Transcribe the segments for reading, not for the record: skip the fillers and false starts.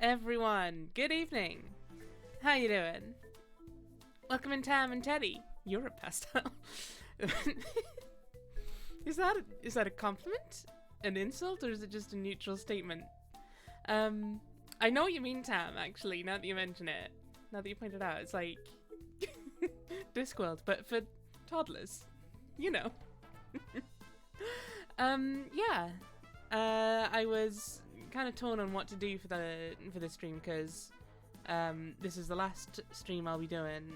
everyone, good evening. How you doing? Welcome in, Tam and Teddy. You're a pastel. Is that a compliment? An insult, or is it just a neutral statement? I know what you mean, Tam, actually, now that you mention it. Now that you point it out, it's like Discworld, but for toddlers. You know. Yeah. I was kind of torn on what to do for the stream, because this is the last stream I'll be doing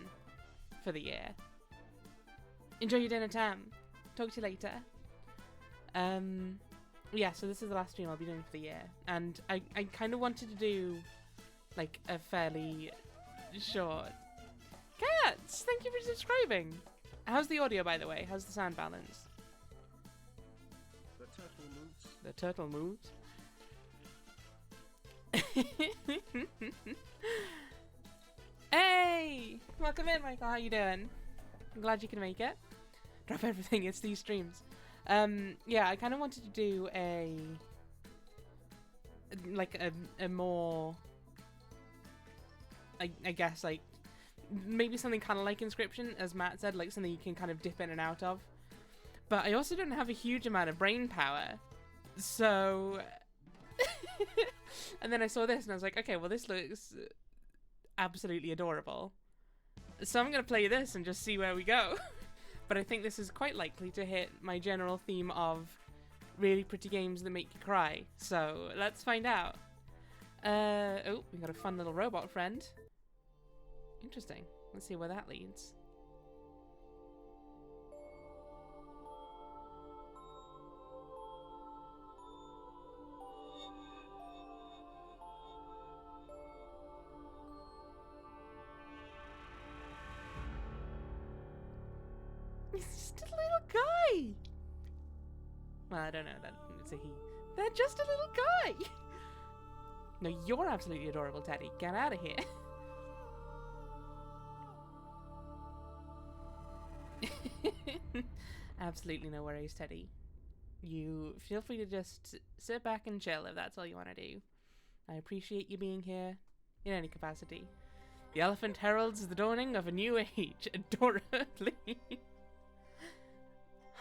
for the year. Enjoy your dinner, Tam. Talk to you later. Yeah, so this is the last stream I'll be doing for the year, and I kind of wanted to do like a fairly short. Cats, thank you for subscribing. How's the audio, by the way? How's the sound balance? The turtle moves. The turtle moves. Hey! Welcome in, Michael. How you doing? I'm glad you can make it. Drop everything, it's these streams. Yeah, I kind of wanted to do a more, I guess, like, maybe something kind of like Inscription, as Matt said, like something you can kind of dip in and out of. But I also don't have a huge amount of brain power, so... And then I saw this and I was like, okay, well this looks absolutely adorable. So I'm going to play this and just see where we go. But I think this is quite likely to hit my general theme of really pretty games that make you cry. So let's find out. Oh, we got a fun little robot friend. Interesting. Let's see where that leads. He's just a little guy! Well, I don't know, it's a he. They're just a little guy! No, you're absolutely adorable, Teddy. Get out of here. Absolutely no worries, Teddy. You feel free to just sit back and chill if that's all you want to do. I appreciate you being here in any capacity. The elephant heralds the dawning of a new age, adorably.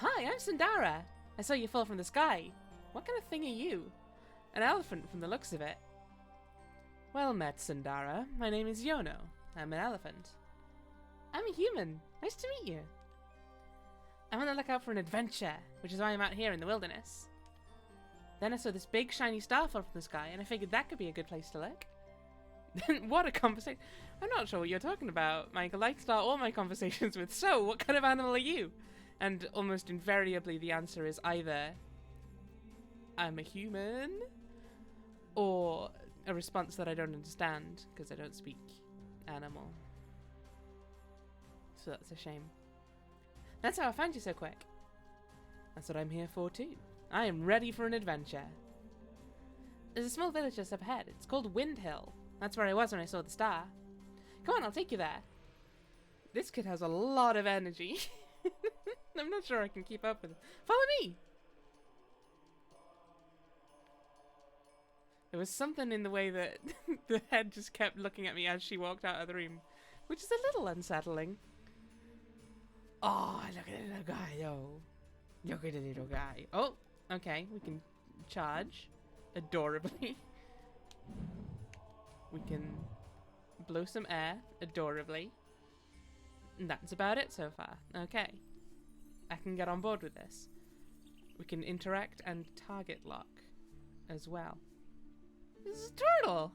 Hi, I'm Sundara. I saw you fall from the sky. What kind of thing are you? An elephant from the looks of it. Well met, Sundara. My name is Yono. I'm an elephant. I'm a human. Nice to meet you. I'm on the lookout for an adventure, which is why I'm out here in the wilderness. Then I saw this big shiny star fall from the sky, and I figured that could be a good place to look. What a conversation. I'm not sure what you're talking about, Michael. I start all my conversations with, so, what kind of animal are you? And almost invariably the answer is either I'm a human, or a response that I don't understand because I don't speak animal. So that's a shame. That's how I found you so quick. That's what I'm here for too. I am ready for an adventure. There's a small village just up ahead. It's called Wind Hill. That's where I was when I saw the star. Come on, I'll take you there. This kid has a lot of energy. I'm not sure I can keep up with it. Follow me! There was something in the way that the head just kept looking at me as she walked out of the room, which is a little unsettling. Oh, look at the little guy, though. Look at the little guy. Oh, okay, we can charge adorably. We can blow some air adorably. And that's about it so far. Okay. I can get on board with this. We can interact and target lock as well. This is a turtle!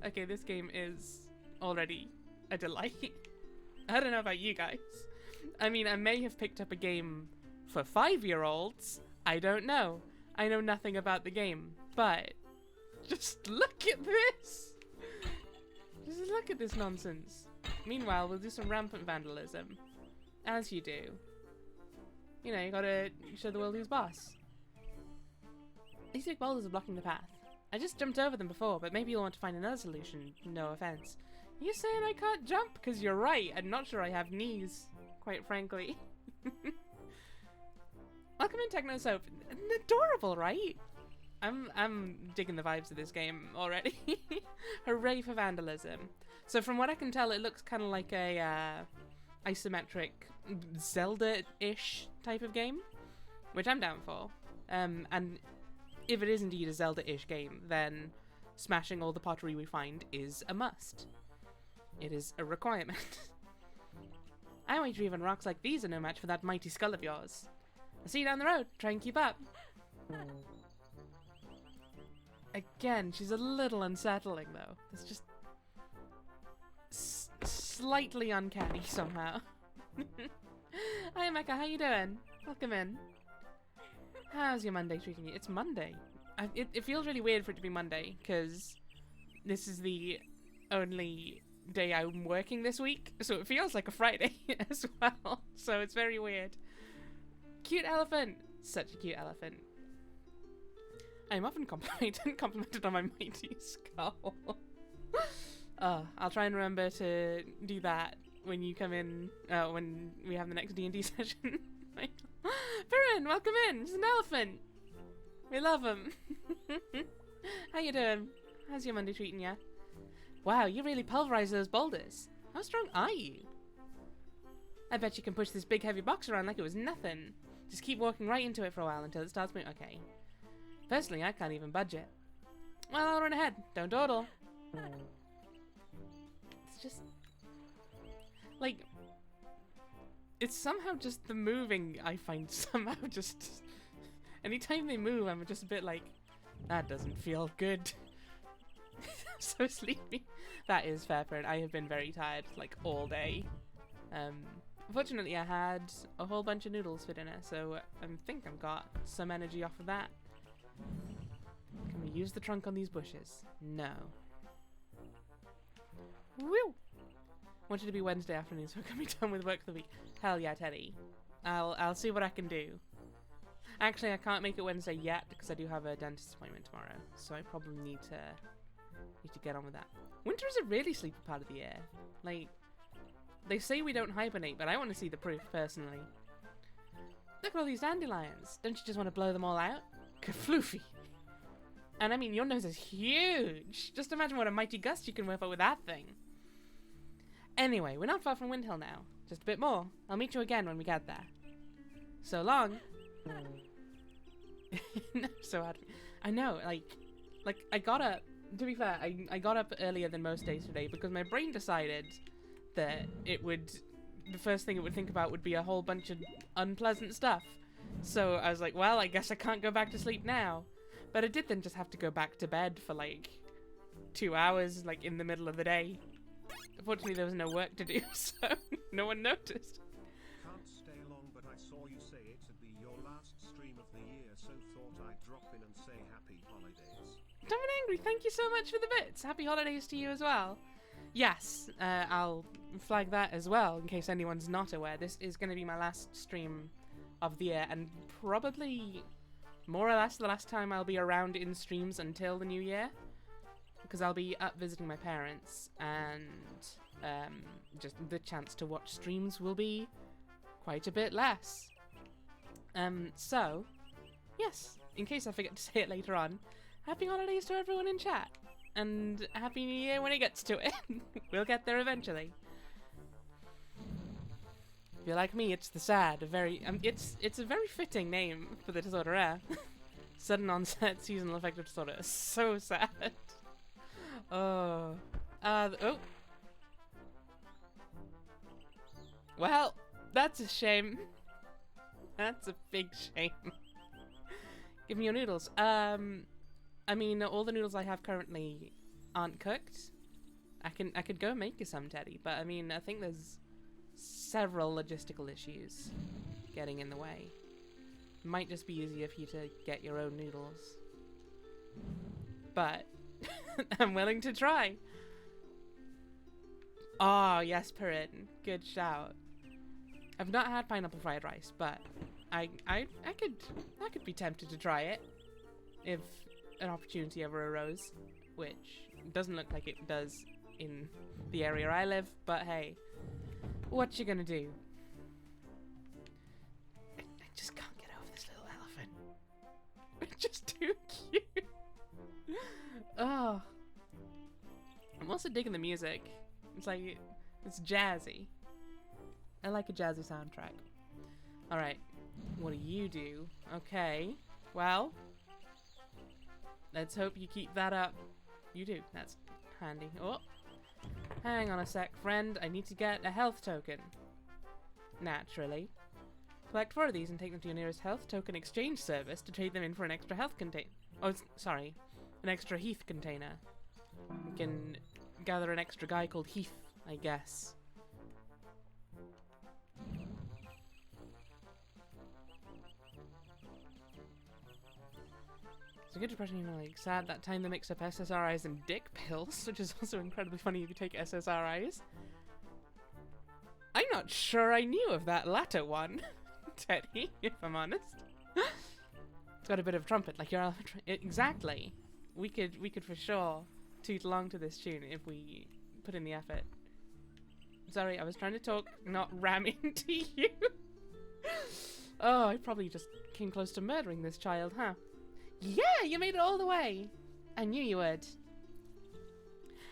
Okay, this game is already a delight. I don't know about you guys. I mean, I may have picked up a game for 5-year-olds. I don't know. I know nothing about the game, but just look at this! Just look at this nonsense. Meanwhile, we'll do some rampant vandalism. As you do. You know, you gotta show the world who's boss. These big boulders are blocking the path. I just jumped over them before, but maybe you'll want to find another solution. No offense. You're saying I can't jump? Because you're right. I'm not sure I have knees, quite frankly. Welcome in, Techno Soap. Adorable, right? I'm digging the vibes of this game already. Hooray for vandalism. So from what I can tell, it looks kind of like a isometric Zelda-ish type of game, which I'm down for. And if it is indeed a Zelda-ish game, then smashing all the pottery we find is a must. It is a requirement. I wager even rocks like these are no match for that mighty skull of yours. I'll see you down the road. Try and keep up. Again, she's a little unsettling, though. It's just slightly uncanny somehow. Hi, Mecca. How you doing? Welcome in. How's your Monday treating you? It's Monday. It feels really weird for it to be Monday, because this is the only day I'm working this week, so it feels like a Friday as well. So it's very weird. Cute elephant. Such a cute elephant. I'm often complimented on my mighty skull. I'll try and remember to do that when you come in, when we have the next D&D session. Perrin, welcome in. He's an elephant. We love him. How you doing? How's your Monday treating ya? Wow, you really pulverized those boulders. How strong are you? I bet you can push this big heavy box around like it was nothing. Just keep walking right into it for a while until it starts moving. Okay. Personally, I can't even budge it. Well, I'll run ahead. Don't dawdle. It's just... like... it's somehow just the moving I find somehow just... anytime they move, I'm just a bit like, that doesn't feel good. So sleepy. That is fair, Perrin. I have been very tired, like, all day. Fortunately, I had a whole bunch of noodles for dinner, so I think I've got some energy off of that. Can we use the trunk on these bushes? No. Woo! Wanted to be Wednesday afternoon, so I can be done with work for the week. Hell yeah, Teddy. I'll see what I can do. Actually, I can't make it Wednesday yet because I do have a dentist appointment tomorrow, so I probably need to get on with that. Winter is a really sleepy part of the year. Like, they say we don't hibernate, but I want to see the proof personally. Look at all these dandelions. Don't you just want to blow them all out? Kafloofy. And I mean, your nose is huge. Just imagine what a mighty gust you can whip up with that thing. Anyway, we're not far from Windhill now. Just a bit more. I'll meet you again when we get there. So long. No, so hard. I know, like I got up. To be fair, I got up earlier than most days today because my brain decided that the first thing it would think about would be a whole bunch of unpleasant stuff. So I was like, well, I guess I can't go back to sleep now. But I did then just have to go back to bed for like 2 hours, like in the middle of the day. Unfortunately, there was no work to do, so no one noticed. Can't stay long, but I saw you say it'd be your last stream of the year, so thought I'd drop in and say happy holidays. Don't be angry. Thank you so much for the bits. Happy holidays to you as well. Yes, I'll flag that as well in case anyone's not aware. This is going to be my last stream of the year and probably more or less the last time I'll be around in streams until the new year, because I'll be up visiting my parents and just the chance to watch streams will be quite a bit less. So, yes, in case I forget to say it later on, happy holidays to everyone in chat, and happy new year when it gets to it. We'll get there eventually. If you're like me, it's the sad, it's a very fitting name for the disorder. Sudden onset seasonal affective disorder. So sad. Oh. Oh. Well, that's a shame. That's a big shame. Give me your noodles. I mean, all the noodles I have currently aren't cooked. I could go make you some, Teddy, but I mean, I think there's several logistical issues getting in the way. Might just be easier for you to get your own noodles. But I'm willing to try. Oh, yes, Perrin. Good shout. I've not had pineapple fried rice, but I could be tempted to try it if an opportunity ever arose, which doesn't look like it does in the area I live, but hey, what you gonna do? I just can't get over this little just too cute. Oh. I'm also digging the music. It's like, it's jazzy. I like a jazzy soundtrack. Alright, what do you do? Okay, well, let's hope you keep that up. You do, that's handy. Oh, hang on a sec, friend. I need to get a health token. Naturally. Collect 4 of these and take them to your nearest health token exchange service to trade them in for an extra health container. Oh, sorry, an extra Heath container. We can gather an extra guy called Heath, I guess. It's a good depression, you know, like sad that time they mixed up SSRIs and dick pills, which is also incredibly funny if you take SSRIs. I'm not sure I knew of that latter one, Teddy, if I'm honest. It's got a bit of trumpet, like your exactly. We could for sure toot along to this tune if we put in the effort. Sorry, I was trying to talk, not ram into you. Oh, I probably just came close to murdering this child, huh? Yeah, you made it all the way. I knew you would.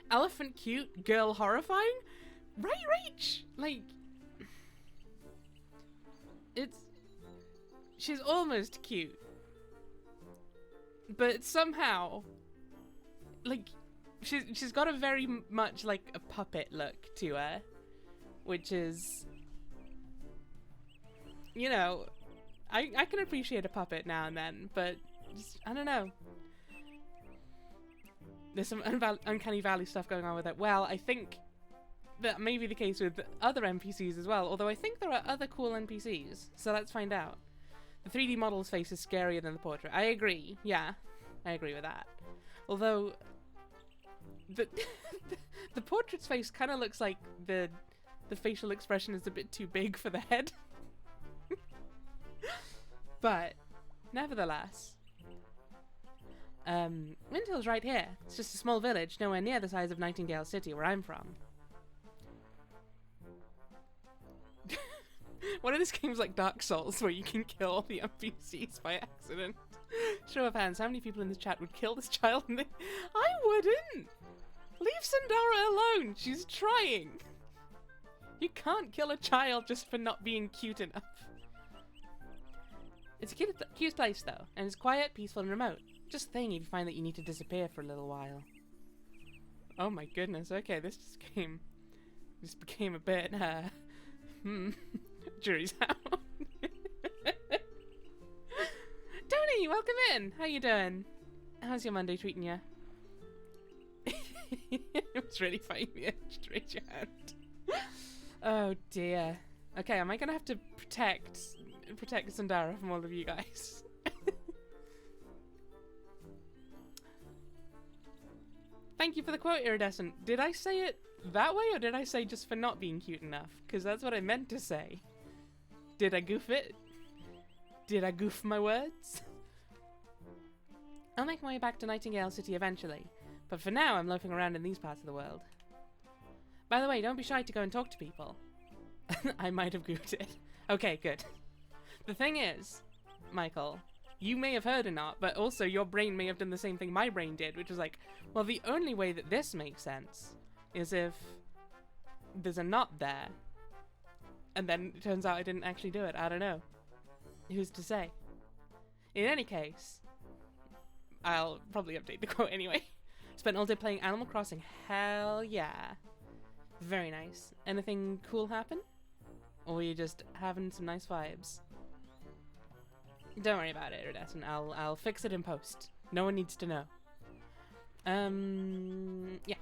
Elephant cute, girl horrifying? Right, Rach? Like, she's almost cute. But somehow, like, she's got a very much like a puppet look to her. Which is, you know, I can appreciate a puppet now and then, but just, I don't know. There's some uncanny valley stuff going on with it. Well, I think that may be the case with other NPCs as well, although I think there are other cool NPCs, so let's find out. The 3D model's face is scarier than the portrait. I agree, yeah, I agree with that. Although, the portrait's face kind of looks like the facial expression is a bit too big for the head. But, nevertheless. Windhill's right here. It's just a small village, nowhere near the size of Nightingale City, where I'm from. One of these games like Dark Souls, where you can kill all the NPCs by accident. Show of hands, how many people in this chat would kill this child? And I wouldn't! Leave Sandara alone! She's trying! You can't kill a child just for not being cute enough. It's a cute place though, and it's quiet, peaceful, and remote. Just saying if you find that you need to disappear for a little while. Oh my goodness, okay, this just became a bit, jury's out. Tony, welcome in! How you doing? How's your Monday treating you? It was really funny the urge to raise your hand. Oh dear. Okay, am I gonna have to protect Sandara from all of you guys? Thank you for the quote, Iridescent. Did I say it that way, or did I say just for not being cute enough? Because that's what I meant to say. Did I goof it? Did I goof my words? I'll make my way back to Nightingale City eventually, but for now I'm loafing around in these parts of the world. By the way, don't be shy to go and talk to people. I might have goofed it. Okay, good. The thing is, Michael, you may have heard or not, but also your brain may have done the same thing my brain did, which was like, well, the only way that this makes sense is if there's a knot there. And then it turns out I didn't actually do it. I don't know. Who's to say? In any case, I'll probably update the quote anyway. Spent all day playing Animal Crossing. Hell yeah. Very nice. Anything cool happen? Or were you just having some nice vibes? Don't worry about it, Iridescent. I'll fix it in post. No one needs to know. Yeah.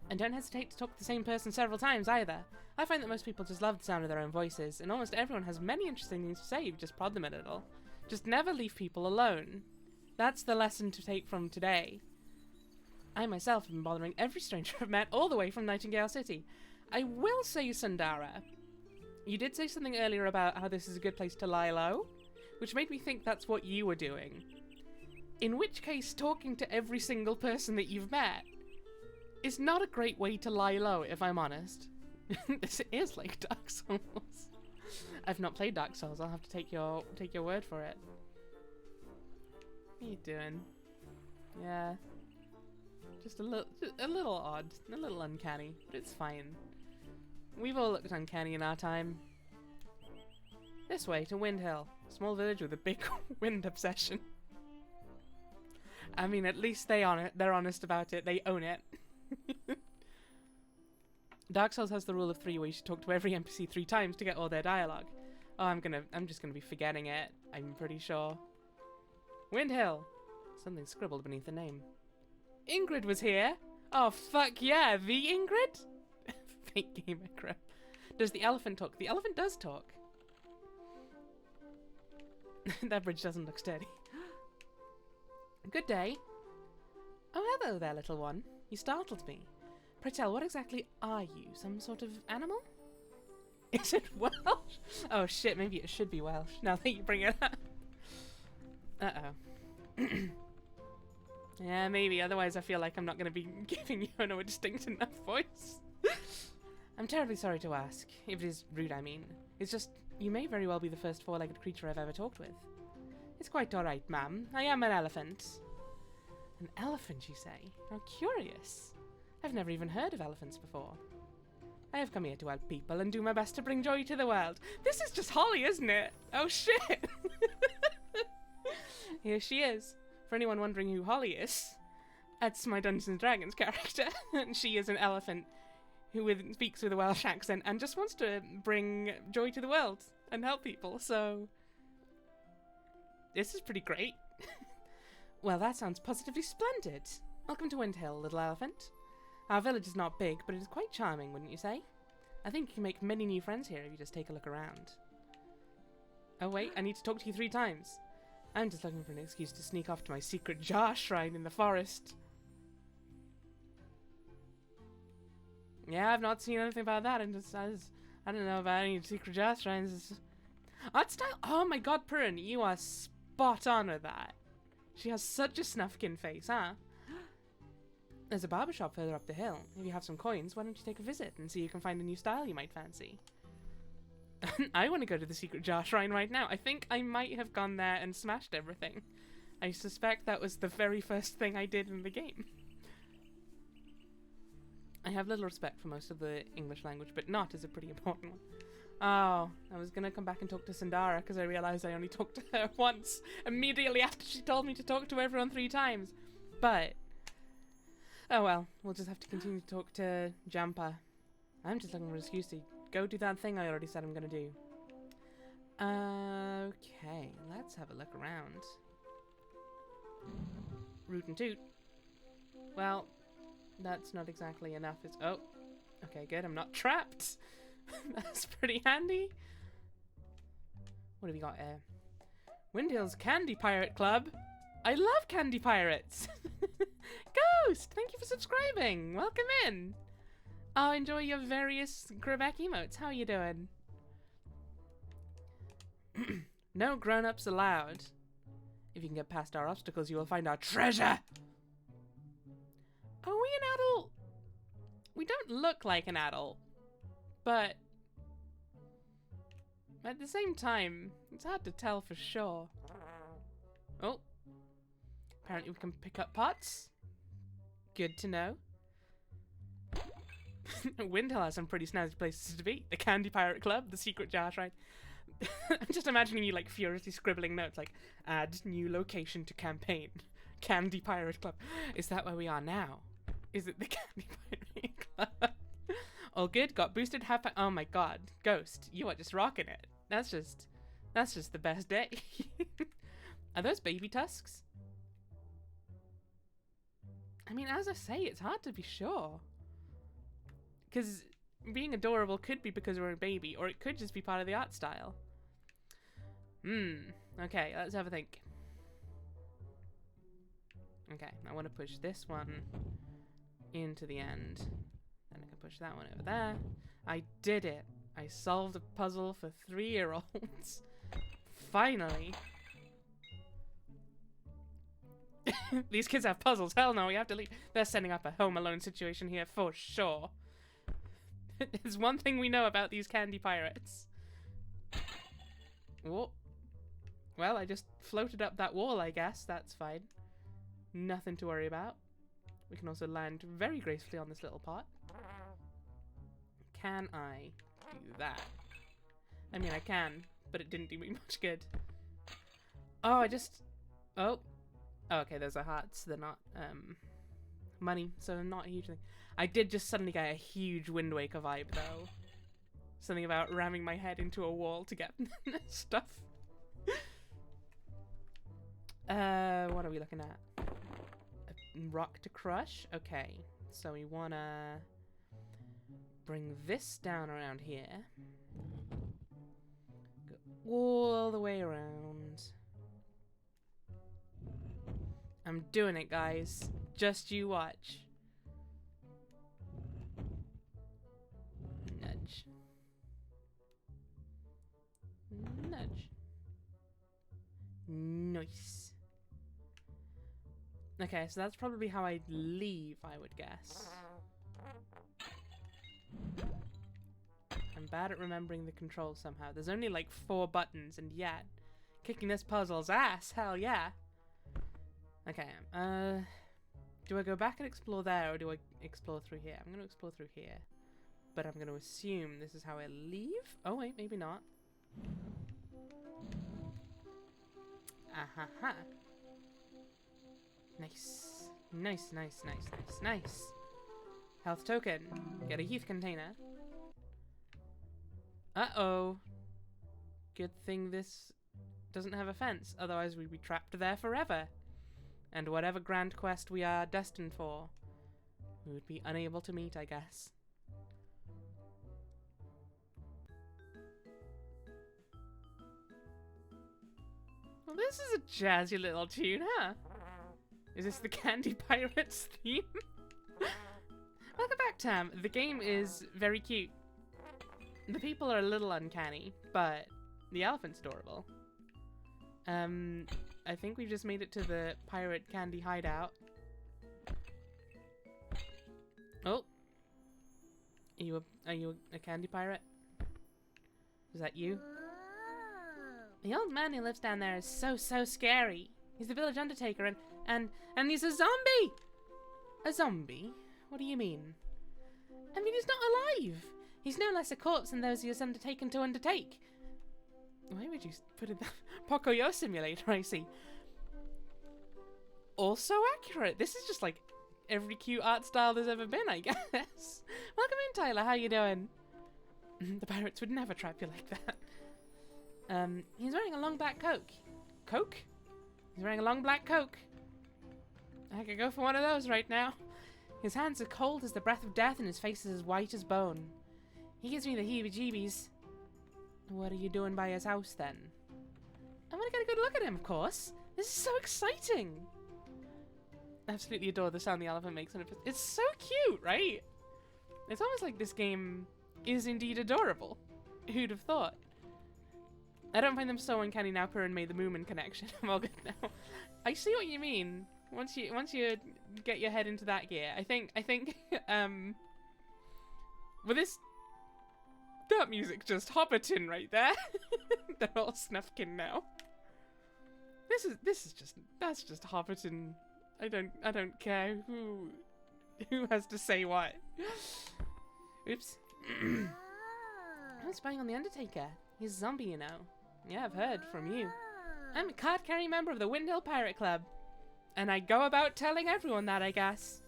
And don't hesitate to talk to the same person several times either. I find that most people just love the sound of their own voices, and almost everyone has many interesting things to say if you just prod them a little. Just never leave people alone. That's the lesson to take from today. I myself have been bothering every stranger I've met all the way from Nightingale City. I will say, Sandara, you did say something earlier about how this is a good place to lie low, which made me think that's what you were doing. In which case, talking to every single person that you've met is not a great way to lie low, if I'm honest. This is like Dark Souls. I've not played Dark Souls. I'll have to take your word for it. you doing? Yeah. Just a little odd, a little uncanny, but it's fine. We've all looked uncanny in our time. This way to Wind Hill, a small village with a big wind obsession. I mean, at least they're honest about it. They own it. Dark Souls has the rule of 3 where you should talk to every NPC 3 times to get all their dialogue. Oh, I'm just gonna be forgetting it. I'm pretty sure. Wind Hill. Something scribbled beneath the name. Ingrid was here. Oh fuck yeah, the Ingrid. Fake gamer crap. Does the elephant talk? The elephant does talk. That bridge doesn't look steady. Good day. Oh, hello there, little one. You startled me. Pray tell, what exactly are you? Some sort of animal? Is it Welsh? Oh shit, maybe it should be Welsh, now that you bring it up. Uh-oh. Yeah, maybe, otherwise I feel like I'm not going to be giving Yono a distinct enough voice. I'm terribly sorry to ask, if it is rude I mean. It's just, you may very well be the first 4-legged creature I've ever talked with. It's quite alright, ma'am. I am an elephant. An elephant, you say? How curious. I've never even heard of elephants before. I have come here to help people and do my best to bring joy to the world. This is just Holly, isn't it? Oh shit! Here she is. For anyone wondering who Holly is, that's my Dungeons & Dragons character. And she is an elephant who speaks with a Welsh accent and just wants to bring joy to the world and help people, so... This is pretty great. Well, that sounds positively splendid. Welcome to Wind Hill, little elephant. Our village is not big, but it is quite charming, wouldn't you say? I think you can make many new friends here if you just take a look around. Oh wait, I need to talk to you 3 times. I'm just looking for an excuse to sneak off to my secret jar shrine in the forest. Yeah, I've not seen anything about that, and I don't know about any secret jar shrines. Art style? Oh my god, Purin, you are spot on with that. She has such a snufkin face, huh? There's a barber shop further up the hill. If you have some coins, why don't you take a visit and see if you can find a new style you might fancy? I want to go to the secret jar shrine right now. I think I might have gone there and smashed everything. I suspect that was the very first thing I did in the game. I have little respect for most of the English language, but not is a pretty important one. Oh, I was going to come back and talk to Sandara because I realized I only talked to her once, immediately after she told me to talk to everyone 3 times. But, oh well, we'll just have to continue to talk to Jampa. I'm just looking for an excuse to go do that thing I already said I'm going to do. Okay, let's have a look around. Root and toot. Well, that's not exactly enough. It's oh, okay, good. I'm not trapped. That's pretty handy. What have we got here? Windhill's Candy Pirate Club. I love Candy Pirates. Ghost, thank you for subscribing. Welcome in. I'll enjoy your various Quebec emotes. How are you doing? No grown-ups allowed. If you can get past our obstacles, you will find our treasure. Are we an adult? We don't look like an adult. But at the same time, it's hard to tell for sure. Oh. Apparently we can pick up pots. Good to know. Windhill has some pretty snazzy places to be. The Candy Pirate Club, the Secret Jar Shrine. I'm just imagining you like furiously scribbling notes like, add new location to campaign. Candy Pirate Club. Is that where we are now? Is it the Candy Pirate Club? All good, got boosted, oh my god. Ghost, you are just rocking it. That's just the best day. Are those baby tusks? I mean, as I say, it's hard to be sure. Because being adorable could be because we're a baby, or it could just be part of the art style. Okay, let's have a think. Okay, I want to push this one into the end. Then I can push that one over there. I did it. I solved a puzzle for 3-year-olds. Finally. These kids have puzzles. Hell no, we have to leave. They're setting up a Home Alone situation here for sure. There's one thing we know about these candy pirates. Whoa. Well, I just floated up that wall, I guess. That's fine. Nothing to worry about. We can also land very gracefully on this little pot. Can I do that? I mean, I can, but it didn't do me much good. Oh, I just... Oh. Oh, okay, those are hearts. They're not, money, so they're not a huge thing. I did just suddenly get a huge Wind Waker vibe, though. Something about ramming my head into a wall to get stuff. What are we looking at? A rock to crush? Okay, so we wanna bring this down around here. Go all the way around. I'm doing it, guys. Just you watch. Nudge. Nudge. Nice. Okay, so that's probably how I'd leave, I would guess. I'm bad at remembering the controls somehow. There's only like 4 buttons, and yet kicking this puzzle's ass. Hell yeah. Okay, do I go back and explore there, or do I explore through here? I'm going to explore through here. But I'm going to assume this is how I leave? Oh wait, maybe not. Aha-ha. Nice. Nice, nice, nice, nice, nice. Health token. Get a heath container. Uh-oh. Good thing this doesn't have a fence, otherwise we'd be trapped there forever. And whatever grand quest we are destined for, we would be unable to meet, I guess. Well, this is a jazzy little tune, huh? Is this the Candy Pirates theme? Welcome back, Tam. The game is very cute. The people are a little uncanny, but the elephant's adorable. I think we've just made it to the pirate candy hideout. Oh. Are you a candy pirate? Is that you? The old man who lives down there is so scary. He's the village undertaker and he's a zombie! A zombie? What do you mean? I mean, he's not alive! He's no less a corpse than those he has undertaken to undertake. Why would you put in that? Pocoyo Simulator, I see. Also accurate. This is just like every cute art style there's ever been, I guess. Welcome in, Tyler. How you doing? The pirates would never trap you like that. He's wearing a long black coat. Coke? He's wearing a long black coat. I could go for one of those right now. His hands are cold as the breath of death and his face is as white as bone. He gives me the heebie-jeebies. What are you doing by his house then? I want to get a good look at him, of course. This is so exciting. I absolutely adore the sound the elephant makes. It's so cute, right? It's almost like this game is indeed adorable. Who'd have thought? I don't find them so uncanny now Purin made the Moomin connection. I'm all good now. I see what you mean. Once you get your head into that gear, I think with this, that music just Hobbiton right there. They're all Snufkin now. That's just Hobbiton. I don't care who has to say what. Oops. I'm spying on the Undertaker. He's a zombie, you know. Yeah, I've heard from you. I'm a card-carrying member of the Windhill Pirate Club. And I go about telling everyone that, I guess.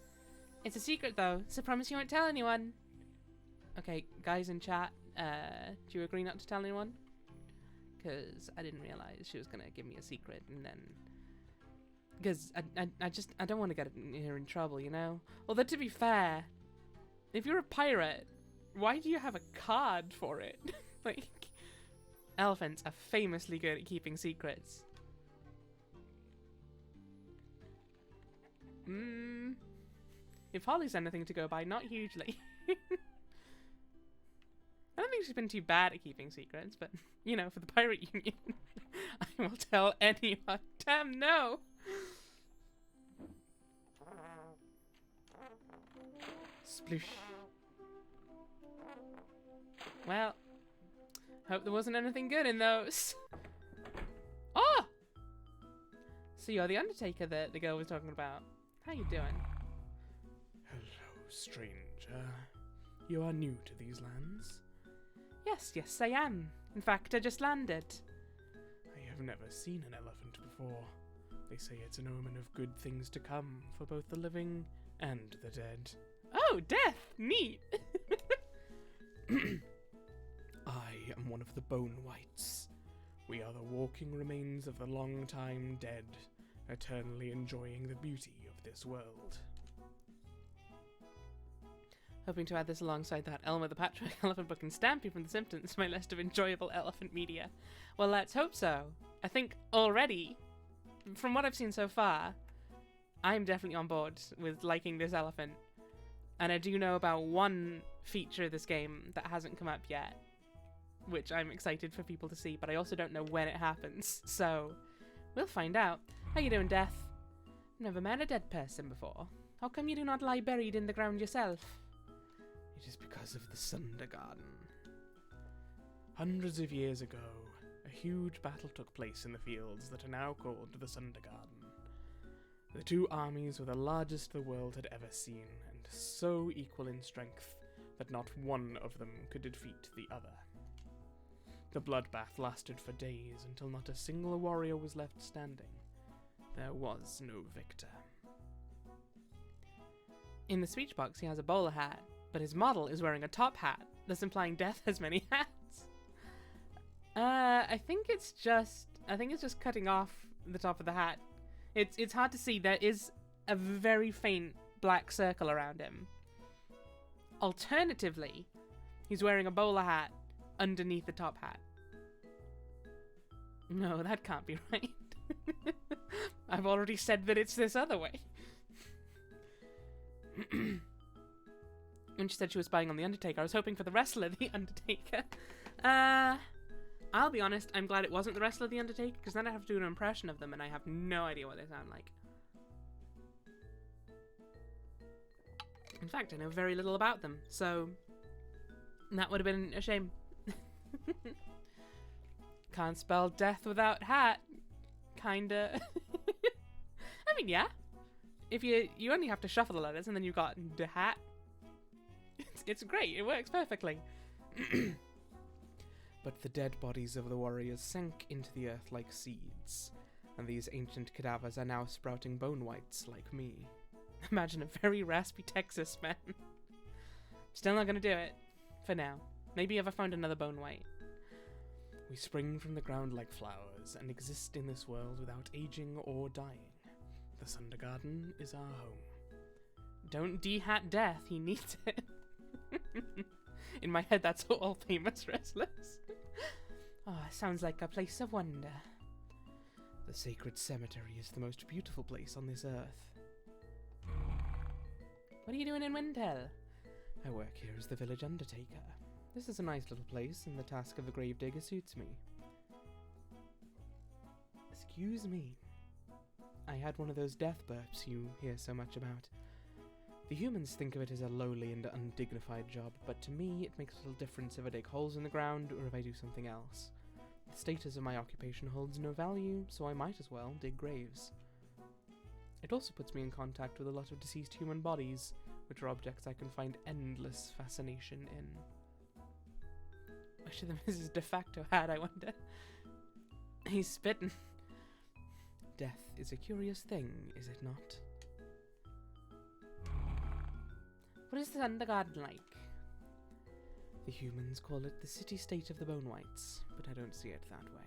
It's a secret, though, so promise you won't tell anyone. Okay, guys in chat, do you agree not to tell anyone? Because I didn't realize she was going to give me a secret, and then... Because I don't want to get her in trouble, you know? Although, to be fair, if you're a pirate, why do you have a card for it? Like, elephants are famously good at keeping secrets. If Holly's anything to go by, not hugely. I don't think she's been too bad at keeping secrets, but, you know, for the Pirate Union, I will tell anyone. Damn, no! Sploosh. Well, hope there wasn't anything good in those. Oh! So you're the Undertaker that the girl was talking about. How you doing? Hello, stranger. You are new to these lands? Yes, I am. In fact, I just landed. I have never seen an elephant before. They say it's an omen of good things to come for both the living and the dead. Oh, death! Neat! I am one of the Bone Whites. We are the walking remains of the long-time dead, eternally enjoying the beauty of this world. Hoping to add this alongside that Elmer the Patchwork Elephant book and Stampy from The Simpsons to my list of enjoyable elephant media. Well, let's hope so. I think already, from what I've seen so far, I'm definitely on board with liking this elephant. And I do know about one feature of this game that hasn't come up yet, which I'm excited for people to see, but I also don't know when it happens, so we'll find out. How you doing, Death? Never met a dead person before. How come you do not lie buried in the ground yourself? It is because of the Sundergarden. Hundreds of years ago, a huge battle took place in the fields that are now called the Sundergarden. The two armies were the largest the world had ever seen, and so equal in strength that not one of them could defeat the other. The bloodbath lasted for days until not a single warrior was left standing. There was no victor. In the speech box, he has a bowler hat, but his model is wearing a top hat, thus implying Death has many hats. I think it's just cutting off the top of the hat. It's hard to see. There is a very faint black circle around him. Alternatively, he's wearing a bowler hat underneath the top hat. No, that can't be right. I've already said that it's this other way. When she said she was spying on the Undertaker, I was hoping for the wrestler, the Undertaker. I'll be honest, I'm glad it wasn't the wrestler, the Undertaker, because then I have to do an impression of them, and I have no idea what they sound like. In fact, I know very little about them, so that would have been a shame. Can't spell death without hat. Kinda. I mean, yeah. If you only have to shuffle the letters, and then you've got the hat. It's great. It works perfectly. But the dead bodies of the warriors sank into the earth like seeds, and these ancient cadavers are now sprouting bone whites like me. Imagine a very raspy Texas man. Still not gonna do it. For now. Maybe if I found another bone white. We spring from the ground like flowers, and exist in this world without aging or dying. The Sundergarden is our home. Don't de-hat Death, he needs it. In my head, that's all famous wrestlers. Oh, sounds like a place of wonder. The sacred cemetery is the most beautiful place on this earth. What are you doing in Windhill? I work here as the village undertaker. This is a nice little place, and the task of a gravedigger suits me. Excuse me. I had one of those death burps you hear so much about. The humans think of it as a lowly and undignified job, but to me it makes little difference if I dig holes in the ground or if I do something else. The status of my occupation holds no value, so I might as well dig graves. It also puts me in contact with a lot of deceased human bodies, which are objects I can find endless fascination in. Wish them his de facto hat, I wonder. He's spitting. Death is a curious thing, is it not? What is the Undergarden like? The humans call it the city-state of the Bone Whites, but I don't see it that way.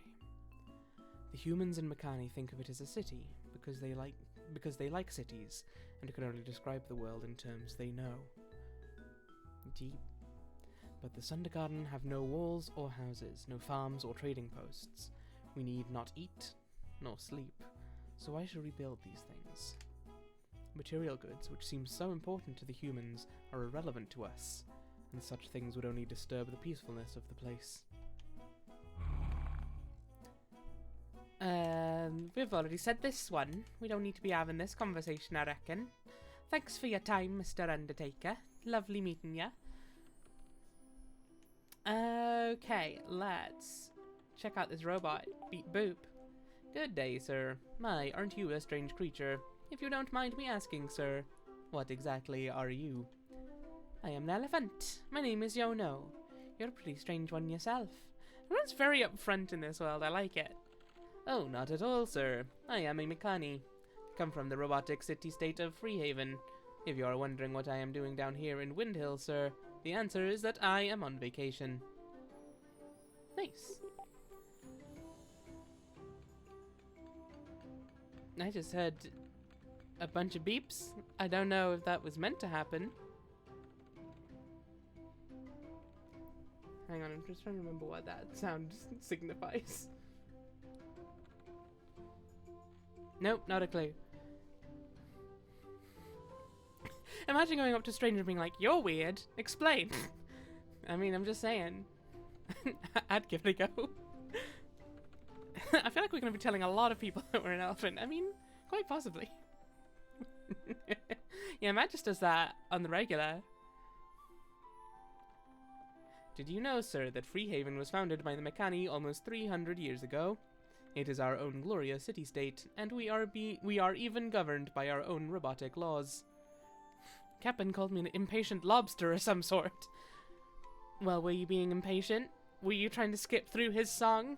The humans in Makani think of it as a city, because they like cities, and can only describe the world in terms they know. Deep. But the Sundergarden have no walls or houses, no farms or trading posts. We need not eat, nor sleep, so I shall rebuild these things. Material goods, which seem so important to the humans, are irrelevant to us, and such things would only disturb the peacefulness of the place. We've already said this one. We don't need to be having this conversation, I reckon. Thanks for your time, Mr. Undertaker. Lovely meeting ya. Okay, let's check out this robot, Beep Boop. Good day, sir. My, aren't you a strange creature? If you don't mind me asking, sir, what exactly are you? I am an elephant. My name is Yono. You're a pretty strange one yourself. Everyone's very upfront in this world. I like it. Oh, not at all, sir. I am a Mechani. Come from the robotic city-state of Freehaven. If you are wondering what I am doing down here in Windhill, sir, the answer is that I am on vacation. Nice. I just heard a bunch of beeps. I don't know if that was meant to happen. Hang on, I'm just trying to remember what that sound signifies. Nope, not a clue. Imagine going up to a stranger and being like, "You're weird. Explain." I mean, I'm just saying. I'd give it a go. I feel like we're going to be telling a lot of people that we're an elephant. I mean, quite possibly. Yeah, Matt just does that on the regular. Did you know, sir, that Freehaven was founded by the Mechani almost 300 years ago? It is our own glorious city-state, and we are even governed by our own robotic laws. Captain called me an impatient lobster of some sort. Well, were you being impatient? Were you trying to skip through his song?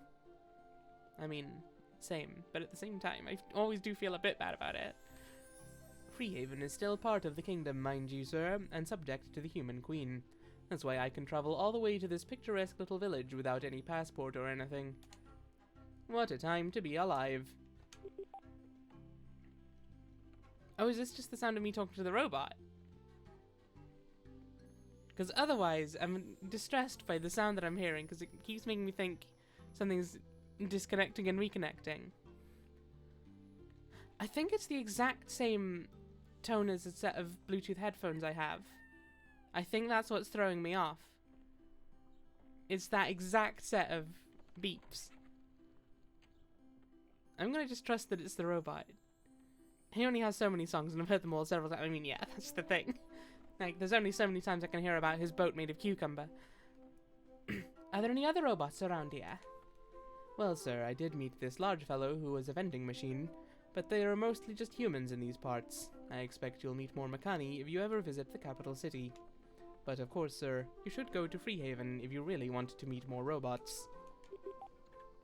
I mean, same, but at the same time, I always do feel a bit bad about it. Freehaven is still part of the kingdom, mind you, sir, and subject to the human queen. That's why I can travel all the way to this picturesque little village without any passport or anything. What a time to be alive. Oh, is this just the sound of me talking to the robot? Because otherwise, I'm distressed by the sound that I'm hearing, because it keeps making me think something's disconnecting and reconnecting. I think it's the exact same tone as a set of Bluetooth headphones I have. I think that's what's throwing me off. It's that exact set of beeps. I'm gonna just trust that it's the robot. He only has so many songs and I've heard them all several times. I mean, yeah, that's the thing. Like, there's only so many times I can hear about his boat made of cucumber. Are there any other robots around here? Well, sir, I did meet this large fellow who was a vending machine, but they are mostly just humans in these parts. I expect you'll meet more Mechani if you ever visit the capital city. But of course, sir, you should go to Freehaven if you really want to meet more robots.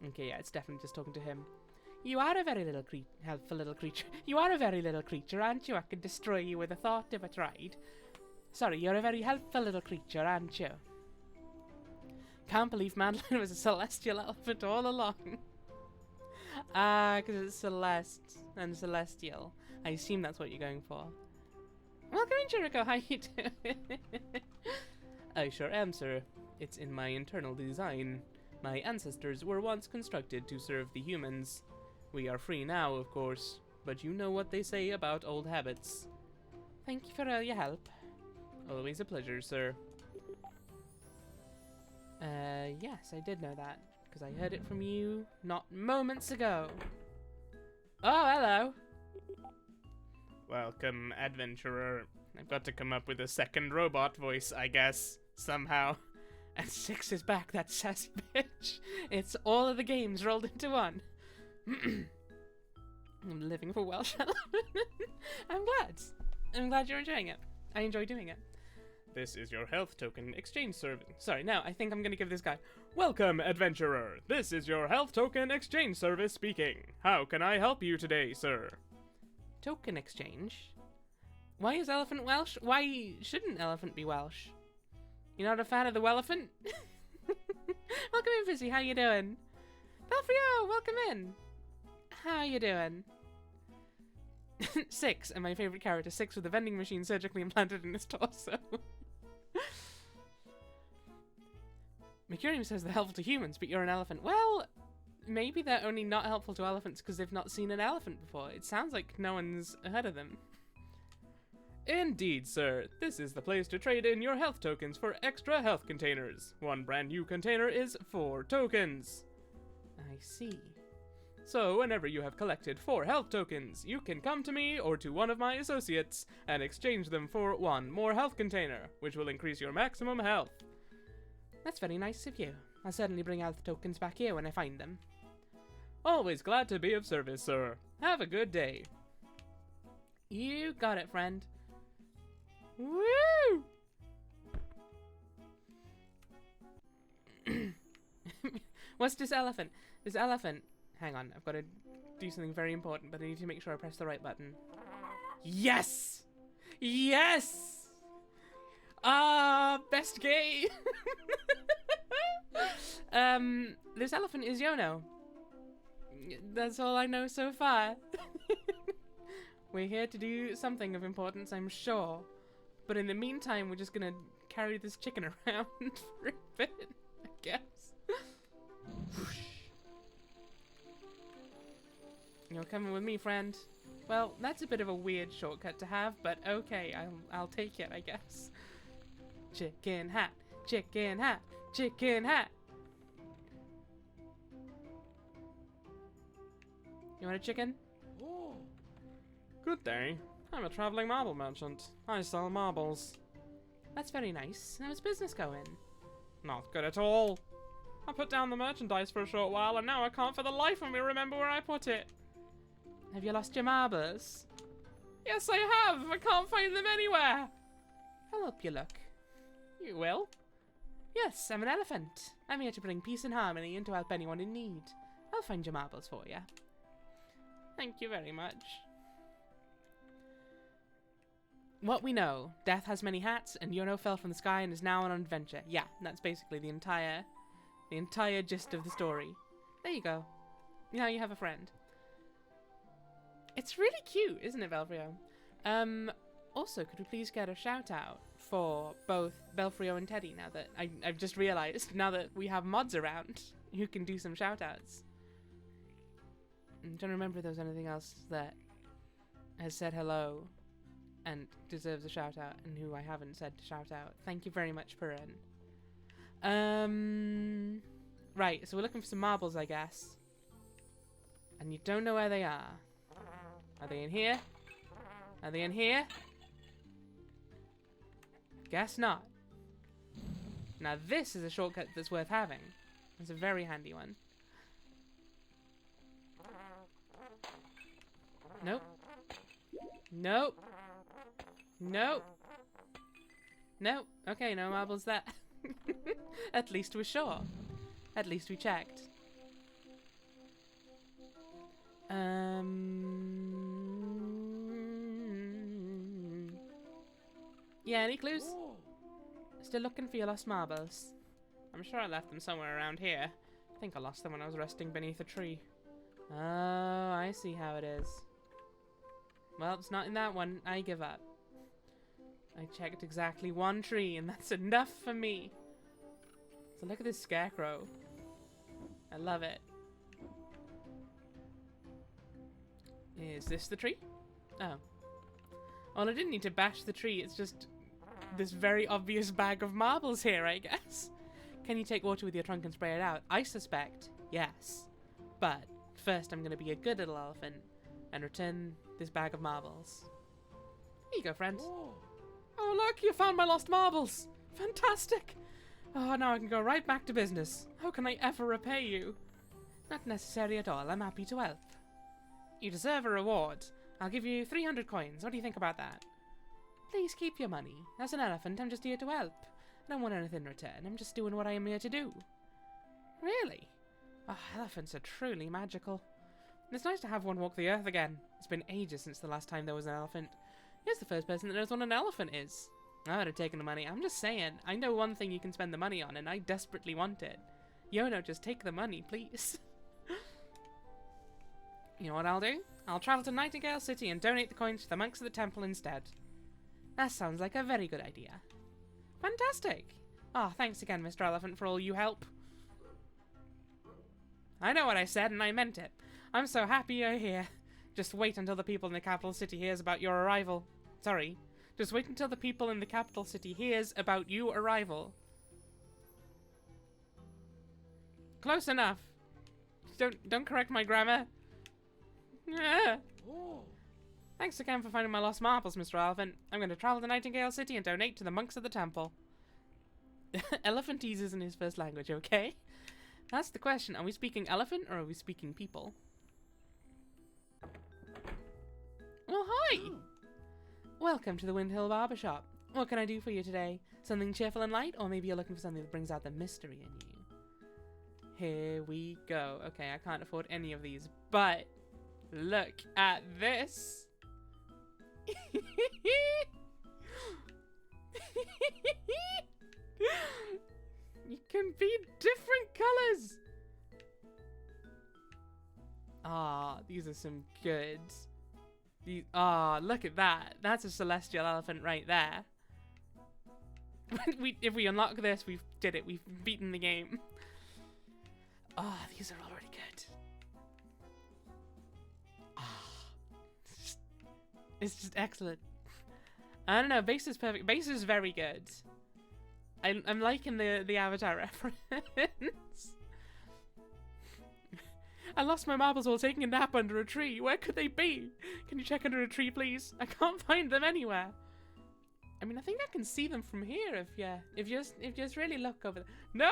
Okay, yeah, it's definitely just talking to him. You are a very helpful little creature. You are a very little creature, aren't you? I could destroy you with a thought if I tried. Sorry, you're a very helpful little creature, aren't you? Can't believe Madeline was a celestial elephant all along. Ah, because it's Celeste and celestial. I assume that's what you're going for. Welcome in, Jericho. How you doing? I sure am, sir. It's in my internal design. My ancestors were once constructed to serve the humans. We are free now, of course, but you know what they say about old habits. Thank you for all your help. Always a pleasure, sir. Yes, I did know that, because I heard it from you not moments ago. Oh, hello. Welcome, adventurer. I've got to come up with a second robot voice, I guess, somehow. And Six is back, that sassy bitch. It's all of the games rolled into one. I'm living for Welsh. I'm glad you're enjoying it. I enjoy doing it. This is your health token exchange service. Sorry, now I think I'm gonna give this guy. Welcome, adventurer. This is your health token exchange service speaking. How can I help you today, sir? Token exchange? Why is elephant Welsh? Why shouldn't elephant be Welsh? You're not a fan of the Wellephant? Welcome in, Fizzy. How you doing? Belfrio, welcome in. How you doing? Six, and my favorite character, Six with a vending machine surgically implanted in his torso. Mercurium says they're helpful to humans, but you're an elephant. Well, maybe they're only not helpful to elephants because they've not seen an elephant before. It sounds like no one's heard of them. Indeed, sir. This is the place to trade in your health tokens for extra health containers. One brand new container is 4 tokens. I see. So, whenever you have collected 4 health tokens, you can come to me or to one of my associates and exchange them for 1 more health container, which will increase your maximum health. That's very nice of you. I'll certainly bring health tokens back here when I find them. Always glad to be of service, sir. Have a good day. You got it, friend. Woo! What's this elephant? This elephant. Hang on, I've got to do something very important, but I need to make sure I press the right button. Yes! Yes! Best game! This elephant is Yono. That's all I know so far. We're here to do something of importance, I'm sure. But in the meantime, we're just gonna carry this chicken around for a bit, I guess. You're coming with me, friend. Well, that's a bit of a weird shortcut to have, but okay, I'll take it, I guess. Chicken hat, chicken hat, chicken hat. You want a chicken? Oh. Good day. I'm a traveling marble merchant. I sell marbles. That's very nice. How's business going? Not good at all. I put down the merchandise for a short while, and now I can't for the life of me remember where I put it. Have you lost your marbles? Yes, I have. I can't find them anywhere. I'll help you look. You will? Yes, I'm an elephant. I'm here to bring peace and harmony and to help anyone in need. I'll find your marbles for you. Thank you very much. What we know, death has many hats, and Yono fell from the sky and is now on an adventure. Yeah, that's basically the entire gist of the story. There you go. Now you have a friend. It's really cute, isn't it, Belfrio? Also, could we please get a shout out for both Belfrio and Teddy now that I've just realised, now that we have mods around who can do some shout outs. I'm trying to remember if there's anything else that has said hello and deserves a shout out and who I haven't said to shout out. Thank you very much, Perrin. Right, so we're looking for some marbles, I guess. And you don't know where they are. Are they in here? Are they in here? Guess not. Now this is a shortcut that's worth having. It's a very handy one. Nope. Nope. Nope. Nope. Okay, no marbles there. At least we're sure. At least we checked. Yeah, any clues? Still looking for your lost marbles. I'm sure I left them somewhere around here. I think I lost them when I was resting beneath a tree. Oh, I see how it is. Well, it's not in that one. I give up. I checked exactly one tree, and that's enough for me. So look at this scarecrow. I love it. Is this the tree? Oh. Well, I didn't need to bash the tree. It's just this very obvious bag of marbles here, I guess. Can you take water with your trunk and spray it out? I suspect yes. But first I'm going to be a good little elephant and return this bag of marbles. Here you go, friend. Oh, look, you found my lost marbles. Fantastic. Oh, now I can go right back to business. How can I ever repay you? Not necessary at all. I'm happy to help. You deserve a reward. I'll give you 300 coins. What do you think about that? Please keep your money. As an elephant, I'm just here to help. I don't want anything in return. I'm just doing what I am here to do. Really? Oh, elephants are truly magical. It's nice to have one walk the earth again. It's been ages since the last time there was an elephant. You're the first person that knows what an elephant is. I would have taken the money. I'm just saying. I know one thing you can spend the money on, and I desperately want it. Yono, just take the money, please. You know what I'll do? I'll travel to Nightingale City and donate the coins to the monks of the temple instead. That sounds like a very good idea. Fantastic! Ah, thanks again, Mr. Elephant, for all you help. I know what I said, and I meant it. I'm so happy you're here. Just wait until the people in the capital city hears about your arrival. Sorry. Just wait until the people in the capital city hears about your arrival. Close enough. Don't correct my grammar. Yeah. Thanks again for finding my lost marbles, Mr. Elephant. I'm going to travel to Nightingale City and donate to the monks of the temple. Elephantese isn't his first language, okay? That's the question. Are we speaking elephant or are we speaking people? Well, hi! Welcome to the Windhill Barbershop. What can I do for you today? Something cheerful and light, or maybe you're looking for something that brings out the mystery in you? Here we go. Okay, I can't afford any of these, but look at this. You can be different colors. Ah, these are some goods. Look at that. That's a celestial elephant right there. If we unlock this, we've did it. We've beaten the game. These are already good. It's just excellent. I don't know. Base is perfect. Base is very good. I'm liking the Avatar reference. I lost my marbles while taking a nap under a tree. Where could they be? Can you check under a tree, please? I can't find them anywhere. I mean, I think I can see them from here if you just really look over there. No!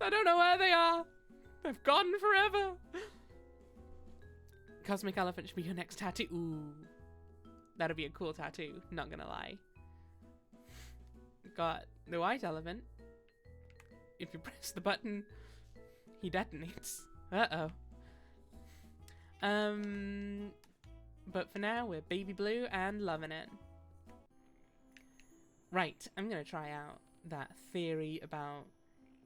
I don't know where they are. They've gone forever. Cosmic elephant should be your next tattoo. Ooh. That'd be a cool tattoo, not gonna lie. Got the white elephant. If you press the button, he detonates. Uh-oh. But for now, we're baby blue and loving it. Right, I'm gonna try out that theory about...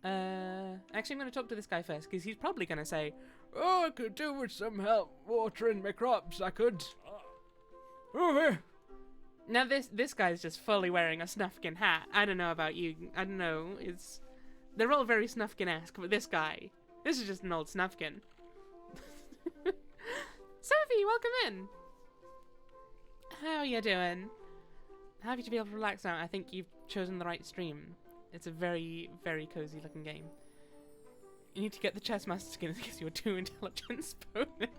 Actually, I'm gonna talk to this guy first, because he's probably gonna say, "Oh, I could do with some help watering my crops, I could." Now this guy's just fully wearing a Snufkin hat. I don't know about you. I don't know. They're all very Snufkin-esque, but this is just an old Snufkin. Sophie, welcome in. How are you doing? Happy to be able to relax now. I think you've chosen the right stream. It's a very, very cozy looking game. You need to get the chess master skin because you're 2 intelligence bonus.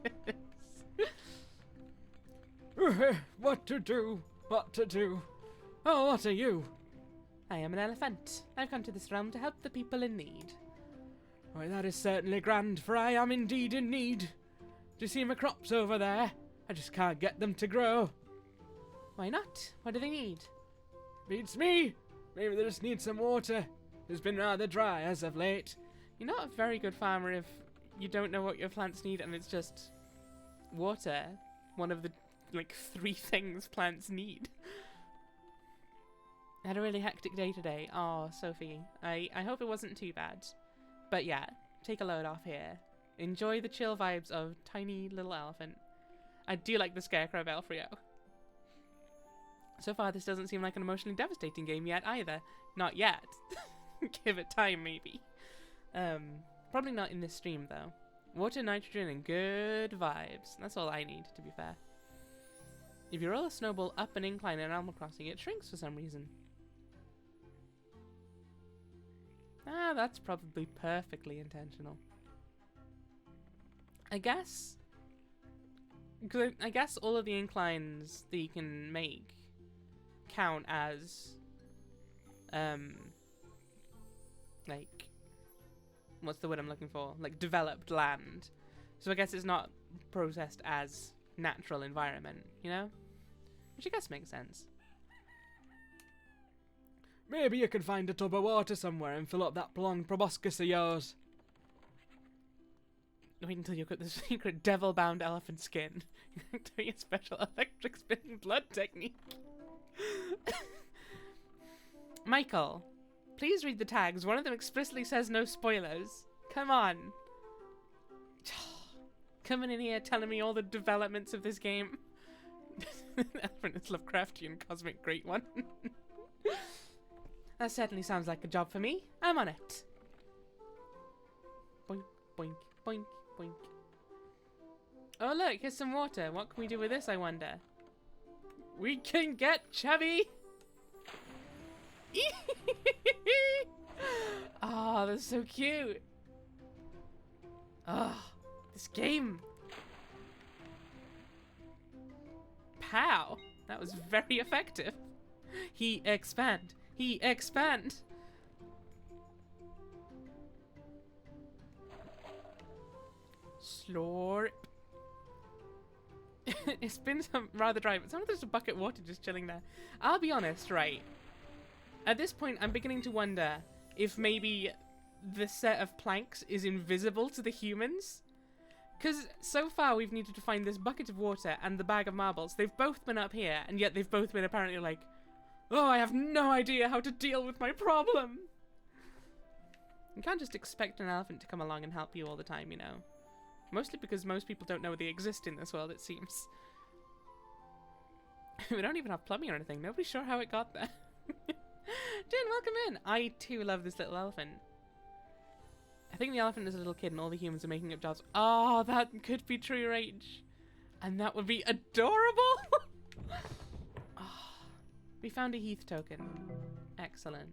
What to do? What to do? Oh, what are you? I am an elephant. I've come to this realm to help the people in need. Why, that is certainly grand, for I am indeed in need. Do you see my crops over there? I just can't get them to grow. Why not? What do they need? Beats me. Maybe they just need some water. It's been rather dry as of late. You're not a very good farmer if you don't know what your plants need and it's just water. One of the, 3 things plants need. I had a really hectic day today. Oh, Sophie. I hope it wasn't too bad. But yeah, take a load off here. Enjoy the chill vibes of tiny little elephant. I do like the Scarecrow Belfrio. So far, this doesn't seem like an emotionally devastating game yet either. Not yet. Give it time, maybe. Probably not in this stream, though. Water, nitrogen, and good vibes. That's all I need, to be fair. If you roll a snowball up an incline in Animal Crossing, it shrinks for some reason. Ah, that's probably perfectly intentional. I guess all of the inclines that you can make count as what's the word I'm looking for? Developed land. So I guess it's not processed as natural environment, you know? Which I guess makes sense. Maybe you can find a tub of water somewhere and fill up that prolonged proboscis of yours. Wait until you get the secret devil-bound elephant skin. Doing a special electric spinning blood technique. Michael, please read the tags. One of them explicitly says no spoilers. Come on. Coming in here telling me all the developments of this game. Elephant is Lovecraftian cosmic great one. That certainly sounds like a job for me. I'm on it. Boink, boink, boink, boink. Oh look, here's some water. What can we do with this, I wonder? We can get chubby! Oh, that's so cute. Oh, this game. Pow! That was very effective. He expand. He expand. Slurp. It's been rather dry, but sometimes there's a bucket of water just chilling there. I'll be honest, right? At this point, I'm beginning to wonder if maybe the set of planks is invisible to the humans. Because so far we've needed to find this bucket of water and the bag of marbles. They've both been up here, and yet they've both been apparently like, oh, I have no idea how to deal with my problem. You can't just expect an elephant to come along and help you all the time, you know. Mostly because most people don't know they exist in this world, it seems. We don't even have plumbing or anything. Nobody's sure how it got there. Jen, welcome in. I too love this little elephant. I think the elephant is a little kid and all the humans are making up jobs. Oh, that could be true, Rach. And that would be adorable. Oh, we found a Heath token. Excellent.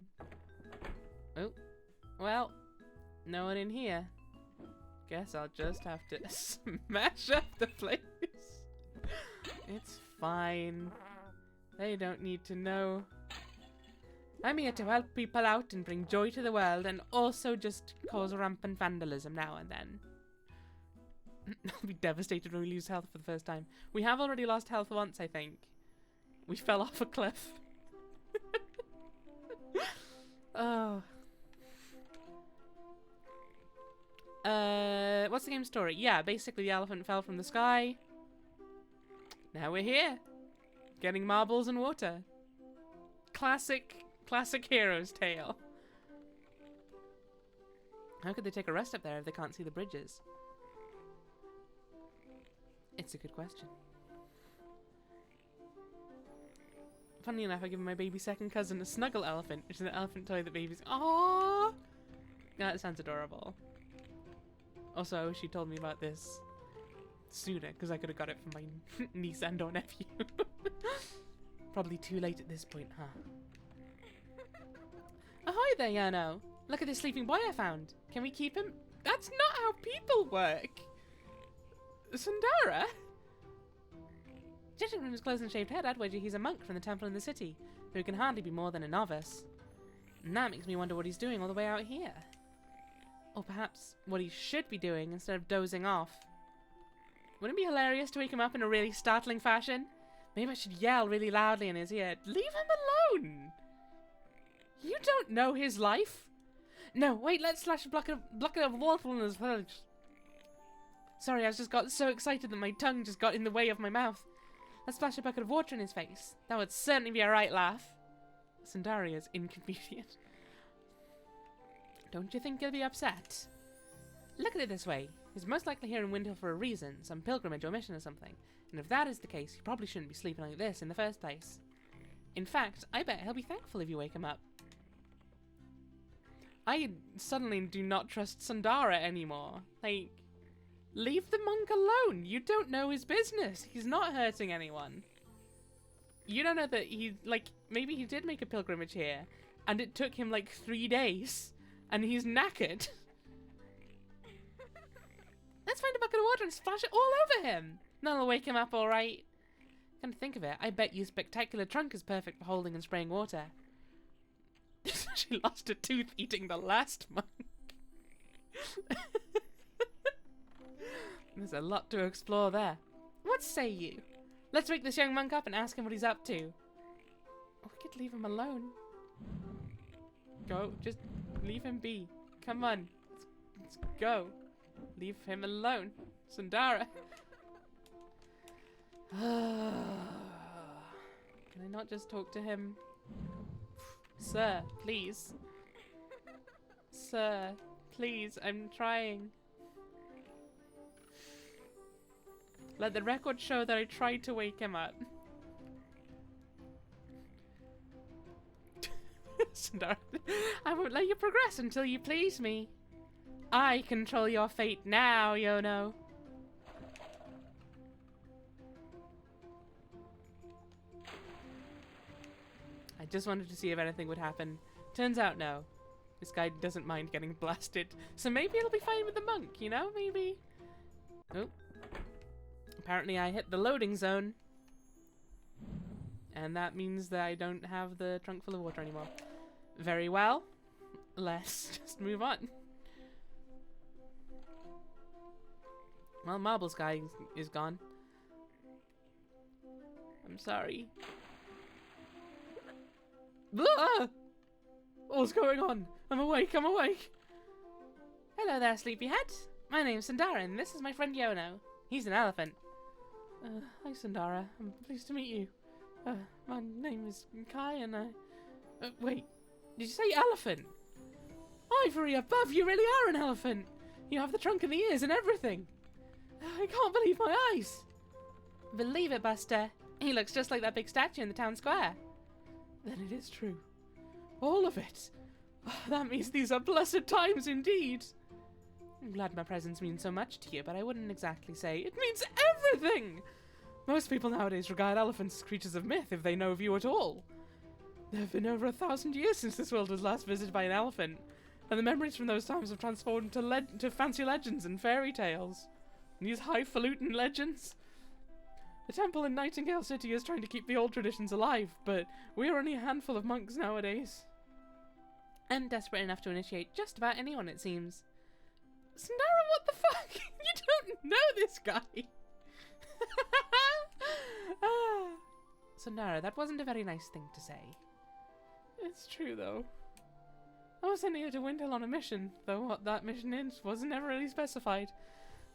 Oh, well, no one in here. Guess I'll just have to smash up the place. It's fine. They don't need to know. I'm here to help people out and bring joy to the world, and also just cause rampant vandalism now and then. I'll be devastated when we lose health for the first time. We have already lost health once, I think. We fell off a cliff. Oh. What's the game story? Yeah, basically the elephant fell from the sky. Now we're here. Getting marbles and water. Classic hero's tale. How could they take a rest up there if they can't see the bridges? It's a good question. Funnily enough, I've given my baby second cousin a snuggle elephant, which is an elephant toy that babies... Aww! That sounds adorable. Also, I wish you told me about this sooner, because I could have got it from my niece and or nephew. Probably too late at this point, huh? Ahoy there, Yono! Look at this sleeping boy I found. Can we keep him? That's not how people work! Sundara? Judging from his clothes and shaved head, I'd wager he's a monk from the temple in the city, though he can hardly be more than a novice. And that makes me wonder what he's doing all the way out here. Or perhaps what he should be doing instead of dozing off. Wouldn't it be hilarious to wake him up in a really startling fashion? Maybe I should yell really loudly in his ear, "Leave him alone! You don't know his life!" No, wait, let's slash a bucket of water in his village. Sorry, I just got so excited that my tongue just got in the way of my mouth. Let's splash a bucket of water in his face. That would certainly be a right laugh. Sundari is inconvenient. Don't you think he'll be upset? Look at it this way. He's most likely here in Windhill for a reason, some pilgrimage or mission or something. And if that is the case, he probably shouldn't be sleeping like this in the first place. In fact, I bet he'll be thankful if you wake him up. I suddenly do not trust Sundara anymore. Like, leave the monk alone. You don't know his business. He's not hurting anyone. You don't know that he, like, maybe he did make a pilgrimage here, and it took him like 3 days. And he's knackered. Let's find a bucket of water and splash it all over him. That'll wake him up all right. Come to think of it, I bet your spectacular trunk is perfect for holding and spraying water. She lost a tooth eating the last monk. There's a lot to explore there. What say you? Let's wake this young monk up and ask him what he's up to. Or we could leave him alone. Go, just leave him be. Come on. Let's go. Leave him alone. Sundara. Can I not just talk to him? Sir, please. Sir, please, I'm trying. Let the record show that I tried to wake him up. Sundara, I won't let you progress until you please me. I control your fate now, Yono. I just wanted to see if anything would happen. Turns out no. This guy doesn't mind getting blasted. So maybe it'll be fine with the monk, you know? Maybe. Oh. Apparently I hit the loading zone. And that means that I don't have the trunk full of water anymore. Very well. Let's just move on. Well, Marbles guy is gone. I'm sorry. Ah! What's going on? I'm awake, I'm awake! Hello there, sleepyhead. My name's Sandara, and this is my friend Yono. He's an elephant. Hi, Sandara. I'm pleased to meet you. My name is Kai, and I... wait, did you say elephant? Ivory above, you really are an elephant! You have the trunk and the ears and everything! I can't believe my eyes! Believe it, Buster. He looks just like that big statue in the town square. Then it is true. All of it. That means these are blessed times indeed. I'm glad my presence means so much to you, but I wouldn't exactly say it means everything! Most people nowadays regard elephants as creatures of myth if they know of you at all. There have been over 1,000 years since this world was last visited by an elephant, and the memories from those times have transformed to fancy legends and fairy tales. And these highfalutin legends? The temple in Nightingale City is trying to keep the old traditions alive, but we are only a handful of monks nowadays. And desperate enough to initiate just about anyone, it seems. Sandara, what the fuck? You don't know this guy! Sandara, that wasn't a very nice thing to say. It's true, though. I was sent here to Windhill on a mission, though what that mission is wasn't ever really specified.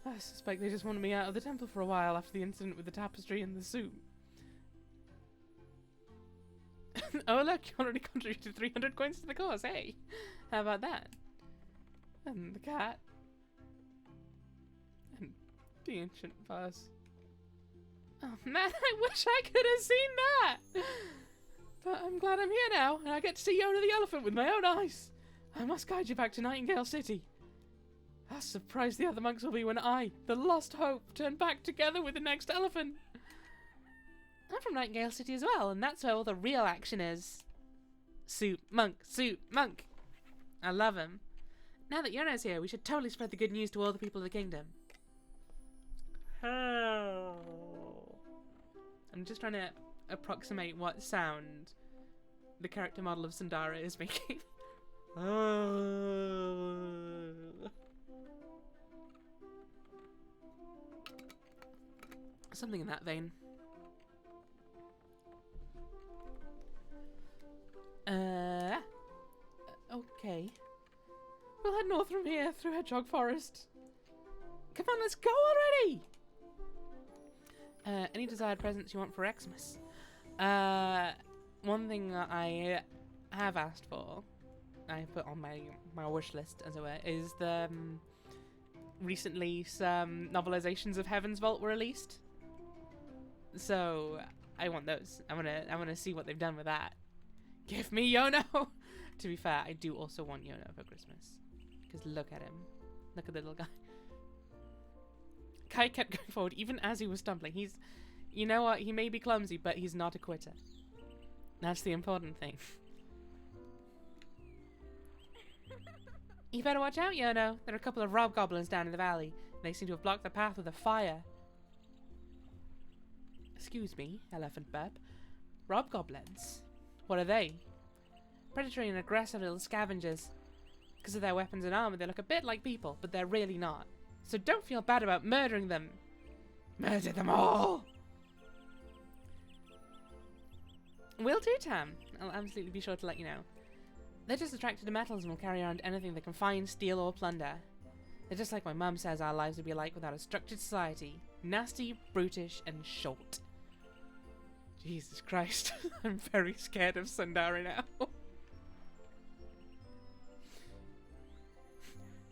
I suspect they just wanted me out of the temple for a while after the incident with the tapestry and the suit. Oh look, you already contributed 300 coins to the cause, hey! How about that? And the cat. And the ancient vase. Oh man, I wish I could have seen that! But I'm glad I'm here now, and I get to see Yono the elephant with my own eyes. I must guide you back to Nightingale City. How surprised the other monks will be when I, the lost hope, turn back together with the next elephant. I'm from Nightingale City as well, and that's where all the real action is. Suit, monk, suit, monk. I love him. Now that Yono's here, we should totally spread the good news to all the people of the kingdom. Oh. I'm just trying to approximate what sound the character model of Sandara is making. Something in that vein. Okay. We'll head north from here through Hedgehog Forest. Come on, let's go already! Any desired presents you want for Xmas? One thing that I have asked for, I put on my wish list, as it were, is the recently some novelizations of Heaven's Vault were released. So I want those. I wanna see what they've done with that. Give me Yono. To be fair, I do also want Yono for Christmas, because look at him. Look at the little guy. Kai kept going forward even as he was stumbling. You know what? He may be clumsy, but he's not a quitter. That's the important thing. You better watch out, Yono. There are a couple of rob goblins down in the valley. They seem to have blocked the path with a fire. Excuse me, Elephant Burp. Rob goblins? What are they? Predatory and aggressive little scavengers. Because of their weapons and armor, they look a bit like people, but they're really not. So don't feel bad about murdering them. Murder them all! Will do, Tam. I'll absolutely be sure to let you know. They're just attracted to metals and will carry around anything they can find, steal, or plunder. They're just like my mum says our lives would be like without a structured society. Nasty, brutish, and short. Jesus Christ. I'm very scared of Sandara now.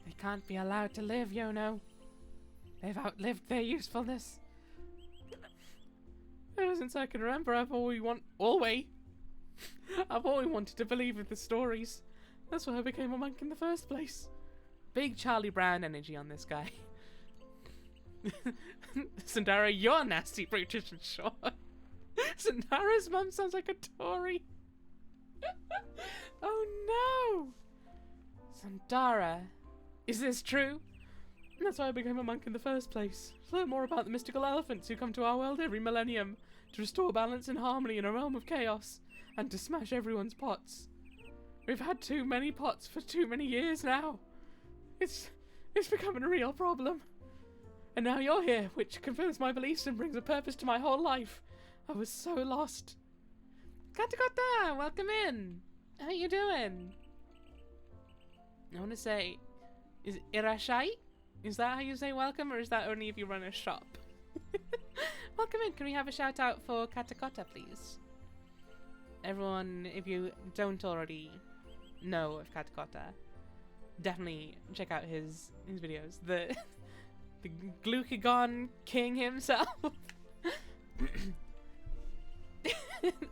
They can't be allowed to live, Yono. They've outlived their usefulness. Ever since I can remember, I've always wanted to believe in the stories. That's why I became a monk in the first place. Big Charlie Brown energy on this guy. Sandara, you're nasty, brutish, and short. Sandara's mum sounds like a Tory. Oh no! Sandara, is this true? That's why I became a monk in the first place. To learn more about the mystical elephants who come to our world every millennium, to restore balance and harmony in a realm of chaos, and to smash everyone's pots. We've had too many pots for too many years now. It's becoming a real problem. And now you're here, which confirms my beliefs and brings a purpose to my whole life. I was so lost. Katakota, welcome in. How you doing? I want to say, is it Irashai? Is that how you say welcome, or is that only if you run a shop? Welcome in. Can we have a shout out for Katakota, please? Everyone, if you don't already know of Katakota, definitely check out his videos. The Glucagon King himself.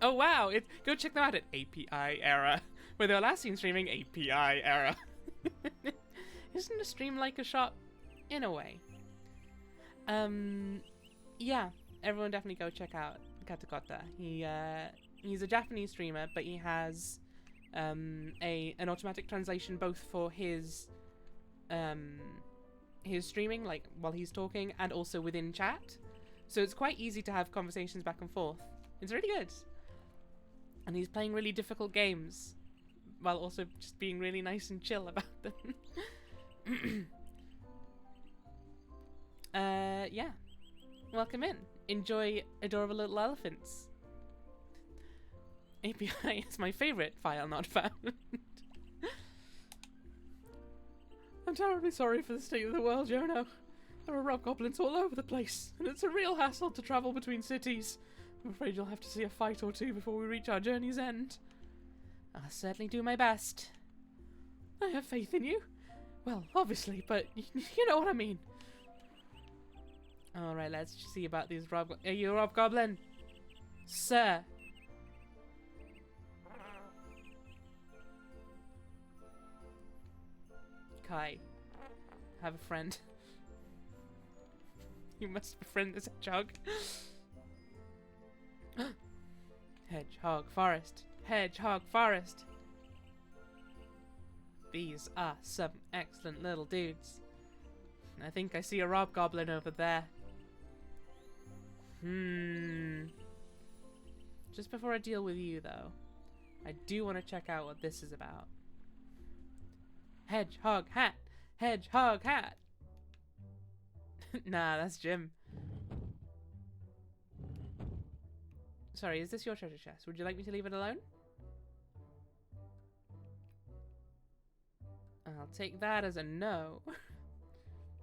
Oh wow! Go check them out at API Era, where they were last seen streaming API Era. Isn't a stream like a shop? In a way. Yeah, everyone definitely go check out Katakota. He's a Japanese streamer, but he has an automatic translation both for his streaming, like while he's talking, and also within chat. So it's quite easy to have conversations back and forth. It's really good. And he's playing really difficult games while also just being really nice and chill about them. Yeah. Welcome in. Enjoy adorable little elephants. API is my favorite file not found. I'm terribly sorry for the state of the world, Yono. There are rock goblins all over the place, and it's a real hassle to travel between cities. I'm afraid you'll have to see a fight or two before we reach our journey's end. I'll certainly do my best. I have faith in you. Well, obviously, but you know what I mean. Alright, let's see about these Rob... Are you a Rob Goblin? Sir. Kai. Have a friend. You must befriend this hedgehog. Hedgehog forest. Hedgehog forest. These are some excellent little dudes. I think I see a Rob Goblin over there. Just before I deal with you, though, I do want to check out what this is about. Hedgehog hat! Hedgehog hat! Nah, that's Jim. Sorry, is this your treasure chest? Would you like me to leave it alone? I'll take that as a no.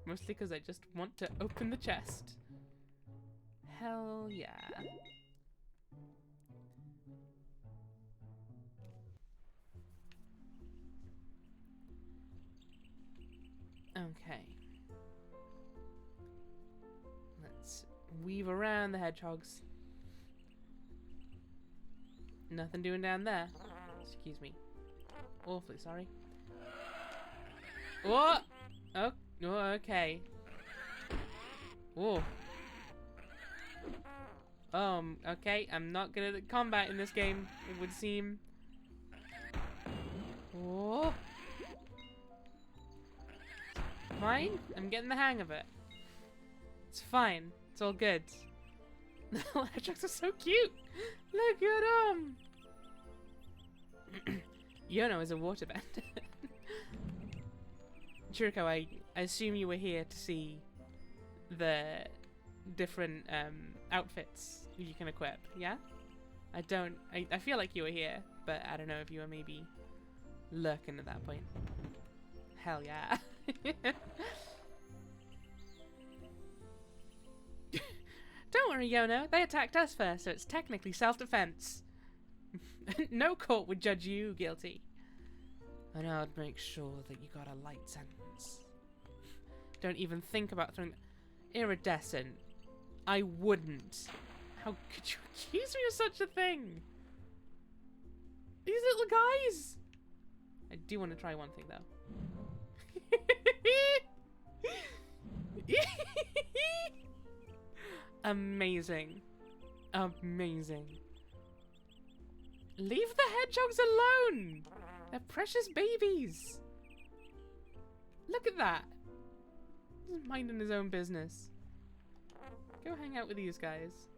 Mostly because I just want to open the chest. Hell yeah. Okay. Let's weave around the hedgehogs. Nothing doing down there. Excuse me. Awfully sorry. What? Oh, okay. Whoa. Okay, I'm not good at combat in this game, it would seem. Whoa. Fine, I'm getting the hang of it. It's fine, it's all good. The little hedgehogs are so cute! Look at them! Yono is a water vendor. Churiko, I assume you were here to see the different outfits you can equip, yeah? I feel like you were here, but I don't know if you were maybe lurking at that point. Hell yeah. Don't worry, Yono. They attacked us first, so it's technically self-defense. No court would judge you guilty. And I'd make sure that you got a light sentence. Don't even think about throwing... Iridescent. I wouldn't. How could you accuse me of such a thing? These little guys! I do want to try one thing, though. Amazing. Amazing. Leave the hedgehogs alone! They're precious babies! Look at that! He's minding his own business. Go hang out with these guys.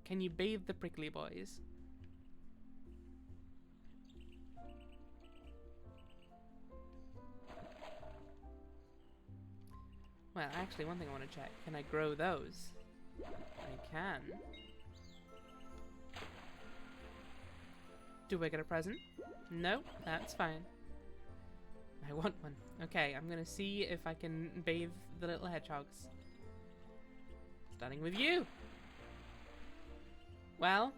Can you bathe the prickly boys? Well, actually, one thing I want to check. Can I grow those? I can. Do I get a present? No, that's fine. I want one. Okay, I'm gonna see if I can bathe the little hedgehogs. Starting with you! Well,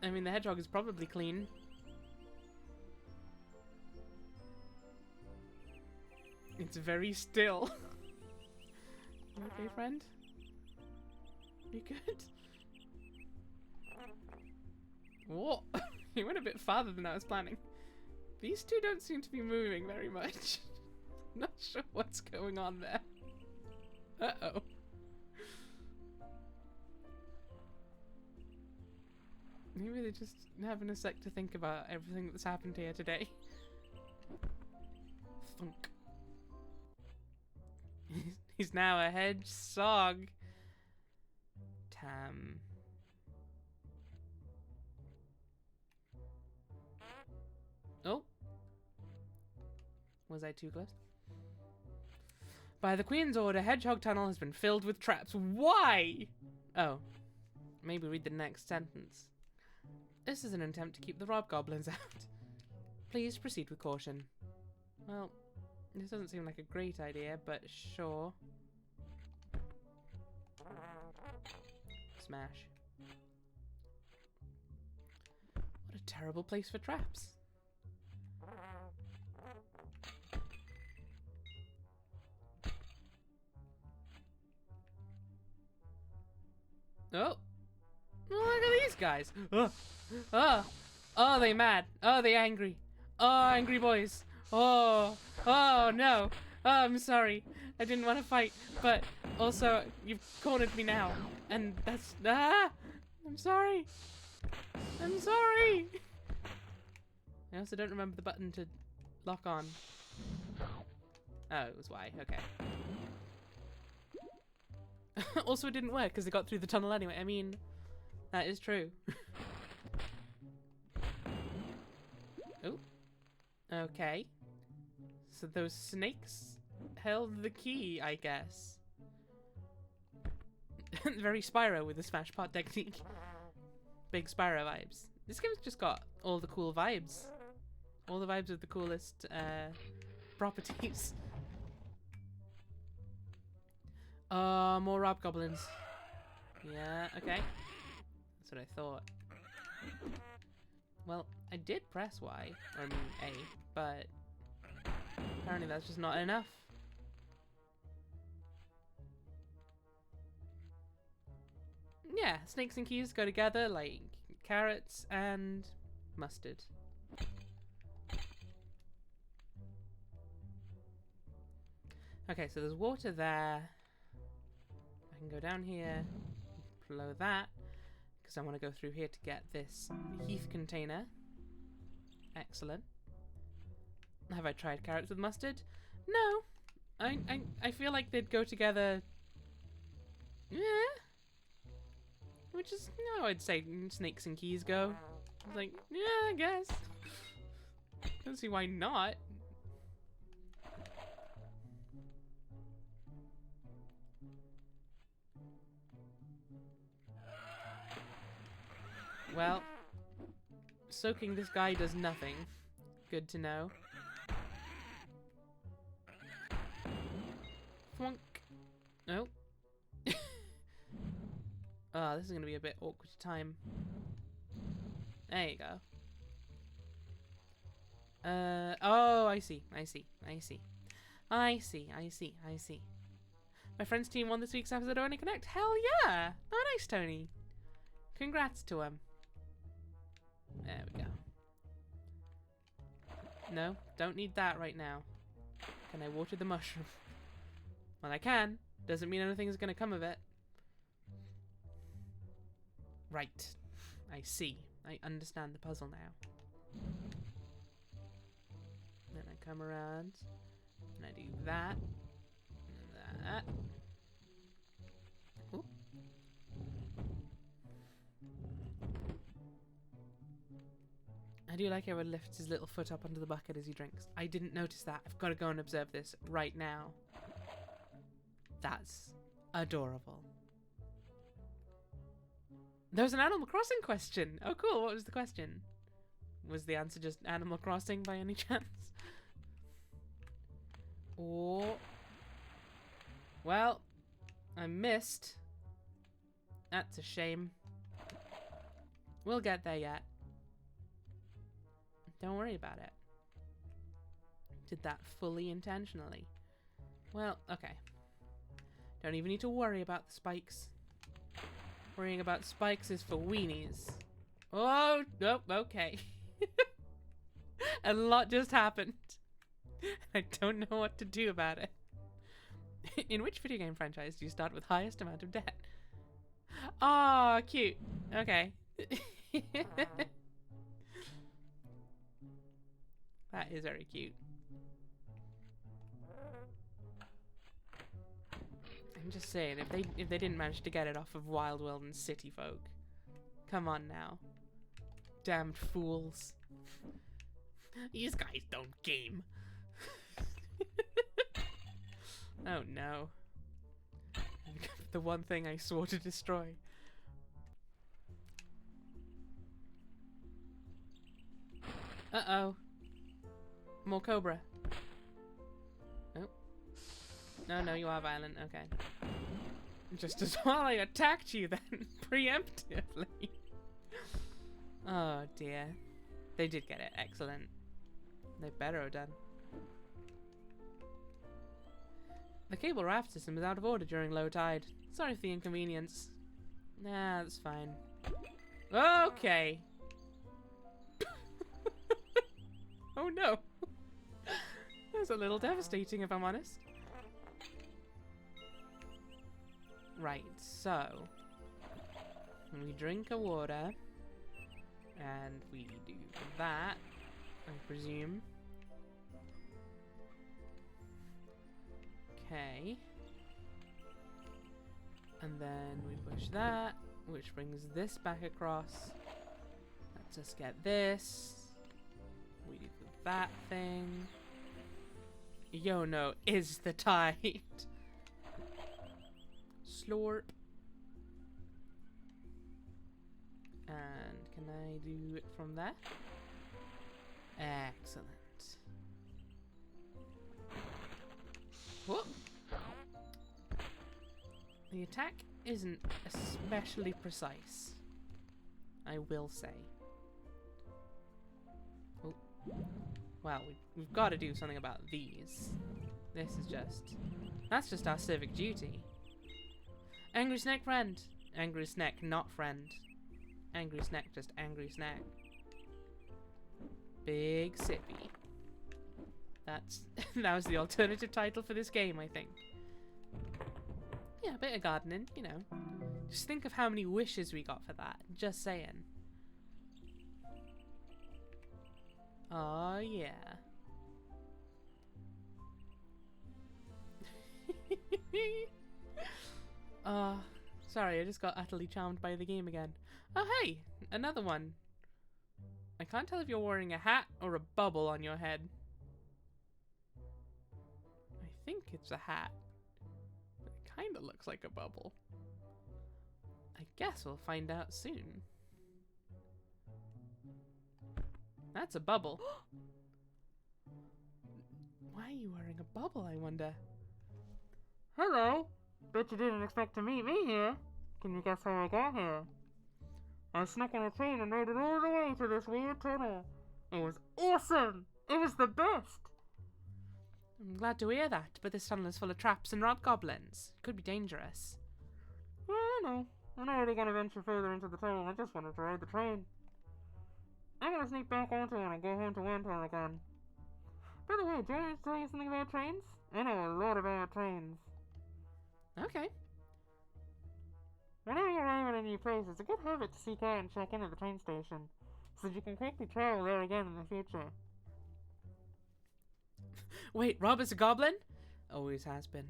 I mean, the hedgehog is probably clean. It's very still. You okay, friend? You good? What? You went a bit farther than I was planning. These two don't seem to be moving very much. Not sure what's going on there. Uh-oh. Maybe they're just having a sec to think about everything that's happened here today. Thunk. He's now a hedgehog. Tam. Oh. Was I too close? By the Queen's order, Hedgehog Tunnel has been filled with traps. Why? Oh. Maybe read the next sentence. This is an attempt to keep the Hobgoblins out. Please proceed with caution. Well, this doesn't seem like a great idea, but sure. Smash. What a terrible place for traps. Oh. Look at these guys. Oh. Oh. Oh, they mad. Oh, they angry. Oh, angry boys. Oh. Oh, no. Oh, I'm sorry. I didn't want to fight, but also you've cornered me now. And that's... Ah! I'm sorry. I'm sorry. I also don't remember the button to lock on. Oh, it was Y. Okay. Also, it didn't work because they got through the tunnel anyway. I mean, that is true. Oh. Okay. So those snakes held the key, I guess. Very Spyro with the smash pot technique. Big Spyro vibes. This game's just got all the cool vibes. All the vibes of the coolest properties. More Hobgoblins. Yeah, okay. That's what I thought. Well, I did press Y, or I mean A, but apparently that's just not enough. Yeah, snakes and keys go together like carrots and mustard. Okay, so there's water there. I can go down here, blow that, because I want to go through here to get this heath container. Excellent. Have I tried carrots with mustard? No. I feel like they'd go together. Yeah. Which is, no, I'd say snakes and keys go. It's like, yeah, I guess. Don't see why not. Well, soaking this guy does nothing. Good to know. Flunk. No. Oh, this is going to be a bit awkward to time. There you go. Oh, I see. I see. I see. I see. I see. I see. My friend's team won this week's episode of Only Connect. Hell yeah! Oh, nice, Tony. Congrats to him. There we go. No, don't need that right now. Can I water the mushroom? Well, I can. Doesn't mean anything's going to come of it. Right. I see. I understand the puzzle now. Then I come around. And I do that. And that. Oop. I do like how he lifts his little foot up onto the bucket as he drinks. I didn't notice that. I've got to go and observe this right now. That's adorable. There was an Animal Crossing question. Oh, cool. What was the question? Was the answer just Animal Crossing by any chance? Oh. Well, I missed. That's a shame. We'll get there yet. Don't worry about it. Did that fully intentionally. Well, okay. Don't even need to worry about the spikes. Worrying about spikes is for weenies. Oh, nope, okay. A lot just happened. I don't know what to do about it. In which video game franchise do you start with highest amount of debt? Oh, cute. Okay. That is very cute. I'm just saying, if they didn't manage to get it off of Wild World and City Folk, come on now, damned fools! These guys don't game. Oh no! The one thing I swore to destroy. Uh-oh. More Cobra. Oh. No, you are violent. Okay. Just as well I attacked you then, preemptively. Oh dear. They did get it. Excellent. They better have done. The cable raft system is out of order during low tide. Sorry for the inconvenience. Nah, that's fine. Okay. Oh no. That's a little devastating if I'm honest. Right, so we drink a water and we do that, I presume. Okay. And then we push that, which brings this back across. Let's just get this. We do that thing. Yono is the tide. Slurp. And can I do it from there? Excellent. Whoop. The attack isn't especially precise, I will say. Oh. Well, we've got to do something about these. This is just... That's just our civic duty. Angry snack friend. Angry snack not friend. Angry snack just angry snack. Big sippy. That's... that was the alternative title for this game, I think. Yeah, a bit of gardening, you know. Just think of how many wishes we got for that. Just saying. Oh yeah. Sorry, I just got utterly charmed by the game again. Oh hey, another one. I can't tell if you're wearing a hat or a bubble on your head. I think it's a hat. But it kinda looks like a bubble. I guess we'll find out soon. That's a bubble. Why are you wearing a bubble, I wonder? Hello. Bet you didn't expect to meet me here. Can you guess how I got here? I snuck on a train and made it all the way to this weird tunnel. It was awesome! It was the best! I'm glad to hear that, but this tunnel is full of traps and goblins. It could be dangerous. Yeah, I know. I'm not really gonna venture further into the tunnel. I just wanted to ride the train. I'm gonna sneak back onto it and go home to Winter again. By the way, do you want me to tell you something about trains? I know a lot about trains. Okay. Whenever you arrive at a new place, it's a good habit to seek out and check in at the train station, so that you can quickly travel there again in the future. Wait, Rob is a goblin? Always has been.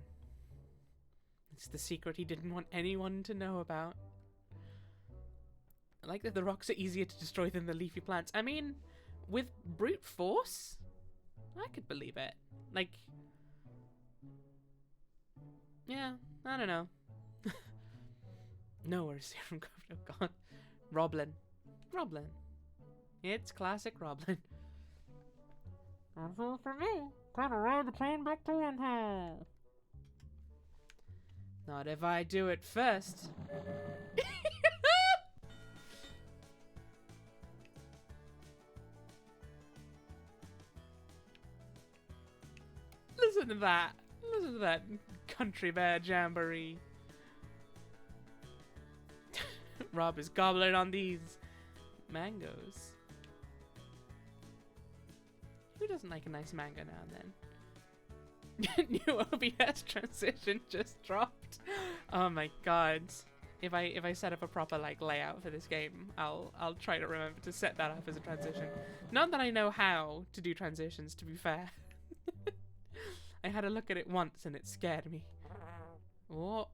It's the secret he didn't want anyone to know about. I like that the rocks are easier to destroy than the leafy plants. I mean, with brute force? I could believe it. Like, yeah, I don't know. No, where's from oh god. Roblin. Roblin. It's classic Roblin. That's all for me. Gotta ride the train back to Windhall. Not if I do it first. Listen to that. Listen to that country bear jamboree. Rob is gobbling on these mangoes. Who doesn't like a nice mango now and then? New OBS transition just dropped. Oh my god. If I set up a proper like layout for this game, I'll try to remember to set that up as a transition. Not that I know how to do transitions, to be fair. I had a look at it once and it scared me. Oh.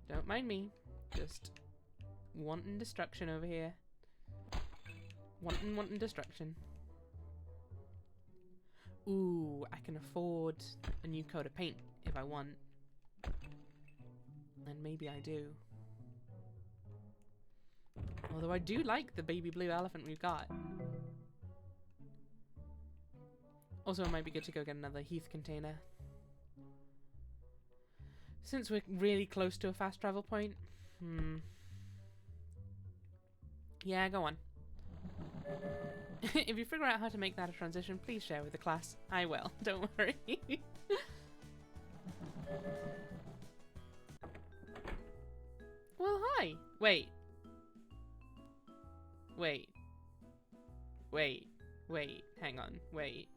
Don't mind me. Just wanting destruction over here. Wanting destruction. Ooh, I can afford a new coat of paint if I want. And maybe I do. Although I do like the baby blue elephant we've got. Also, it might be good to go get another Heath container. Since we're really close to a fast travel point. Yeah, go on. If you figure out how to make that a transition, please share with the class. I will. Don't worry. Well, hi. Wait. Hang on. Wait.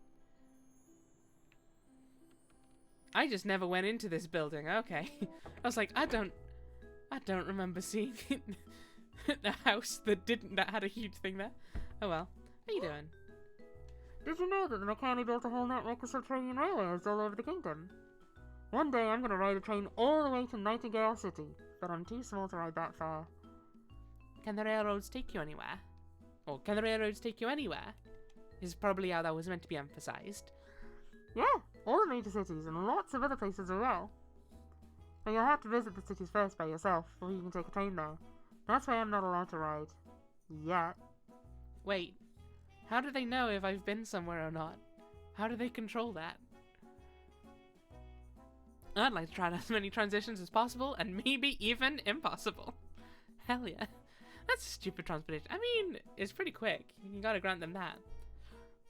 I just never went into this building. Okay. I was like, I don't remember seeing the house that had a huge thing there. Oh well. How you doing? Did you know that the Makani built a whole network of subterranean railways all over the kingdom? One day I'm gonna ride a train all the way to Nightingale City, but I'm too small to ride that far. Can the railroads take you anywhere? Or can the railroads take you anywhere? Is probably how that was meant to be emphasized. Yeah, all the major cities and lots of other places as well. But you'll have to visit the cities first by yourself before you can take a train there. That's why I'm not allowed to ride. Yet. Wait, how do they know if I've been somewhere or not? How do they control that? I'd like to try as many transitions as possible, and maybe even impossible. Hell yeah. That's a stupid transportation. I mean, it's pretty quick. You gotta grant them that.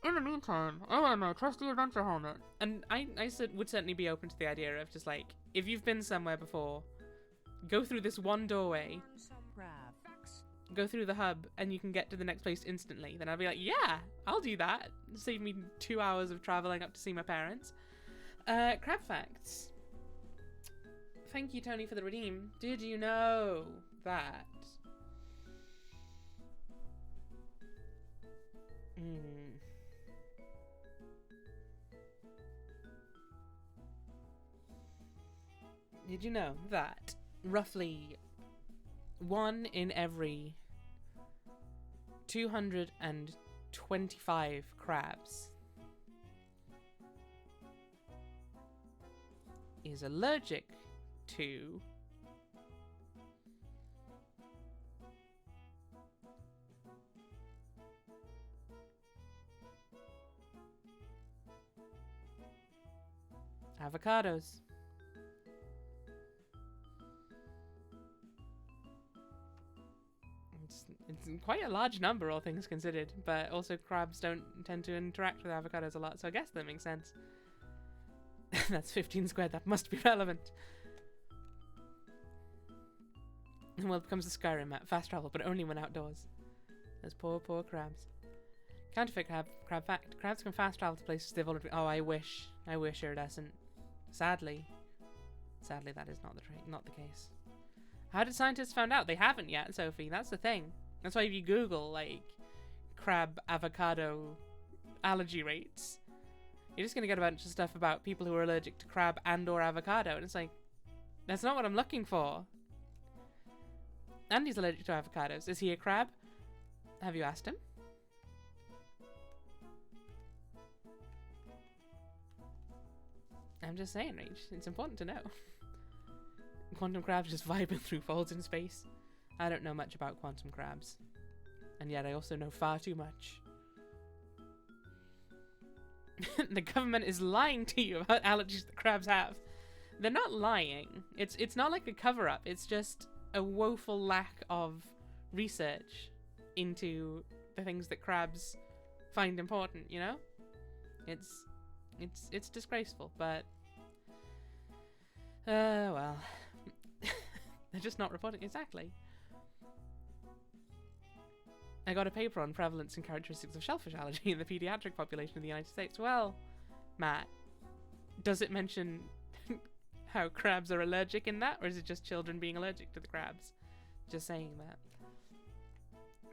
In the meantime, I wear my trusty adventure helmet. And I would certainly be open to the idea of just like, if you've been somewhere before, go through this one doorway, go through the hub, and you can get to the next place instantly. Then I'd be like, yeah, I'll do that. Save me 2 hours of traveling up to see my parents. Crab facts. Thank you, Tony, for the redeem. Did you know that? Did you know that roughly 1 in every 225 crabs is allergic to avocados? It's quite a large number, all things considered, but also crabs don't tend to interact with avocados a lot, so I guess that makes sense. That's 15 squared, that must be relevant. Well, it becomes a Skyrim map, fast travel, but only when outdoors. Those poor, poor crabs. Counterfeit crab fact. Crabs can fast travel to places they've already been. Oh, I wish iridescent. Sadly, that is not the case. How did scientists find out? They haven't yet, Sophie. That's the thing. That's why if you Google, like, crab avocado allergy rates, you're just going to get a bunch of stuff about people who are allergic to crab and or avocado. And it's like, that's not what I'm looking for. Andy's allergic to avocados. Is he a crab? Have you asked him? I'm just saying, Rach. It's important to know. Quantum crabs just vibing through folds in space. I don't know much about quantum crabs. And yet I also know far too much. The government is lying to you about allergies that crabs have. They're not lying. It's not like a cover-up. It's just a woeful lack of research into the things that crabs find important, you know? It's disgraceful, but well. They're just not reporting. Exactly. I got a paper on prevalence and characteristics of shellfish allergy in the pediatric population of the United States. Well, Matt, does it mention how crabs are allergic in that, or is it just children being allergic to the crabs? Just saying that.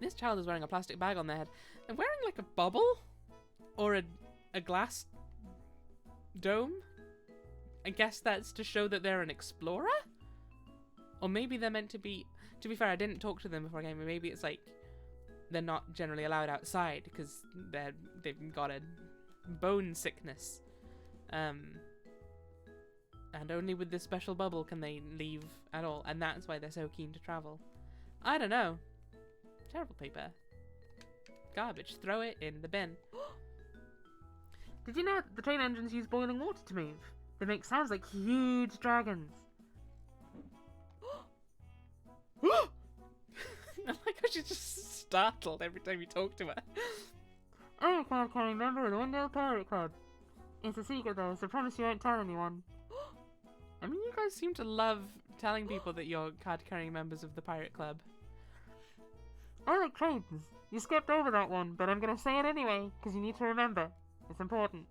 This child is wearing a plastic bag on their head. They're wearing like a bubble? Or a glass dome? I guess that's to show that they're an explorer? Or maybe they're meant to be... To be fair, I didn't talk to them before I came, but maybe it's like they're not generally allowed outside because they've got a bone sickness. And only with this special bubble can they leave at all, and that's why they're so keen to travel. I don't know. Terrible paper. Garbage. Throw it in the bin. Did you know that the train engines use boiling water to move? They make sounds like huge dragons. I like how she's just startled every time you talk to her. I'm a card carrying member of the Windale Pirate Club. It's a secret though, so promise you won't tell anyone. I mean, you guys seem to love telling people that you're card-carrying members of the pirate club. I like trains. You skipped over that one, but I'm gonna say it anyway, because you need to remember. It's important.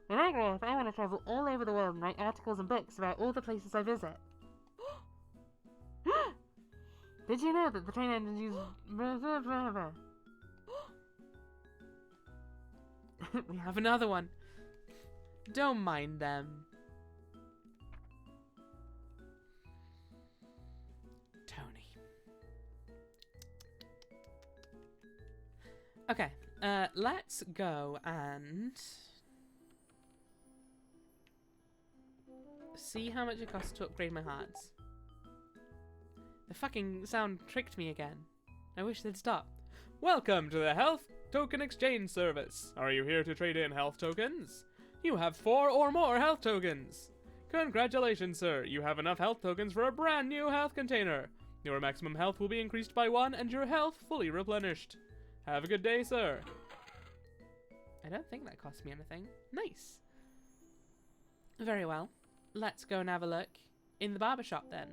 When I grow up, I want to travel all over the world and write articles and books about all the places I visit. Did you know that the train engines use... We have another one. Don't mind them. Tony. Okay, let's go and... see how much it costs to upgrade my hearts. The fucking sound tricked me again. I wish they'd stop. Welcome to the Health Token Exchange Service. Are you here to trade in health tokens? You have 4 or more health tokens. Congratulations, sir. You have enough health tokens for a brand new health container. Your maximum health will be increased by 1 and your health fully replenished. Have a good day, sir. I don't think that cost me anything. Nice. Very well. Let's go and have a look in the barber shop then.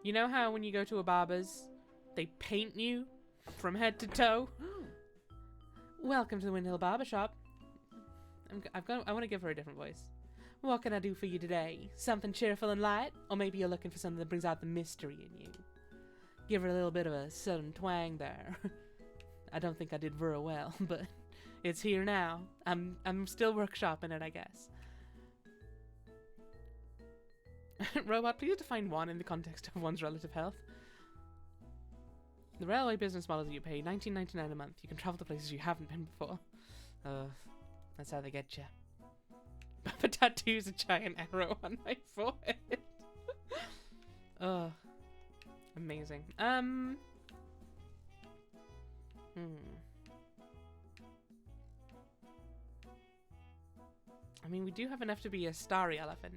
You know how when you go to a barber's, they paint you from head to toe? Welcome to the Windhill Barber Shop. I want to give her a different voice. What can I do for you today? Something cheerful and light? Or maybe you're looking for something that brings out the mystery in you? Give her a little bit of a southern twang there. I don't think I did very well, but it's here now. I'm still workshopping it, I guess. Robot, please define one in the context of one's relative health. The railway business model that you pay $19.99 a month. You can travel to places you haven't been before. That's how they get you. Papa tattoo's a giant arrow on my forehead. Amazing. I mean, we do have enough to be a starry elephant.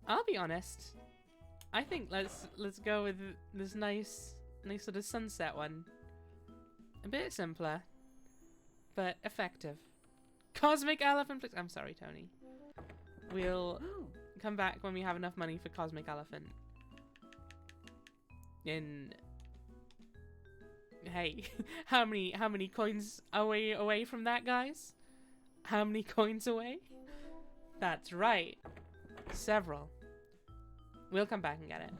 I'll be honest. I think let's go with this nice sort of sunset one. A bit simpler, but effective. Cosmic elephant, please. I'm sorry, Tony. We'll come back when we have enough money for cosmic elephant. Hey, how many coins are we away from that, guys? How many coins away? That's right. Several. We'll come back and get it.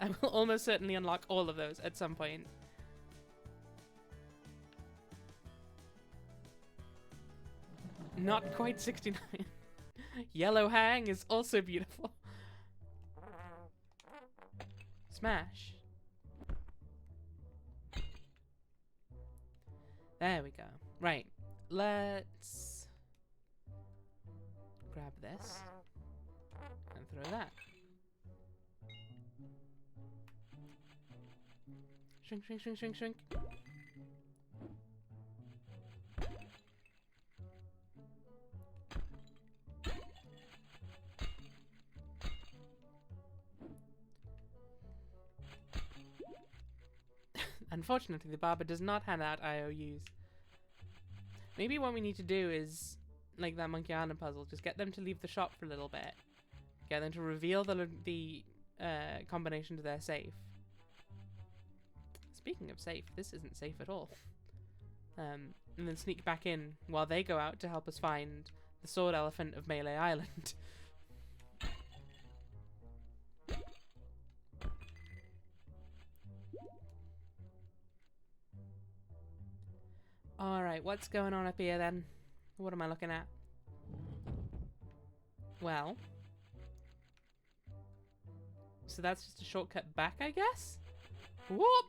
I will almost certainly unlock all of those at some point. Not quite 69. Yellow Hang is also beautiful. Smash. There we go. Right. Let's grab this and throw that. Shrink, shrink, shrink, shrink, shrink. Unfortunately, the barber does not hand out IOUs. Maybe what we need to do is, like that Monkey Island puzzle, just get them to leave the shop for a little bit. Get them to reveal the combination to their safe. Speaking of safe, this isn't safe at all. And then sneak back in while they go out to help us find the sword elephant of Melee Island. Alright, what's going on up here then? What am I looking at? Well. So that's just a shortcut back, I guess? Whoop!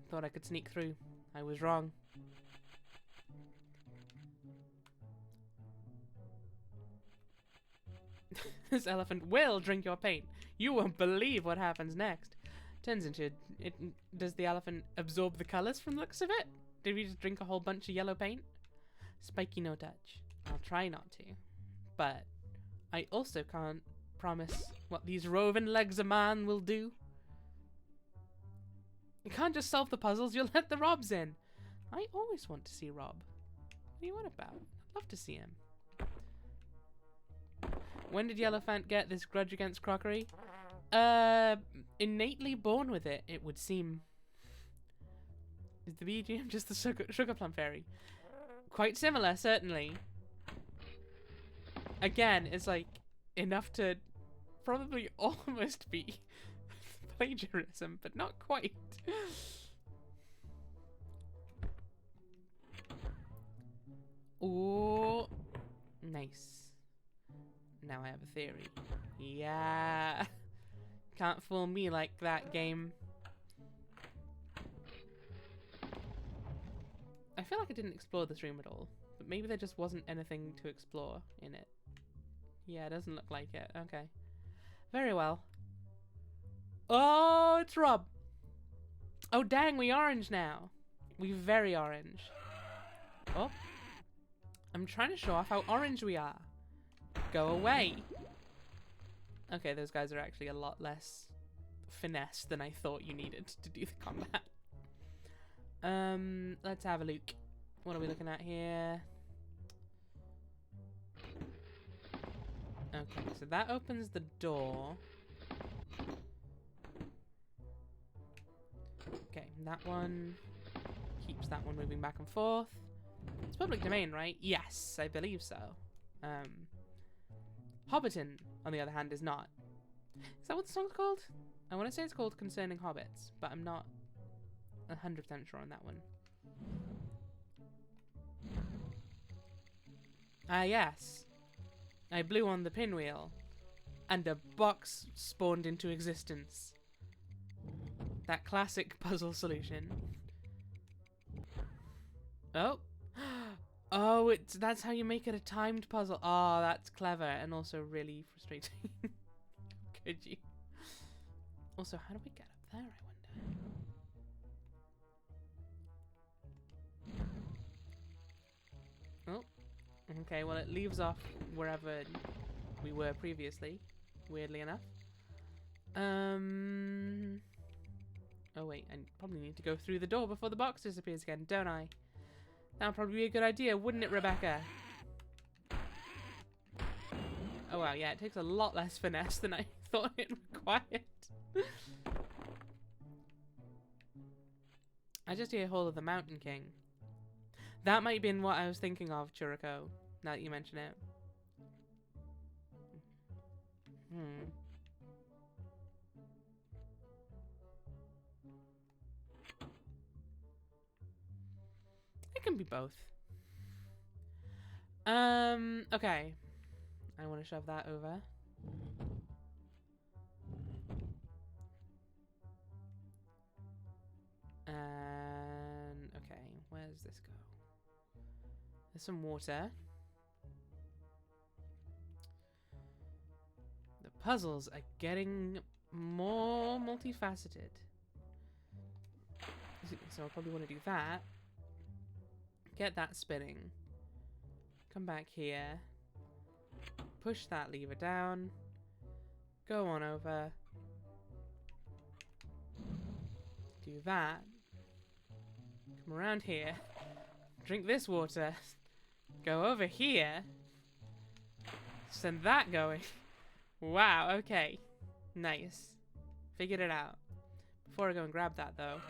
Thought I could sneak through. I was wrong. This elephant will drink your paint. You won't believe what happens next. Turns into it. Does the elephant absorb the colors from the looks of it? Did we just drink a whole bunch of yellow paint? Spiky no touch. I'll try not to. But I also can't promise what these roving legs of man will do. You can't just solve the puzzles, you'll let the Robs in. I always want to see Rob. What are you on about? I'd love to see him. When did Yellowfant get this grudge against crockery? Innately born with it, it would seem. Is the BGM just the sugar plum fairy? Quite similar, certainly. Again, it's like enough to probably almost be plagiarism, but not quite. Ooh, nice. Now I have a theory. Yeah. Can't fool me like that, game. I feel like I didn't explore this room at all, but maybe there just wasn't anything to explore in it. Yeah, it doesn't look like it. Okay. Very well. Oh, it's Rob. Oh, dang, we orange now. We very orange. Oh. I'm trying to show off how orange we are. Go away. Okay, those guys are actually a lot less finesse than I thought you needed to do the combat. Let's have a look. What are we looking at here? Okay, so that opens the door. Okay, that one keeps that one moving back and forth. It's public domain, right? Yes, I believe so. Hobbiton, on the other hand, is not. Is that what the song's called? I want to say it's called Concerning Hobbits, but I'm not 100% sure on that one. Ah, yes. I blew on the pinwheel, and a box spawned into existence. That classic puzzle solution. Oh. Oh, that's how you make it a timed puzzle. Oh, that's clever and also really frustrating. Could you? Also, how do we get up there, I wonder? Oh. Okay, well it leaves off wherever we were previously, weirdly enough. Oh wait, I probably need to go through the door before the box disappears again, don't I? That would probably be a good idea, wouldn't it, Rebecca? Oh wow, yeah, it takes a lot less finesse than I thought it required. I just hear Hall of the Mountain King. That might have been what I was thinking of, Churiko, now that you mention it. It can be both. Okay. I want to shove that over. And okay, where does this go? There's some water. The puzzles are getting more multifaceted. So I'll probably want to do that. Get that spinning. Come back here. Push that lever down. Go on over. Do that. Come around here. Drink this water. Go over here. Send that going. Wow, okay. Nice. Figured it out. Before I go and grab that, though.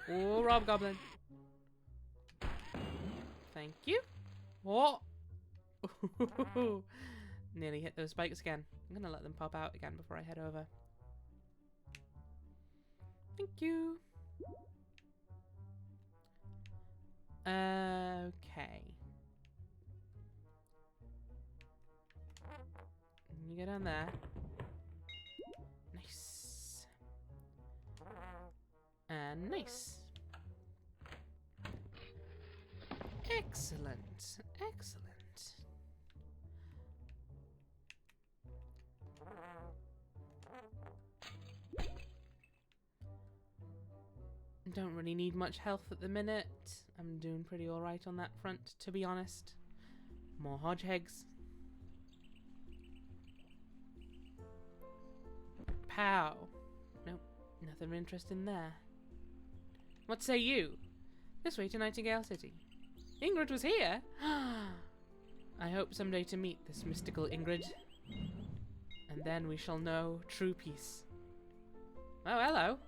Oh, Rob Goblin. Thank you. Oh. Nearly hit those spikes again. I'm going to let them pop out again before I head over. Thank you. Okay. You get on there. Nice. And nice. Excellent. Excellent. Don't really need much health at the minute. I'm doing pretty alright on that front, to be honest. More hodgehegs. Pow. Nope, nothing interesting there. What say you? This way to Nightingale City. Ingrid was here? I hope someday to meet this mystical Ingrid. And then we shall know true peace. Oh, hello.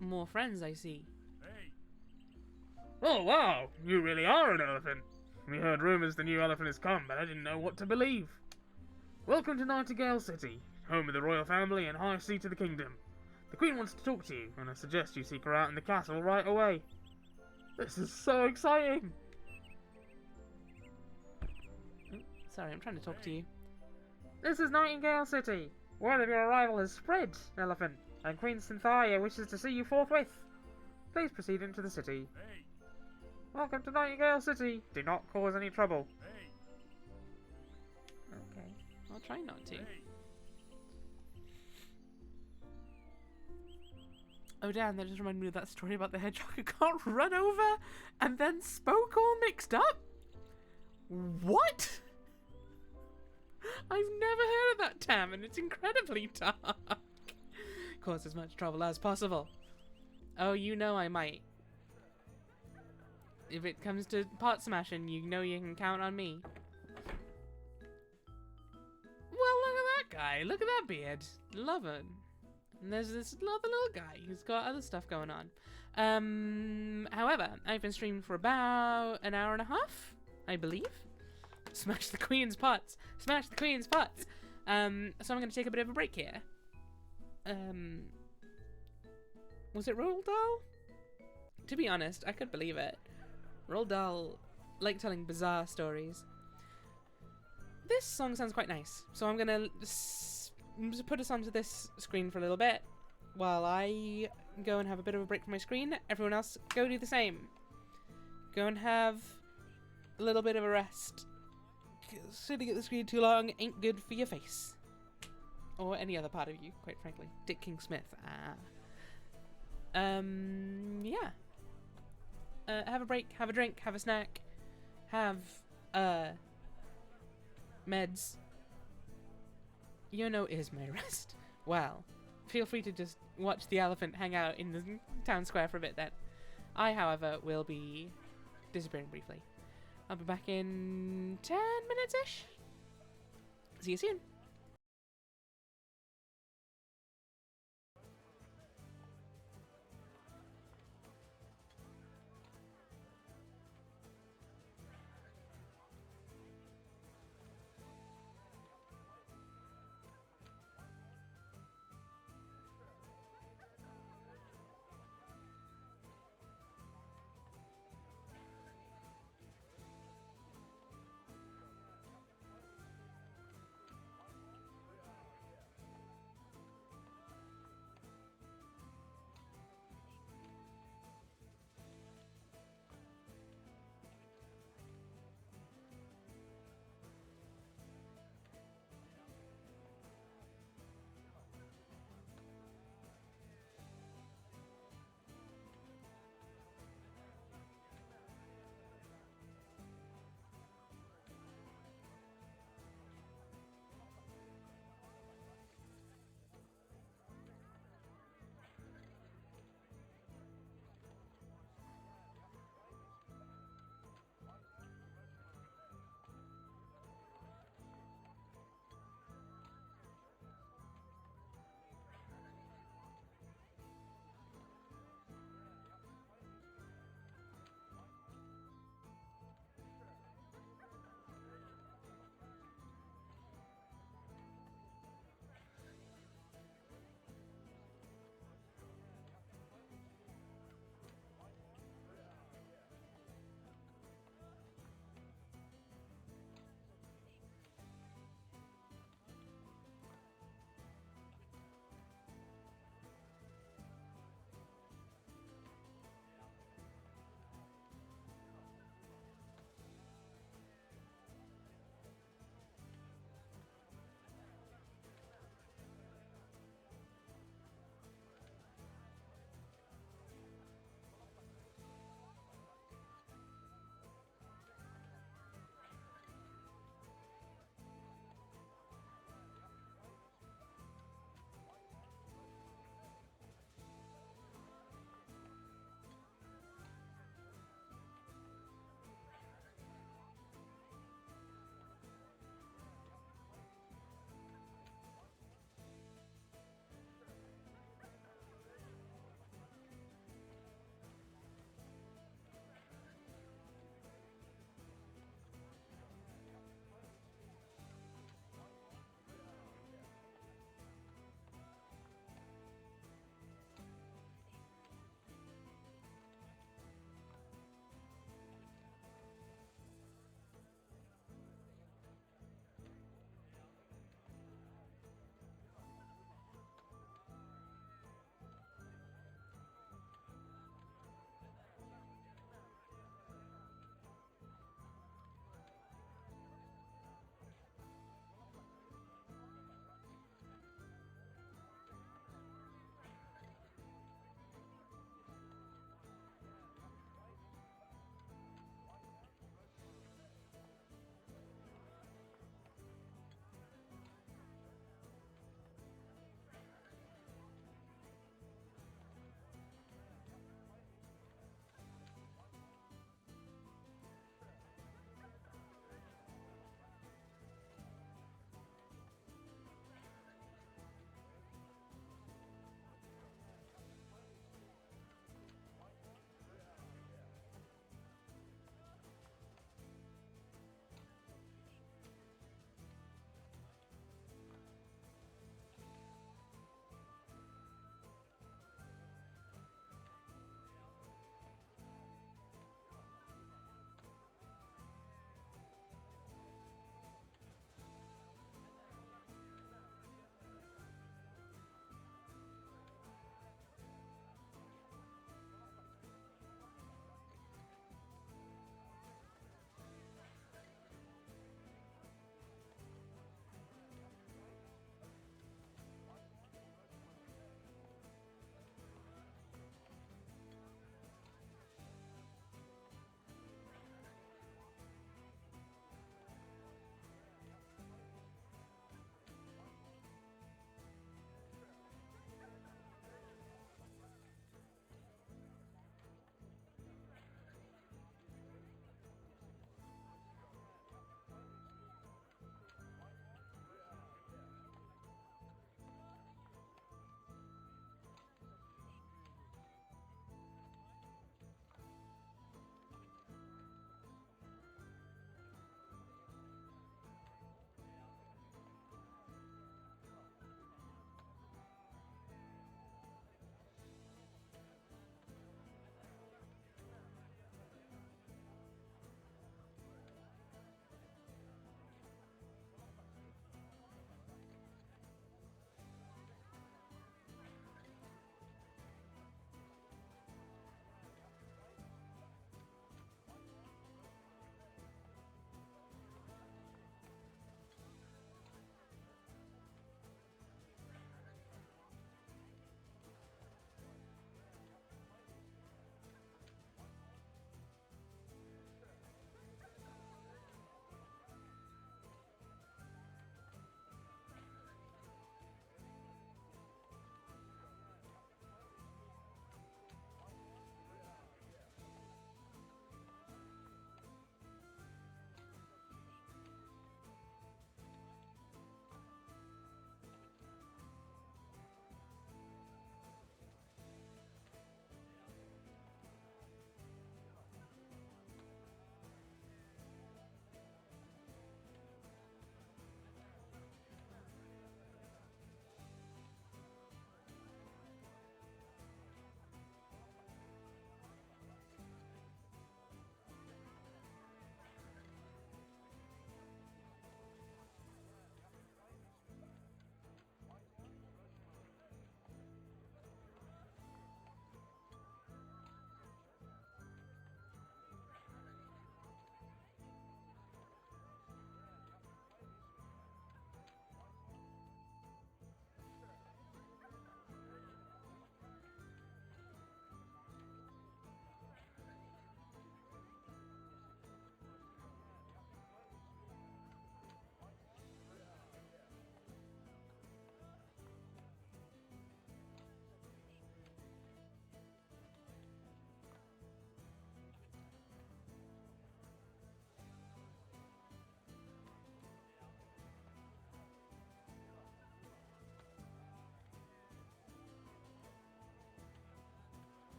More friends, I see. Hey. Oh wow, you really are an elephant. We heard rumours the new elephant has come, but I didn't know what to believe. Welcome to Nightingale City, home of the royal family and high seat of the kingdom. The Queen wants to talk to you, and I suggest you seek her out in the castle right away. This is so exciting! Sorry, I'm trying to talk to you. This is Nightingale City. Word of your arrival has spread, elephant, and Queen Cynthia wishes to see you forthwith. Please proceed into the city. Hey. Welcome to Nightingale City. Do not cause any trouble. Hey. Okay, I'll try not to. Hey. Oh damn, that just reminded me of that story about the hedgehog who got run over and then spoke all mixed up? What? I've never heard of that, Tam, and it's incredibly dark. Cause as much trouble as possible. Oh, you know I might. If it comes to pot smashing, you know you can count on me. Well, look at that guy. Look at that beard. Love it. And there's this other little guy who's got other stuff going on. However, I've been streaming for about an hour and a half, I believe. Smash the Queen's pots. Smash the Queen's pots. So I'm going to take a bit of a break here. Was it Roald Dahl? To be honest, I could believe it. Roald Dahl liked telling bizarre stories. This song sounds quite nice, so I'm going to put us onto this screen for a little bit while I go and have a bit of a break from my screen. Everyone else, go do the same. Go and have a little bit of a rest. Sitting at the screen too long ain't good for your face. Or any other part of you, quite frankly. Dick King Smith. Yeah. Have a break, have a drink, have a snack, have, meds. Yono is my rest. Well, feel free to just watch the elephant hang out in the town square for a bit then. I, however, will be disappearing briefly. I'll be back in 10 minutes-ish. See you soon.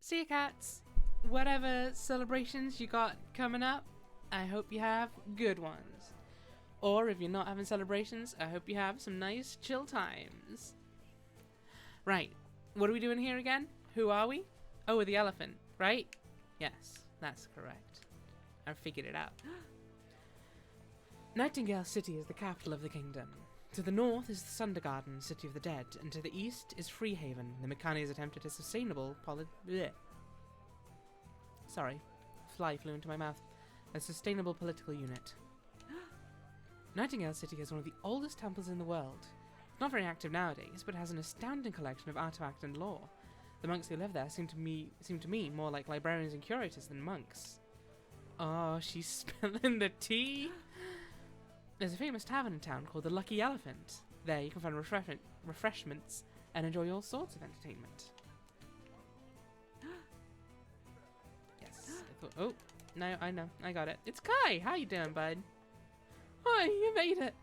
See you, cats. Whatever celebrations you got coming up, I hope you have good ones. Or if you're not having celebrations, I hope you have some nice chill times. Right, what are we doing here again? Who are we? Oh, we're the elephant, right? Yes, that's correct. I figured it out. Nightingale City is the capital of the kingdom. To the north is the Sundergarden, City of the Dead, and to the east is Freehaven, the Mechani's attempt at a sustainable Sorry, fly flew into my mouth. A sustainable political unit. Nightingale City has one of the oldest temples in the world. Not very active nowadays, but has an astounding collection of artifact and lore. The monks who live there seem to me more like librarians and curators than monks. Oh, she's spilling the tea. There's a famous tavern in town called the Lucky Elephant. There you can find refreshments and enjoy all sorts of entertainment. Yes. Oh, no, I know. I got it. It's Kai. How you doing, bud? Hi, you made it.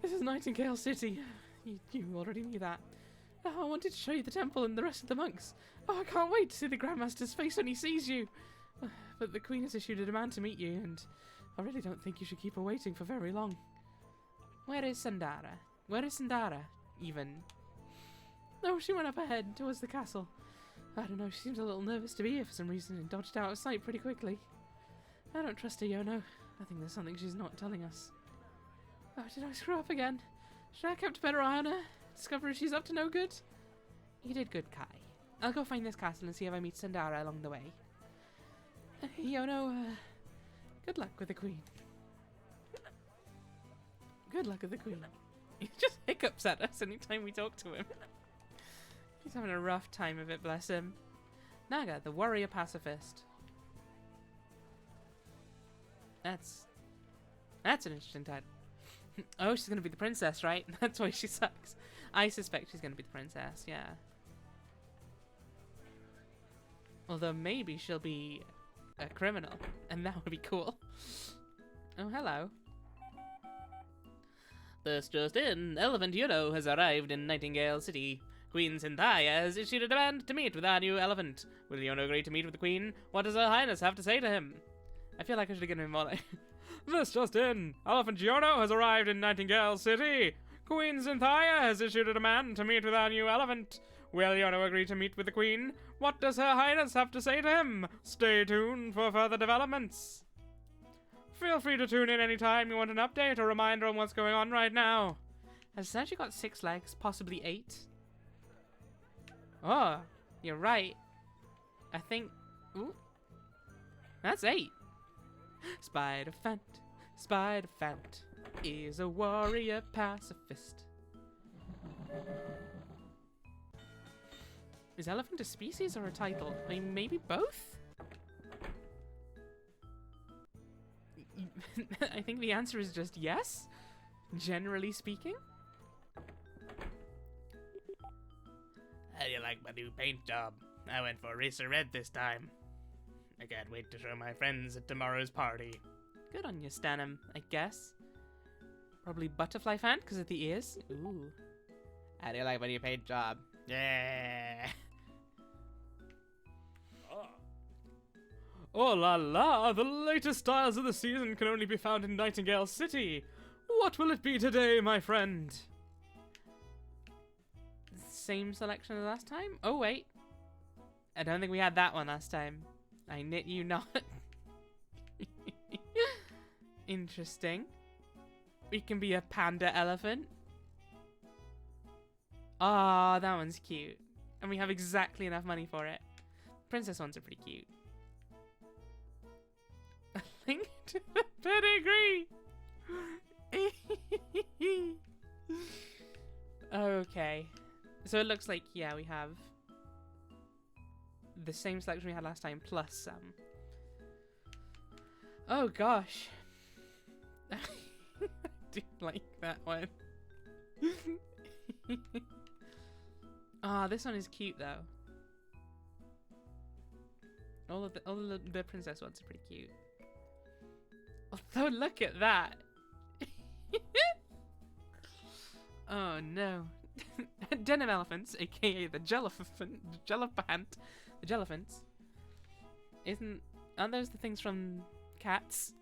This is Nightingale City. You already knew that. Oh, I wanted to show you the temple and the rest of the monks. Oh, I can't wait to see the Grandmaster's face when he sees you. But the Queen has issued a demand to meet you, and I really don't think you should keep her waiting for very long. Where is Sandara? Where is Sandara, even? Oh, she went up ahead, towards the castle. I don't know, she seems a little nervous to be here for some reason and dodged out of sight pretty quickly. I don't trust her, Yono. I think there's something she's not telling us. Oh, did I screw up again? Should I have kept a better eye on her? Discover if she's up to no good? You did good, Kai. I'll go find this castle and see if I meet Sandara along the way. Yono, good luck with the Queen. Good luck with the Queen. He just hiccups at us anytime we talk to him. He's having a rough time of it, bless him. Naga, the warrior pacifist. That's an interesting title. Oh, she's gonna be the princess, right? That's why she sucks. I suspect she's gonna be the princess, yeah. Although maybe she'll be a criminal, and that would be cool. Oh, hello. This just in, Elephant Yono has arrived in Nightingale City. Queen Synthia has issued a demand to meet with our new elephant. Will Yono agree to meet with the Queen? What does Her Highness have to say to him? I feel like I should have given him more like... This just in, Elephant Yono has arrived in Nightingale City. Queen Synthia has issued a demand to meet with our new elephant. Will Yono agree to meet with the Queen? What does Her Highness have to say to him? Stay tuned for further developments. Feel free to tune in anytime you want an update or reminder on what's going on right now. Has it actually got 6 legs, possibly 8? Oh, you're right. I think... Ooh. That's 8. Spider-Fant is a warrior pacifist. Is elephant a species or a title? I mean, maybe both? I think the answer is just yes, generally speaking. How do you like my new paint job? I went for Racer Red this time. I can't wait to show my friends at tomorrow's party. Good on you, Stanham, I guess. Probably Butterfly fan because of the ears. Ooh. How do you like my new paint job? Yeah. Oh la la, the latest styles of the season can only be found in Nightingale City. What will it be today, my friend? Same selection as last time? Oh, wait. I don't think we had that one last time. I knit you not. Interesting. We can be a panda elephant. Ah, that one's cute. And we have exactly enough money for it. Princess ones are pretty cute. A link to the pedigree! Okay. So it looks like, yeah, we have the same selection we had last time, plus some. Oh gosh. I do like that one. Ah, this one is cute though. All of the princess ones are pretty cute. Although look at that. Oh no. Denim elephants, aka the jelliphant, the jelliphants, Aren't those the things from Cats?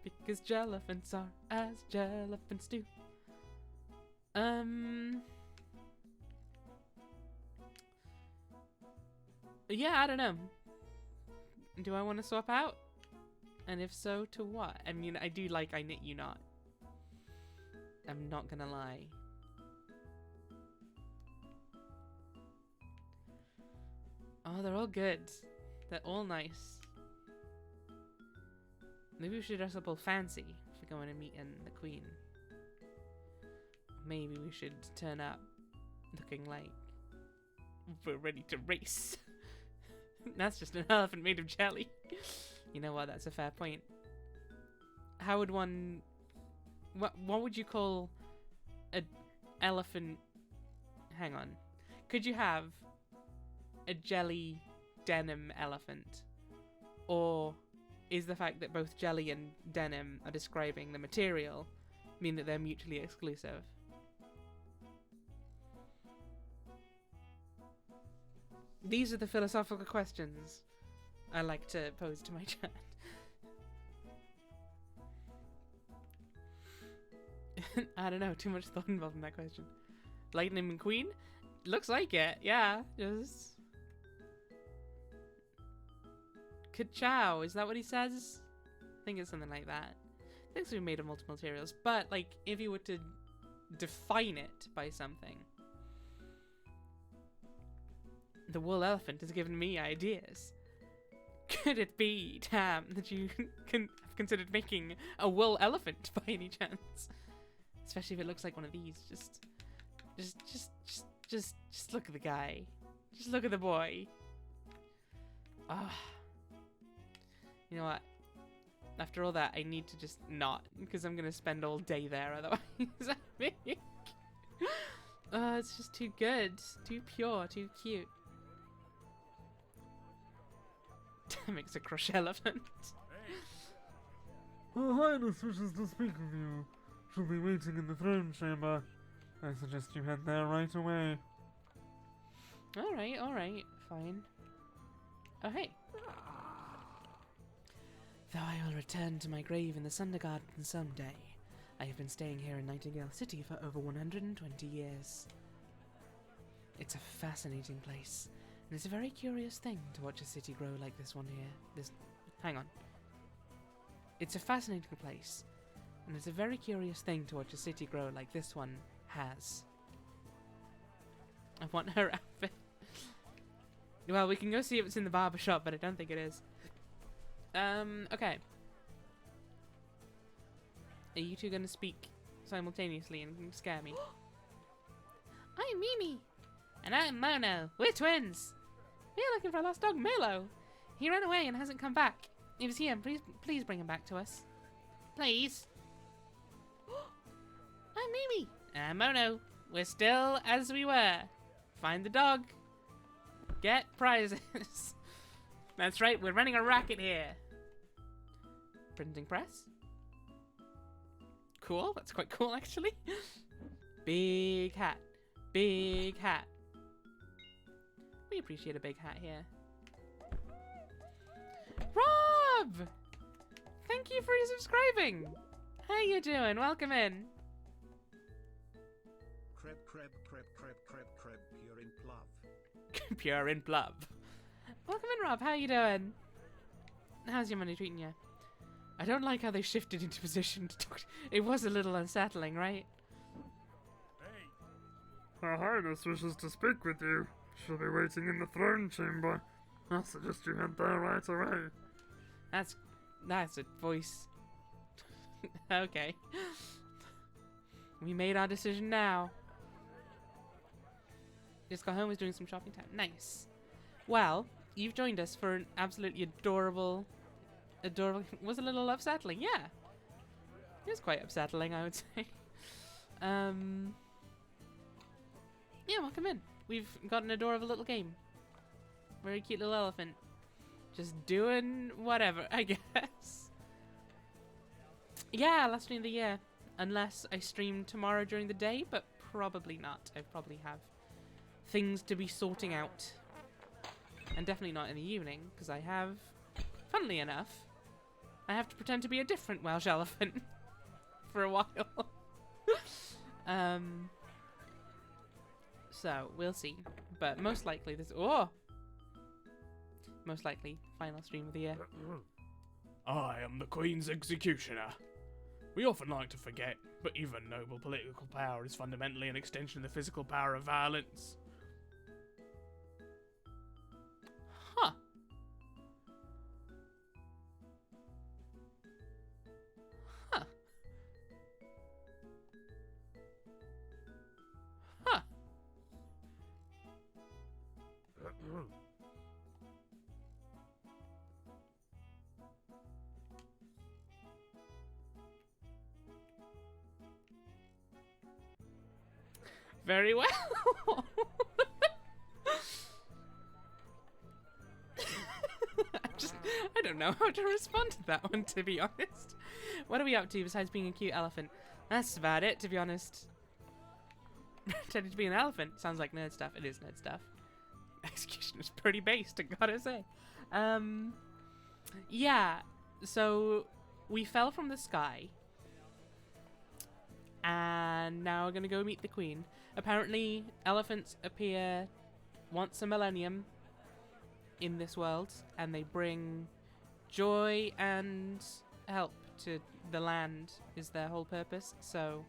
Because jellyphants are as jellyphants do. Yeah, I don't know. Do I want to swap out? And if so, to what? I mean, I do like I Knit You Not. I'm not gonna lie. Oh, they're all good. They're all nice. Maybe we should dress up all fancy if we're going to meet the Queen. Maybe we should turn up looking like we're ready to race. That's just an elephant made of jelly. You know what? That's a fair point. How would one... What would you call a elephant... Hang on. Could you have a jelly denim elephant? Or is the fact that both jelly and denim are describing the material mean that they're mutually exclusive? These are the philosophical questions I like to pose to my chat. I don't know, too much thought involved in that question. Lightning McQueen? Looks like it, yeah. Just... Ka-chow, is that what he says? I think it's something like that. I think it's been made of multiple materials, but like, if you were to define it by something, the wool elephant has given me ideas. Could it be, Tam, that you have considered making a wool elephant by any chance? Especially if it looks like one of these. Just look at the guy. Just look at the boy. Ah. You know what? After all that, I need to just not, because I'm gonna spend all day there otherwise. I think. It's just too good, too pure, too cute. Makes a crush elephant. Her Highness wishes to speak with you. She'll be waiting in the throne chamber. I suggest you head there right away. Alright, fine. Oh, hey. Though I will return to my grave in the Sunder Garden someday, I have been staying here in Nightingale City for over 120 years. It's a fascinating place, and it's a very curious thing to watch a city grow like this one here. Hang on. It's a fascinating place, and it's a very curious thing to watch a city grow like this one has. I want her outfit. Well, we can go see if it's in the barber shop, but I don't think it is. Okay. Are you two gonna speak simultaneously and scare me? I'm Mimi. And I'm Mono. We're twins. We're looking for our lost dog, Milo. He ran away and hasn't come back. If he's here, please bring him back to us. Please. I'm Mimi. And I'm Mono. We're still as we were. Find the dog. Get prizes. That's right, we're running a racket here. Printing press. Cool, that's quite cool actually. Big hat. Big hat. We appreciate a big hat here. Rob! Thank you for subscribing. How you doing? Welcome in. Creb, pure in plov. Pure in plov. Welcome in, Rob. How you doing? How's your money treating you? I don't like how they shifted into position to talk. It was a little unsettling, right? Her Highness wishes to speak with you. She'll be waiting in the throne chamber. I suggest you head there right away. That's a voice. Okay. We made our decision now. Just got home, was doing some shopping time. Nice. Well, you've joined us for an absolutely adorable... Was a little upsettling, yeah. It was quite upsettling, I would say. Yeah, welcome in. We've got an adorable little game. Very cute little elephant. Just doing whatever, I guess. Yeah, last stream of the year. Unless I stream tomorrow during the day, but probably not. I probably have things to be sorting out. And definitely not in the evening, because I have, funnily enough, I have to pretend to be a different Welsh elephant for a while. So, we'll see. But most likely this... Oh! Most likely, final stream of the year. I am the Queen's executioner. We often like to forget, but even noble political power is fundamentally an extension of the physical power of violence. Huh. Huh. Huh. Very well. I don't know how to respond to that one, to be honest. What are we up to besides being a cute elephant? That's about it, to be honest. Pretending to be an elephant sounds like nerd stuff. It is nerd stuff. Execution is pretty based, I gotta say. Yeah, so we fell from the sky. And now we're gonna go meet the Queen. Apparently, elephants appear once a millennium in this world, and they bring joy and help to the land, is their whole purpose. So,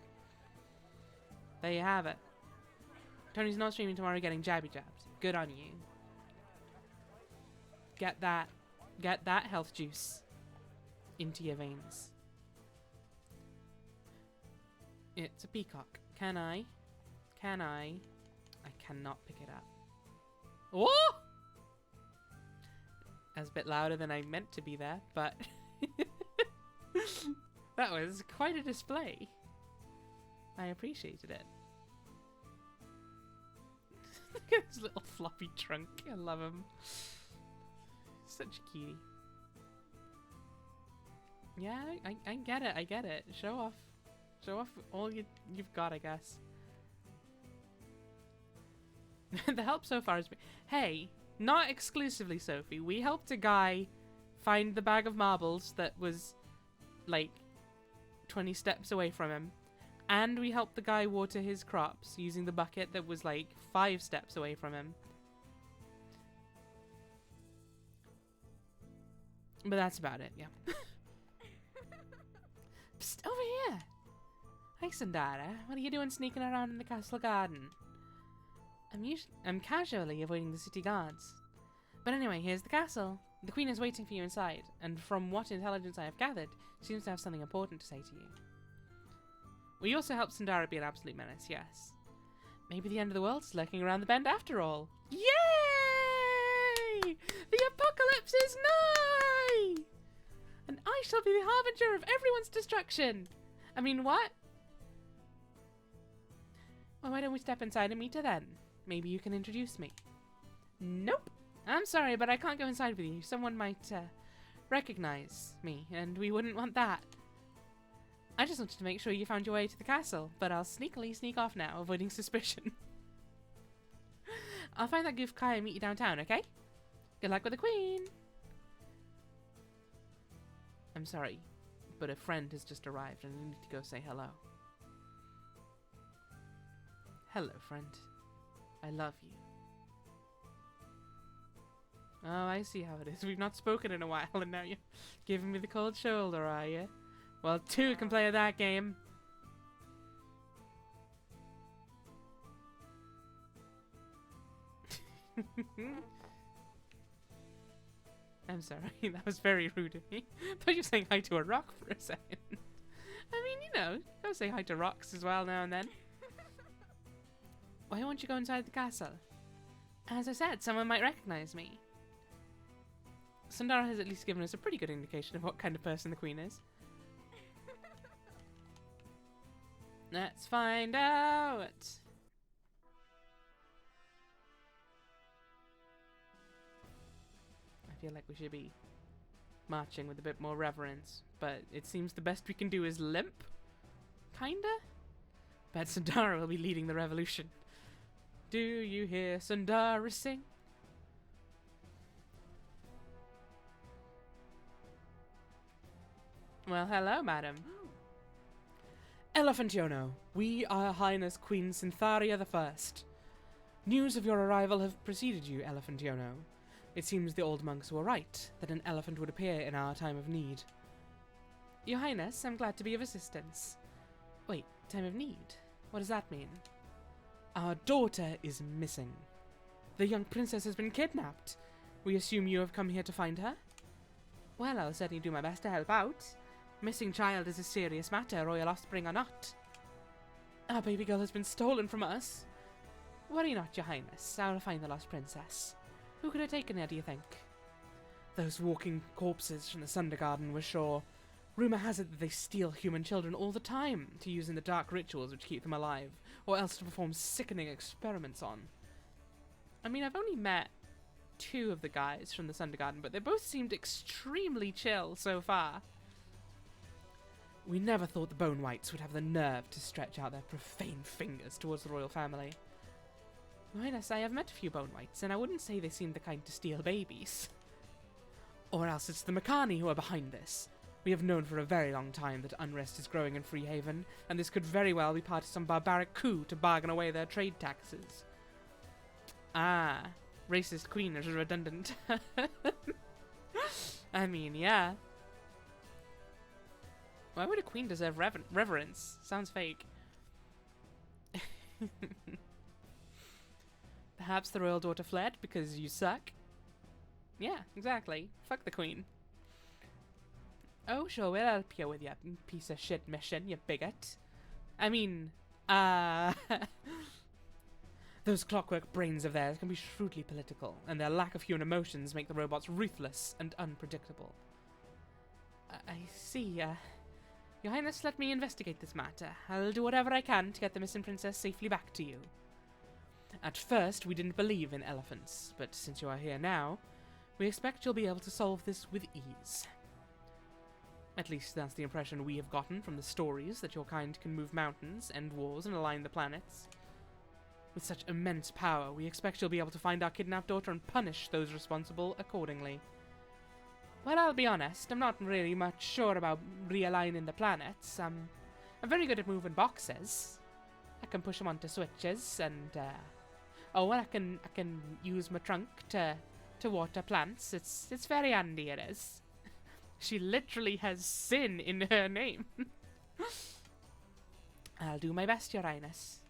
there you have it. Tony's not streaming tomorrow getting jabby jabs. Good on you. Get that health juice into your veins. It's a peacock. Can I? I cannot pick it up. Oh! That's a bit louder than I meant to be there, but that was quite a display. I appreciated it. Look at his little floppy trunk. I love him. Such a cutie. Yeah, I get it. I get it. Show off. Show off all you've got, I guess. The help so far has been... Hey, not exclusively, Sophie. We helped a guy find the bag of marbles that was, like, 20 steps away from him. And we helped the guy water his crops using the bucket that was, like, 5 steps away from him. But that's about it, yeah. Psst, over here! Hi, Sandara. What are you doing sneaking around in the castle garden? I'm casually avoiding the city guards. But anyway, here's the castle. The Queen is waiting for you inside, and from what intelligence I have gathered, she seems to have something important to say to you. We also helped Sandara be an absolute menace, yes. Maybe the end of the world is lurking around the bend after all. Yay! The apocalypse is nigh! And I shall be the harbinger of everyone's destruction. I mean, what? Well, why don't we step inside and meet her then? Maybe you can introduce me. Nope. I'm sorry, but I can't go inside with you. Someone might recognize me, and we wouldn't want that. I just wanted to make sure you found your way to the castle, but I'll sneakily sneak off now, avoiding suspicion. I'll find that goof Kai and meet you downtown, okay? Good luck with the Queen! I'm sorry, but a friend has just arrived and I need to go say hello. Hello, friend. I love you. Oh, I see how it is. We've not spoken in a while and now you're giving me the cold shoulder, are you? Well, two can play that game. I'm sorry, that was very rude of me. I thought you were saying hi to a rock for a second. I mean, you know, go say hi to rocks as well now and then. Why won't you go inside the castle? As I said, someone might recognize me. Sandara has at least given us a pretty good indication of what kind of person the Queen is. Let's find out! I feel like we should be marching with a bit more reverence, but it seems the best we can do is limp? Kinda? Bet Sandara will be leading the revolution. Do you hear Sandara sing? Well, hello, madam. Elephant Yono, we are Her Highness Queen Cyntharia I. News of your arrival have preceded you, Elephant Yono. It seems the old monks were right, that an elephant would appear in our time of need. Your Highness, I'm glad to be of assistance. Wait, time of need? What does that mean? Our daughter is missing. The young princess has been kidnapped. We assume you have come here to find her? Well, I'll certainly do my best to help out. Missing child is a serious matter, royal offspring or not. Our baby girl has been stolen from us. Worry not, Your Highness. I'll find the lost princess. Who could have taken her, do you think? Those walking corpses from the Sunder Garden were sure. Rumour has it that they steal human children all the time to use in the dark rituals which keep them alive, or else to perform sickening experiments on. I mean, I've only met 2 of the guys from the Sunder Garden, but they both seemed extremely chill so far. We never thought the Bone Whites would have the nerve to stretch out their profane fingers towards the royal family. Your Highness, I have met a few Bone Whites, and I wouldn't say they seem the kind to steal babies. Or else it's the Makani who are behind this. We have known for a very long time that unrest is growing in Freehaven, and this could very well be part of some barbaric coup to bargain away their trade taxes. Ah, racist queen is redundant. I mean, yeah. Why would a queen deserve reverence? Sounds fake. Perhaps the royal daughter fled because you suck? Yeah, exactly. Fuck the queen. Oh, sure, we'll help you with your piece of shit mission, you bigot. I mean, those clockwork brains of theirs can be shrewdly political, and their lack of human emotions make the robots ruthless and unpredictable. I see, Your Highness, let me investigate this matter. I'll do whatever I can to get the missing princess safely back to you. At first, we didn't believe in elephants, but since you are here now, we expect you'll be able to solve this with ease. At least that's the impression we have gotten from the stories that your kind can move mountains, end wars, and align the planets. With such immense power, we expect you'll be able to find our kidnapped daughter and punish those responsible accordingly. Well, I'll be honest, I'm not really much sure about realigning the planets. I'm very good at moving boxes. I can push them onto switches, and and I can use my trunk to water plants. It's very handy, it is. She literally has sin in her name. I'll do my best, Your Highness.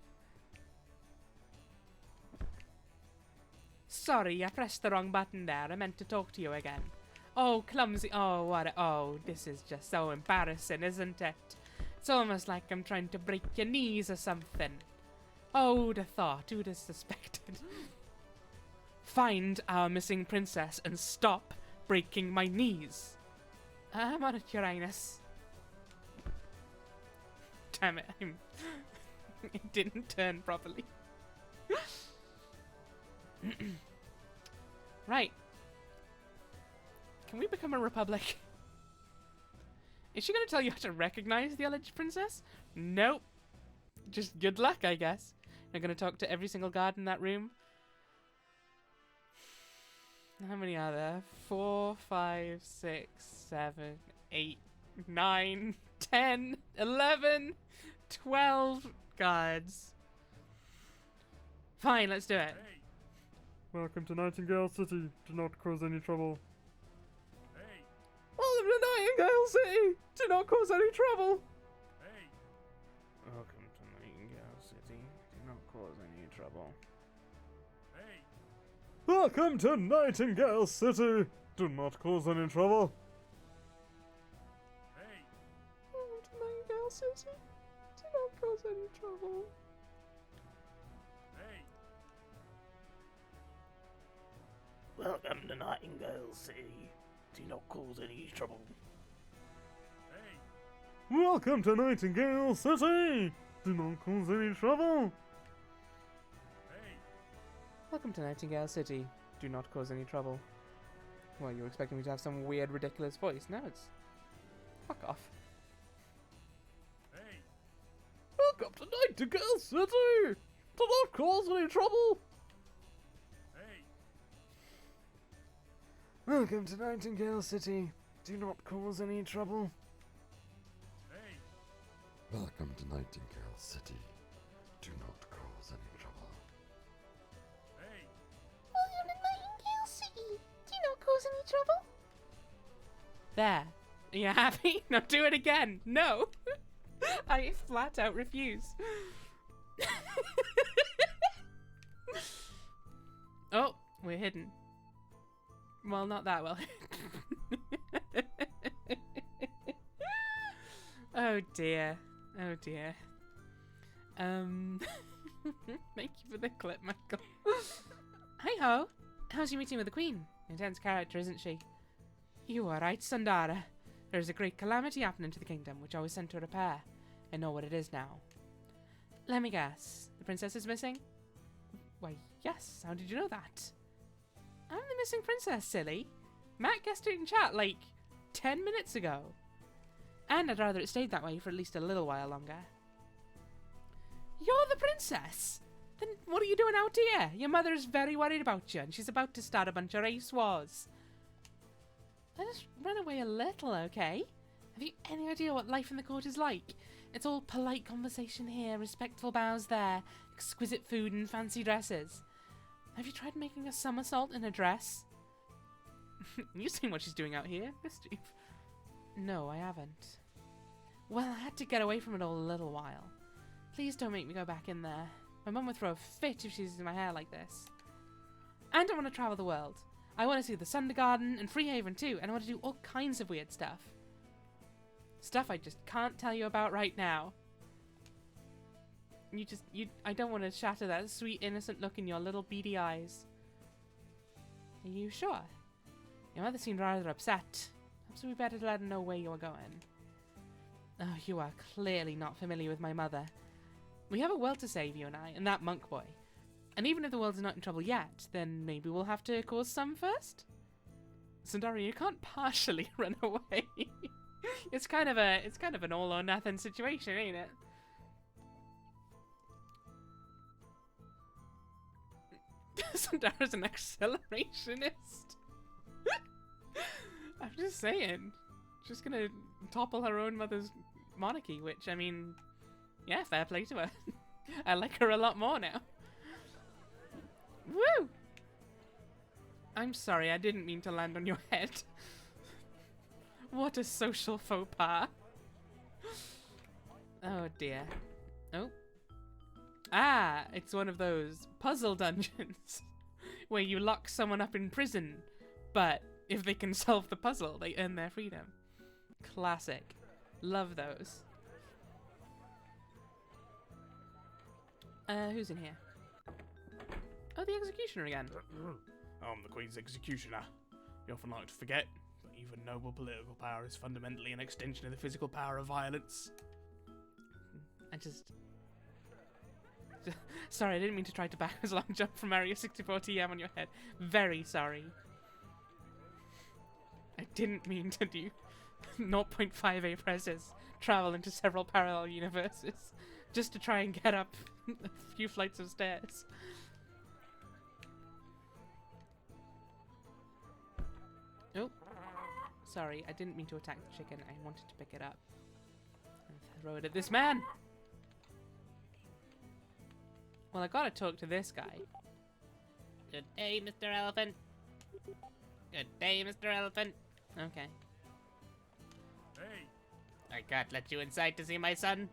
Sorry, I pressed the wrong button there. I meant to talk to you again. Oh, clumsy. Oh, this is just so embarrassing, isn't it? It's almost like I'm trying to break your knees or something. Oh, who'd have thought? Who'd have suspected? Find our missing princess and stop breaking my knees. I'm on it, Your Highness. Damn it, it didn't turn properly. Right. Can we become a republic? Is she going to tell you how to recognize the alleged princess? Nope. Just good luck, I guess. You're going to talk to every single guard in that room? How many are there? 4, 5, 6, 7, 8, 9, 10, 11, 12 guards. Fine, let's do it. Hey, Welcome to Nightingale City. Do not cause any trouble. hey, Welcome to Nightingale City! Do not cause any trouble! hey, Welcome to Nightingale City. Do not cause any trouble. hey, Welcome to Nightingale City. Do not cause any trouble. hey, Welcome to Nightingale City. Do not cause any trouble. hey, Welcome to Nightingale City. Do not cause any trouble. hey, Welcome to Nightingale City. Do not cause any trouble. hey. Welcome to Nightingale City. Do not cause any trouble. Well, you were expecting me to have some weird, ridiculous voice. Now it's... Fuck off. Hey, Welcome to Nightingale City. Do not cause any trouble. hey, Welcome to Nightingale City. Do not cause any trouble. Welcome to Nightingale City. Do not cause any trouble. Hey! Welcome to Nightingale City. Do you not cause any trouble? There. Are you happy? No, do it again. No. I flat out refuse. Oh, we're hidden. Well, not that well. Oh dear. Oh dear. Thank you for the clip, Michael. Hi ho. How's your meeting with the Queen? Intense character, isn't she? You are right, Sundara. There is a great calamity happening to the kingdom, which I was sent to repair. I know what it is now. Let me guess. The princess is missing? Why, yes. How did you know that? I'm the missing princess, silly. Matt guessed it in chat like 10 minutes ago. And I'd rather it stayed that way for at least a little while longer. You're the princess? Then what are you doing out here? Your mother is very worried about you and she's about to start a bunch of race wars. Let us run away a little, okay? Have you any idea what life in the court is like? It's all polite conversation here, respectful bows there, exquisite food and fancy dresses. Have you tried making a somersault in a dress? You've seen what she's doing out here, mischief. No, I haven't. Well, I had to get away from it all a little while. Please don't make me go back in there. My mum would throw a fit if she sees my hair like this. And I want to travel the world. I want to see the Sunder Garden and Freehaven too, and I want to do all kinds of weird stuff. Stuff I just can't tell you about right now. I don't want to shatter that sweet innocent look in your little beady eyes. Are you sure? Your mother seemed rather upset. Perhaps we better let her know where you are going. Oh, you are clearly not familiar with my mother. We have a world to save, you and I, and that monk boy. And even if the world is not in trouble yet, then maybe we'll have to cause some first? Sundari, you can't partially run away. It's kind of an all or nothing situation, ain't it? Sundara's an accelerationist. I'm just saying. She's gonna topple her own mother's monarchy, which, I mean, yeah, fair play to her. I like her a lot more now. Woo! I'm sorry, I didn't mean to land on your head. What a social faux pas. Oh dear. Oh. Ah, it's one of those puzzle dungeons where you lock someone up in prison, but if they can solve the puzzle, they earn their freedom. Classic. Love those. Who's in here? Oh, the executioner again. I'm the Queen's executioner. You often like to forget, but even noble political power is fundamentally an extension of the physical power of violence. Sorry, I didn't mean to try to backwards long jump from Area 64 TM on your head. Very sorry. I didn't mean to do 0.5A presses, travel into several parallel universes, just to try and get up a few flights of stairs. Oh, sorry, I didn't mean to attack the chicken. I wanted to pick it up and throw it at this man. Well, I gotta talk to this guy. Good day, Mr. Elephant. Good day, Mr. Elephant. Okay. Hey! I can't let you inside to see my son.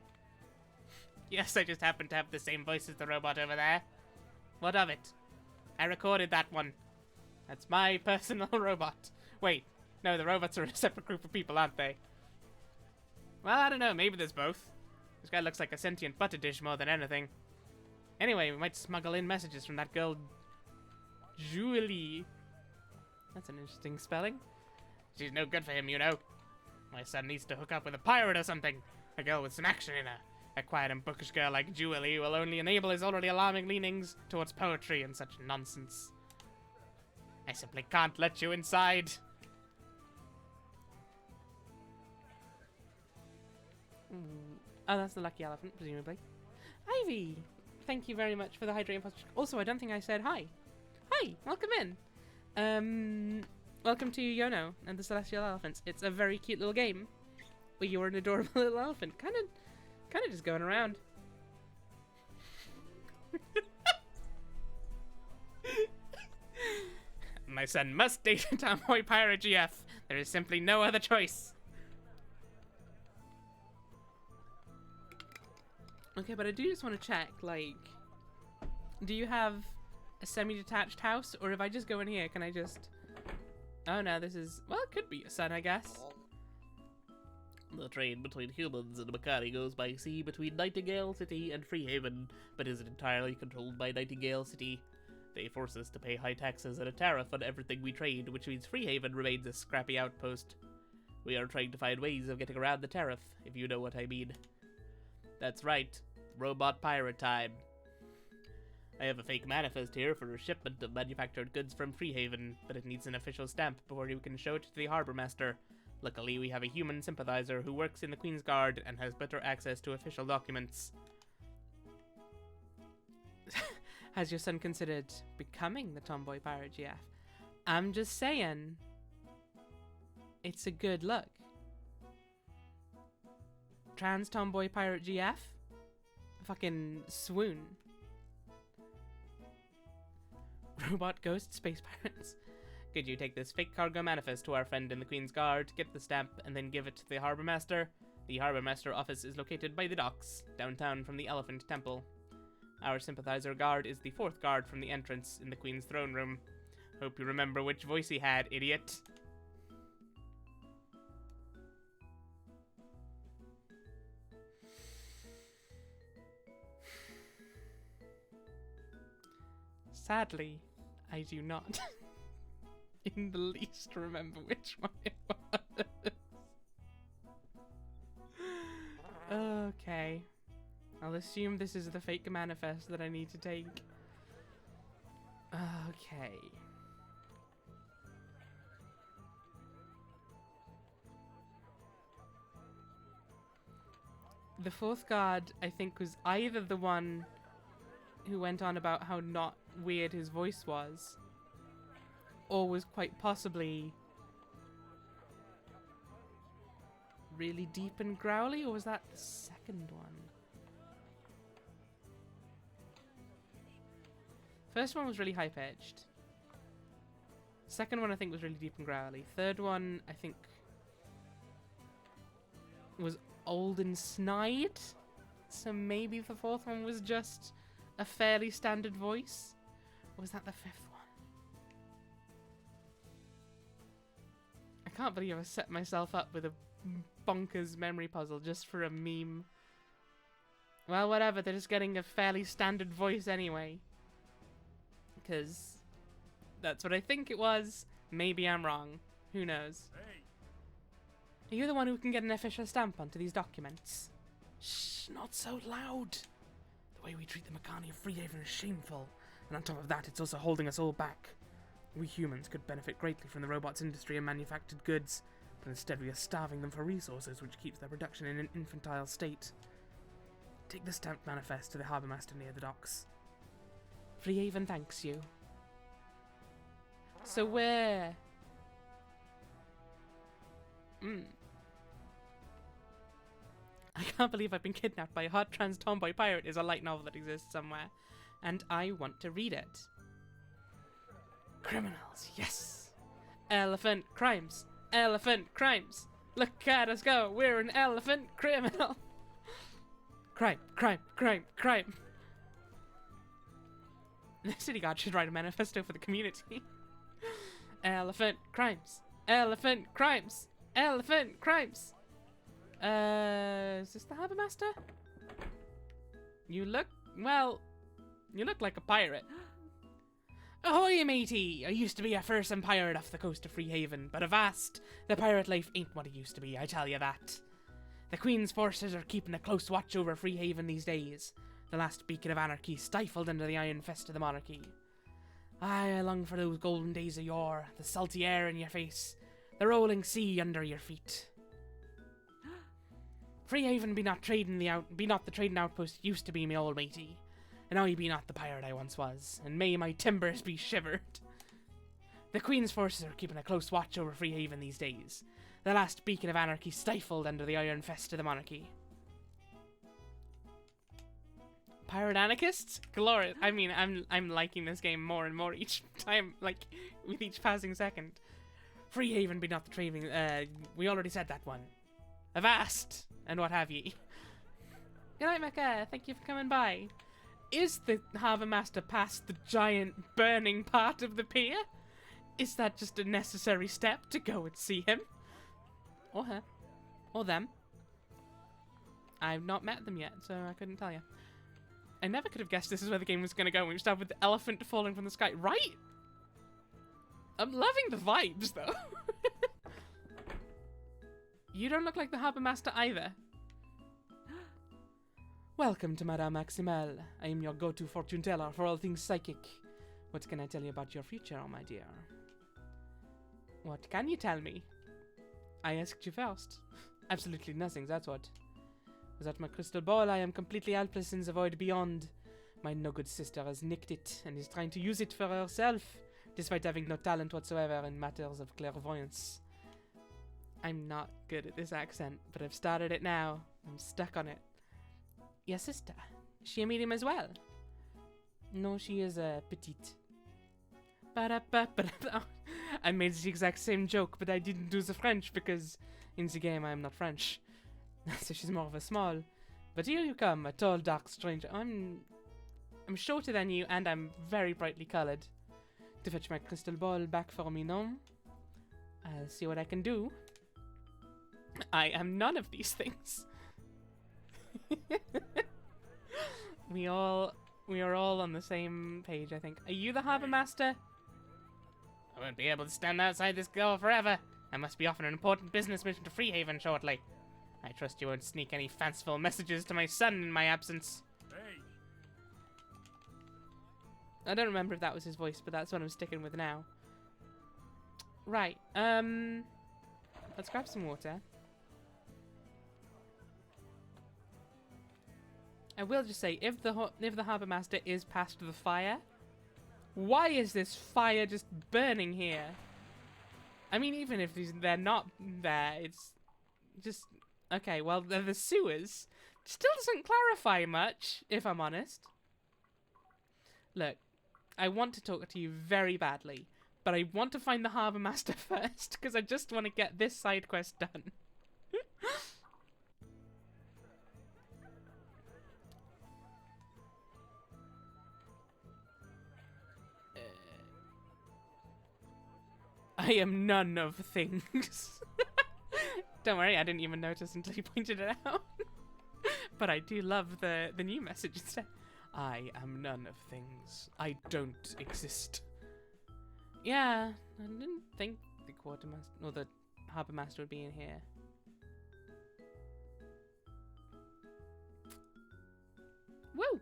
Yes, I just happen to have the same voice as the robot over there. What of it? I recorded that one. That's my personal robot. Wait, no, the robots are a separate group of people, aren't they? Well, I don't know, maybe there's both. This guy looks like a sentient butter dish more than anything. Anyway, we might smuggle in messages from that girl, Julie. That's an interesting spelling. She's no good for him, you know. My son needs to hook up with a pirate or something. A girl with some action in her. A quiet and bookish girl like Julie will only enable his already alarming leanings towards poetry and such nonsense. I simply can't let you inside. Oh, that's the lucky elephant, presumably. Ivy! Thank you very much for the hydrating posture. Also, I don't think I said hi. Hi! Welcome in! Welcome to Yono and the Celestial Elephants. It's a very cute little game where you're an adorable little elephant. Kind Kind of just going around. My son must date a tomboy pirate GF. There is simply no other choice. Okay, but I do just want to check, like, do you have a semi-detached house? Or if I just go in here, can I just... Oh no, this is... Well, it could be a sun, I guess. The trade between humans and Makari goes by sea between Nightingale City and Freehaven, but is entirely controlled by Nightingale City. They force us to pay high taxes and a tariff on everything we trade, which means Freehaven remains a scrappy outpost. We are trying to find ways of getting around the tariff, if you know what I mean. That's right, robot pirate time. I have a fake manifest here for a shipment of manufactured goods from Freehaven, but it needs an official stamp before you can show it to the Harbour Master. Luckily, we have a human sympathizer who works in the Queen's Guard and has better access to official documents. Has your son considered becoming the tomboy pirate GF? I'm just saying, it's a good look. Trans tomboy pirate GF? Fucking swoon. Robot ghost space pirates. Could you take this fake cargo manifest to our friend in the Queen's Guard, get the stamp, and then give it to the Harbour Master? The Harbour Master office is located by the docks, downtown from the Elephant Temple. Our sympathizer guard is the 4th guard from the entrance in the Queen's throne room. Hope you remember which voice he had, idiot. Sadly, I do not in the least remember which one it was. Okay. I'll assume this is the fake manifest that I need to take. Okay. The 4th guard, I think, was either the one who went on about how not weird his voice was, or was quite possibly really deep and growly, or was that the second one? First one was really high-pitched. Second one, I think, was really deep and growly. Third one, I think, was old and snide. So maybe the 4th one was just a fairly standard voice. Or was that the 5th one? I can't believe I set myself up with a bonkers memory puzzle just for a meme. Well, whatever, they're just getting a fairly standard voice anyway. Because that's what I think it was. Maybe I'm wrong. Who knows? Hey. Are you the one who can get an official stamp onto these documents? Shh, not so loud. The way we treat the Makani of Freehaven is shameful. And on top of that, it's also holding us all back. We humans could benefit greatly from the robots' industry and manufactured goods, but instead we are starving them for resources, which keeps their production in an infantile state. Take the stamped manifest to the Harbour Master near the docks. Freehaven thanks you. So where? I can't believe I've been kidnapped by a hot trans tomboy pirate is a light novel that exists somewhere, and I want to read it. Criminals, yes. Elephant crimes. Elephant crimes. Look at us go. We're an elephant criminal. Crime, crime, crime, crime. The city guard should write a manifesto for the community. Elephant crimes. Elephant crimes. Elephant crimes. Is this the Harbour Master? You look, well, you look like a pirate. Ahoy, matey! I used to be a fearsome pirate off the coast of Freehaven, but avast, the pirate life ain't what it used to be, I tell you that. The Queen's forces are keeping a close watch over Freehaven these days. The last beacon of anarchy stifled under the iron fist of the monarchy. Aye, I long for those golden days of yore, the salty air in your face, the rolling sea under your feet. Freehaven be not the trading outpost it used to be, me old matey, and I be not the pirate I once was, and may my timbers be shivered. The Queen's forces are keeping a close watch over Freehaven these days, the last beacon of anarchy stifled under the iron fist of the monarchy. Pirate anarchists? Glorious. I mean, I'm liking this game more and more each time, like, with each passing second. Free haven be not the trading, we already said that one. Avast! And what have ye. Good night, Mecca. Thank you for coming by. Is the Harbour Master past the giant burning part of the pier? Is that just a necessary step to go and see him? Or her. Or them. I've not met them yet, so I couldn't tell you. I never could have guessed this is where the game was going to go when we started with the elephant falling from the sky. Right? I'm loving the vibes, though. You don't look like the Harbour Master either. Welcome to Madame Maximelle. I am your go-to fortune teller for all things psychic. What can I tell you about your future, my dear? What can you tell me? I asked you first. Absolutely nothing, that's what. Without my crystal ball, I am completely helpless in the void beyond. My no-good sister has nicked it and is trying to use it for herself, despite having no talent whatsoever in matters of clairvoyance. I'm not good at this accent, but I've started it now. I'm stuck on it. Your sister? Is she a medium as well? No, she is a petite. I made the exact same joke, but I didn't do the French because in the game I am not French. So she's more of a small. But here you come, a tall, dark stranger. I'm shorter than you, and I'm very brightly colored. To fetch my crystal ball back for me, no? I'll see what I can do. I am none of these things. We are all on the same page, I think. Are you the Harbour Master? I won't be able to stand outside this door forever. I must be off on an important business mission to Freehaven shortly. I trust you won't sneak any fanciful messages to my son in my absence. Hey. I don't remember if that was his voice, but that's what I'm sticking with now. Right, let's grab some water. I will just say, if the Harbour Master is past the fire, why is this fire just burning here? I mean, even if they're not there, it's just... Okay, well, they're the sewers. Still doesn't clarify much, if I'm honest. Look, I want to talk to you very badly, but I want to find the Harbour Master first, because I just want to get this side quest done. I am none of things. Don't worry, I didn't even notice until you pointed it out. But I do love the new message instead. I am none of things. I don't exist. Yeah, I didn't think the quartermaster or the Harbour Master would be in here. Woo!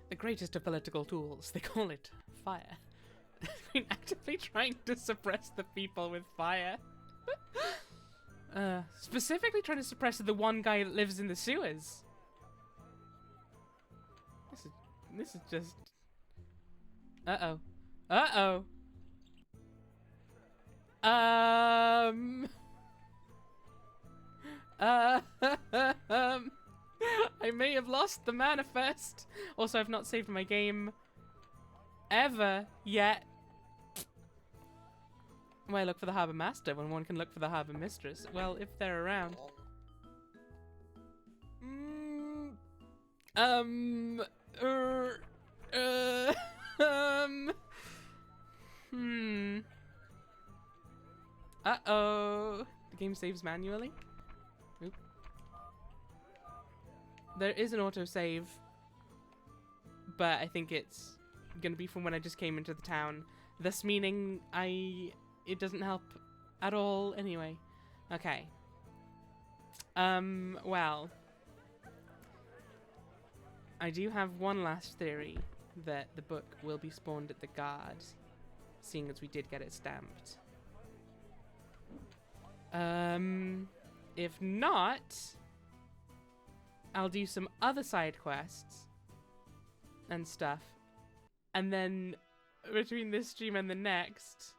The greatest of political tools. They call it fire. They've been actively trying to suppress the people with fire. Specifically trying to suppress the one guy that lives in the sewers. This is just... Uh-oh. Uh-oh. I may have lost the manifest. Also, I've not saved my game ever yet. Why look for the Harbour Master when one can look for the Harbour Mistress? Well, if they're around. Uh-oh. The game saves manually? Oop. There is an autosave, but I think it's gonna be from when I just came into the town. Thus meaning it doesn't help at all anyway. Okay. Well. I do have one last theory that the book will be spawned at the guard, seeing as we did get it stamped. If not, I'll do some other side quests and stuff. And then between this stream and the next...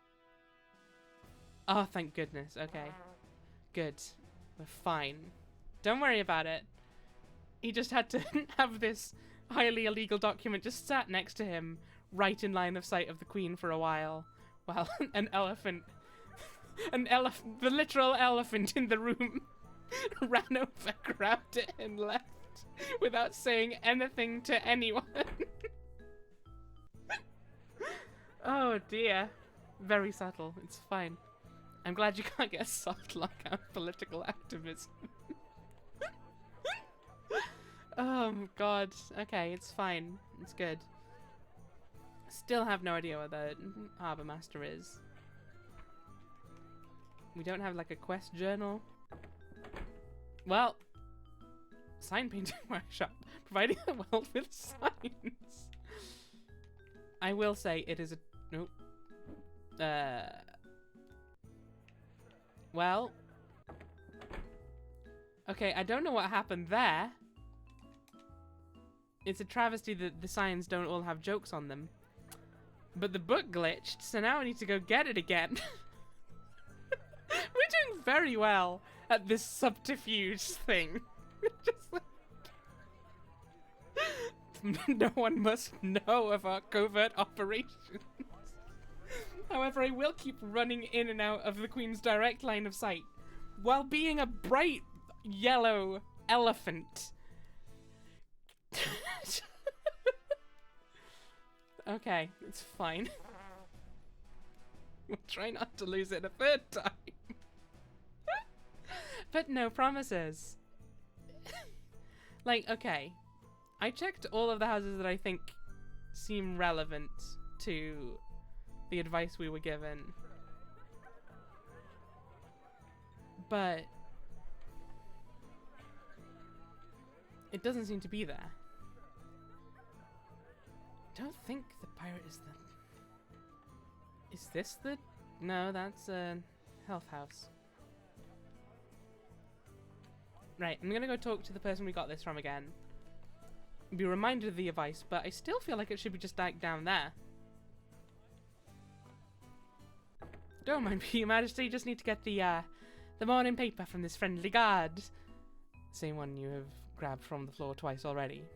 Oh, thank goodness. Okay. Good. We're fine. Don't worry about it. he just had to have this highly illegal document just sat next to him, right in line of sight of the Queen for a while an elephant, the literal elephant in the room, ran over, grabbed it, and left without saying anything to anyone. Oh dear. Very subtle. It's fine. I'm glad you can't get a soft lock on political activism. Oh god. Okay, it's fine. It's good. Still have no idea what the Harbour Master is. We don't have like a quest journal. Well, sign painting workshop, providing the world with signs. I will say it is a nope. Well, okay, I don't know what happened there. It's a travesty that the signs don't all have jokes on them. But the book glitched, so now I need to go get it again. We're doing very well at this subterfuge thing. Just like... No one must know of our covert operations. However, I will keep running in and out of the Queen's direct line of sight while being a bright yellow elephant. Okay, it's fine. We'll try not to lose it a third time. But no promises. Like, okay. I checked all of the houses that I think seem relevant to the advice we were given. But it doesn't seem to be there. Don't think the pirate is the... Is this the... No, that's a health house. Right, I'm gonna go talk to the person we got this from again. Be reminded of the advice, but I still feel like it should be just like down there. Don't mind me, Your Majesty, just need to get the morning paper from this friendly guard. Same one you have grabbed from the floor twice already.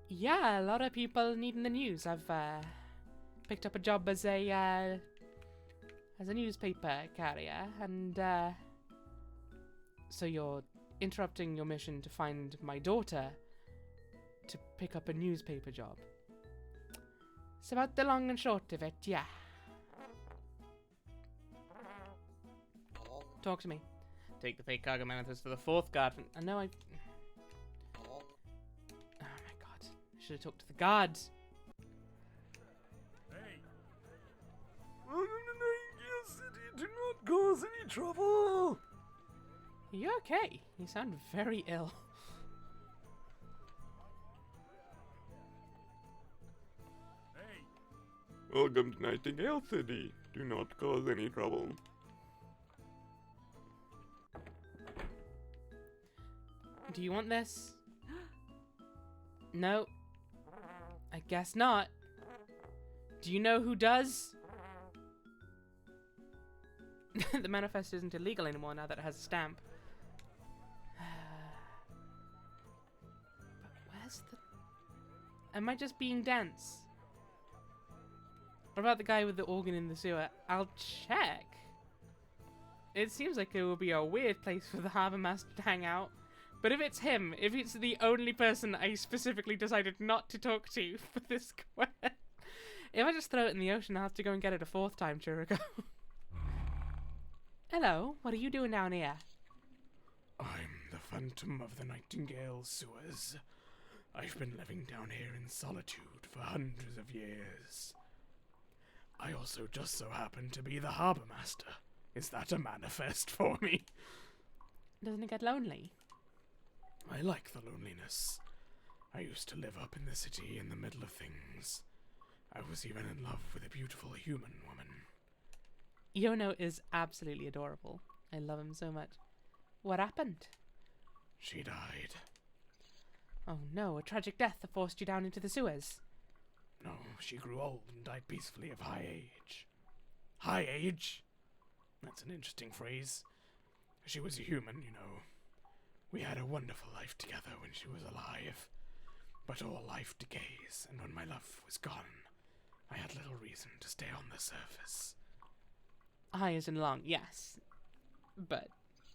Yeah, a lot of people needing the news. I've picked up a job as a newspaper carrier, and so you're interrupting your mission to find my daughter to pick up a newspaper job. It's about the long and short of it, yeah. Talk to me. Take the fake cargo manifest for the fourth guard. I know I... Oh my god. I should have talked to the guards. Hey! Welcome to Nightingale City. Do not cause any trouble. Are you okay? You sound very ill. Hey! Welcome to Nightingale City. Do not cause any trouble. Do you want this? No. I guess not. Do you know who does? The manifest isn't illegal anymore now that it has a stamp. But where's the... Am I just being dense? What about the guy with the organ in the sewer? I'll check. It seems like it would be a weird place for the Harbour Master to hang out. But if it's him, if it's the only person I specifically decided not to talk to for this quest, if I just throw it in the ocean, I'll have to go and get it a fourth time, Chirico. Hello, what are you doing down here? I'm the Phantom of the Nightingale Sewers. I've been living down here in solitude for hundreds of years. I also just so happen to be the Harbour Master. Is that a manifest for me? Doesn't it get lonely? I like the loneliness. I used to live up in the city in the middle of things. I was even in love with a beautiful human woman. Yono is absolutely adorable. I love him so much. What happened? She died. Oh no, a tragic death that forced you down into the sewers. No, she grew old and died peacefully of high age. High age? That's an interesting phrase. She was a human, you know. We had a wonderful life together when she was alive, but all life decays, and when my love was gone, I had little reason to stay on the surface. High as in long, yes. But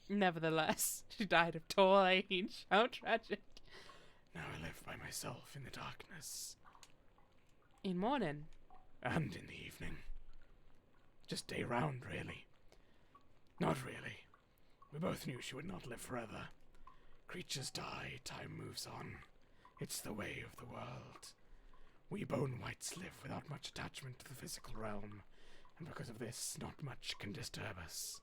nevertheless, she died of tall age. How tragic. Now I live by myself in the darkness. In morning. And in the evening. Just day round, really. Not really. We both knew she would not live forever. Creatures die, time moves on. It's the way of the world. We bone whites live without much attachment to the physical realm, and because of this, not much can disturb us.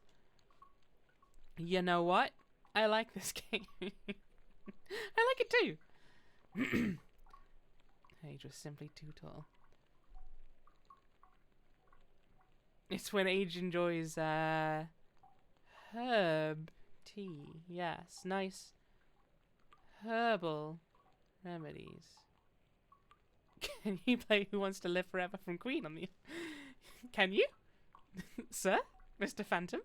You know what? I like this game. I like it too. Age was simply too tall. It's when age enjoys herb tea. Yes, nice herbal remedies. Can you play Who Wants to Live Forever from Queen on the... Can you? Sir? Mr. Phantom?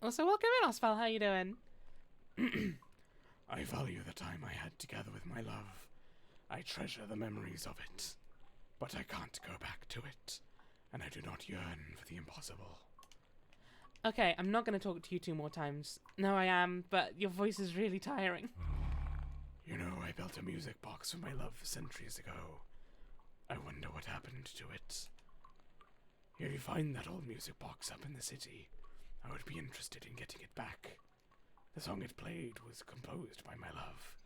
Also, welcome in, Osval. How you doing? I value the time I had together with my love. I treasure the memories of it. But I can't go back to it. And I do not yearn for the impossible. Okay, I'm not going to talk to you 2 more times. No, I am, but your voice is really tiring. You know, I built a music box for my love centuries ago. I wonder what happened to it. If you find that old music box up in the city, I would be interested in getting it back. The song it played was composed by my love,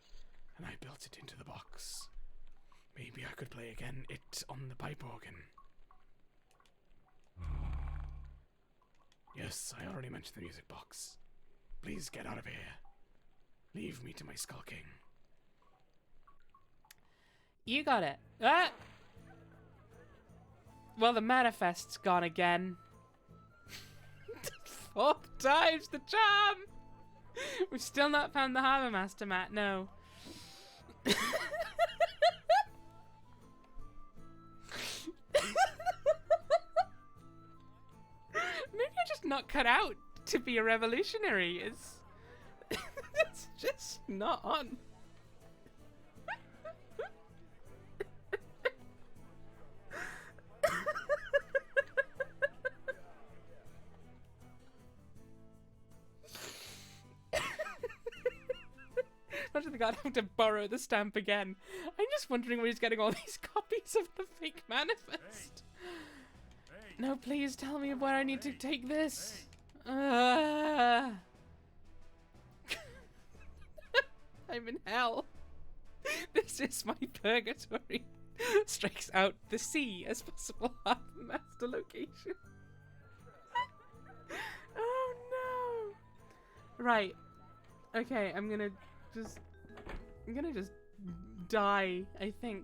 and I built it into the box. Maybe I could play again it on the pipe organ. Yes, I already mentioned the music box. Please get out of here. Leave me to my skulking. You got it. Ah! Well, the manifest's gone again. 4 times the charm! We've still not found the Harbour Master, Matt, no. Maybe I'm just not cut out to be a revolutionary. It's just not on. Imagine the guy having to borrow the stamp again. I'm just wondering where he's getting all these copies of the fake manifest. No, please tell me where I need to take this. I'm in hell. This is my purgatory. Strikes out the sea as possible Harbour Master location. Oh no. Right. Okay, I'm gonna just die, I think.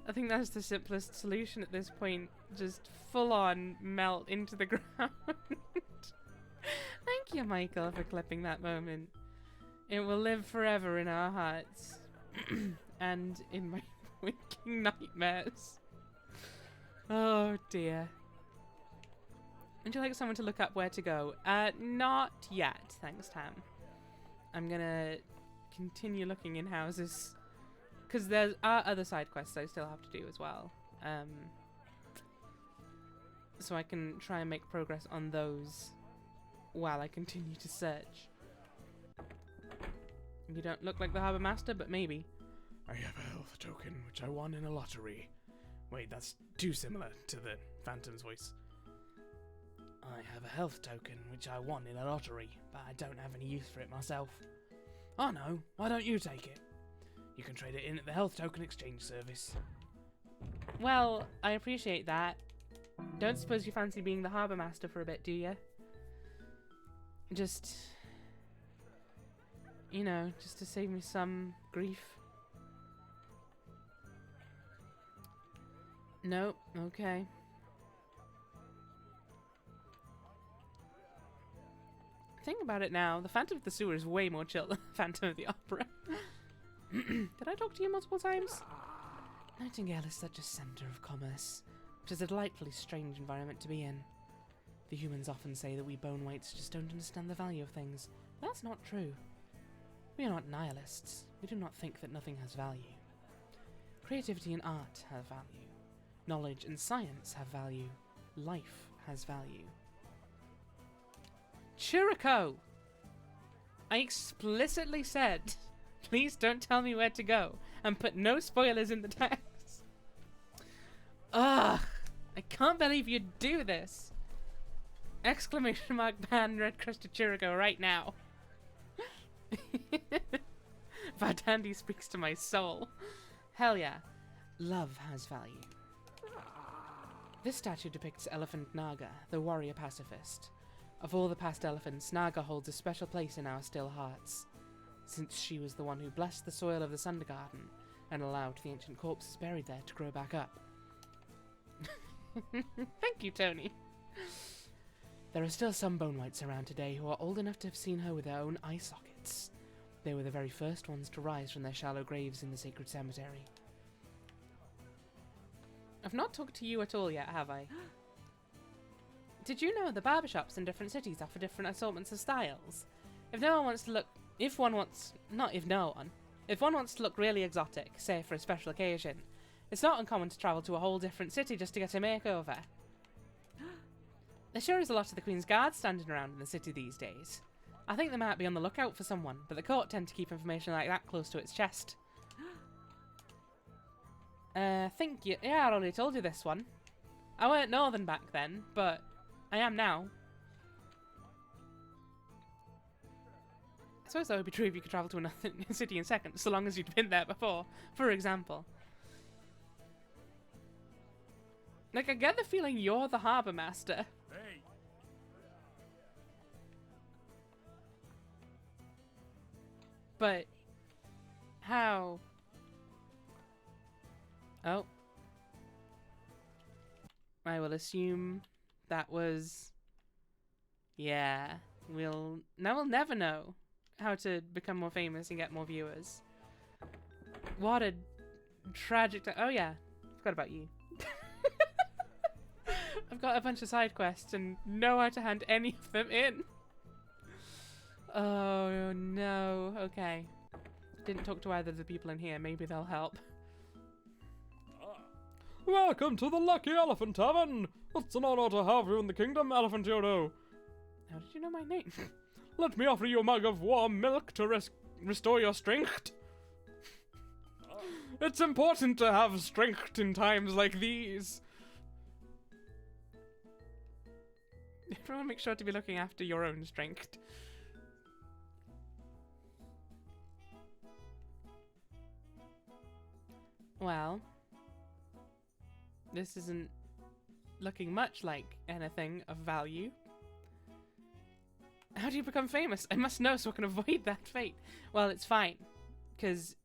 I think that's the simplest solution at this point. Just full on melt into the ground. Thank you, Michael, for clipping that moment. It will live forever in our hearts. And in my waking nightmares. Oh dear. Would you like someone to look up where to go? Not yet, thanks, Tam. I'm gonna continue looking in houses, because there are other side quests I still have to do as well. So I can try and make progress on those while I continue to search. You don't look like the Harbour Master, but maybe. I have a health token which I won in a lottery. Wait, that's too similar to the Phantom's voice. I have a health token which I won in a lottery, but I don't have any use for it myself. Oh no, why don't you take it? You can trade it in at the health token exchange service. Well, I appreciate that. Don't suppose you fancy being the Harbour Master for a bit, do you? Just... you know, just to save me some grief. Nope, okay. Think about it now, the Phantom of the Sewer is way more chill than the Phantom of the Opera. Did I talk to you multiple times? Nightingale is such a centre of commerce, which is a delightfully strange environment to be in. The humans often say that we bone whites just don't understand the value of things. That's not true. We are not nihilists. We do not think that nothing has value. Creativity and art have value. Knowledge and science have value. Life has value. Churiko! I explicitly said, please don't tell me where to go, and put no spoilers in the text. Ugh! I can't believe you'd do this! Exclamation mark ban Red Crusted Churiko right now. Vardandi speaks to my soul. Hell yeah. Love has value. This statue depicts Elephant Naga, the warrior pacifist. Of all the past elephants, Naga holds a special place in our still hearts, since she was the one who blessed the soil of the Sunder Garden and allowed the ancient corpses buried there to grow back up. Thank you, Tony. There are still some bone whites around today who are old enough to have seen her with their own eye sockets. They were the very first ones to rise from their shallow graves in the sacred cemetery. I've not talked to you at all yet, have I? Did you know the barbershops in different cities offer different assortments of styles? If one wants to look really exotic, say for a special occasion, it's not uncommon to travel to a whole different city just to get a makeover. There sure is a lot of the Queen's Guard standing around in the city these days. I think they might be on the lookout for someone, but the court tend to keep information like that close to its chest. I already told you this one. I weren't northern back then, but I am now. I suppose that would be true if you could travel to another city in seconds, so long as you'd been there before, for example. Like, I get the feeling you're the harbour master. Hey. But how? Oh. I will assume that was... Yeah. We'll never know how to become more famous and get more viewers. What a tragic... Oh yeah. Forgot about you. I've got a bunch of side quests and know how to hand any of them in. Oh no. Okay. Didn't talk to either of the people in here. Maybe they'll help. Welcome to the Lucky Elephant Tavern! It's an honor to have you in the kingdom, Elephant Yono. How did you know my name? Let me offer you a mug of warm milk to restore your strength. It's important to have strength in times like these. Everyone make sure to be looking after your own strength. Well, this isn't looking much like anything of value. How do you become famous? I must know so I can avoid that fate. Well, it's fine, because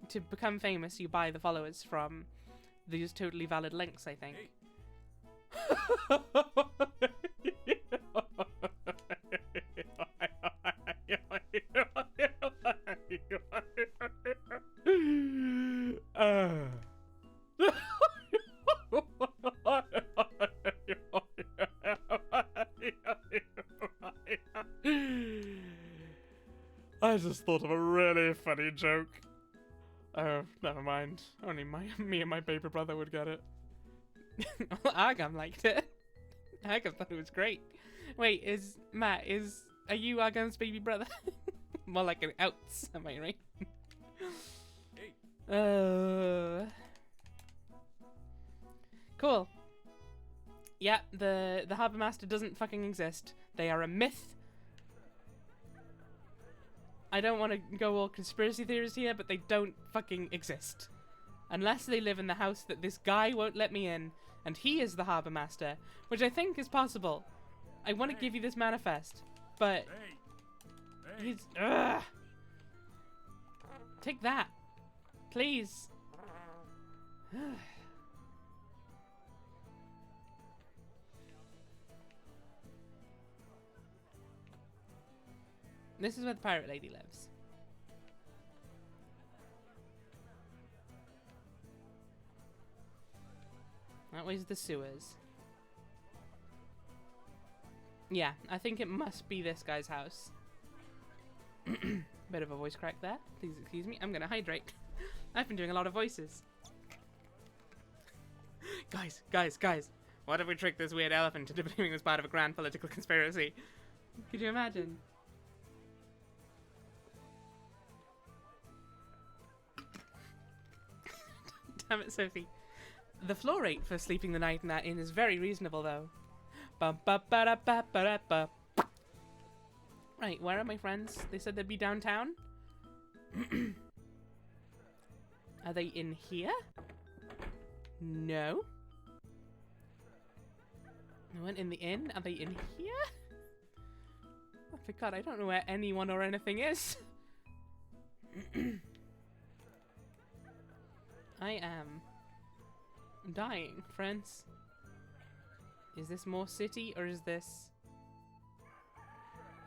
to become famous, you buy the followers from these totally valid links, I think. I just thought of a really funny joke. Oh, never mind. Only me and my baby brother would get it. Well, Argam liked it. Argam thought it was great. Wait, are you Argam's baby brother? More like an outs, am I right? Cool. Yeah, the Harbour Master doesn't fucking exist. They are a myth. I don't want to go all conspiracy theories here, but they don't fucking exist. Unless they live in the house that this guy won't let me in, and he is the Harbour Master, which I think is possible. I want to give you this manifest, but he's... Ugh. Take that. Please. This is where the pirate lady lives. That way's the sewers. Yeah, I think it must be this guy's house. Bit of a voice crack there. Please excuse me. I'm gonna hydrate. I've been doing a lot of voices. Guys. What if we trick this weird elephant into believing it was part of a grand political conspiracy? Could you imagine? Damn it, Sophie. The floor rate for sleeping the night in that inn is very reasonable, though. Ba-ba-ba-da-ba-ba-da-ba. Right, where are my friends? They said they'd be downtown? Are they in here? No. They went in the inn? Are they in here? Oh my god, I don't know where anyone or anything is. I am dying, friends. Is this more city or is this...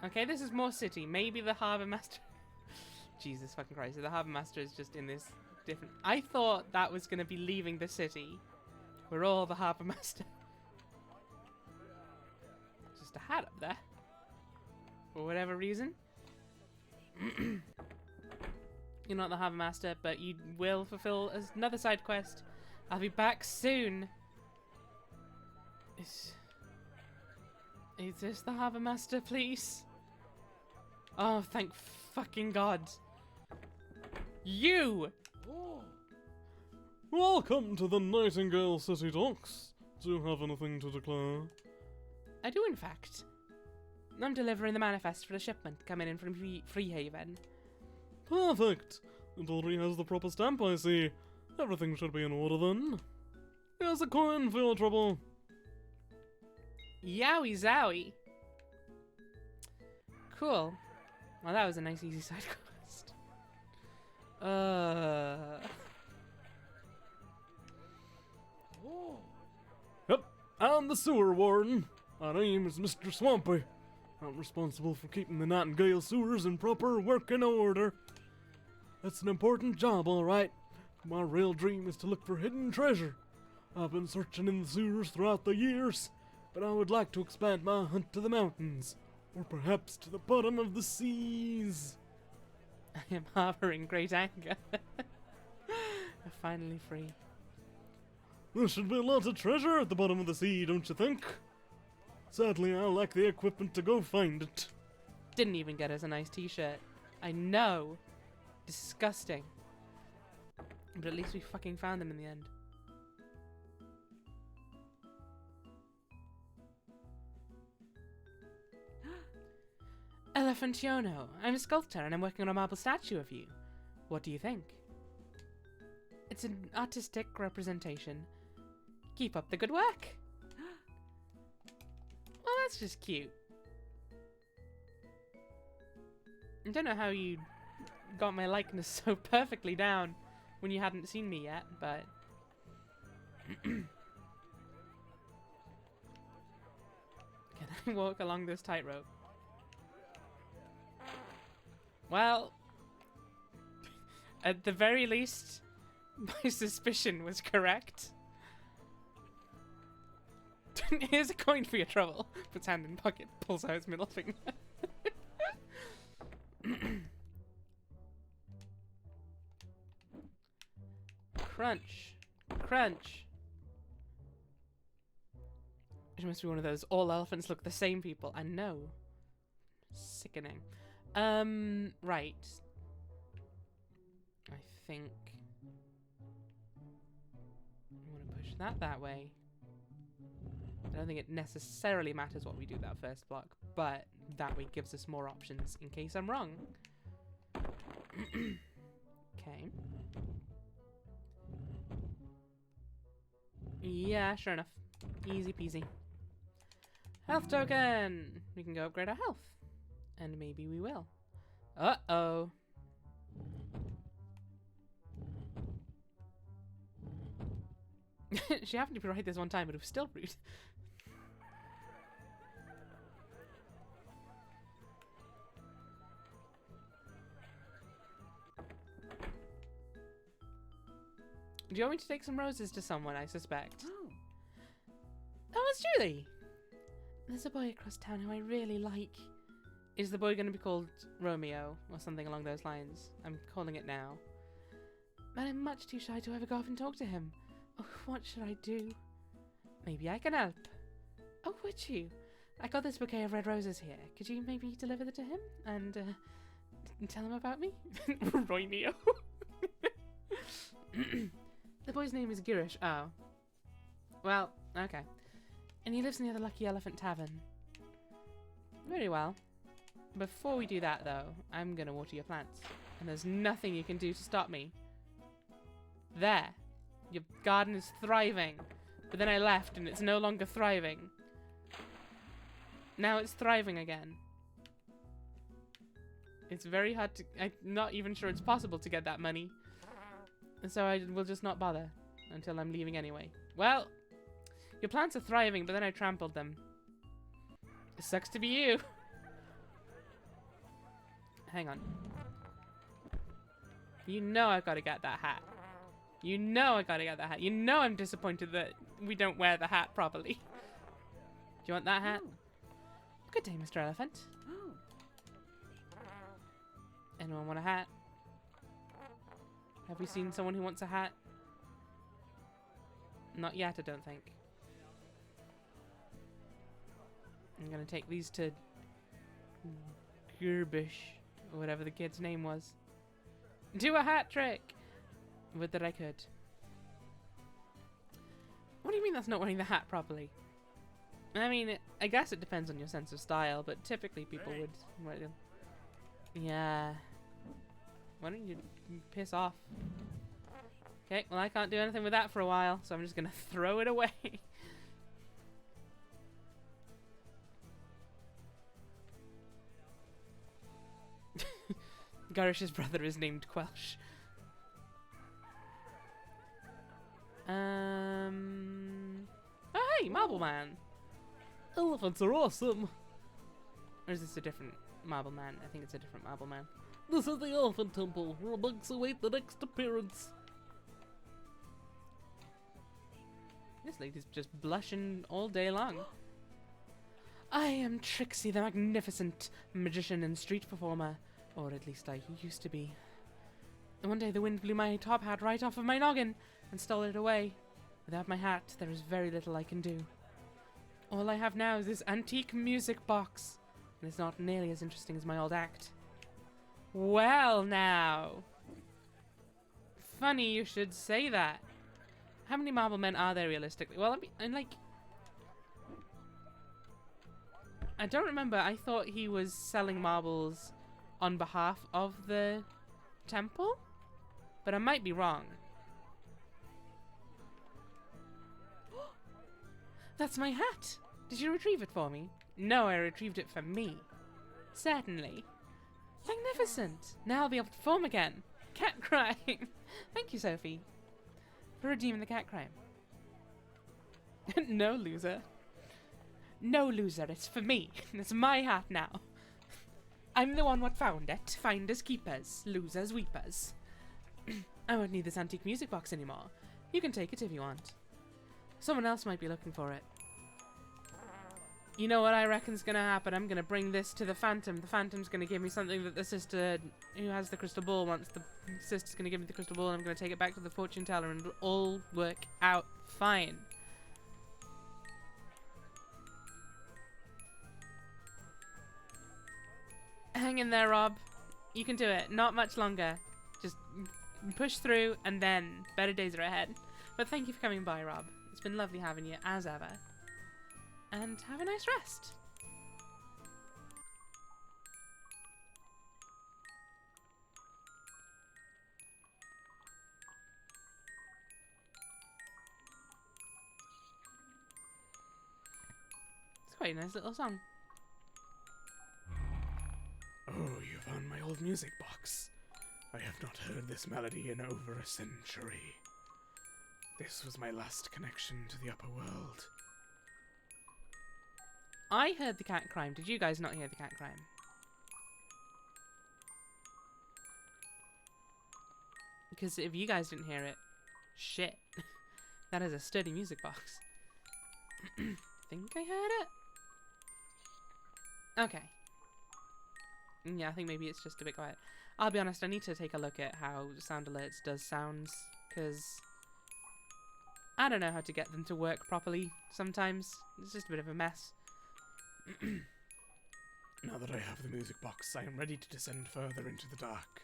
Okay, this is more city. Maybe the Harbour Master... Jesus fucking Christ. So the Harbour Master is just in this different... I thought that was going to be leaving the city. We're all the Harbour Master. Just a hat up there. For whatever reason. You're not the Harbour Master, but you will fulfill another side quest. I'll be back soon. Is this the Harbour Master, please? Oh, thank fucking God. You! Welcome to the Nightingale City Docks. Do you have anything to declare? I do, in fact. I'm delivering the manifest for the shipment coming in from Freehaven. Perfect. It already has the proper stamp, I see. Everything should be in order then. Here's a coin for your trouble. Yowie zowie. Cool. Well, that was a nice easy side quest. Yep, I'm the sewer warden. My name is Mr. Swampy. I'm responsible for keeping the Nightingale sewers in proper working order. That's an important job, alright. My real dream is to look for hidden treasure. I've been searching in the sewers throughout the years, but I would like to expand my hunt to the mountains, or perhaps to the bottom of the seas. I am harboring great anger. I'm finally free. There should be a lot of treasure at the bottom of the sea, don't you think? Sadly, I lack the equipment to go find it. Didn't even get us a nice t-shirt. I know. Disgusting. But at least we fucking found them in the end. Elephant Yono. I'm a sculptor and I'm working on a marble statue of you. What do you think? It's an artistic representation. Keep up the good work. Well, that's just cute. I don't know how you got my likeness so perfectly down when you hadn't seen me yet, but... Can I walk along this tightrope? Well, at the very least, my suspicion was correct. Here's a coin for your trouble. Puts hand in pocket, pulls out his middle finger. Crunch. Crunch. It must be one of those all elephants look the same people. I know. Sickening. Right. I think I want to push that way. I don't think it necessarily matters what we do that first block, but that way gives us more options in case I'm wrong. Okay. Yeah, sure enough. Easy peasy. Health token! We can go upgrade our health. And maybe we will. Uh-oh. She happened to be right this one time, but it was still rude. Do you want me to take some roses to someone, I suspect? Oh, it's Julie! There's a boy across town who I really like. Is the boy going to be called Romeo or something along those lines? I'm calling it now. But I'm much too shy to ever go off and talk to him. Oh, what should I do? Maybe I can help. Oh, would you? I got this bouquet of red roses here. Could you maybe deliver it to him and tell him about me? Romeo. The boy's name is Girish. Oh. Well, okay. And he lives near the Lucky Elephant Tavern. Very well. Before we do that, though, I'm gonna water your plants. And there's nothing you can do to stop me. There. Your garden is thriving. But then I left and it's no longer thriving. Now it's thriving again. It's very hard to... I'm not even sure it's possible to get that money. And so I will just not bother until I'm leaving anyway. Well, your plants are thriving, but then I trampled them. It sucks to be you. Hang on. You know I've got to get that hat. You know I gotta get that hat. You know I'm disappointed that we don't wear the hat properly. Do you want that hat? Good day, Mr. Elephant. Anyone want a hat? Have we seen someone who wants a hat? Not yet, I don't think. I'm gonna take these to Gerbish, or whatever the kid's name was. Do a hat trick! Would that I could. What do you mean that's not wearing the hat properly? I mean, I guess it depends on your sense of style, but typically people would wear them. Yeah. Why don't you piss off? Okay, well I can't do anything with that for a while, so I'm just gonna throw it away. Garish's brother is named Quelch. Oh hey, Marble Man! Elephants are awesome! Or is this a different Marble Man? I think it's a different Marble Man. This is the Elephant Temple, where monks await the next appearance. This lady's just blushing all day long. I am Trixie the Magnificent, magician and street performer. Or at least I used to be. And one day the wind blew my top hat right off of my noggin and stole it away. Without my hat, there is very little I can do. All I have now is this antique music box. And it's not nearly as interesting as my old act. Well now. Funny you should say that. How many marble men are there realistically? Well, I'm like... I don't remember. I thought he was selling marbles on behalf of the temple? But I might be wrong. That's my hat! Did you retrieve it for me? No, I retrieved it for me. Certainly. Magnificent! Now I'll be able to perform again. Cat crime! Thank you, Sophie. For redeeming the cat crime. No, loser. No, loser, it's for me. It's my hat now. I'm the one what found it. Finders keepers. Losers weepers. I won't need this antique music box anymore. You can take it if you want. Someone else might be looking for it. You know what I reckon's gonna happen? I'm gonna bring this to the Phantom. The Phantom's gonna give me something that the sister who has the crystal ball wants. The sister's gonna give me the crystal ball and I'm gonna take it back to the fortune teller and it'll all work out fine. Hang in there, Rob. You can do it. Not much longer. Just push through and then better days are ahead. But thank you for coming by, Rob. It's been lovely having you, as ever. And have a nice rest. It's quite a nice little song. Oh, you found my old music box. I have not heard this melody in over a century. This was my last connection to the upper world. I heard the cat crime. Did you guys not hear the cat crime? Because if you guys didn't hear it, shit. That is a sturdy music box. Think I heard it? Okay. Yeah, I think maybe it's just a bit quiet. I'll be honest, I need to take a look at how Sound Alerts does sounds, because I don't know how to get them to work properly sometimes. It's just a bit of a mess. Now that I have the music box, I am ready to descend further into the dark.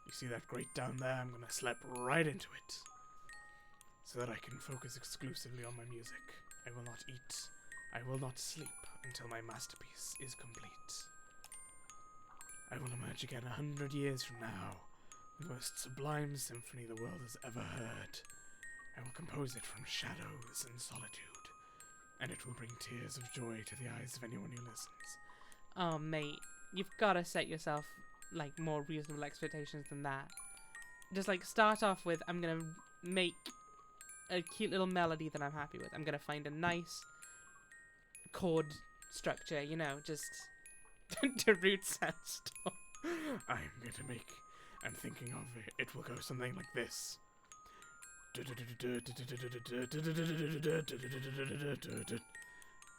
You see that grate down there? I'm gonna slap right into it, so that I can focus exclusively on my music. I will not eat, I will not sleep until my masterpiece is complete. I will emerge again 100 years from now, the most sublime symphony the world has ever heard. I will compose it from shadows and solitude, and it will bring tears of joy to the eyes of anyone who listens. Oh, mate, you've got to set yourself, like, more reasonable expectations than that. Just, like, start off with, I'm going to make a cute little melody that I'm happy with. I'm going to find a nice chord structure, you know, just to root sandstorm. I'm thinking of it. It will go something like this.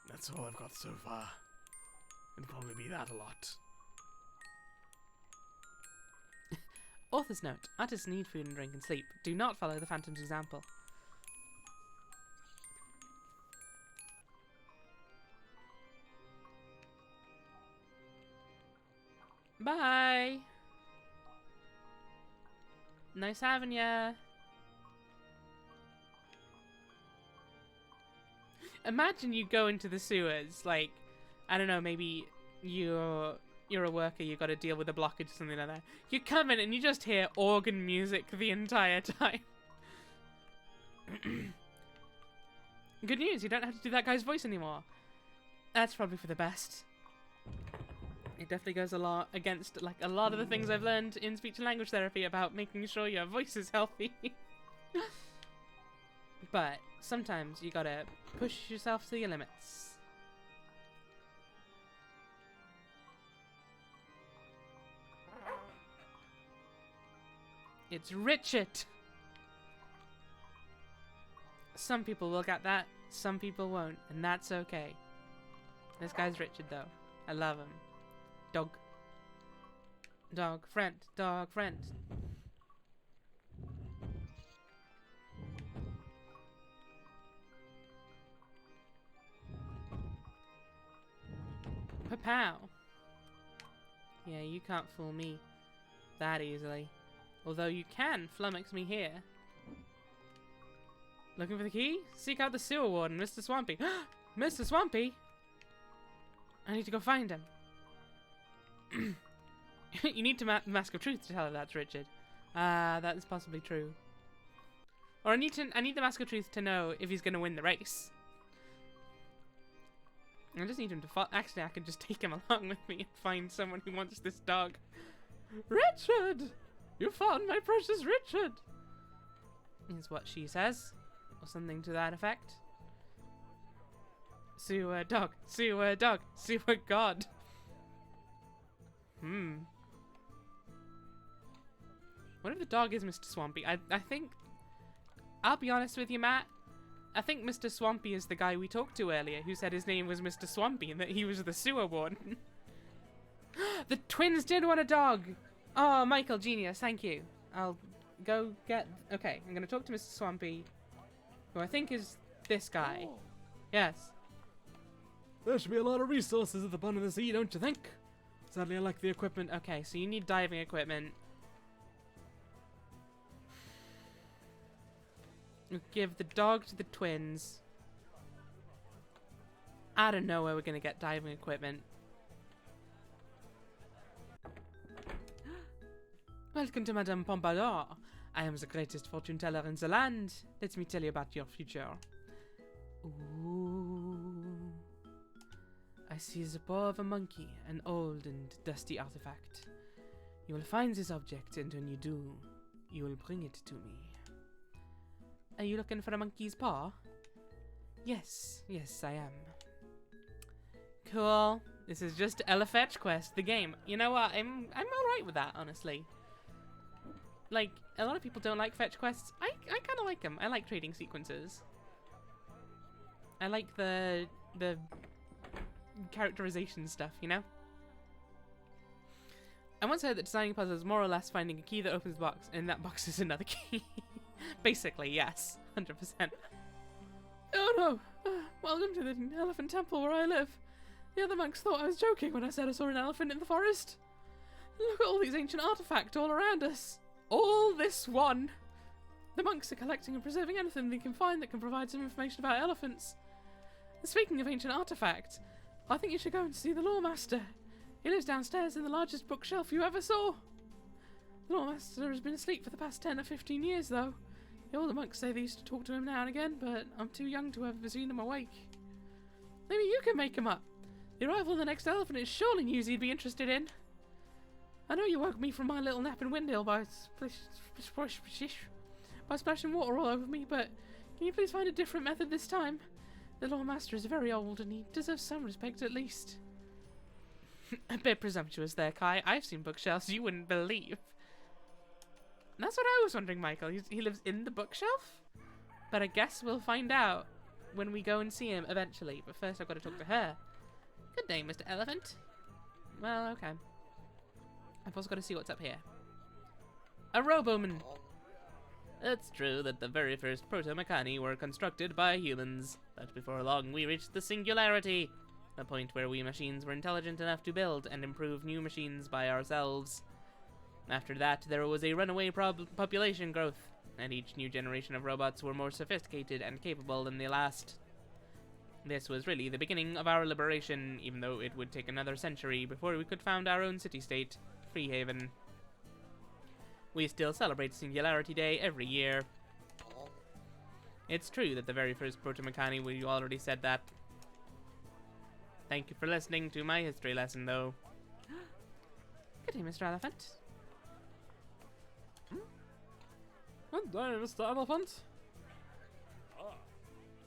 That's all I've got so far. It'll probably be that a lot. Author's note. Artists need food and drink and sleep. Do not follow the Phantom's example. Bye! Nice having ya! Imagine you go into the sewers, like, I don't know, maybe you're a worker, you got to deal with a blockage or something like that. You come in and you just hear organ music the entire time. Good news, you don't have to do that guy's voice anymore. That's probably for the best. It definitely goes a lot against, like, a lot of the things I've learned in speech and language therapy about making sure your voice is healthy. But sometimes you gotta push yourself to your limits. It's Richard! Some people will get that, some people won't, and that's okay. This guy's Richard, though. I love him. Dog. Dog friend. Dog friend. Papow. Yeah, you can't fool me that easily. Although you can flummox me here. Looking for the key? Seek out the sewer warden, Mr. Swampy. Mr. Swampy? I need to go find him. You need to Mask of Truth to tell her that's Richard. That is possibly true. Or I need the Mask of Truth to know if he's going to win the race. I just need him to actually, I could just take him along with me and find someone who wants this dog. Richard! You found my precious Richard! Is what she says. Or something to that effect. Sewer dog, sewer dog, sewer god. What if the dog is Mr. Swampy? I think, I'll be honest with you, Matt. I think Mr. Swampy is the guy we talked to earlier who said his name was Mr. Swampy and that he was the sewer warden. The twins did want a dog! Oh, Michael, genius, thank you. I'll go get... Okay, I'm going to talk to Mr. Swampy, who I think is this guy. Yes. There should be a lot of resources at the bottom of the sea, don't you think? Sadly, I lack the equipment. Okay, so you need diving equipment. We'll give the dog to the twins. I don't know where we're going to get diving equipment. Welcome to Madame Pompadour. I am the greatest fortune teller in the land. Let me tell you about your future. Ooh. I see the paw of a monkey, an old and dusty artifact. You will find this object, and when you do, you will bring it to me. Are you looking for a monkey's paw? Yes, yes, I am. Cool. This is just Ella Fetch Quest, the game. You know what? I'm alright with that, honestly. Like, a lot of people don't like fetch quests. I kind of like them. I like trading sequences. I like the characterization stuff, you know? I once heard that designing puzzles is more or less finding a key that opens the box, and that box is another key. Basically, yes. 100%. Oh no! Welcome to the elephant temple where I live. The other monks thought I was joking when I said I saw an elephant in the forest. Look at all these ancient artifacts all around us. All this one. The monks are collecting and preserving anything they can find that can provide some information about elephants. And speaking of ancient artifacts, I think you should go and see the Lawmaster. He lives downstairs in the largest bookshelf you ever saw. The Lawmaster has been asleep for the past 10 or 15 years, though. The older monks say they used to talk to him now and again, but I'm too young to have ever seen him awake. Maybe you can make him up. The arrival of the next elephant is surely news you'd be interested in. I know you woke me from my little nap in Windhill by splashing water all over me, but can you please find a different method this time? The Lawmaster is very old and he deserves some respect at least. A bit presumptuous there, Kai. I've seen bookshelves you wouldn't believe. And that's what I was wondering, Michael. He lives in the bookshelf? But I guess we'll find out when we go and see him eventually. But first I've got to talk to her. Good day, Mr. Elephant. Well, okay. I've also got to see what's up here. A Roboman. It's true that the very first proto-mechani were constructed by humans, but before long we reached the singularity, a point where we machines were intelligent enough to build and improve new machines by ourselves. After that, there was a runaway population growth, and each new generation of robots were more sophisticated and capable than the last. This was really the beginning of our liberation, even though it would take another century before we could found our own city-state, Freehaven. We still celebrate Singularity Day every year. It's true that the very first proto-mechani, we already said that. Thank you for listening to my history lesson, though. Good day, Mr. Elephant. Good day, Mr. Elephant.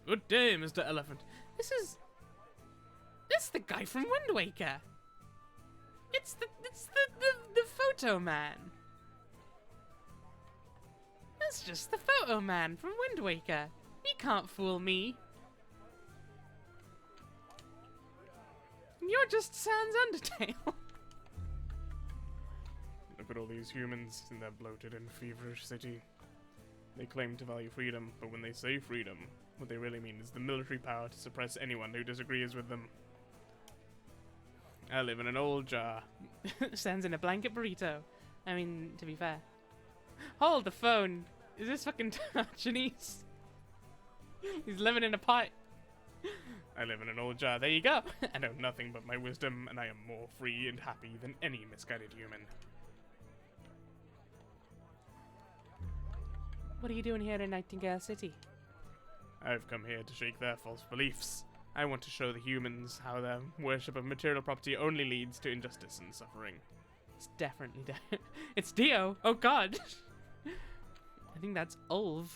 Good day, Mr. Elephant. This is the guy from Wind Waker. It's the photo man. That's just the photo man from Wind Waker. He can't fool me. You're just Sans Undertale. Look at all these humans in their bloated and feverish city. They claim to value freedom, but when they say freedom, what they really mean is the military power to suppress anyone who disagrees with them. I live in an old jar. Sans in a blanket burrito. I mean, to be fair. Hold the phone. Is this fucking Chinese? He's living in a pot. I live in an old jar. There you go. I know nothing but my wisdom, and I am more free and happy than any misguided human. What are you doing here in Nightingale City? I've come here to shake their false beliefs. I want to show the humans how their worship of material property only leads to injustice and suffering. It's definitely it's Dio. Oh god. I think that's Ulv.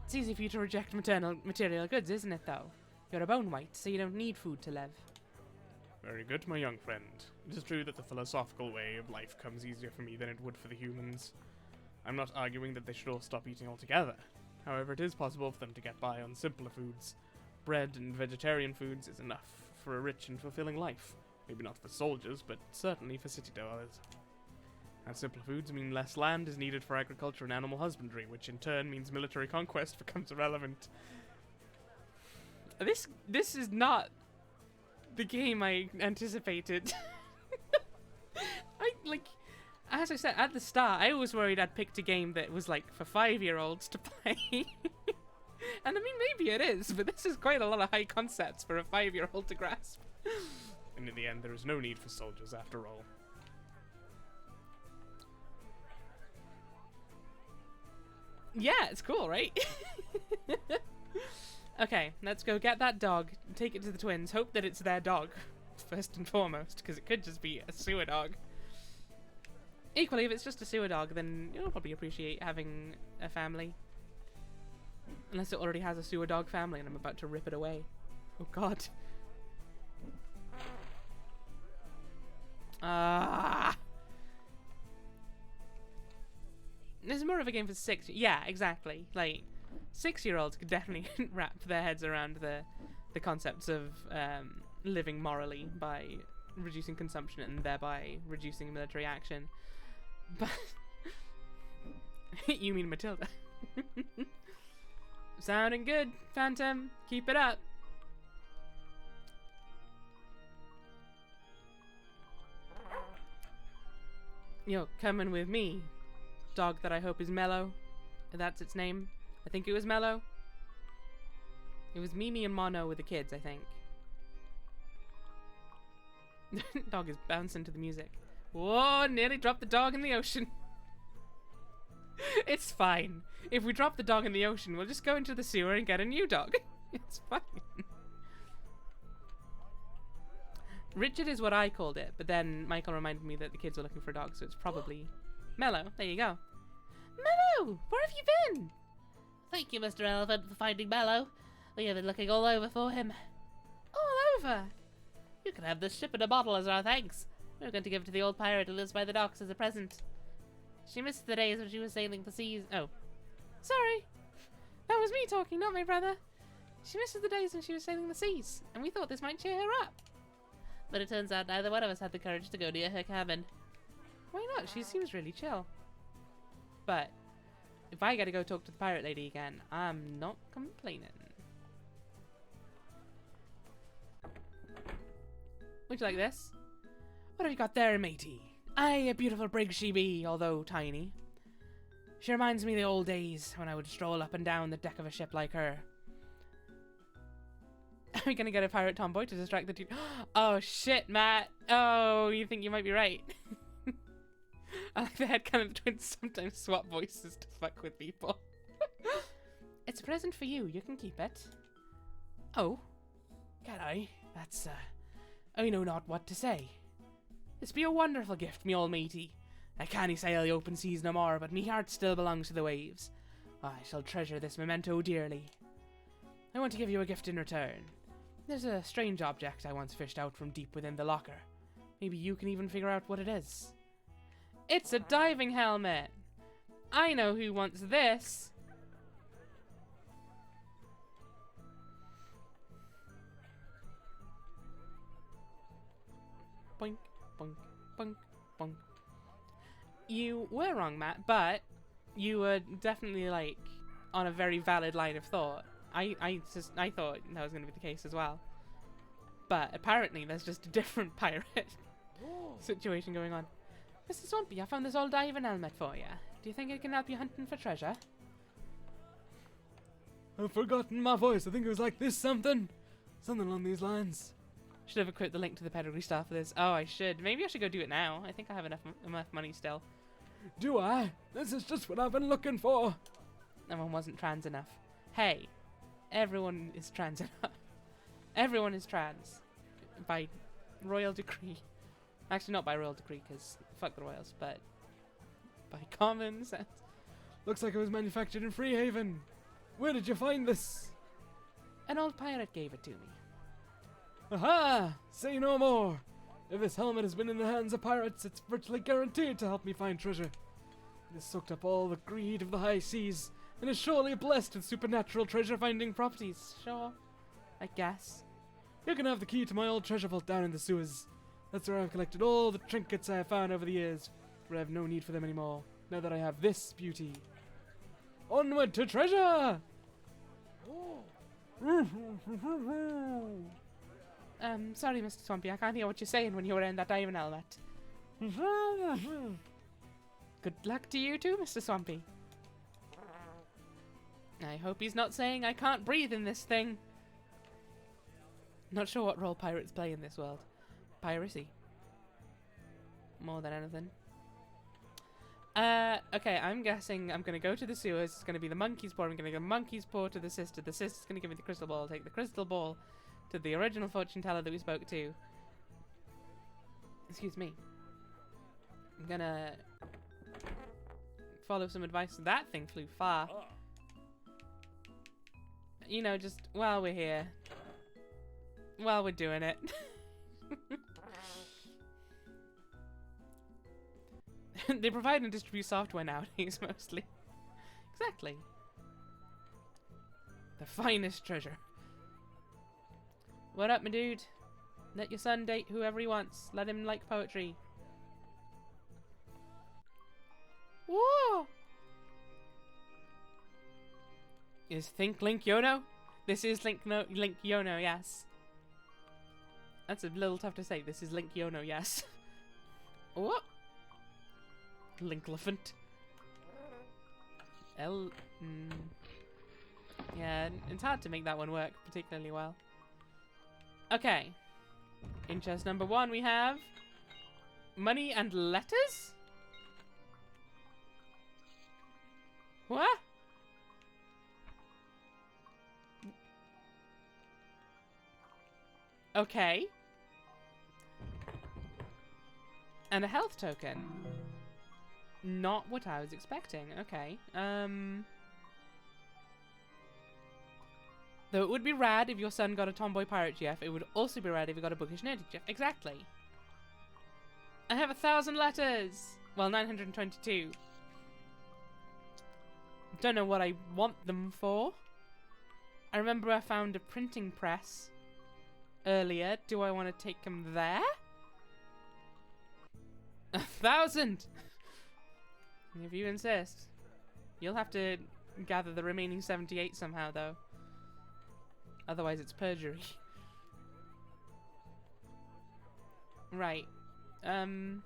It's easy for you to reject material goods, isn't it, though? You're a bone white, so you don't need food to live. Very good, my young friend. It is true that the philosophical way of life comes easier for me than it would for the humans. I'm not arguing that they should all stop eating altogether. However, it is possible for them to get by on simpler foods. Bread and vegetarian foods is enough for a rich and fulfilling life. Maybe not for soldiers, but certainly for city dwellers. And simpler foods mean less land is needed for agriculture and animal husbandry, which in turn means military conquest becomes irrelevant. This is not the game I anticipated. As I said at the start, I was worried I'd picked a game that was like for 5-year-olds to play. And I mean, maybe it is, but this is quite a lot of high concepts for a 5-year-old to grasp. And in the end, there is no need for soldiers after all. Yeah, it's cool, right? Okay, let's go get that dog, take it to the twins, hope that it's their dog, first and foremost, because it could just be a sewer dog. Equally, if it's just a sewer dog, then you'll probably appreciate having a family. Unless it already has a sewer dog family and I'm about to rip it away. Oh god. This is more of a game for 6. Yeah, exactly. Like, 6-year-olds could definitely wrap their heads around the concepts of living morally by reducing consumption and thereby reducing military action. But you mean Matilda? Sounding good, Phantom. Keep it up. You're coming with me, dog that I hope is Mellow. That's its name. I think it was Mellow. It was Mimi and Mono with the kids, I think. Dog is bouncing to the music. Whoa, nearly dropped the dog in the ocean. It's fine. If we drop the dog in the ocean, we'll just go into the sewer and get a new dog. It's fine. Richard is what I called it, but then Michael reminded me that the kids were looking for a dog, so it's probably Mellow. There you go. Mellow! Where have you been? Thank you, Mr. Elephant, for finding Mallow. We have been looking all over for him. All over? You can have this ship in a bottle as our thanks. We're going to give it to the old pirate who lives by the docks as a present. She missed the days when she was sailing the seas. Oh. Sorry. That was me talking, not my brother. She misses the days when she was sailing the seas, and we thought this might cheer her up. But it turns out neither one of us had the courage to go near her cabin. Why not? She seems really chill. But if I gotta go talk to the pirate lady again, I'm not complaining. Would you like this? What have you got there, matey? Aye, a beautiful brig she be, although tiny. She reminds me of the old days when I would stroll up and down the deck of a ship like her. Are we gonna get a pirate tomboy to distract the two? Oh shit, Matt. Oh, you think you might be right. I like the headcanon twins sometimes swap voices to fuck with people. It's a present for you. You can keep it. Oh. Can I? That's, I know not what to say. This be a wonderful gift, me old matey. I can't sail the open seas no more, but me heart still belongs to the waves. I shall treasure this memento dearly. I want to give you a gift in return. There's a strange object I once fished out from deep within the locker. Maybe you can even figure out what it is. It's a diving helmet! I know who wants this! Boink, boink, boink, boink. You were wrong, Matt, but you were definitely, like, on a very valid line of thought. I thought that was going to be the case as well. But apparently there's just a different pirate situation going on. Mr. Swampy, I found this old diving helmet for you. Do you think it can help you hunting for treasure? I've forgotten my voice. I think it was like this something. Something along these lines. Should have equipped the link to the pedigree star for this. Oh, I should. Maybe I should go do it now. I think I have enough money still. Do I? This is just what I've been looking for. That one wasn't trans enough. Hey, everyone is trans enough. Everyone is trans. By royal decree. Actually, not by royal decree, because fuck the royals, but by common sense. Looks like it was manufactured in Freehaven. Where did you find this? An old pirate gave it to me. Aha! Say no more. If this helmet has been in the hands of pirates, it's virtually guaranteed to help me find treasure. It has soaked up all the greed of the high seas, and is surely blessed with supernatural treasure-finding properties. Sure, I guess. You can have the key to my old treasure vault down in the sewers. That's where I've collected all the trinkets I have found over the years, but I have no need for them anymore, now that I have this beauty. Onward to treasure! Sorry, Mr. Swampy, I can't hear what you're saying when you're wearing that diving helmet. Good luck to you too, Mr. Swampy. I hope he's not saying I can't breathe in this thing. Not sure what role pirates play in this world. Piracy. More than anything. Okay, I'm guessing I'm gonna go to the sewers. It's gonna be the monkey's paw. I'm gonna give monkey's paw to the sister. The sister's gonna give me the crystal ball. I'll take the crystal ball to the original fortune teller that we spoke to. Excuse me. I'm gonna follow some advice. That thing flew far. You know, just while we're here. While we're doing it. They provide and distribute software nowadays, mostly. Exactly. The finest treasure. What up, my dude? Let your son date whoever he wants. Let him like poetry. Whoa! Is Think Link Yono? This is Link Yono, yes. That's a little tough to say. This is Link Yono, yes. What? Link Elephant. Yeah, it's hard to make that one work particularly well. Okay. In chest number 1 we have money and letters? What? Okay. And a health token. Not what I was expecting. Okay. Though it would be rad if your son got a tomboy pirate GF, it would also be rad if he got a bookish nerdy GF. Exactly. I have 1,000 letters! Well, 922. Don't know what I want them for. I remember I found a printing press earlier. Do I want to take them there? 1,000! If you insist. You'll have to gather the remaining 78 somehow, though. Otherwise it's perjury. Right. Do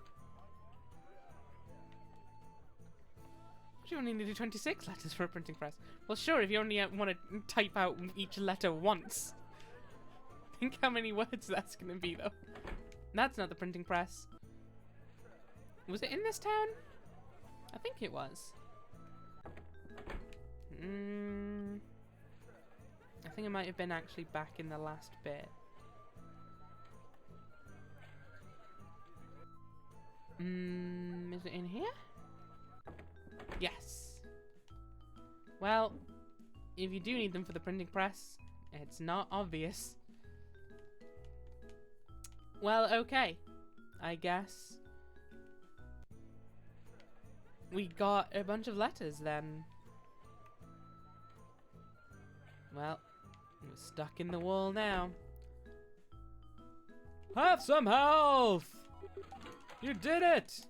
you only need 26 letters for a printing press? Well, sure, if you only want to type out each letter once. Think how many words that's going to be, though. That's not the printing press. Was it in this town? I think it was. I think it might have been actually back in the last bit. Is it in here? Yes. Well, if you do need them for the printing press, it's not obvious. Well, okay. I guess we got a bunch of letters then. Well, we're stuck in the wall now. Have some health! You did it!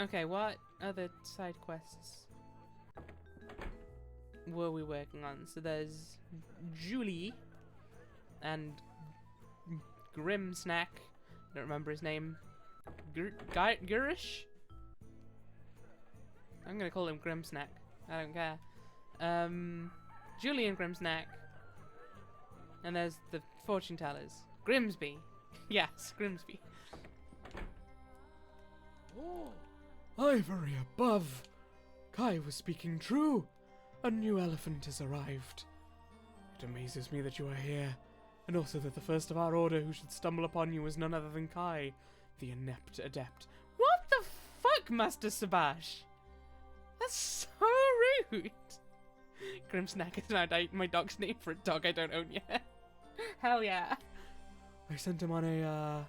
Okay, what other side quests were we working on? So there's Julie and Grim Snack. I don't remember his name. Gurish? I'm gonna call him Grim Snack. I don't care. Julie and Grim Snack. And there's the fortune tellers. Grimsby. Yes, Grimsby. Ivory above! Kai was speaking true. A new elephant has arrived. It amazes me that you are here, and also that the first of our order who should stumble upon you is none other than Kai, the inept adept. What the fuck, Master Sabash? That's so rude. Grimsnack is now my dog's name for a dog I don't own yet. Hell yeah. I sent him on a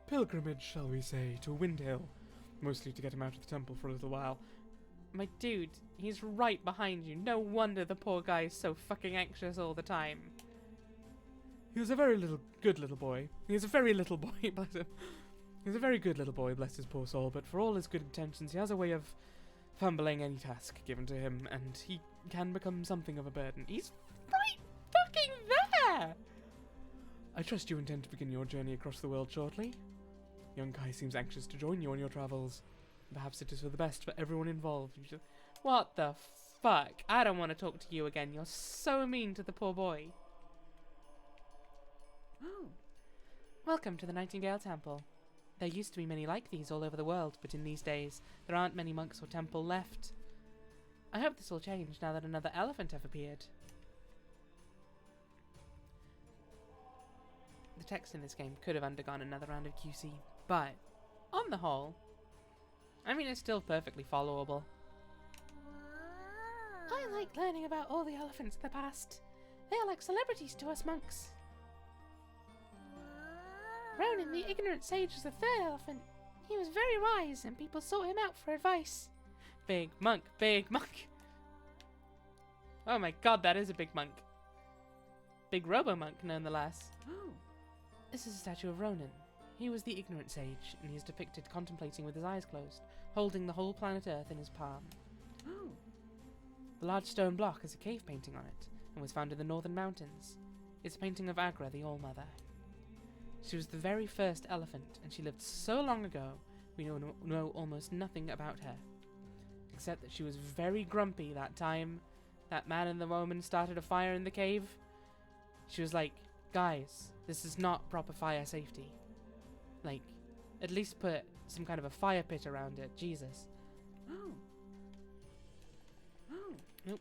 pilgrimage, shall we say, to Windhill, mostly to get him out of the temple for a little while. My dude, he's right behind you. No wonder the poor guy is so fucking anxious all the time. He was a very good little boy. He is a very little boy, bless him. He's a very good little boy, bless his poor soul, but for all his good intentions, he has a way of fumbling any task given to him, and he can become something of a burden. He's right fucking there! I trust you intend to begin your journey across the world shortly. Young Kai seems anxious to join you on your travels. Perhaps it is for the best for everyone involved. What the fuck? I don't want to talk to you again. You're so mean to the poor boy. Oh. Welcome to the Nightingale Temple. There used to be many like these all over the world, but in these days, there aren't many monks or temple left. I hope this will change now that another elephant have appeared. The text in this game could have undergone another round of QC, but on the whole, I mean, it's still perfectly followable. I like learning about all the elephants of the past. They are like celebrities to us monks. Ronan, the ignorant sage, was the third elephant. He was very wise, and people sought him out for advice. big monk, big monk. Oh my god, that is a big monk. Big robo-monk, nonetheless. This is a statue of Ronan. He was the ignorant sage, and he is depicted contemplating with his eyes closed, holding the whole planet Earth in his palm. The large stone block has a cave painting on it, and was found in the northern mountains. It's a painting of Agra, the All-Mother. She was the very first elephant, and she lived so long ago, we know almost nothing about her. Except that she was very grumpy that time that man and the woman started a fire in the cave. She was like, guys, this is not proper fire safety. Like, at least put some kind of a fire pit around it, Jesus. Nope.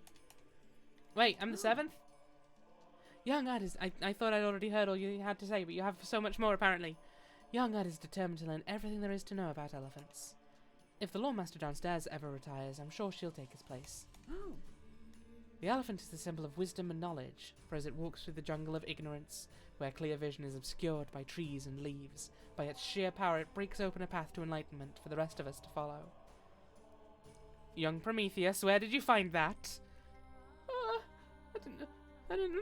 Wait, I'm the seventh? Young Ad is... I thought I'd already heard all you had to say, but you have so much more, apparently. Young Ad is determined to learn everything there is to know about elephants. If the Lawmaster downstairs ever retires, I'm sure she'll take his place. The elephant is the symbol of wisdom and knowledge, for as it walks through the jungle of ignorance, where clear vision is obscured by trees and leaves, by its sheer power it breaks open a path to enlightenment for the rest of us to follow. Young Prometheus, where did you find that? I don't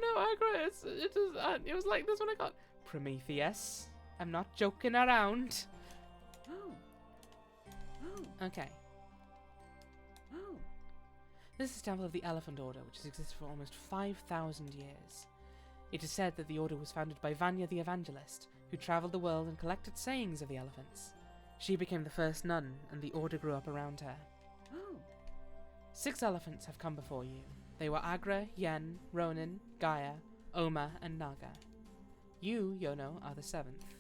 know, Agra, it was like this when I got... Prometheus, I'm not joking around. Okay. This is the Temple of the Elephant Order, which has existed for almost 5,000 years. It is said that the order was founded by Vanya the Evangelist, who travelled the world and collected sayings of the elephants. She became the first nun, and the order grew up around her. 6 elephants have come before you. They were Agra, Yen, Ronan, Gaia, Oma, and Naga. You, Yono, are the 7th.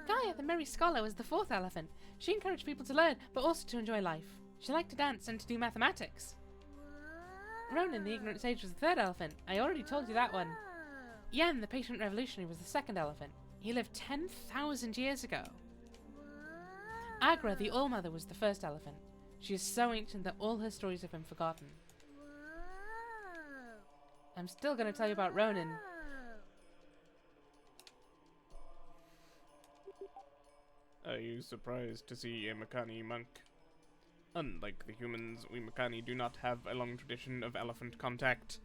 Gaia, the merry scholar, was the 4th elephant. She encouraged people to learn, but also to enjoy life. She liked to dance and to do mathematics. Ronan, the ignorant sage, was the 3rd elephant. I already told you that one. Yen, the patient revolutionary, was the 2nd elephant. He lived 10,000 years ago. Agra, the All-Mother, was the 1st elephant. She is so ancient that all her stories have been forgotten. I'm still going to tell you about Ronan. Are you surprised to see a Makani monk? Unlike the humans, we Makani do not have a long tradition of elephant contact.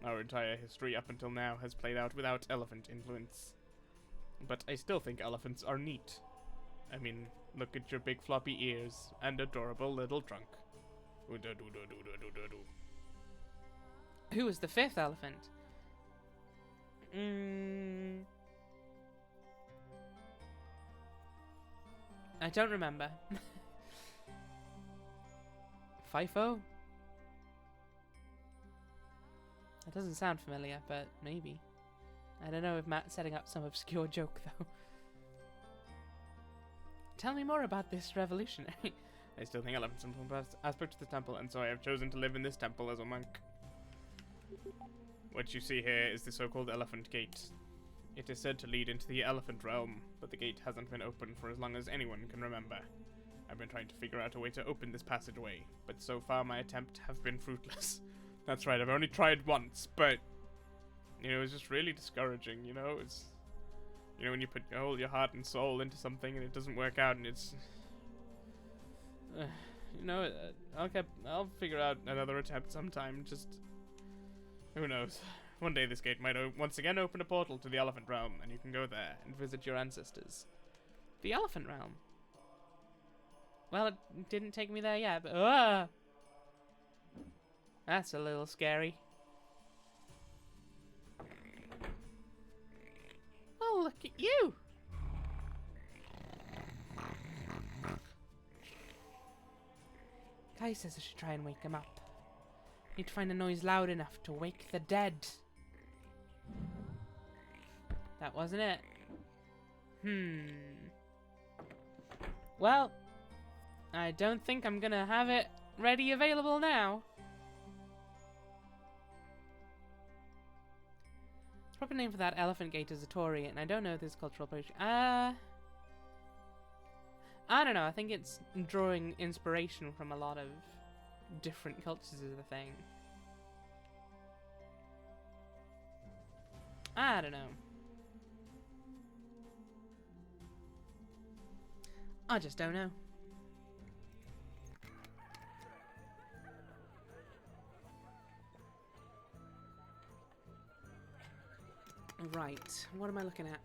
Our entire history up until now has played out without elephant influence. But I still think elephants are neat. I mean, look at your big floppy ears and adorable little trunk. Who was the 5th elephant? I don't remember. FIFO? That doesn't sound familiar, but maybe. I don't know if Matt's setting up some obscure joke, though. Tell me more about this revolutionary. I still think elephants are an important aspect of the temple, and so I have chosen to live in this temple as a monk. What you see here is the so-called Elephant Gate. It is said to lead into the Elephant Realm, but the gate hasn't been open for as long as anyone can remember. I've been trying to figure out a way to open this passageway, but so far my attempts have been fruitless. That's right, I've only tried once, but... You know, it's just really discouraging, you know? It's... You know, when you put all your heart and soul into something and it doesn't work out and it's... you know, I'll figure out another attempt sometime, just... Who knows? One day this gate might once again open a portal to the Elephant Realm, and you can go there and visit your ancestors. The Elephant Realm? Well, it didn't take me there yet, but... That's a little scary. Oh, look at you! Kai says I should try and wake him up. Need to find a noise loud enough to wake the dead. That wasn't it. Well, I don't think I'm gonna have it ready available now. The proper name for that elephant gate is a Torii, and I don't know if this cultural approach. I don't know. I think it's drawing inspiration from a lot of different cultures is the thing. I don't know. I just don't know. Right, what am I looking at?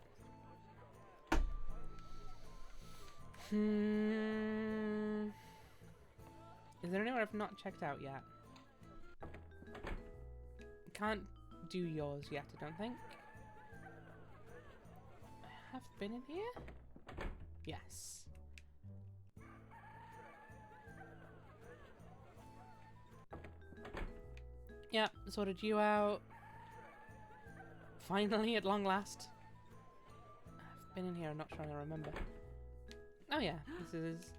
Is there anywhere I've not checked out yet? Can't do yours yet, I don't think. I have been in here? Yes. Yeah, sorted you out. Finally, at long last. I've been in here, I'm not trying to remember. Oh yeah, this is...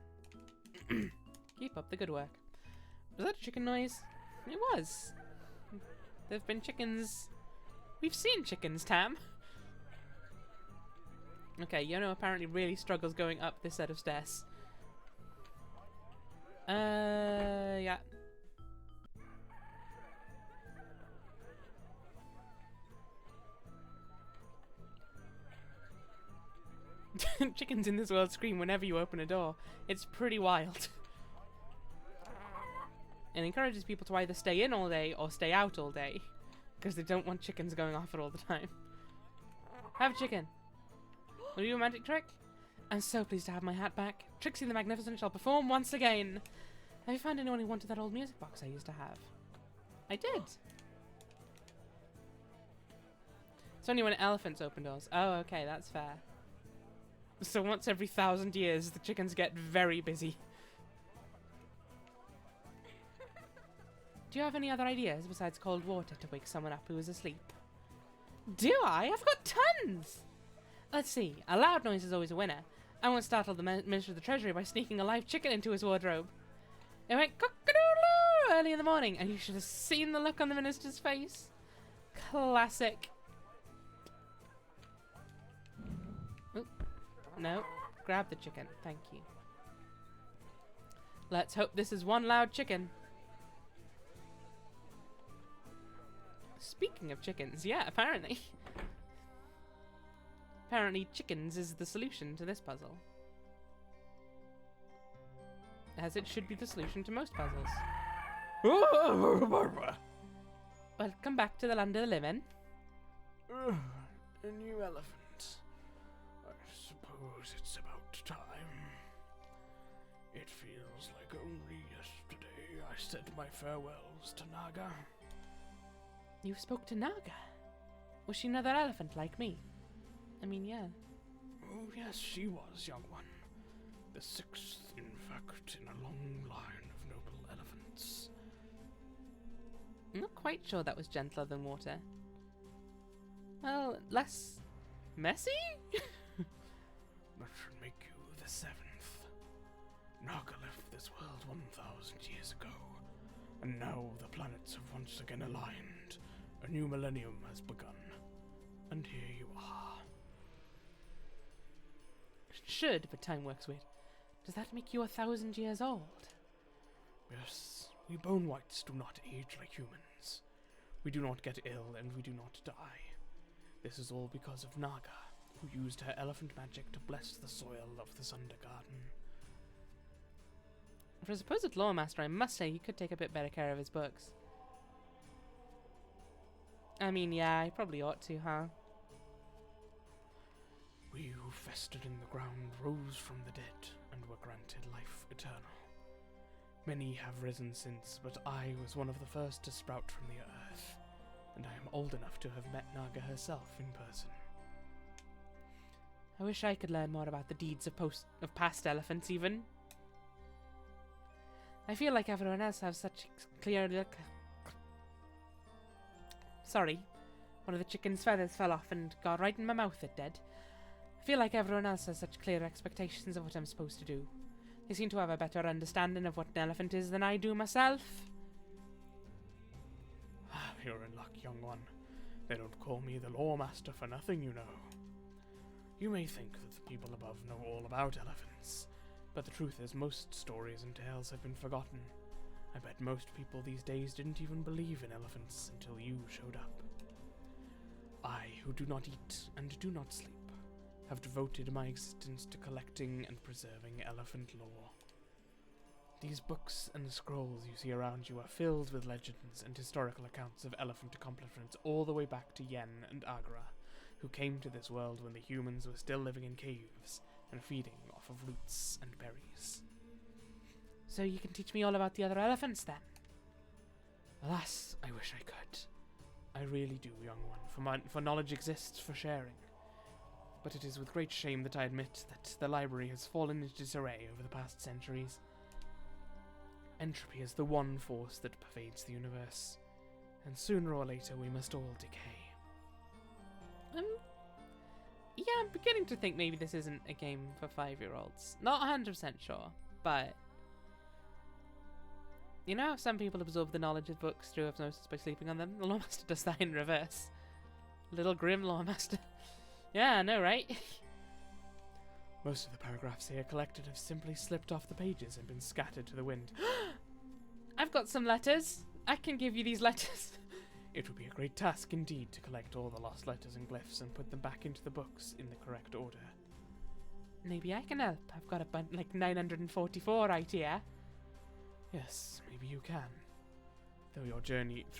Keep up the good work. Was that a chicken noise? It was. There've been chickens... We've seen chickens, Tam. Okay, Yono apparently really struggles going up this set of stairs. Yeah. Chickens in this world scream whenever you open a door. It's pretty wild. And encourages people to either stay in all day or stay out all day. Because they don't want chickens going off it all the time. Have a chicken. Will you do a magic trick? I'm so pleased to have my hat back. Trixie the Magnificent shall perform once again. Have you found anyone who wanted that old music box I used to have? I did. It's only when elephants open doors. Oh, okay, that's fair. So once every 1,000 years, the chickens get very busy. Do you have any other ideas besides cold water to wake someone up who is asleep? Do I? I've got tons! Let's see. A loud noise is always a winner. I won't startle the Minister of the Treasury by sneaking a live chicken into his wardrobe. It went cock-a-doodle-oo early in the morning, and you should have seen the look on the Minister's face. Classic. Oop. No. Grab the chicken. Thank you. Let's hope this is one loud chicken. Speaking of chickens, yeah, apparently. Apparently chickens is the solution to this puzzle. As it should be the solution to most puzzles. Welcome back to the land of the living. A new elephant. I suppose it's about time. It feels like only yesterday I said my farewells to Naga. You spoke to Naga? Was she another elephant like me? I mean, yeah. Oh yes, she was, young one. The sixth, in fact, in a long line of noble elephants. I'm not quite sure that was gentler than water. Well, less messy? That should make you the seventh. Naga left this world 1,000 years ago, and now the planets have once again aligned. A new millennium has begun, and here you are. Should, but time works weird. Does that make you 1,000 years old? Yes, we bone whites do not age like humans. We do not get ill, and we do not die. This is all because of Naga, who used her elephant magic to bless the soil of this undergarden. For a supposed lore master, I must say he could take a bit better care of his books. I mean, yeah, he probably ought to, huh? We who festered in the ground rose from the dead and were granted life eternal. Many have risen since, but I was one of the first to sprout from the earth, and I am old enough to have met Naga herself in person. I wish I could learn more about the deeds of past elephants, even. I feel like everyone else has such clear look. Sorry, one of the chicken's feathers fell off and got right in my mouth, it did. I feel like everyone else has such clear expectations of what I'm supposed to do. They seem to have a better understanding of what an elephant is than I do myself. You're in luck, young one. They don't call me the lore master for nothing, you know. You may think that the people above know all about elephants, but the truth is most stories and tales have been forgotten. I bet most people these days didn't even believe in elephants until you showed up. I, who do not eat and do not sleep, have devoted my existence to collecting and preserving elephant lore. These books and scrolls you see around you are filled with legends and historical accounts of elephant accomplishments all the way back to Yen and Agra, who came to this world when the humans were still living in caves and feeding off of roots and berries. So you can teach me all about the other elephants then? Alas, I wish I could. I really do, young one, for knowledge exists for sharing. But it is with great shame that I admit that the library has fallen into disarray over the past centuries. Entropy is the one force that pervades the universe, and sooner or later we must all decay. Yeah, I'm beginning to think maybe this isn't a game for 5-year-olds. Not 100% sure, but... You know how some people absorb the knowledge of books through osmosis by sleeping on them? The Lawmaster does that in reverse. Little grim Lawmaster. Yeah, I know, right? Most of the paragraphs here collected have simply slipped off the pages and been scattered to the wind. I've got some letters. I can give you these letters. It would be a great task indeed to collect all the lost letters and glyphs and put them back into the books in the correct order. Maybe I can help. I've got like 944 right here. Yes, maybe you can. Through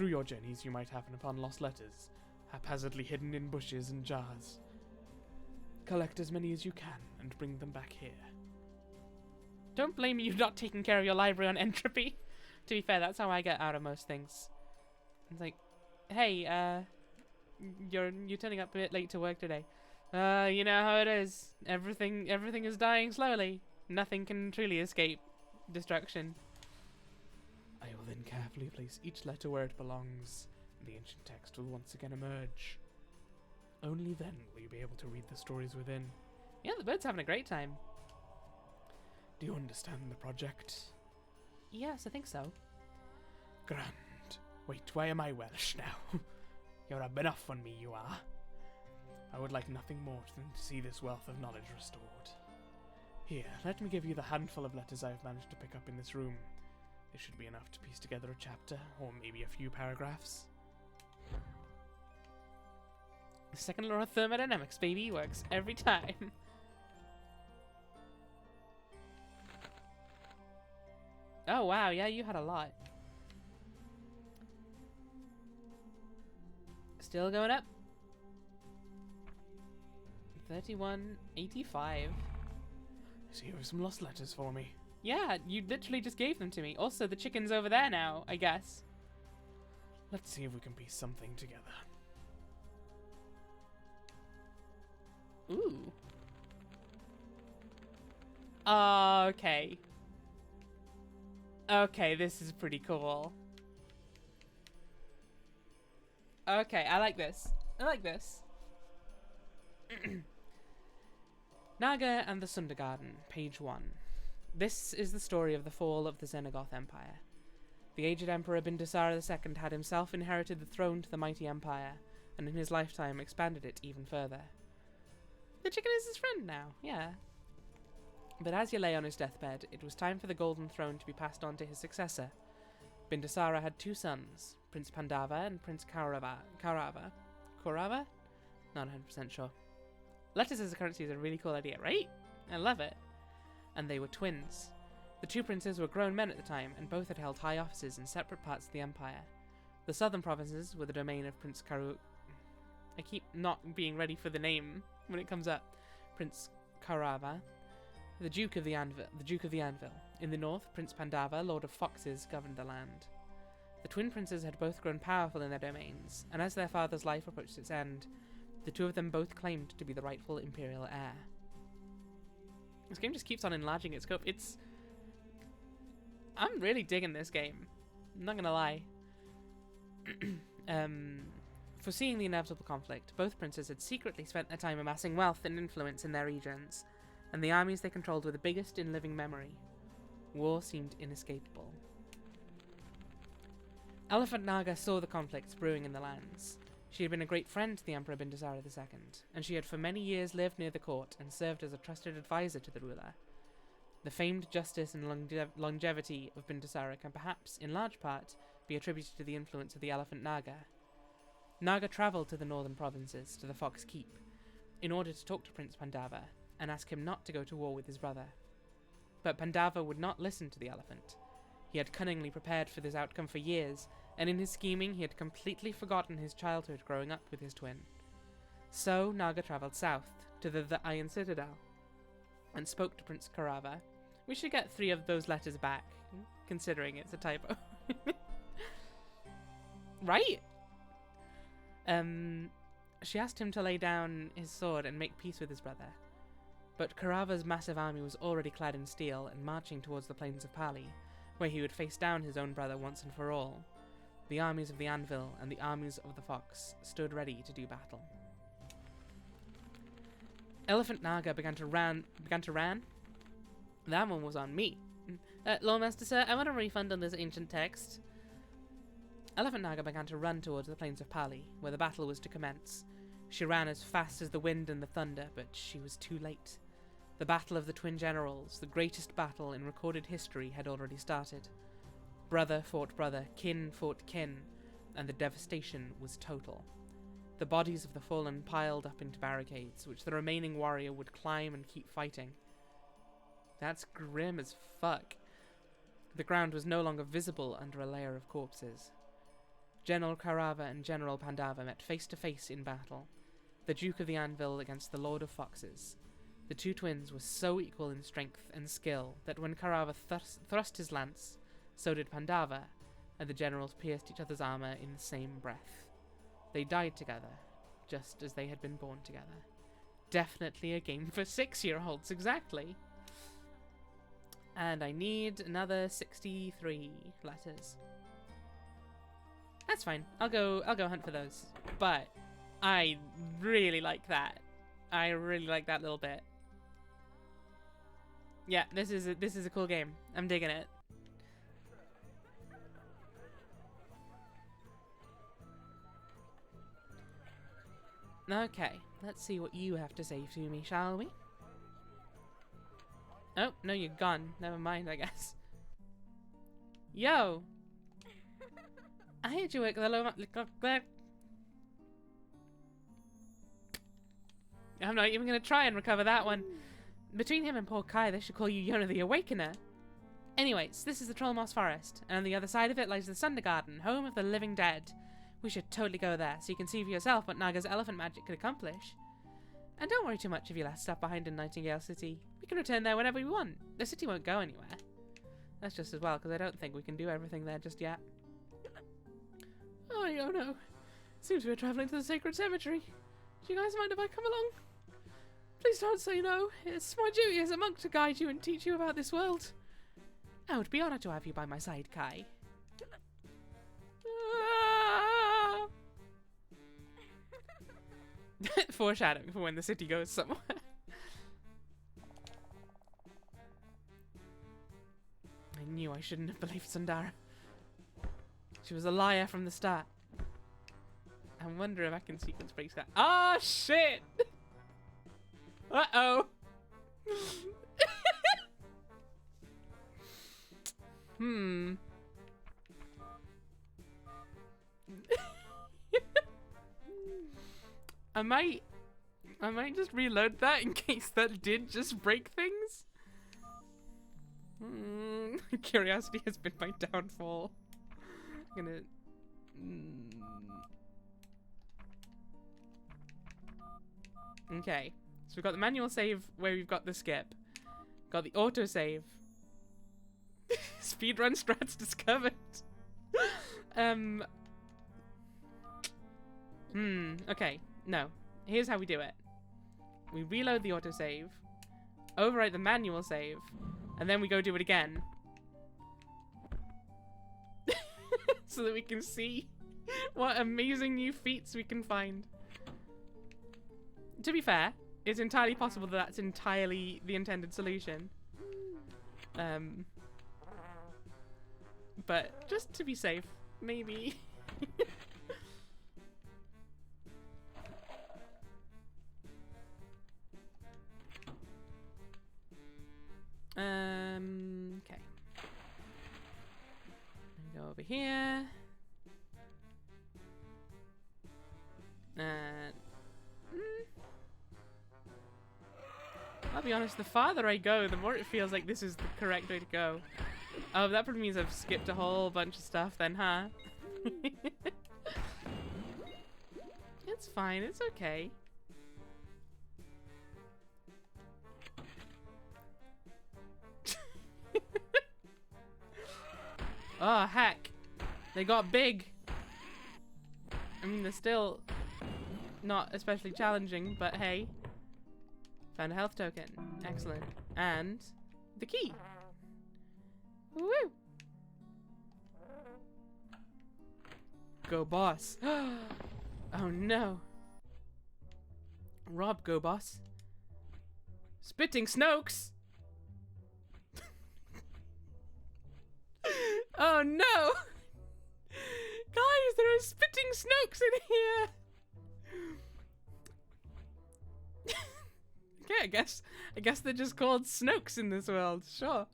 your journeys you might happen upon lost letters, haphazardly hidden in bushes and jars. Collect as many as you can and bring them back here. Don't blame me, you're not taking care of your library on entropy. To be fair, that's how I get out of most things. It's like, hey, you're turning up a bit late to work today. You know how it is. Everything is dying slowly. Nothing can truly escape destruction. I will then carefully place each letter where it belongs, and the ancient text will once again emerge. Only then will you be able to read the stories within. Yeah, the bird's having a great time. Do you understand the project? Yes, I think so. Grand. Wait, why am I Welsh now? You're a bit off on me, you are. I would like nothing more than to see this wealth of knowledge restored. Here, let me give you the handful of letters I have managed to pick up in this room. This should be enough to piece together a chapter, or maybe a few paragraphs. The second law of thermodynamics, baby, works every time. Oh wow, yeah, you had a lot. Still going up. 3185. So you have some lost letters for me. Yeah, you literally just gave them to me. Also, the chicken's over there now, I guess. Let's see if we can piece something together. Ooh. Okay. Okay, this is pretty cool. Okay, I like this. I like this. Naga and the Sundergarden, page 1. This is the story of the fall of the Xenogoth Empire. The aged Emperor Bindusara II had himself inherited the throne to the mighty empire, and in his lifetime expanded it even further. The chicken is his friend now, yeah. But as he lay on his deathbed, it was time for the golden throne to be passed on to his successor. Bindusara had 2 sons, Prince Pandava and Prince Kaurava? Not 100% sure. Letters as a currency is a really cool idea, right? I love it. And they were twins. The 2 princes were grown men at the time, and both had held high offices in separate parts of the empire. The southern provinces were the domain of Prince I keep not being ready for the name when it comes up. Prince Kaurava, the Duke of the Anvil. In the north, Prince Pandava, Lord of Foxes, governed the land. The twin princes had both grown powerful in their domains, and as their father's life approached its end, the 2 of them both claimed to be the rightful imperial heir. This game just keeps on enlarging its scope. I'm really digging this game. I'm not gonna lie. Foreseeing the inevitable conflict, both princes had secretly spent their time amassing wealth and influence in their regions, and the armies they controlled were the biggest in living memory. War seemed inescapable. Elephant Naga saw the conflicts brewing in the lands. She had been a great friend to the Emperor Bindusara II, and she had for many years lived near the court and served as a trusted advisor to the ruler. The famed justice and longevity of Bindusara can perhaps, in large part, be attributed to the influence of the Elephant Naga. Naga travelled to the northern provinces, to the Fox Keep, in order to talk to Prince Pandava and ask him not to go to war with his brother. But Pandava would not listen to the elephant. He had cunningly prepared for this outcome for years, and in his scheming he had completely forgotten his childhood growing up with his twin. So Naga travelled south to the Iron Citadel and spoke to Prince Karava. We should get 3 of those letters back, considering it's a typo. Right? She asked him to lay down his sword and make peace with his brother. But Karava's massive army was already clad in steel and marching towards the plains of Pali, where he would face down his own brother once and for all. The armies of the Anvil and the armies of the Fox stood ready to do battle. Elephant Naga began to ran. That one was on me. Lawmaster sir, I want a refund on this ancient text. Elephant Naga began to run towards the plains of Pali, where the battle was to commence. She ran as fast as the wind and the thunder, but she was too late. The Battle of the Twin Generals, the greatest battle in recorded history, had already started. Brother fought brother, kin fought kin, and the devastation was total. The bodies of the fallen piled up into barricades, which the remaining warrior would climb and keep fighting. That's grim as fuck. The ground was no longer visible under a layer of corpses. General Karava and General Pandava met face to face in battle. The Duke of the Anvil against the Lord of Foxes. The 2 twins were so equal in strength and skill that when Karava thrust his lance, so did Pandava, and the generals pierced each other's armor in the same breath. They died together, just as they had been born together. Definitely a game for 6-year-olds, exactly. And I need another 63 letters. That's fine. I'll go hunt for those. But I really like that. I really like that little bit. Yeah, this is a cool game. I'm digging it. Okay, let's see what you have to say to me, shall we? Oh, no, you're gone. Never mind, I guess. Yo! I heard you work the low. I'm not even going to try and recover that one. Between him and poor Kai, they should call you Yono the Awakener. Anyways, this is the Trollmoss Forest, and on the other side of it lies the Thunder Garden, home of the living dead. We should totally go there, so you can see for yourself what Naga's elephant magic could accomplish. And don't worry too much if you left stuff behind in Nightingale City. We can return there whenever we want. The city won't go anywhere. That's just as well, because I don't think we can do everything there just yet. Oh, Yono. Seems we're travelling to the sacred cemetery. Do you guys mind if I come along? Please don't say no. It's my duty as a monk to guide you and teach you about this world. I would be honoured to have you by my side, Kai. Foreshadowing for when the city goes somewhere. I knew I shouldn't have believed Sundara. She was a liar from the start. I wonder if I can sequence break that. Ah, shit! Uh-oh. I might just reload that in case that did just break things. Curiosity has been my downfall. I'm gonna... Okay, so we've got the manual save where we've got the skip. Got the auto save. Speedrun strats discovered. Okay, no. Here's how we do it. We reload the autosave, overwrite the manual save, and then we go do it again. So that we can see what amazing new feats we can find. To be fair, it's entirely possible that that's entirely the intended solution. But just to be safe, maybe. Okay. Go over here. I'll be honest, the farther I go, the more it feels like this is the correct way to go. Oh, that probably means I've skipped a whole bunch of stuff then, huh? It's fine, it's okay. Oh, heck. They got big. I mean, they're still not especially challenging, but hey. Found a health token. Excellent. And the key. Woo! Go boss. Oh no. Rob, go boss. Spitting Snokes. Oh no. Guys, there are spitting Snokes in here. Okay, I guess they're just called Snokes in this world. Sure.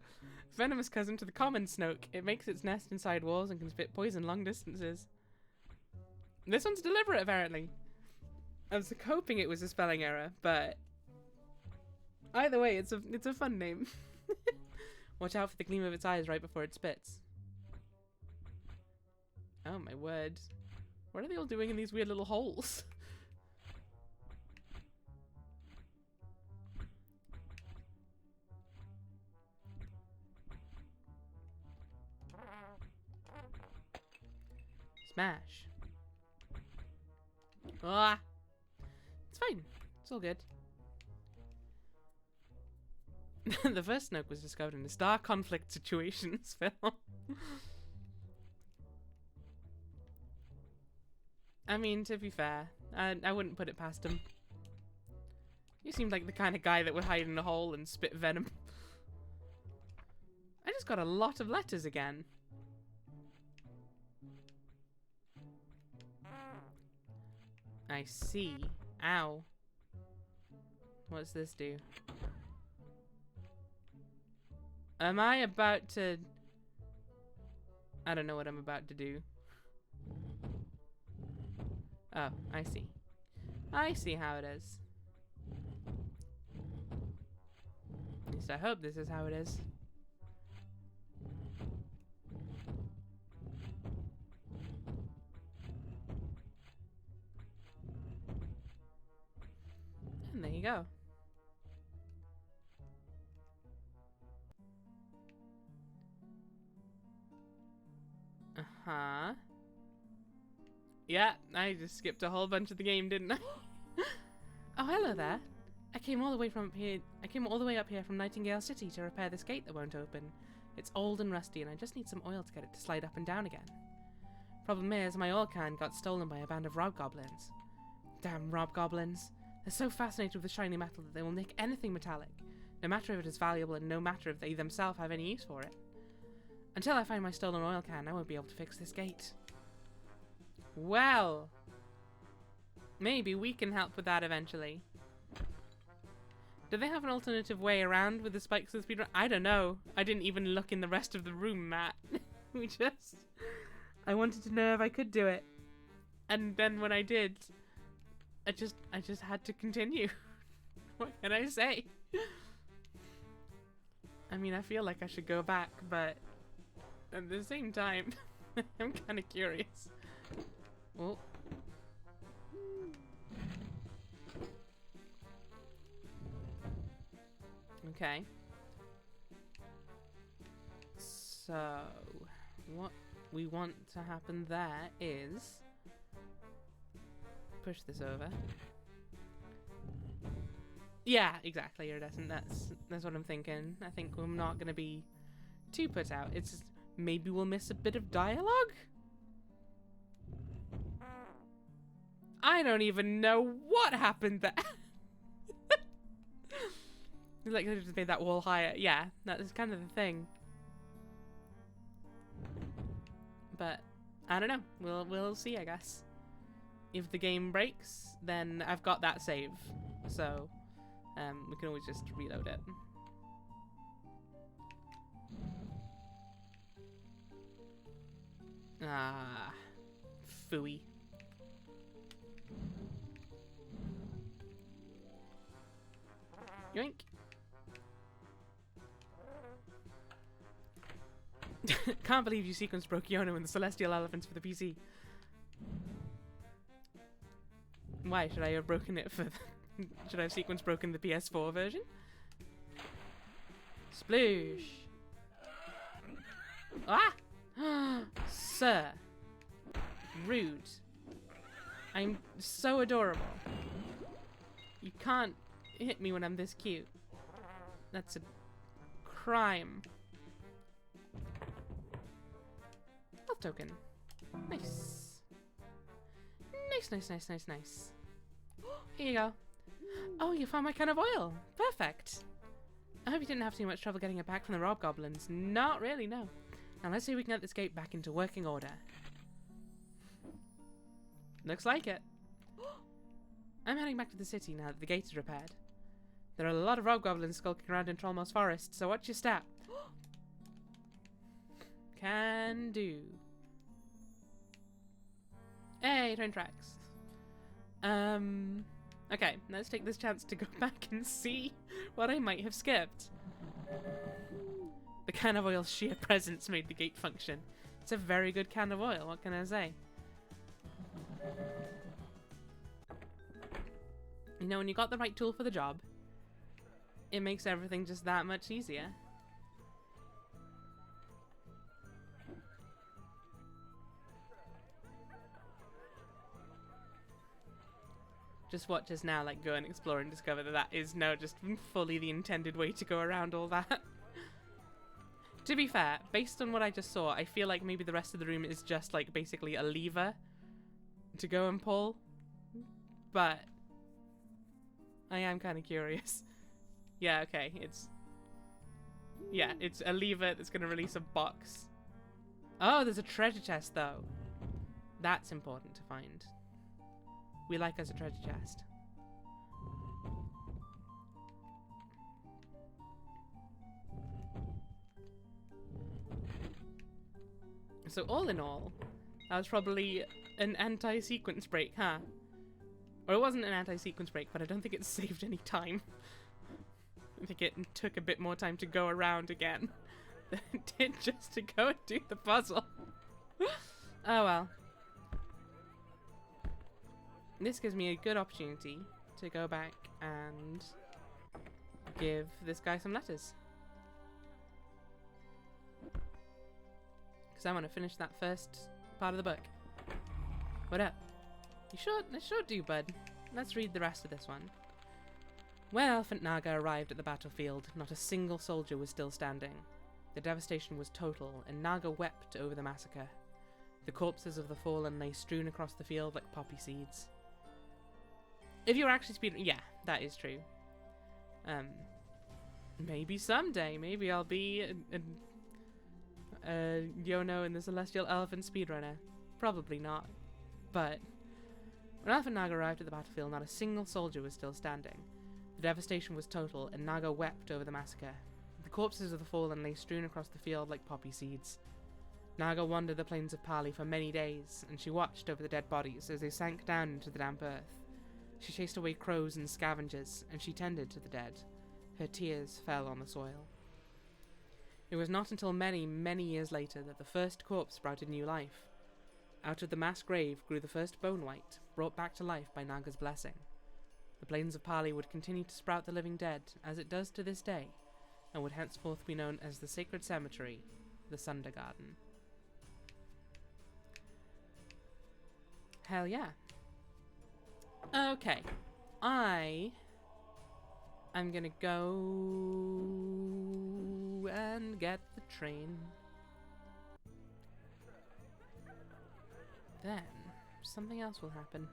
Venomous cousin to the common Snoke. It makes its nest inside walls and can spit poison long distances. This one's deliberate, apparently. I was hoping it was a spelling error, but either way, it's a fun name. Watch out for the gleam of its eyes right before it spits. Oh my word. What are they all doing in these weird little holes? Smash. Ah! It's fine. It's all good. The first Snoke was discovered in a Star Conflict Situations film. I mean, to be fair, I wouldn't put it past him. You seemed like the kind of guy that would hide in a hole and spit venom. I just got a lot of letters again. I see. Ow. What's this do? Am I about to... I don't know what I'm about to do. Oh, I see. I see how it is. At least I hope this is how it is. And there you go. Uh-huh. Yeah, I just skipped a whole bunch of the game, didn't I? Oh, hello there. I came all the way up here from Nightingale City to repair this gate that won't open. It's old and rusty, and I just need some oil to get it to slide up and down again. Problem is, my oil can got stolen by a band of robgoblins. Damn robgoblins. They're so fascinated with the shiny metal that they will nick anything metallic, no matter if it is valuable and no matter if they themselves have any use for it. Until I find my stolen oil can, I won't be able to fix this gate. Well, maybe we can help with that eventually. Do they have an alternative way around with the spikes of the speedrun? I don't know. I didn't even look in the rest of the room, Matt. I wanted to know if I could do it. And then when I did, I just had to continue. What can I say? I mean, I feel like I should go back, but at the same time, I'm kind of curious. Oh. Okay. So, what we want to happen there is push this over. Yeah, exactly, Iridescent. That's what I'm thinking. I think we're not gonna be too put out. It's just, maybe we'll miss a bit of dialogue? I don't even know what happened there. Like they just made that wall higher. Yeah, that is kind of the thing. But I don't know. We'll see, I guess. If the game breaks, then I've got that save, so we can always just reload it. Ah, phooey. Yoink. Can't believe you sequence broke Yono and the Celestial Elephants for the PC. Why should I have broken it for? Should I have sequence broken the PS4 version? Sploosh. Ah! Sir. Rude. I'm so adorable. You can't hit me when I'm this cute. That's a crime. Health token. Nice. Nice. Here you go. Oh, you found my can of oil. Perfect. I hope you didn't have too much trouble getting it back from the rob goblins. Not really, no. Now let's see if we can get this gate back into working order. Looks like it. I'm heading back to the city now that the gate is repaired. There are a lot of rob goblins skulking around in Trollmoss Forest, so watch your step. Can do. Hey, train tracks. Okay, let's take this chance to go back and see what I might have skipped. The can of oil's sheer presence made the gate function. It's a very good can of oil, what can I say? You know, when you got the right tool for the job, it makes everything just that much easier. Just watch us now, like, go and explore and discover that that is now just fully the intended way to go around all that. To be fair, based on what I just saw, I feel like maybe the rest of the room is just, like, basically a lever to go and pull. But I am kind of curious. Yeah, okay, it's a lever that's going to release a box. Oh, there's a treasure chest, though. That's important to find. We like us a treasure chest. So all in all, that was probably an anti-sequence break, huh? Or it wasn't an anti-sequence break, but I don't think it saved any time. I think it took a bit more time to go around again than it did just to go and do the puzzle. Oh well. This gives me a good opportunity to go back and give this guy some letters. Because I want to finish that first part of the book. What up? You sure do, bud. Let's read the rest of this one. When Elephant Naga arrived at the battlefield, not a single soldier was still standing. The devastation was total, and Naga wept over the massacre. The corpses of the fallen lay strewn across the field like poppy seeds. If you're actually speedrunning, yeah, that is true. Maybe someday, maybe I'll be a Yono and the Celestial Elephant speedrunner. Probably not. But when Elephant Naga arrived at the battlefield, not a single soldier was still standing. The devastation was total, and Naga wept over the massacre. The corpses of the fallen lay strewn across the field like poppy seeds. Naga wandered the plains of Pali for many days, and she watched over the dead bodies as they sank down into the damp earth. She chased away crows and scavengers, and she tended to the dead. Her tears fell on the soil. It was not until many, many years later that the first corpse sprouted new life. Out of the mass grave grew the first bone white, brought back to life by Naga's blessing. The plains of Pali would continue to sprout the living dead, as it does to this day, and would henceforth be known as the sacred cemetery, the Sunder Garden. Hell yeah. Okay, I'm gonna go and get the train. Then, something else will happen.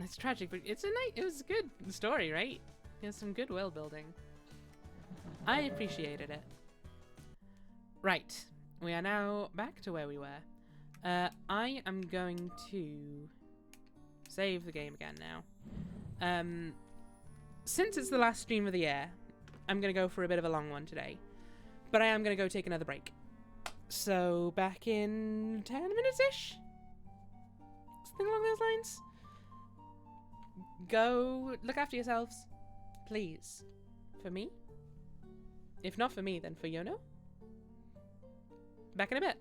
It's tragic, but it was a good story, right? It was some good world building. I appreciated it. Right, we are now back to where we were. I am going to save the game again now. Since it's the last stream of the year, I'm going to go for a bit of a long one today. But I am going to go take another break. So, back in 10 minutes-ish? Something along those lines? Go look after yourselves. Please. For me? If not for me, then for Yono? Back in a bit.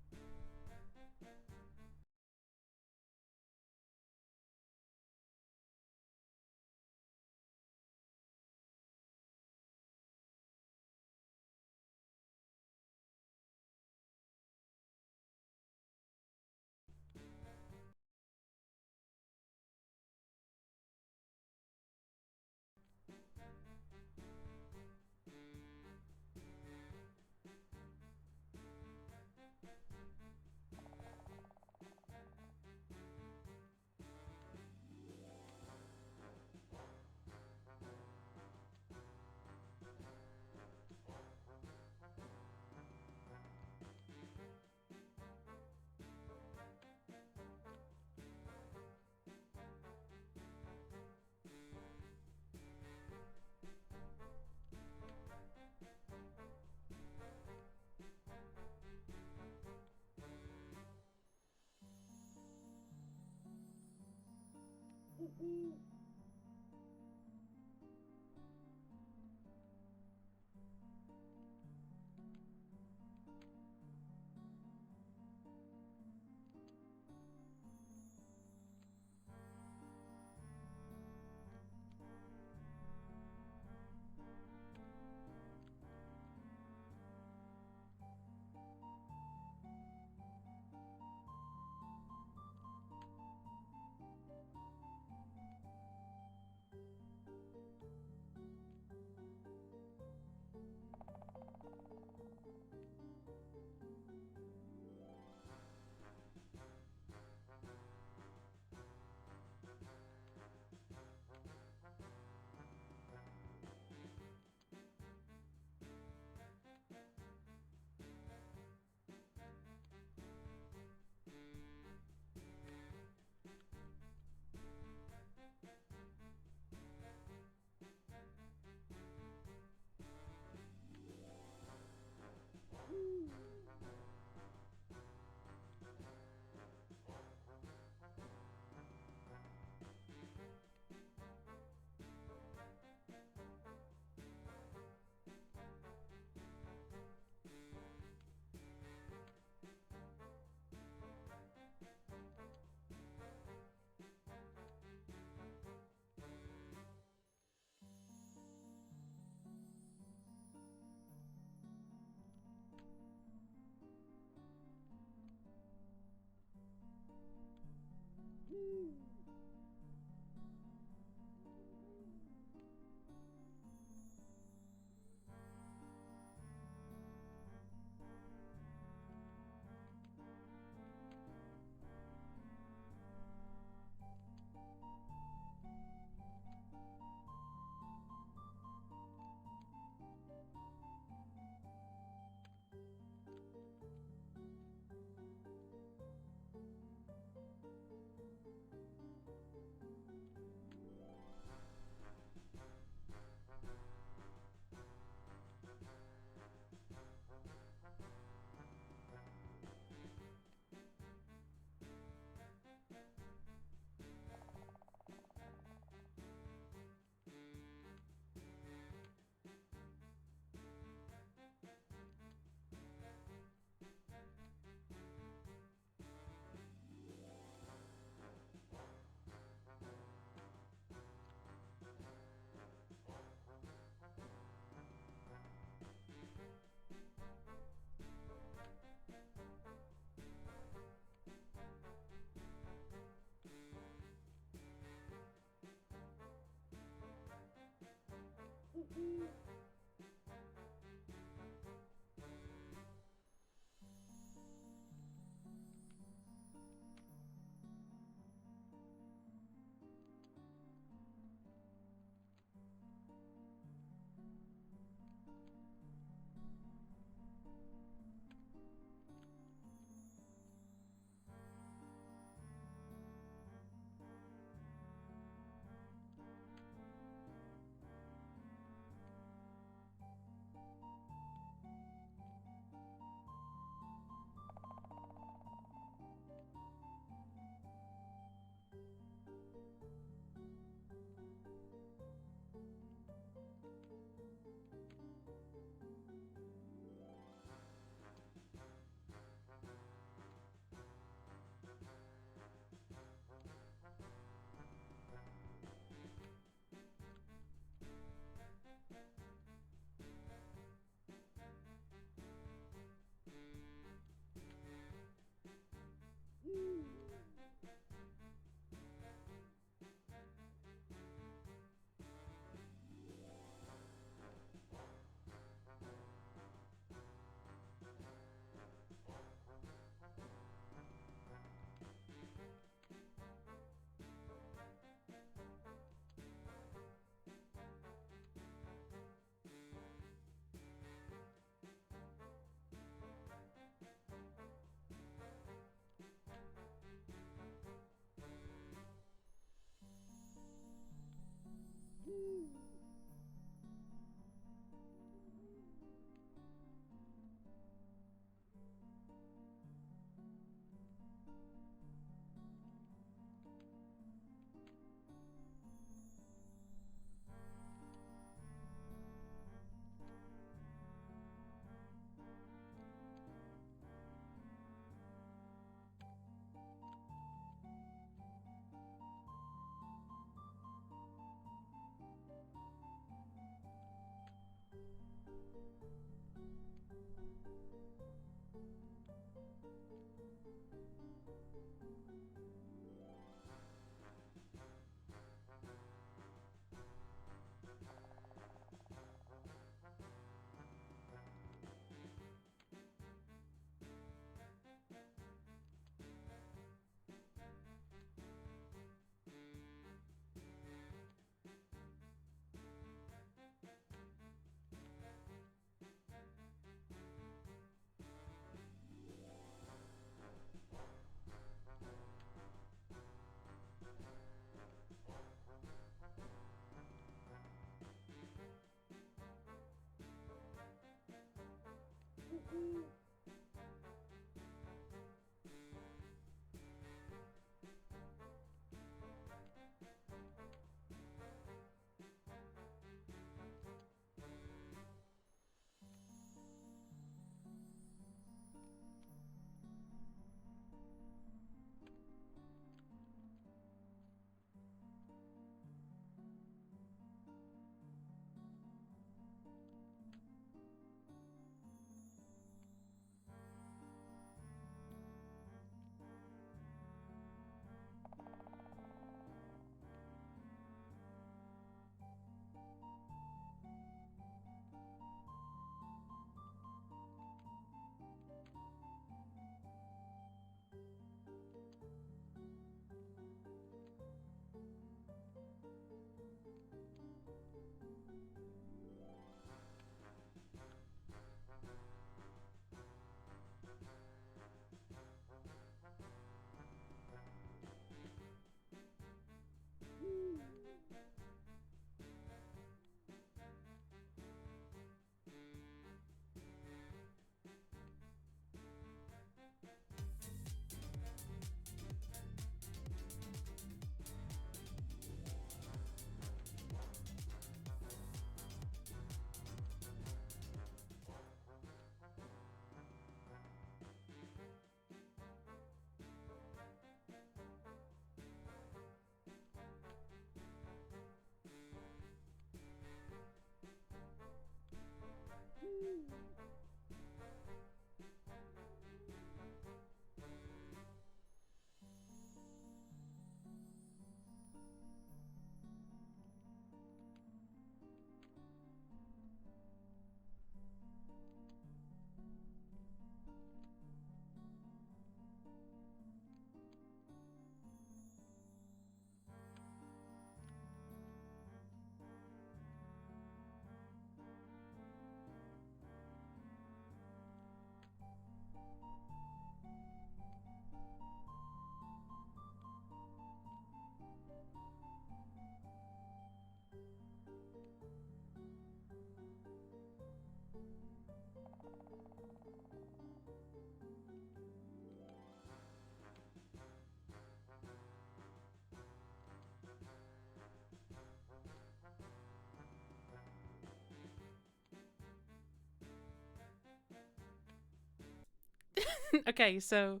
Okay, so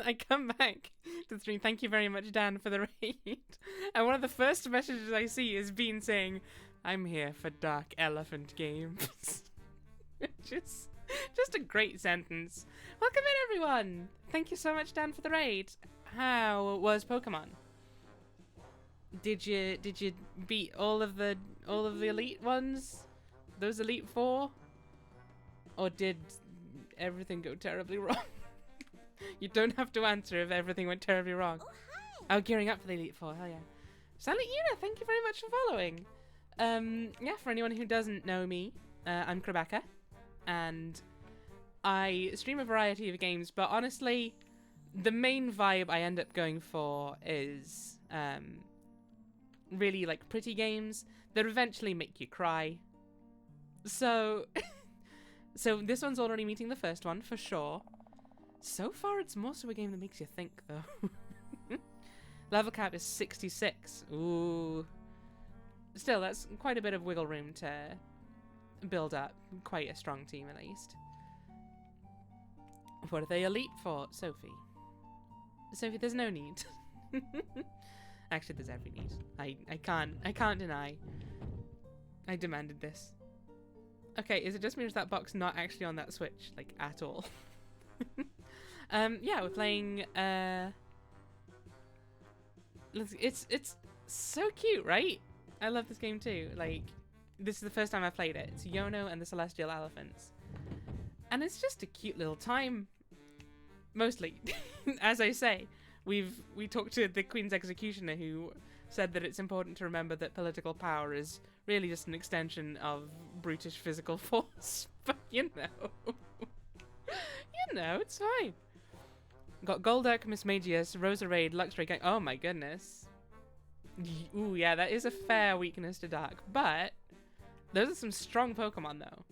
I come back to the stream. Thank you very much, Dan, for the raid. And one of the first messages I see is Bean saying, "I'm here for Dark Elephant Games." Which is just a great sentence. Welcome in, everyone. Thank you so much, Dan, for the raid. How was Pokemon? Did you beat all of the elite ones? Those Elite Four? Or did everything go terribly wrong? You don't have to answer if everything went terribly wrong. Oh, gearing up for the Elite Four, hell yeah. Silent Una, thank you very much for following. Yeah, for anyone who doesn't know me, I'm Rebecca, and I stream a variety of games, but honestly, the main vibe I end up going for is really like pretty games that eventually make you cry. So, so this one's already meeting the first one, for sure. So far, it's more so a game that makes you think, though. Level cap is 66. Ooh. Still, that's quite a bit of wiggle room to build up. Quite a strong team, at least. What are they elite for, Sophie? Sophie, there's no need. Actually, there's every need. I can't deny. I demanded this. Okay, is it just me or is that box not actually on that Switch, like, at all? Yeah, we're playing, it's so cute, right? I love this game too. Like, this is the first time I've played it. It's Yono and the Celestial Elephants. And it's just a cute little time. Mostly. As I say, we talked to the Queen's Executioner, who said that it's important to remember that political power is really just an extension of brutish physical force. But you know. You know, it's fine. Got Golduck, Mismagius, Roserade, Luxray. Oh my goodness. Ooh, yeah, that is a fair weakness to Dark. But those are some strong Pokemon, though.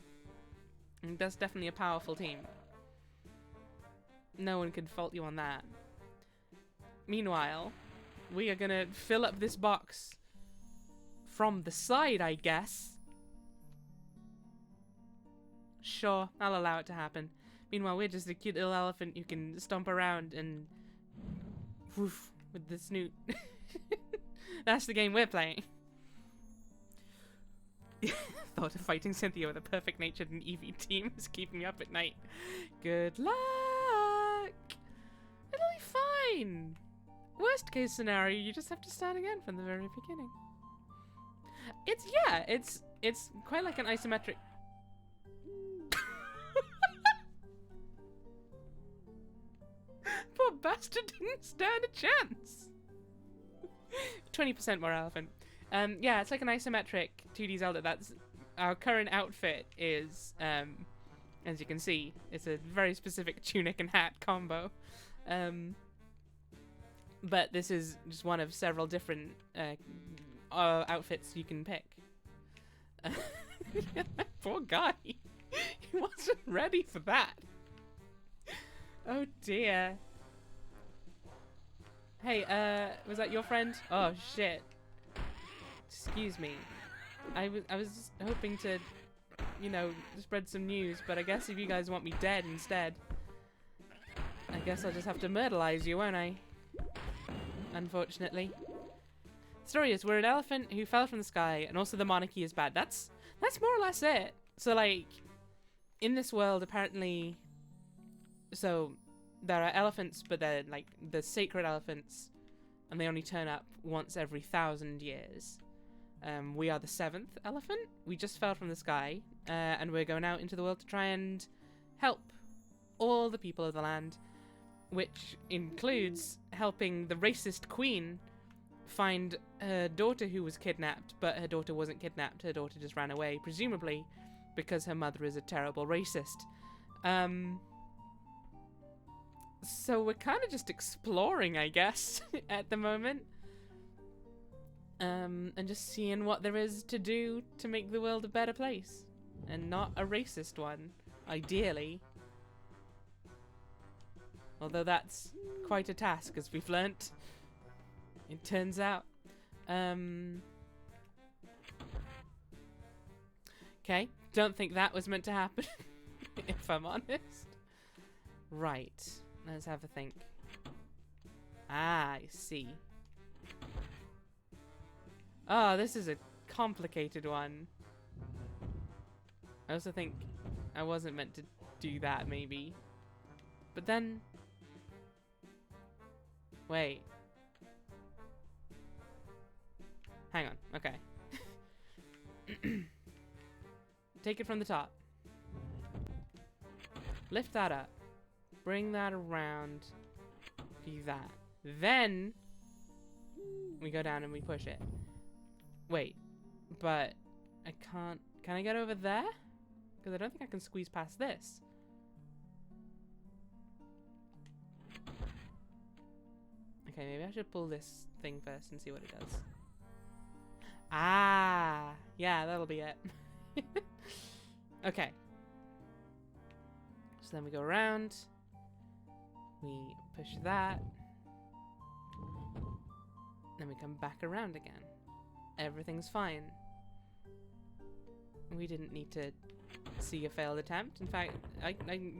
And that's definitely a powerful team. No one can fault you on that. Meanwhile, we are gonna fill up this box from the side, I guess. Sure, I'll allow it to happen. Meanwhile, we're just a cute little elephant who can stomp around and woof with the snoot. That's the game we're playing. Thought of fighting Cynthia with a perfect-natured and Eevee team is keeping me up at night. Good luck! It'll be fine! Worst case scenario, you just have to start again from the very beginning. It's quite like an isometric. Poor bastard didn't stand a chance. 20% more elephant. Yeah, it's like an isometric 2D Zelda. That's our current outfit is, as you can see, it's a very specific tunic and hat combo. But this is just one of several different outfits you can pick. Poor guy. He wasn't ready for that. Oh dear. Hey, was that your friend? Oh shit. Excuse me. I was just hoping to, you know, spread some news, but I guess if you guys want me dead instead, I guess I'll just have to myrtleize you, won't I? Unfortunately. The story is, we're an elephant who fell from the sky, and also the monarchy is bad. That's more or less it. So, like, in this world, apparently, so there are elephants, but they're, like, the sacred elephants, and they only turn up once every 1,000 years. We are the 7th elephant. We just fell from the sky, and we're going out into the world to try and help all the people of the land, which includes helping the racist queen find her daughter who was kidnapped, but her daughter wasn't kidnapped. Her daughter just ran away, presumably because her mother is a terrible racist. So we're kind of just exploring, I guess, at the moment. And just seeing what there is to do to make the world a better place. And not a racist one, ideally. Although that's quite a task, as we've learnt. It turns out. Okay, don't think that was meant to happen, if I'm honest. Right, let's have a think. Ah, I see. Oh, this is a complicated one. I also think I wasn't meant to do that, maybe. But then... Wait. Hang on, okay. Take it from the top. Lift that up. Bring that around. Do that. Then we go down and we push it. Wait, but I can't... Can I get over there? Because I don't think I can squeeze past this. Okay, maybe I should pull this thing first and see what it does. Ah, yeah, that'll be it. Okay. So then we go around. We push that. Then we come back around again. Everything's fine. We didn't need to see a failed attempt. In fact, I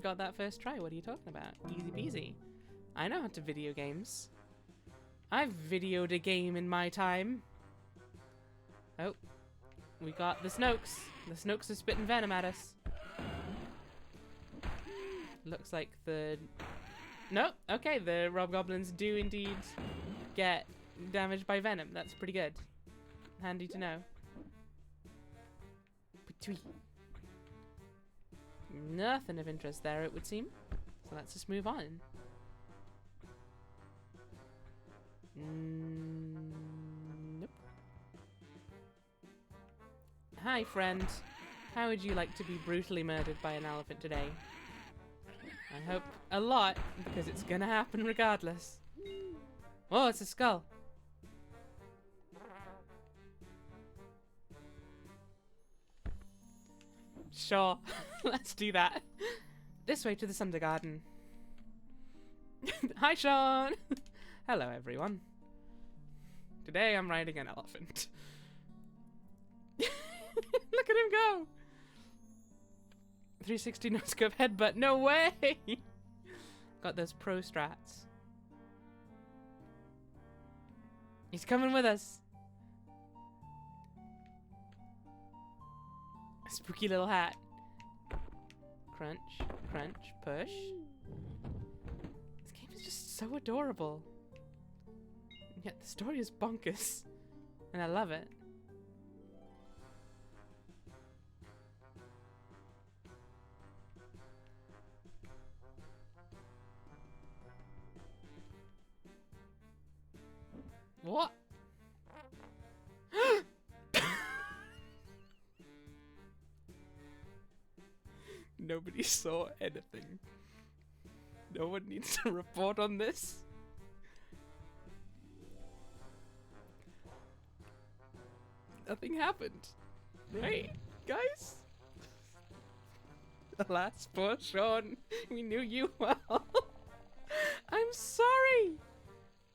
got that first try. What are you talking about? Easy peasy. I know how to video games. I've videoed a game in my time. Oh. We got the Snokes. The Snokes are spitting venom at us. Looks like the... Nope. Okay, the Robgoblins do indeed get damaged by venom. That's pretty good. Handy to know. Nothing of interest there, it would seem. So let's just move on. Nope. Hi, friend. How would you like to be brutally murdered by an elephant today? I hope a lot, because it's gonna happen regardless. Oh, it's a skull. Sure. Let's do that. This way to the Sunder Garden. Hi, Sean! Hello, everyone. Today I'm riding an elephant. Look at him go! 360 no-scope headbutt, no way! Got those pro strats. He's coming with us. Spooky little hat. Crunch, crunch, push. This game is just so adorable. And yet the story is bonkers. And I love it. What? Nobody saw anything. No one needs to report on this. Nothing happened. Right, guys? Alas, poor Sean. We knew you well. I'm sorry.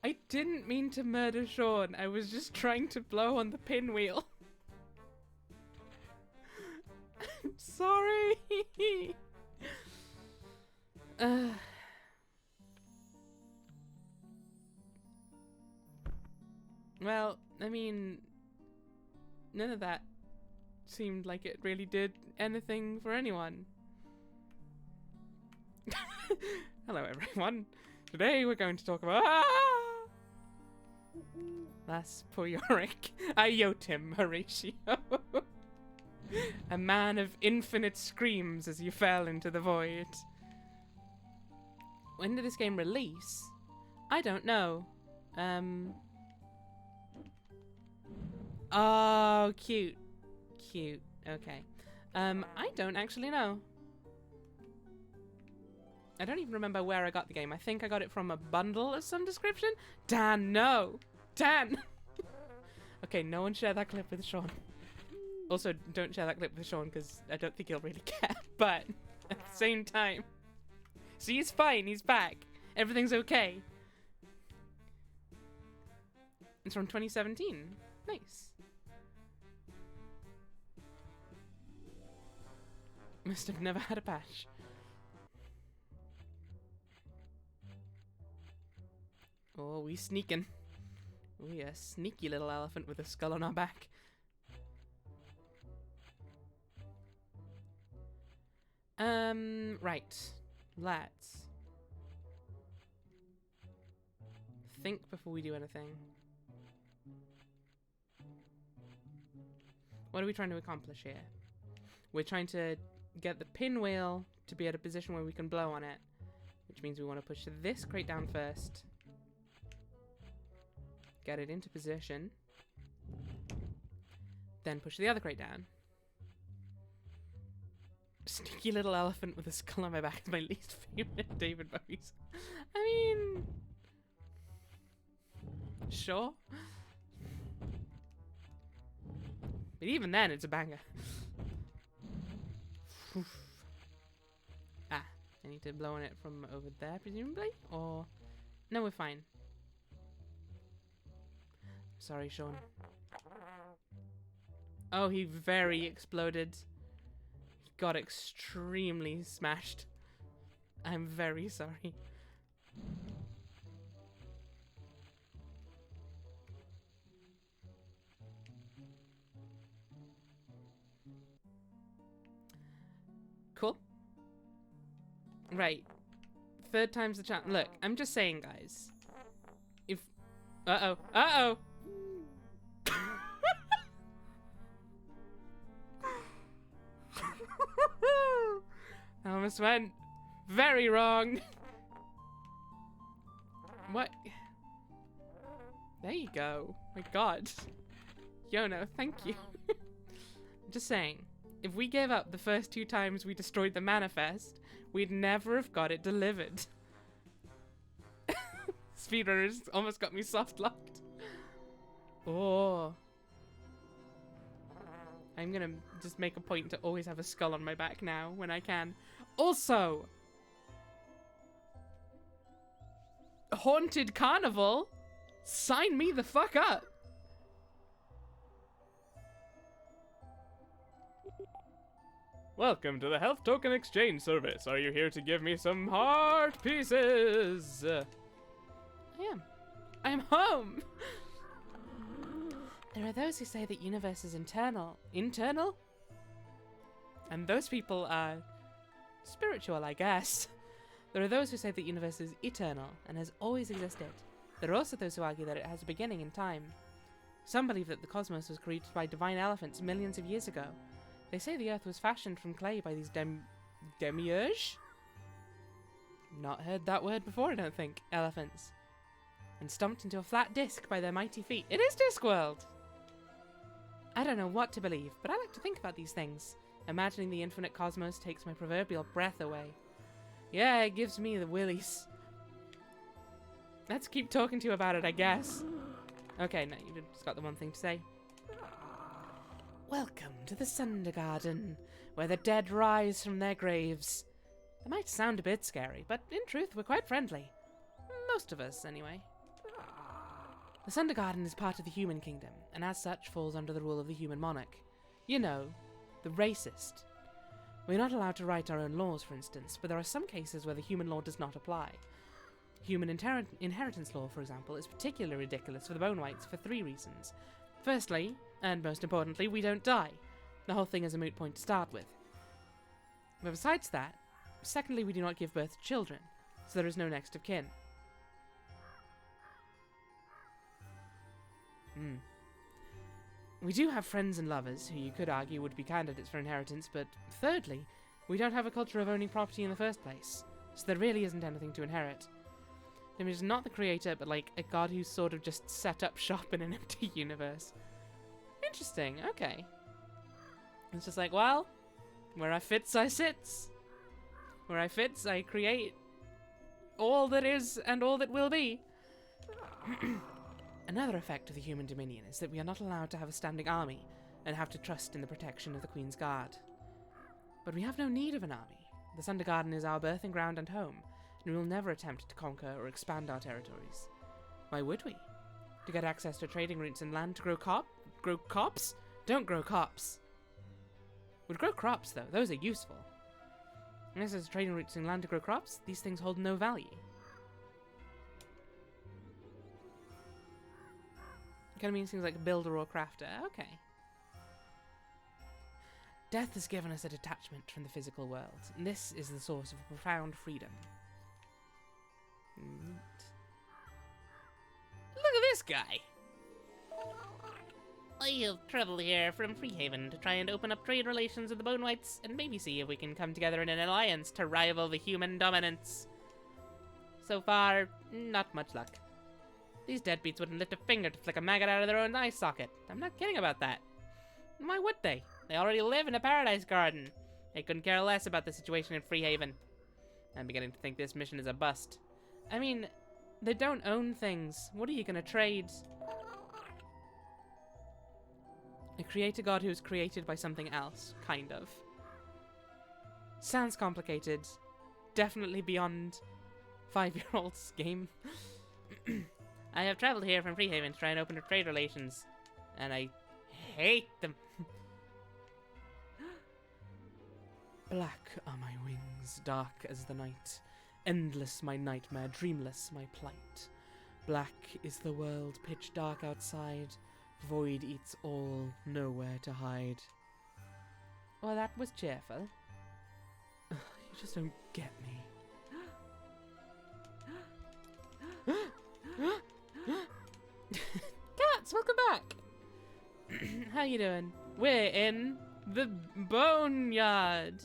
I didn't mean to murder Sean. I was just trying to blow on the pinwheel. I'm sorry. Well, I mean, none of that seemed like it really did anything for anyone. Hello, everyone. Today we're going to talk about... That's poor Yorick. I yote him, Horatio. A man of infinite screams as you fell into the void. When did this game release? I don't know. Oh, cute. Cute. Okay. I don't actually know. I don't even remember where I got the game. I think I got it from a bundle of some description. Dan, no! Dan! Okay, no one share that clip with Sean. Also, don't share that clip with Sean because I don't think he'll really care. But at the same time, see, he's fine. He's back. Everything's okay. It's from 2017. Nice. Must have never had a patch. Oh, we sneaking. We a sneaky little elephant with a skull on our back. Right. Let's think before we do anything. What are we trying to accomplish here? We're trying to get the pinwheel to be at a position where we can blow on it, which means we want to push this crate down first. Get it into position. Then push the other crate down. Sneaky little elephant with a skull on my back is my least favorite David Bowie's. I mean... Sure. But even then, it's a banger. Ah, I need to blow on it from over there, presumably? Or... No, we're fine. Sorry, Sean. Oh, he very exploded. He got extremely smashed. I'm very sorry. Cool. Right. Third time's the charm. Look, I'm just saying, guys. If... Uh-oh. Uh-oh! I almost went very wrong. What? There you go. My god. Yono, thank you. Just saying, if we gave up the first 2 times we destroyed the manifest, we'd never have got it delivered. Speedrunners almost got me soft locked. Oh. I'm gonna just make a point to always have a skull on my back now when I can. Also, Haunted Carnival, sign me the fuck up. Welcome to the Health Token Exchange Service. Are you here to give me some heart pieces? I am. I am home. There are those who say that universe is internal. Internal? And those people are spiritual, I guess. There are those who say that universe is eternal and has always existed. There are also those who argue that it has a beginning in time. Some believe that the cosmos was created by divine elephants millions of years ago. They say the earth was fashioned from clay by these demiurge? Not heard that word before, I don't think. Elephants. And stomped into a flat disc by their mighty feet. It is Discworld! I don't know what to believe, but I like to think about these things. Imagining the infinite cosmos takes my proverbial breath away. Yeah, it gives me the willies. Let's keep talking to you about it, I guess. Okay, no, you just got the one thing to say. Welcome to the Sundergarden, where the dead rise from their graves. It might sound a bit scary, but in truth, we're quite friendly. Most of us, anyway. The Sundergarden is part of the human kingdom, and as such falls under the rule of the human monarch. You know, the racist. We're not allowed to write our own laws, for instance, but there are some cases where the human law does not apply. Human inheritance law, for example, is particularly ridiculous for the Bone Whites for 3 reasons. Firstly, and most importantly, we don't die. The whole thing is a moot point to start with. But besides that, secondly, we do not give birth to children, so there is no next of kin. We do have friends and lovers, who you could argue would be candidates for inheritance, but thirdly, we don't have a culture of owning property in the first place, so there really isn't anything to inherit. Him is not the creator, but like a god who sort of just set up shop in an empty universe. Interesting, okay. It's just like, well, where I fits, I sits. Where I fits, I create all that is and all that will be. Another effect of the human dominion is that we are not allowed to have a standing army and have to trust in the protection of the Queen's Guard. But we have no need of an army. The Sundergarden is our birthing ground and home, and we will never attempt to conquer or expand our territories. Why would we? To get access to trading routes and land to grow crops? Don't grow crops. Would grow crops, though. Those are useful. Unless there's trading routes and land to grow crops, these things hold no value. Kind of means things like a builder or crafter. Okay. Death has given us a detachment from the physical world, and this is the source of profound freedom. Look at this guy! I have traveled here from Freehaven to try and open up trade relations with the Bone Whites, and maybe see if we can come together in an alliance to rival the human dominance. So far, not much luck. These deadbeats wouldn't lift a finger to flick a maggot out of their own eye socket. I'm not kidding about that. Why would they? They already live in a paradise garden. They couldn't care less about the situation in Freehaven. I'm beginning to think this mission is a bust. I mean, they don't own things. What are you gonna trade? A creator god who is created by something else, kind of. Sounds complicated. Definitely beyond 5-year-old's game. I have traveled here from Freehaven to try and open up trade relations, and I hate them. Black are my wings, dark as the night. Endless my nightmare, dreamless my plight. Black is the world, pitch dark outside. Void eats all, nowhere to hide. Well, that was cheerful. You just don't get me. Cats, welcome back! How you doing? We're in the boneyard.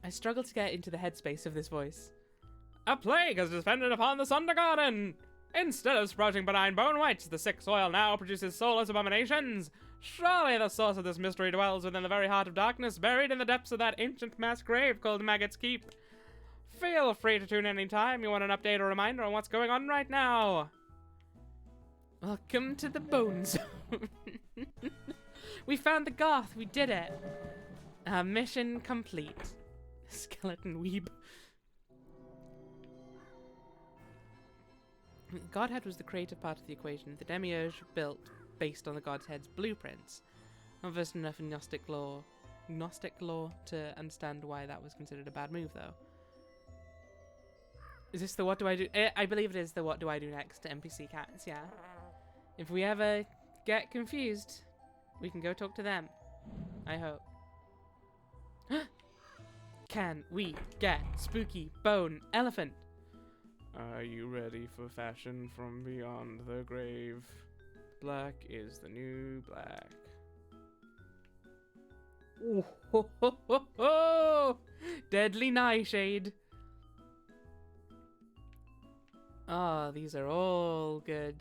I struggle to get into the headspace of this voice. A plague has descended upon the Sundergarden! Instead of sprouting benign bone whites, the sick soil now produces soulless abominations! Surely the source of this mystery dwells within the very heart of darkness, buried in the depths of that ancient mass grave called Maggot's Keep. Feel free to tune in any time you want an update or reminder on what's going on right now. Welcome to the Bone Zone. We found the Goth. We did it. Mission complete. Skeleton weeb. Godhead was the creative part of the equation. The demiurge built based on the God's head's blueprints. Not versed enough in Gnostic lore to understand why that was considered a bad move, though. Is this the what do I do? I believe it is the what do I do next to NPC cats, yeah. If we ever get confused, we can go talk to them. I hope. Can we get spooky bone elephant? Are you ready for fashion from beyond the grave? Black is the new black. Oh, ho, ho, ho, ho. Deadly nightshade. Ah, these are all good.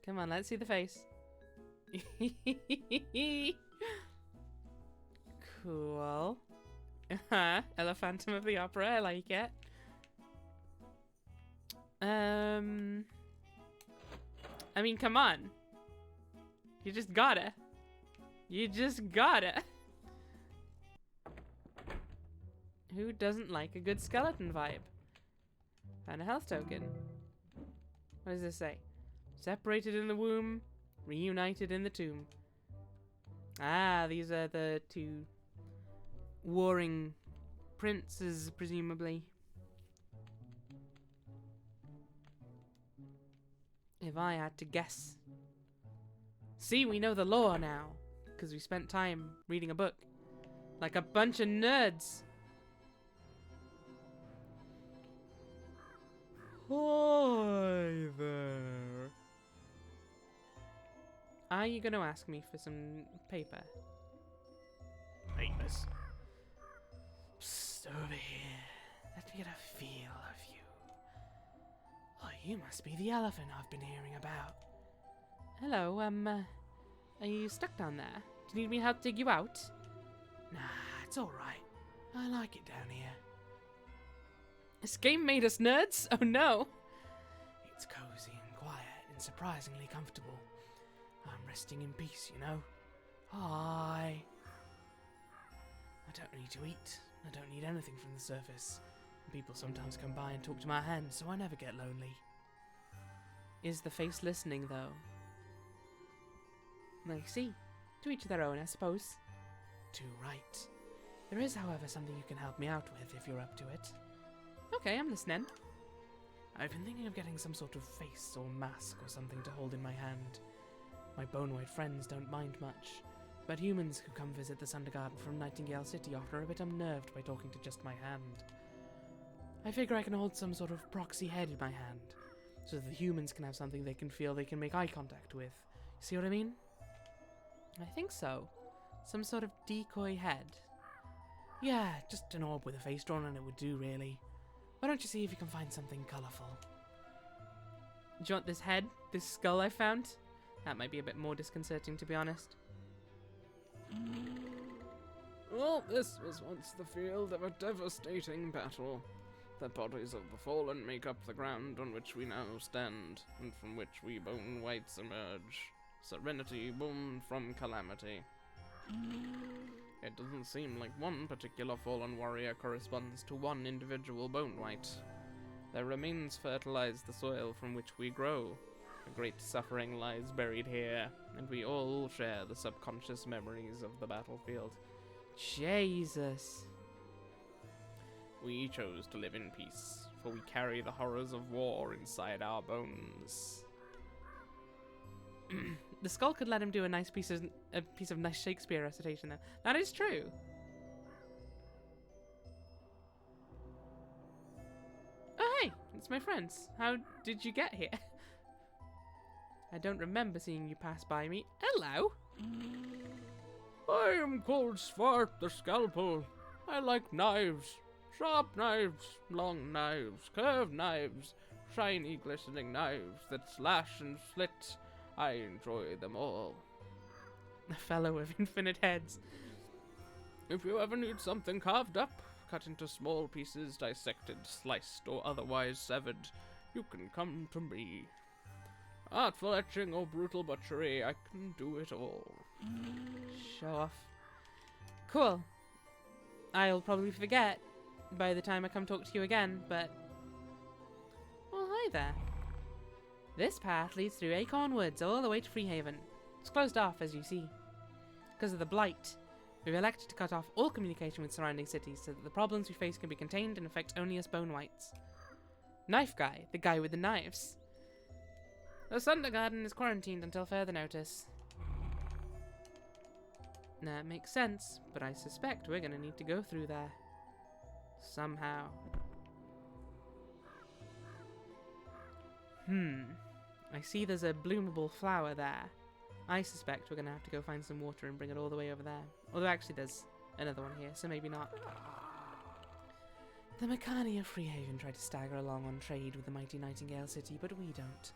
Come on, let's see the face. Cool. Elephantum of the Opera, I like it. I mean, come on. You just gotta. You just gotta. Who doesn't like a good skeleton vibe? And a health token. What does this say? Separated in the womb, reunited in the tomb. Ah, these are the two warring princes, presumably. If I had to guess. See, we know the lore now, because we spent time reading a book. Like a bunch of nerds. Hi there. Are you going to ask me for some paper? Famous. Psst, over here. Let me get a feel of you. Oh, you must be the elephant I've been hearing about. Hello, are you stuck down there? Do you need me to help dig you out? Nah, it's alright. I like it down here. This game made us nerds? Oh no! It's cozy and quiet and surprisingly comfortable. I'm resting in peace, you know? Hi. I don't need to eat. I don't need anything from the surface. People sometimes come by and talk to my hand, so I never get lonely. Is the face listening, though? I see. To each their own, I suppose. Too right. There is, however, something you can help me out with if you're up to it. Okay, I'm listening. I've been thinking of getting some sort of face or mask or something to hold in my hand. My bone-white friends don't mind much, but humans who come visit the Sundergarten from Nightingale City often are a bit unnerved by talking to just my hand. I figure I can hold some sort of proxy head in my hand, so that the humans can have something they can feel they can make eye contact with. See what I mean? I think so. Some sort of decoy head. Yeah, just an orb with a face drawn on it would do, really. Why don't you see if you can find something colourful? Do you want this head? This skull I found? That might be a bit more disconcerting, to be honest. Well, this was once the field of a devastating battle. The bodies of the fallen make up the ground on which we now stand, and from which we bone whites emerge. Serenity born from calamity. It doesn't seem like one particular fallen warrior corresponds to one individual bone white. Their remains fertilize the soil from which we grow. A great suffering lies buried here, and we all share the subconscious memories of the battlefield. Jesus. We chose to live in peace, for we carry the horrors of war inside our bones. The skull could let him do a piece of nice Shakespeare recitation, though. That is true. Oh, hey, it's my friends. How did you get here? I don't remember seeing you pass by me. Hello. I am called Svart the Scalpel. I like knives. Sharp knives, long knives, curved knives, shiny glistening knives that slash and slit. I enjoy them all. A fellow with infinite heads. If you ever need something carved up, cut into small pieces, dissected, sliced, or otherwise severed, you can come to me. Artful etching or brutal butchery, I can do it all. Show off. Cool. I'll probably forget by the time I come talk to you again, but... Well, hi there. This path leads through Acorn Woods all the way to Freehaven. It's closed off, as you see. Because of the Blight, we've elected to cut off all communication with surrounding cities so that the problems we face can be contained and affect only us Bone Whites. Knife Guy, the guy with the knives. The Thunder Garden is quarantined until further notice. That makes sense, but I suspect we're gonna need to go through there. Somehow. I see there's a bloomable flower there. I suspect we're gonna have to go find some water and bring it all the way over there. Although actually there's another one here, so maybe not. The Makani of Freehaven tried to stagger along on trade with the mighty Nightingale City, but we don't.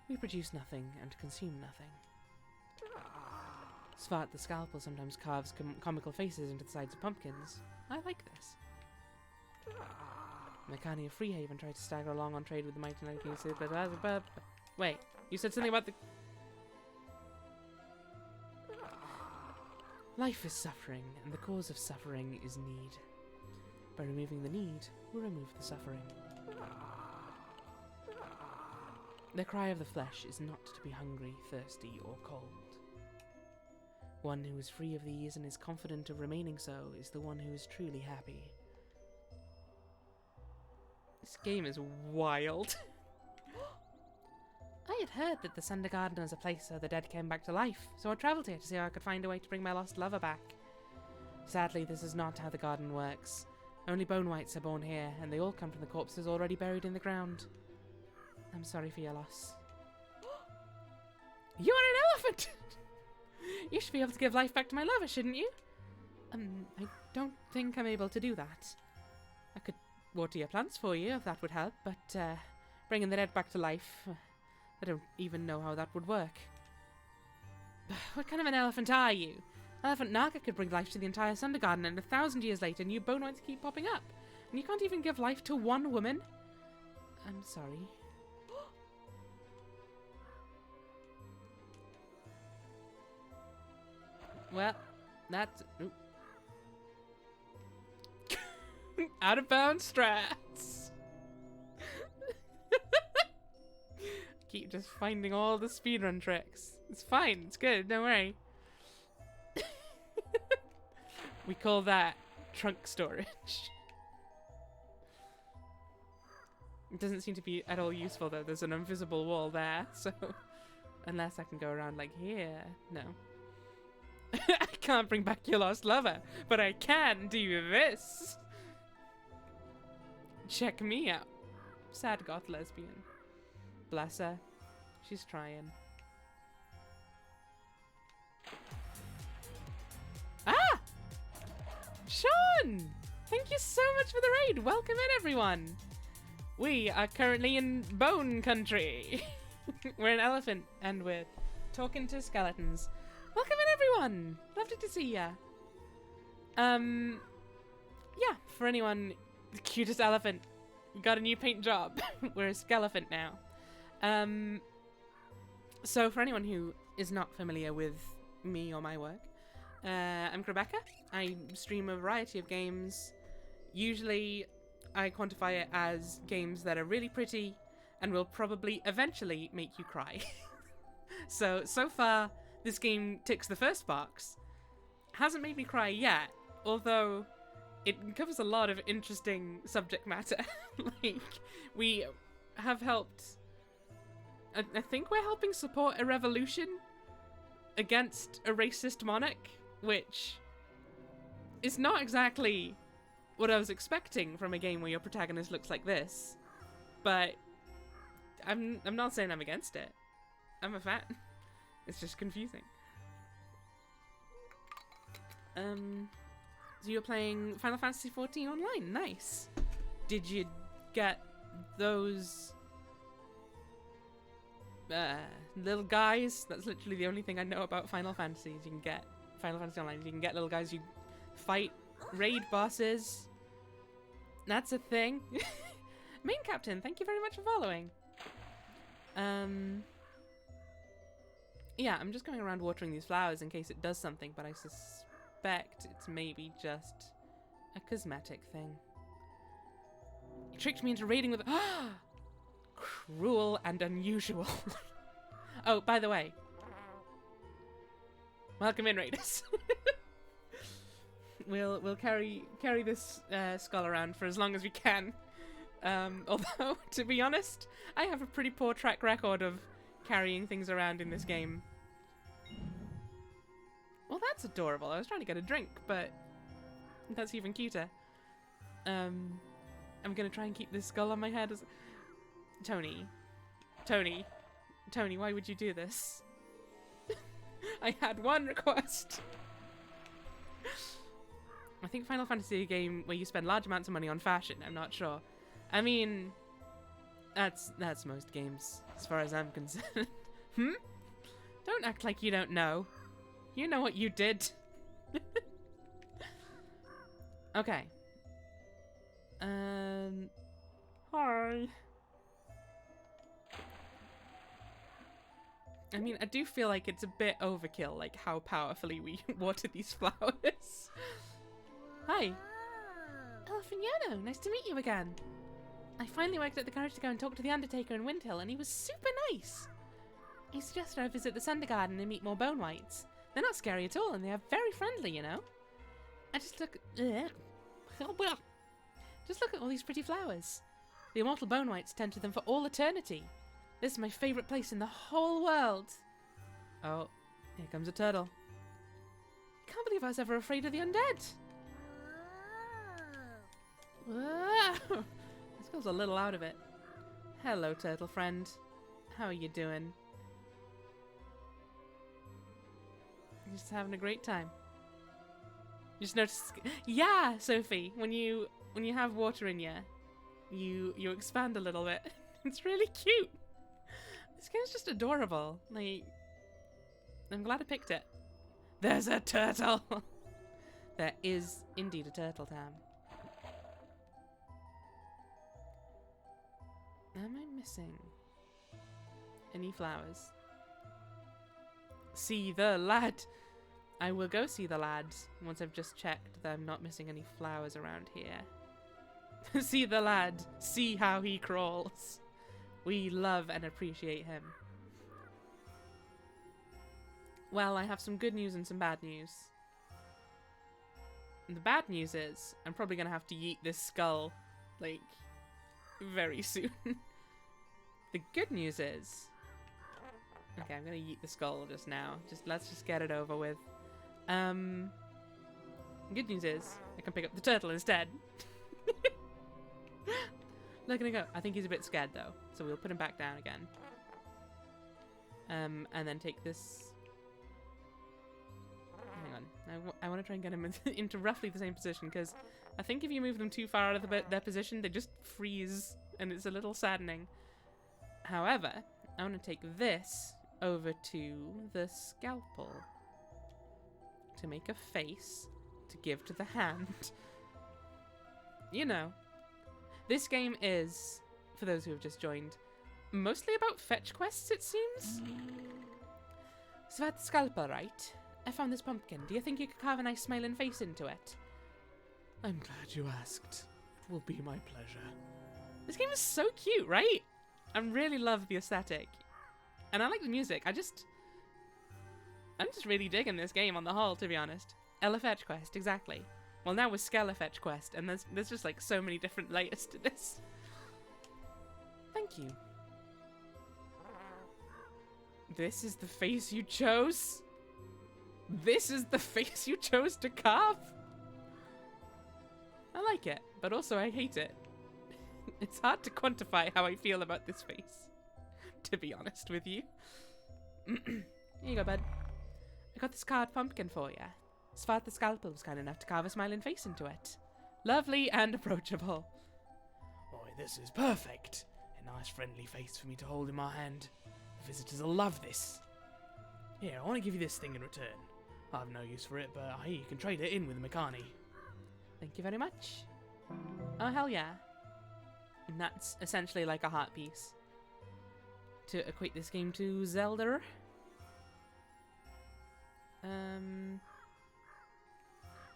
We produce nothing and consume nothing. Svart the Scalpel sometimes carves comical faces into the sides of pumpkins. I like this. Makani of Freehaven tried to stagger along on trade with the mighty Nightingale City, but wait, you said something about the... Life is suffering, and the cause of suffering is need. By removing the need, we remove the suffering. The cry of the flesh is not to be hungry, thirsty, or cold. One who is free of these and is confident of remaining so is the one who is truly happy. This game is wild. I had heard that the Sunder Garden is a place where the dead came back to life, so I travelled here to see how I could find a way to bring my lost lover back. Sadly, this is not how the garden works. Only Bone Whites are born here, and they all come from the corpses already buried in the ground. I'm sorry for your loss. You are an elephant! You should be able to give life back to my lover, shouldn't you? I don't think I'm able to do that. I could water your plants for you, if that would help, but bringing the dead back to life, I don't even know how that would work. What kind of an elephant are you? Elephant Naga could bring life to the entire Sunder Garden, and 1,000 years later, new Bone Whites keep popping up. And you can't even give life to one woman? I'm sorry. Well, that's... out of bounds strats. Keep just finding all the speedrun tricks. It's fine, it's good, don't worry. We call that trunk storage. It doesn't seem to be at all useful though. There's an invisible wall there, so unless I can go around like here, no. I can't bring back your lost lover, but I can do this. Check me out. Sad goth lesbian. Bless her. She's trying. Ah! Sean! Thank you so much for the raid. Welcome in, everyone. We are currently in Bone Country. We're an elephant, and we're talking to skeletons. Welcome in, everyone. Lovely to see ya. Yeah, for anyone, the cutest elephant. We got a new paint job. We're a skelephant now. So for anyone who is not familiar with me or my work, I'm Rebecca. I stream a variety of games. Usually I quantify it as games that are really pretty and will probably eventually make you cry. So far, this game ticks the first box. Hasn't made me cry yet, although it covers a lot of interesting subject matter. Like, we have helped... I think we're helping support a revolution against a racist monarch, which is not exactly what I was expecting from a game where your protagonist looks like this. But I'm not saying I'm against it. I'm a fan. It's just confusing. So you're playing Final Fantasy XIV online. Nice. Did you get those little guys? That's literally the only thing I know about Final Fantasy. You can get Final Fantasy Online. You can get little guys. You fight raid bosses. That's a thing. Main Captain, thank you very much for following. Yeah, I'm just going around watering these flowers in case it does something, but I suspect it's maybe just a cosmetic thing. You tricked me into raiding with... Cruel and unusual. Oh, by the way. Welcome in, raiders. We'll carry this skull around for as long as we can. Although, to be honest, I have a pretty poor track record of carrying things around in this game. Well, that's adorable. I was trying to get a drink, but that's even cuter. I'm gonna try and keep this skull on my head as... Tony, why would you do this? I had one request. I think Final Fantasy is a game where you spend large amounts of money on fashion. I'm not sure. I mean, that's most games, as far as I'm concerned. Don't act like you don't know. You know what you did. Okay. Hi. I mean, I do feel like it's a bit overkill, like how powerfully we water these flowers. Hi. Elephant Yono, nice to meet you again. I finally worked up the courage to go and talk to the Undertaker in Windhill, and he was super nice. He suggested I visit the Sunder Garden and meet more Bone Whites. They're not scary at all, and they are very friendly, you know. I just look... Just look at all these pretty flowers. The immortal Bone Whites tend to them for all eternity. This is my favourite place in the whole world. Oh, here comes a turtle. I can't believe I was ever afraid of the undead. Whoa. This feels a little out of it. Hello, turtle friend. How are you doing? Just having a great time. You just notice... Yeah, Sophie, when you have water in you expand a little bit. It's really cute. This game's just adorable. Like, I'm glad I picked it. There's a turtle. There is indeed a turtle, Tam. Am I missing any flowers? See the lad. I will go see the lad once I've just checked that I'm not missing any flowers around here. See the lad. See how he crawls. We love and appreciate him. Well, I have some good news and some bad news. And the bad news is I'm probably going to have to yeet this skull, like, very soon. The good news is... Okay, I'm going to yeet the skull just now. Let's just get it over with. Good news is I can pick up the turtle instead. Look at him go. I think he's a bit scared though, so we'll put him back down again. And then take this... Hang on. I want to try and get him into roughly the same position, because I think if you move them too far out of their position, they just freeze, and it's a little saddening. However, I want to take this over to the scalpel to make a face to give to the hand. You know. This game is, for those who have just joined, mostly about fetch quests, it seems. So that's the scalpel, right? I found this pumpkin. Do you think you could carve a nice smiling face into it? I'm glad you asked. It will be my pleasure. This game is so cute, right? I really love the aesthetic. And I like the music. I'm just really digging this game on the whole, to be honest. Ella Fetch Quest, exactly. Well, now with Skella Fetch Quest, and there's just like so many different layers to this. Thank you. This is the face you chose? This is the face you chose to carve? I like it, but also I hate it. It's hard to quantify how I feel about this face, to be honest with you. Here you go, bud. I got this carved pumpkin for you. Svat the Scalpel was kind enough to carve a smiling face into it. Lovely and approachable. Boy, this is perfect. A nice friendly face for me to hold in my hand. The visitors will love this. Here, I want to give you this thing in return. I have no use for it, but hey, you can trade it in with Makani. Thank you very much. Oh, hell yeah. And that's essentially like a heart piece. To equate this game to Zelda.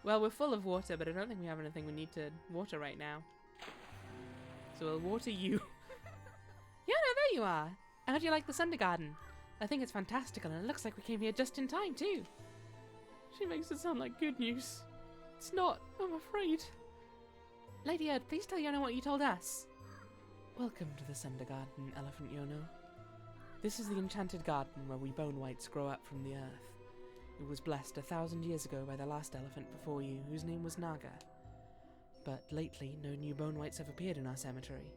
Well, we're full of water, but I don't think we have anything we need to water right now. So we'll water you. Yeah, no, there you are. How do you like the Thunder Garden? I think it's fantastical, and it looks like we came here just in time, too. She makes it sound like good news. It's not, I'm afraid. Lady Erd, please tell Yono what you told us. Welcome to the Thunder Garden, Elephant Yono. This is the enchanted garden where we bone whites grow up from the earth. It was blessed 1,000 years ago by the last elephant before you, whose name was Naga. But lately, no new bone whites have appeared in our cemetery.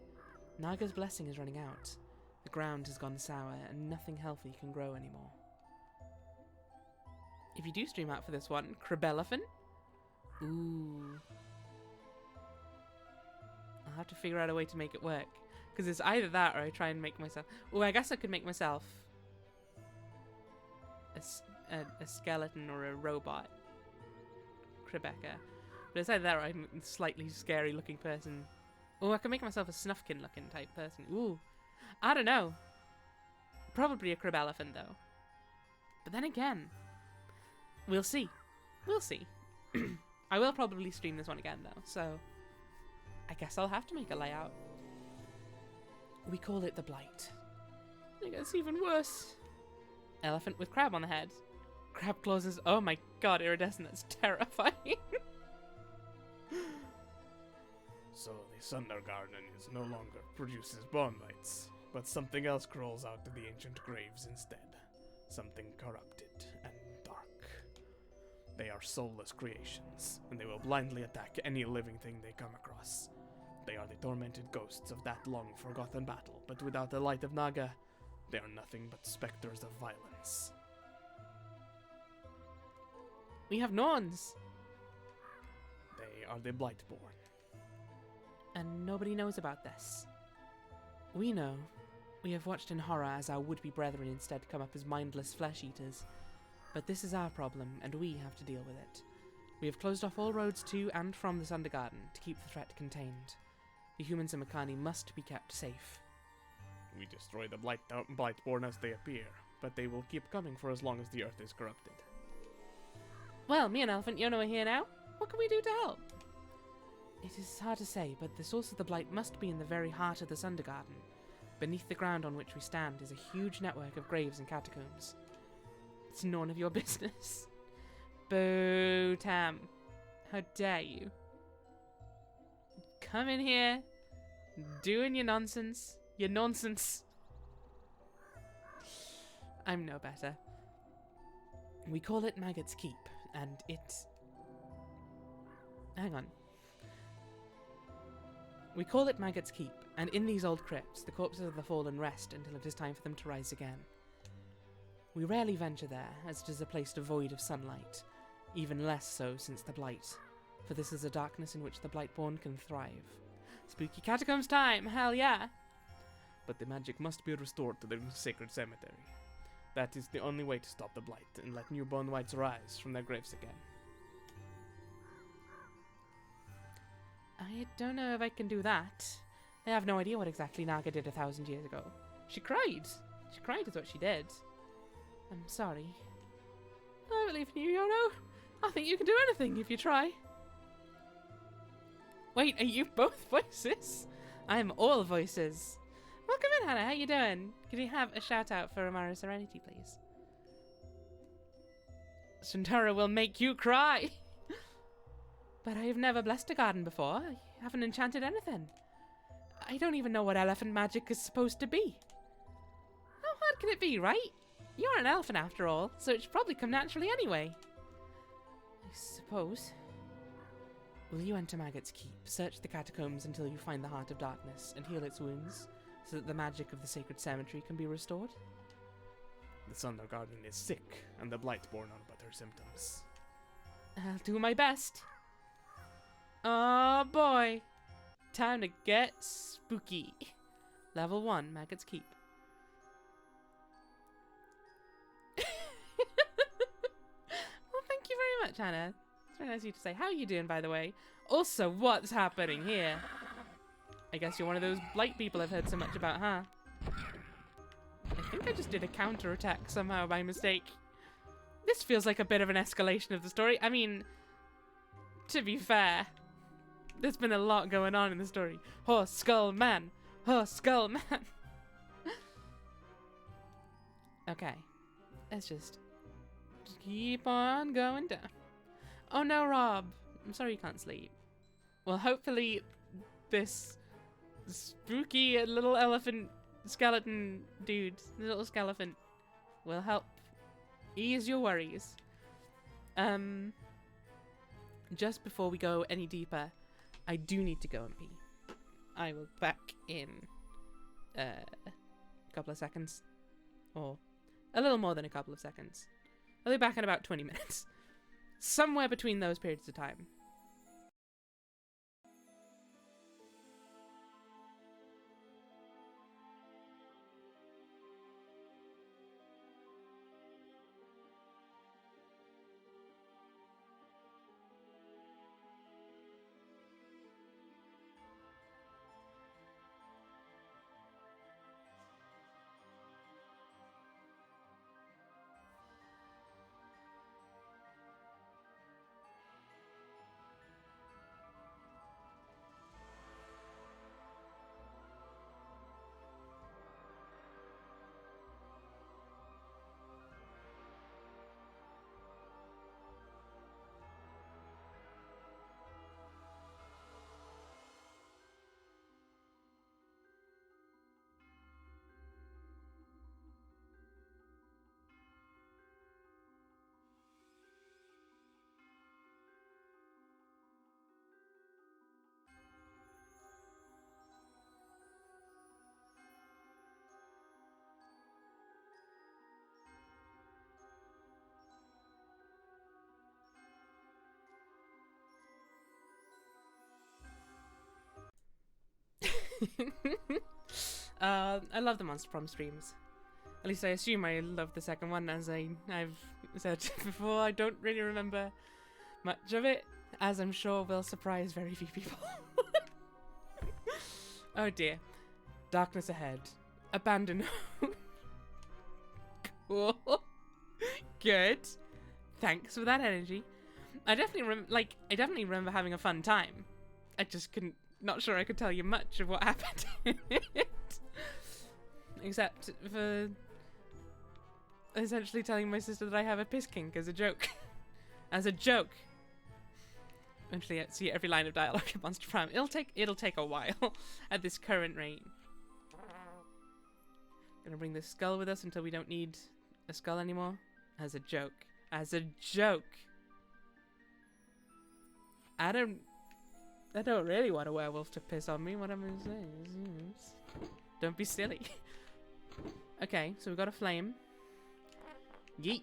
Naga's blessing is running out. The ground has gone sour, and nothing healthy can grow anymore. If you do stream out for this one, Crabelephant? Ooh. I'll have to figure out a way to make it work. Because it's either that or I try and make myself... Oh, I guess I could make myself a skeleton or a robot. Rebecca. But it's either that or I'm a slightly scary looking person. Oh, I can make myself a Snufkin looking type person. Ooh. I don't know. Probably a Crabelephant though. But then again, we'll see. We'll see. I will probably stream this one again though, so I guess I'll have to make a layout. We call it the Blight. I think it's even worse. Elephant with crab on the head. Crab claws. Oh my god, iridescent, that's terrifying. So the Thunder Garden is no longer produces bone whites, but something else crawls out of the ancient graves instead. Something corrupted and dark. They are soulless creations, and they will blindly attack any living thing they come across. They are the tormented ghosts of that long-forgotten battle, but without the light of Naga, they are nothing but specters of violence. We have Norns. They are the Blightborn. And nobody knows about this. We know. We have watched in horror as our would-be brethren instead come up as mindless flesh-eaters. But this is our problem, and we have to deal with it. We have closed off all roads to and from the Thunder Garden to keep the threat contained. The humans in Makani must be kept safe. We destroy the Blightborn as they appear, but they will keep coming for as long as the earth is corrupted. Well, me and Elephant Yono are here now. What can we do to help? It is hard to say, but the source of the Blight must be in the very heart of the Thunder Garden. Beneath the ground on which we stand is a huge network of graves and catacombs. It's none of your business. Boo, Tam. How dare you? Come in here, doing your nonsense. Your nonsense. I'm no better. We call it Maggot's Keep, and it... Hang on. We call it Maggot's Keep, and in these old crypts, the corpses of the fallen rest until it is time for them to rise again. We rarely venture there, as it is a place devoid of sunlight, even less so since the Blight, for this is a darkness in which the Blightborn can thrive. Spooky catacombs time, hell yeah! But the magic must be restored to the sacred cemetery. That is the only way to stop the Blight and let new bone whites rise from their graves again. I don't know if I can do that. I have no idea what exactly Naga did 1,000 years ago. She cried. She cried is what she did. I'm sorry. I believe in you, Yono. I think you can do anything if you try. Wait, are you both voices? I'm all voices. Welcome in, Hannah. How you doing? Could you have a shout out for Amara Serenity, please? Shantara will make you cry. But I've never blessed a garden before. I haven't enchanted anything. I don't even know what elephant magic is supposed to be. How hard can it be, right? You're an elephant after all, so it should probably come naturally anyway. I suppose. Will you enter Maggot's Keep, search the catacombs until you find the Heart of Darkness, and heal its wounds, so that the magic of the sacred cemetery can be restored? The Thunder Garden is sick, and the Blightborn are but her symptoms. I'll do my best. Oh boy. Time to get spooky. Level 1, Maggot's Keep. Well, thank you very much, Hannah. It's very nice of you to say. How are you doing, by the way? Also, what's happening here? I guess you're one of those blight people I've heard so much about, huh? I think I just did a counterattack somehow by mistake. This feels like a bit of an escalation of the story. I mean, to be fair, there's been a lot going on in the story. Horse Skull Man! Horse Skull Man! Okay. Let's just keep on going down. Oh no, Rob. I'm sorry you can't sleep. Well, hopefully this spooky little elephant skeleton dude, the little skeleton, will help ease your worries. Just before we go any deeper, I do need to go and pee. I will be back in a couple of seconds. Or a little more than a couple of seconds. I'll be back in about 20 minutes. Somewhere between those periods of time. I love the Monster Prom streams. At least I assume I love the second one, as I've said before. I don't really remember much of it, as I'm sure will surprise very few people. Oh dear. Darkness ahead. Abandon home. Cool. Good. Thanks for that energy. I definitely remember having a fun time. I just couldn't. Not sure I could tell you much of what happened in it. Except for essentially telling my sister that I have a piss kink as a joke. As a joke. Eventually I see every line of dialogue in Monster Prime. It'll take a while at this current rate. Gonna bring this skull with us until we don't need a skull anymore. As a joke. As a joke. I don't really want a werewolf to piss on me. What am I saying? Don't be silly. Okay, so we've got a flame. Yeet.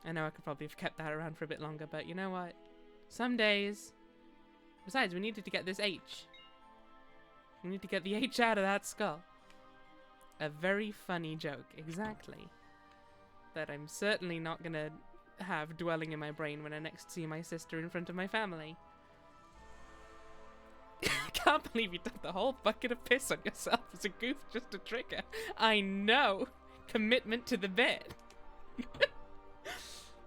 I know I could probably have kept that around for a bit longer, but you know what? Some days. Besides, we needed to get this H. We need to get the H out of that skull. A very funny joke, exactly. That I'm certainly not gonna have dwelling in my brain when I next see my sister in front of my family. I can't believe you dumped the whole bucket of piss on yourself as a goof just to trigger. I know. Commitment to the bit.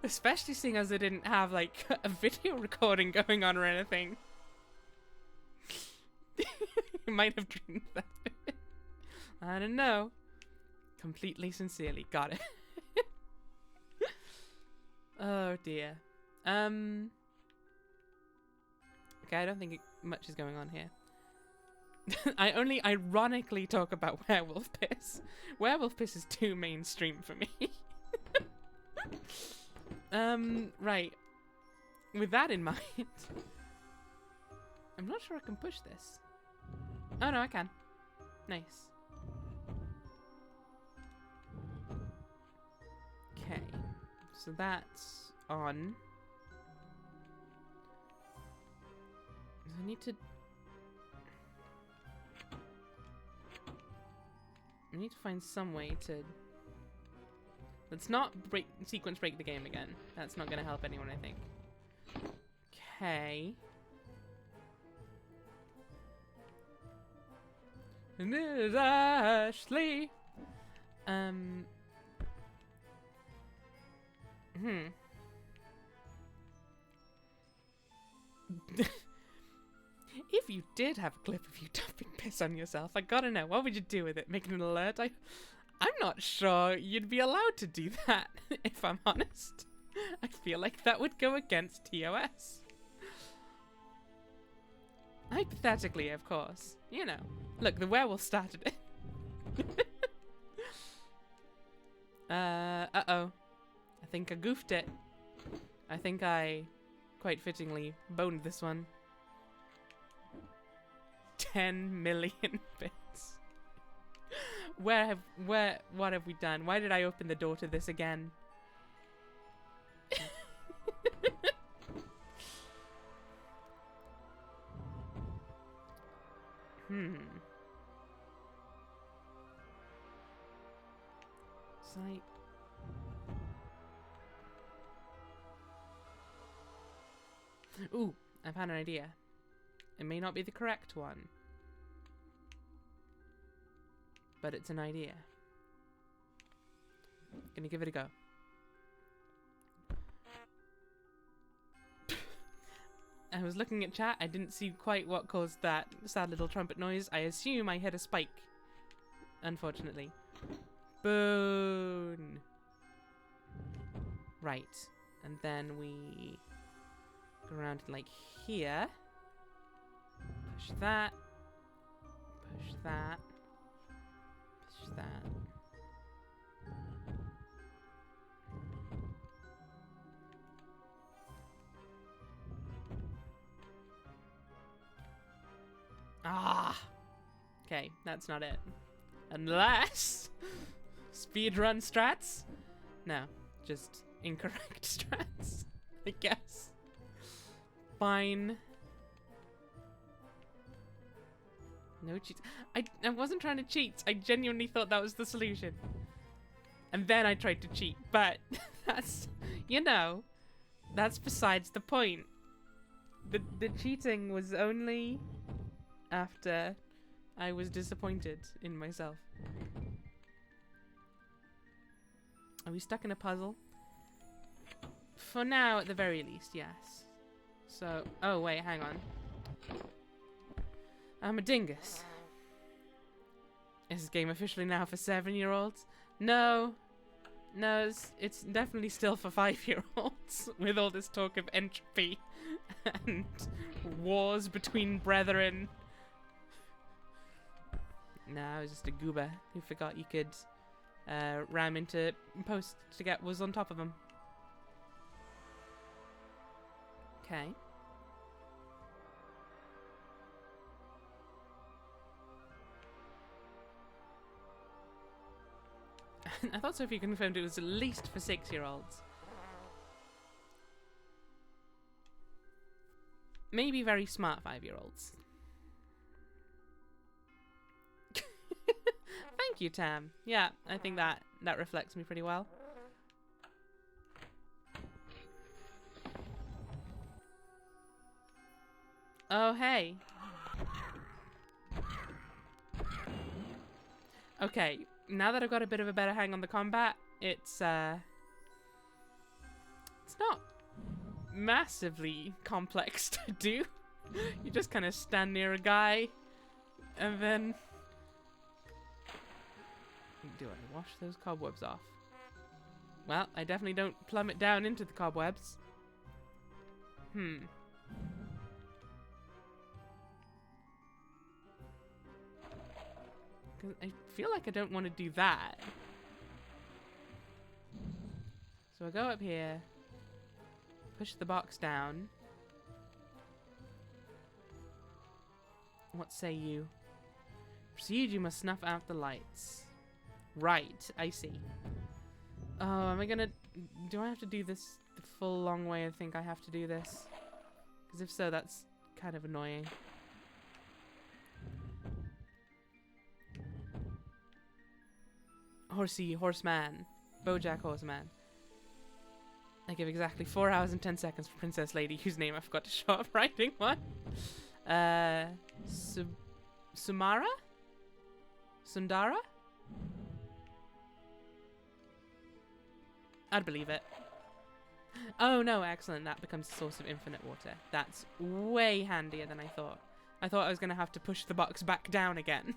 Especially seeing as I didn't have, like, a video recording going on or anything. You might have dreamed that bit. I don't know. Completely sincerely. Got it. Oh dear. Okay, I don't think much is going on here. I only ironically talk about werewolf piss. Werewolf piss is too mainstream for me. Right. With that in mind, I'm not sure I can push this. Oh no, I can. Nice. Okay. So that's on. I need to find some way to. Let's not sequence break the game again. That's not going to help anyone, I think. Okay. And there's Ashley. Hmm. If you did have a clip of you dumping piss on yourself, I gotta know, what would you do with it? Make an alert? I'm not sure you'd be allowed to do that, if I'm honest. I feel like that would go against TOS. Hypothetically, of course. You know. Look, the werewolf started it. Uh-oh. I think I goofed it. I think I, quite fittingly, boned this one. 10 million bits. What have we done? Why did I open the door to this again? Site. Ooh, I've had an idea. It may not be the correct one, but it's an idea. Gonna give it a go. I was looking at chat, I didn't see quite what caused that sad little trumpet noise. I assume I hit a spike, unfortunately. Boon! Right, and then we go around to, like, here. Push that. Push that. Push that. Ah! Okay, that's not it. Unless... speedrun strats? No, just incorrect strats, I guess. Fine. No cheats. I wasn't trying to cheat. I genuinely thought that was the solution. And then I tried to cheat, but that's, you know, that's besides the point. The cheating was only after I was disappointed in myself. Are we stuck in a puzzle? For now, at the very least, yes. So, oh wait, hang on. I'm a dingus. Is this game officially now for 7-year-olds? No. No, it's definitely still for 5-year-olds. With all this talk of entropy and wars between brethren. No, I was just a goober who forgot you could ram into posts to get was on top of them. Okay. I thought Sophie confirmed it was at least for 6-year-olds. Maybe very smart 5-year-olds. Thank you, Tam. Yeah, I think that reflects me pretty well. Oh, hey. Okay, now that I've got a bit of a better hang on the combat, it's not massively complex to do. You just kind of stand near a guy, and then... Do I wash those cobwebs off? Well, I definitely don't plummet down into the cobwebs. I feel like I don't want to do that. So I go up here, push the box down. What say you? Proceed, you must snuff out the lights. Right, I see. Oh, am I gonna... Do I have to do this the full long way I think I have to do this? Because if so, that's kind of annoying. Horseman. Bojack Horseman. I give exactly 4 hours and 10 seconds for Princess Lady, whose name I forgot to show up writing one. Sumara? Sundara? I'd believe it. Oh no, excellent. That becomes a source of infinite water. That's way handier than I thought. I thought I was going to have to push the box back down again.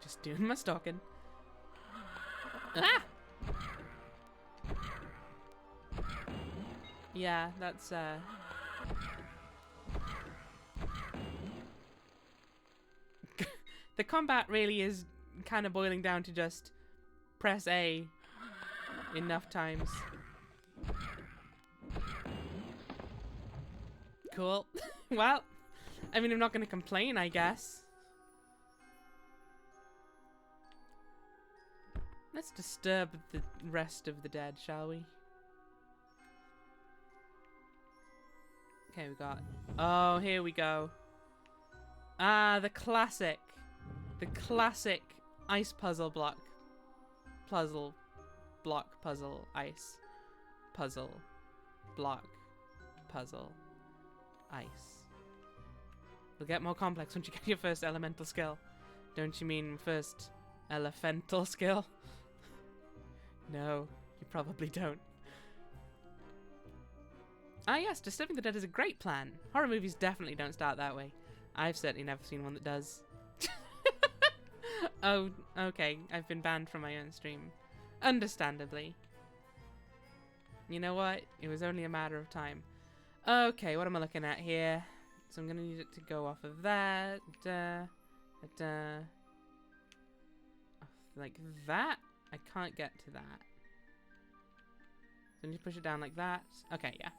Just doing my stalking. Ah! Yeah, that's the combat really is kind of boiling down to just press A enough times. Cool. Well, I mean, I'm not going to complain, I guess. Let's disturb the rest of the dead, shall we? Okay, we got... Oh, here we go. Ah, the classic. The classic ice puzzle block. Puzzle. Block, puzzle, ice. Puzzle. Block. Puzzle. Ice. It'll get more complex once you get your first elemental skill. Don't you mean first elephantal skill? No, you probably don't. Ah yes, disturbing the dead is a great plan. Horror movies definitely don't start that way. I've certainly never seen one that does. Oh, okay. I've been banned from my own stream. Understandably. You know what? It was only a matter of time. Okay, what am I looking at here? So I'm going to need it to go off of that. Like that? I can't get to that. So I need to push it down like that. Okay, yeah.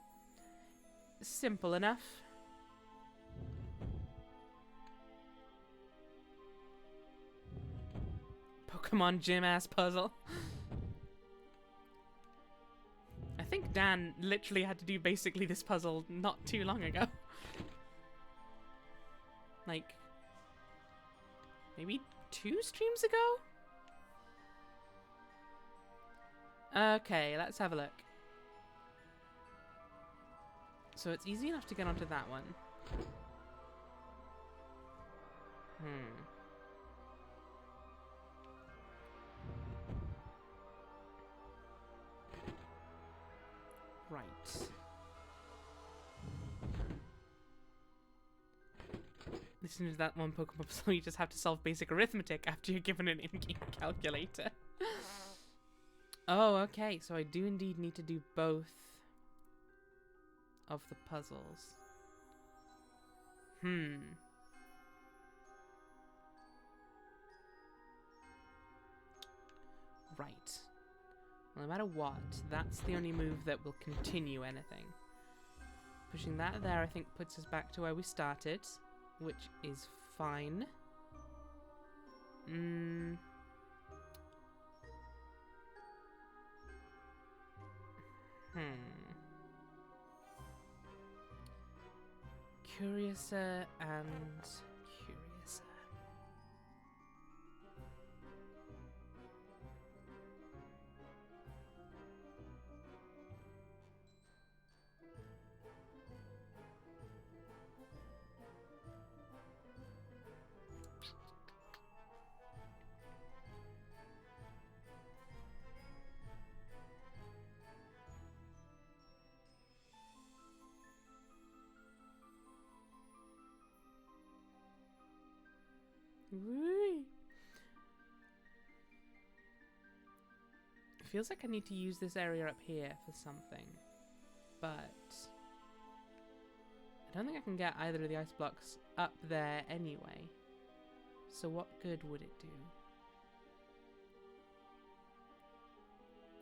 Simple enough. Pokemon gym ass puzzle. I think Dan literally had to do basically this puzzle not too long ago. Like, maybe 2 streams ago? Okay, let's have a look. So it's easy enough to get onto that one. Right. Listen to that one Pokemon puzzle, you just have to solve basic arithmetic after you're given an in-game calculator. Oh, okay, so I do indeed need to do both of the puzzles. Right. Well, no matter what, that's the only move that will continue anything. Pushing that there, I think, puts us back to where we started, which is fine. Curiouser and curiouser. Whee! It feels like I need to use this area up here for something, but I don't think I can get either of the ice blocks up there anyway. So what good would it do?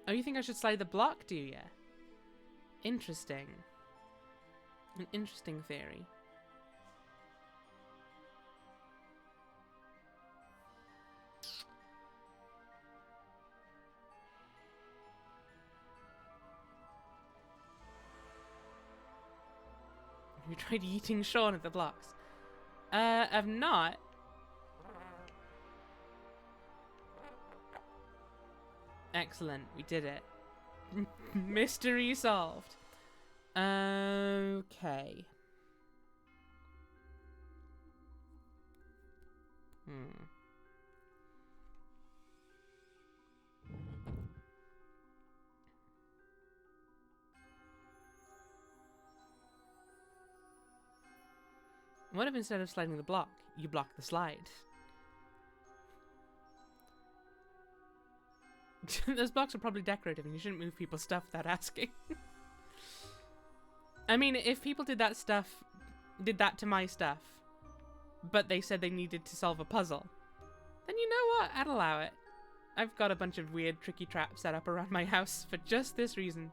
Oh, you think I should slide the block, do you? Interesting. An interesting theory. Have you tried eating Sean at the blocks? I've not. Excellent, we did it. Mystery solved. Okay. Hmm. What if instead of sliding the block, you block the slide? Those blocks are probably decorative and you shouldn't move people's stuff without asking. I mean, if people did that to my stuff, but they said they needed to solve a puzzle, then you know what? I'd allow it. I've got a bunch of weird, tricky traps set up around my house for just this reason.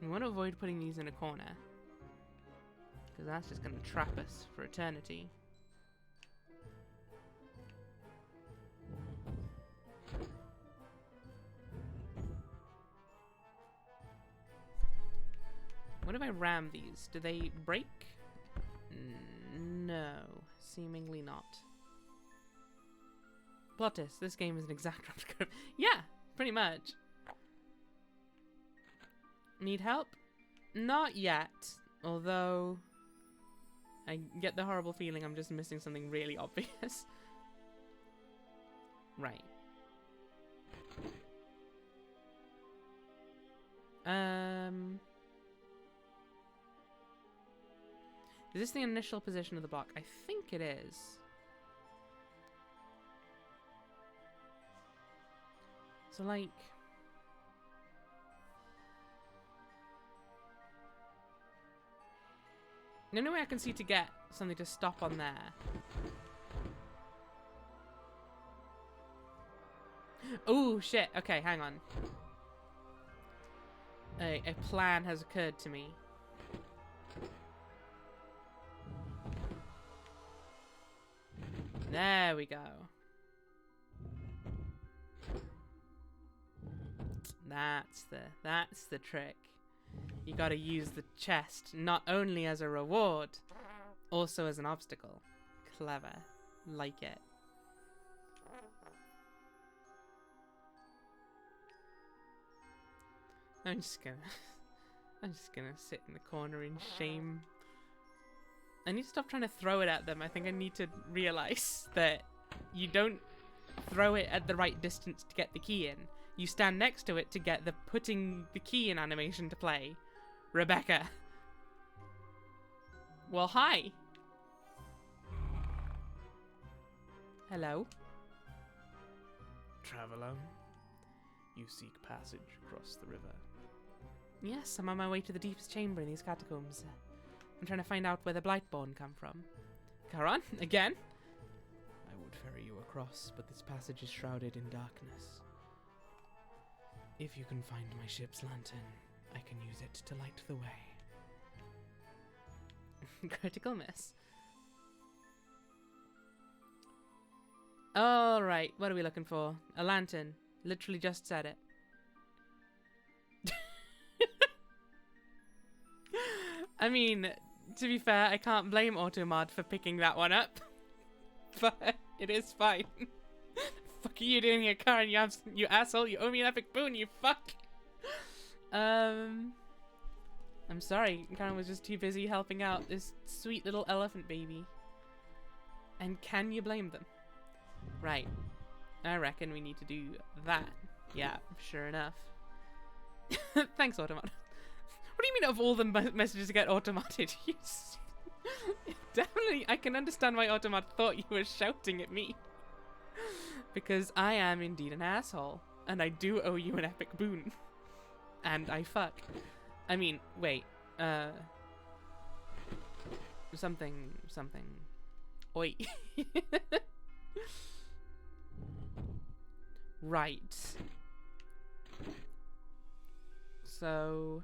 We want to avoid putting these in a corner, because that's just going to trap us for eternity. What if I ram these? Do they break? No, seemingly not. Plot twist, this game is an exact replica. Yeah, pretty much. Need help? Not yet, although I get the horrible feeling I'm just missing something really obvious. Right. Is this the initial position of the block? I think it is. So, like... the only way I can see to get something to stop on there. Oh, shit. Okay, hang on. A plan has occurred to me. There we go. That's the trick. You gotta use the chest not only as a reward, also as an obstacle. Clever. Like it. I'm just gonna sit in the corner in shame. I need to stop trying to throw it at them. I think I need to realize that you don't throw it at the right distance to get the key in. You stand next to it to get the putting the key in animation to play. Rebecca. Well, hi. Hello. Traveler, you seek passage across the river. Yes, I'm on my way to the deepest chamber in these catacombs. I'm trying to find out where the Blightborn come from. Charon, again? I would ferry you across, but this passage is shrouded in darkness. If you can find my ship's lantern, I can use it to light the way. Critical miss. Alright, what are we looking for? A lantern. Literally just said it. I mean, to be fair, I can't blame Automod for picking that one up. But it is fine. Fuck are you doing here, Karen? You asshole! You owe me an epic boon, you fuck! I'm sorry, Karen was just too busy helping out this sweet little elephant baby. And can you blame them? Right. I reckon we need to do that. Yeah, sure enough. Thanks, Automod. What do you mean of all the messages get automated? Definitely, I can understand why Automod thought you were shouting at me. Because I am indeed an asshole. And I do owe you an epic boon. And I fuck. I mean, wait. Something. Oi. Right. So...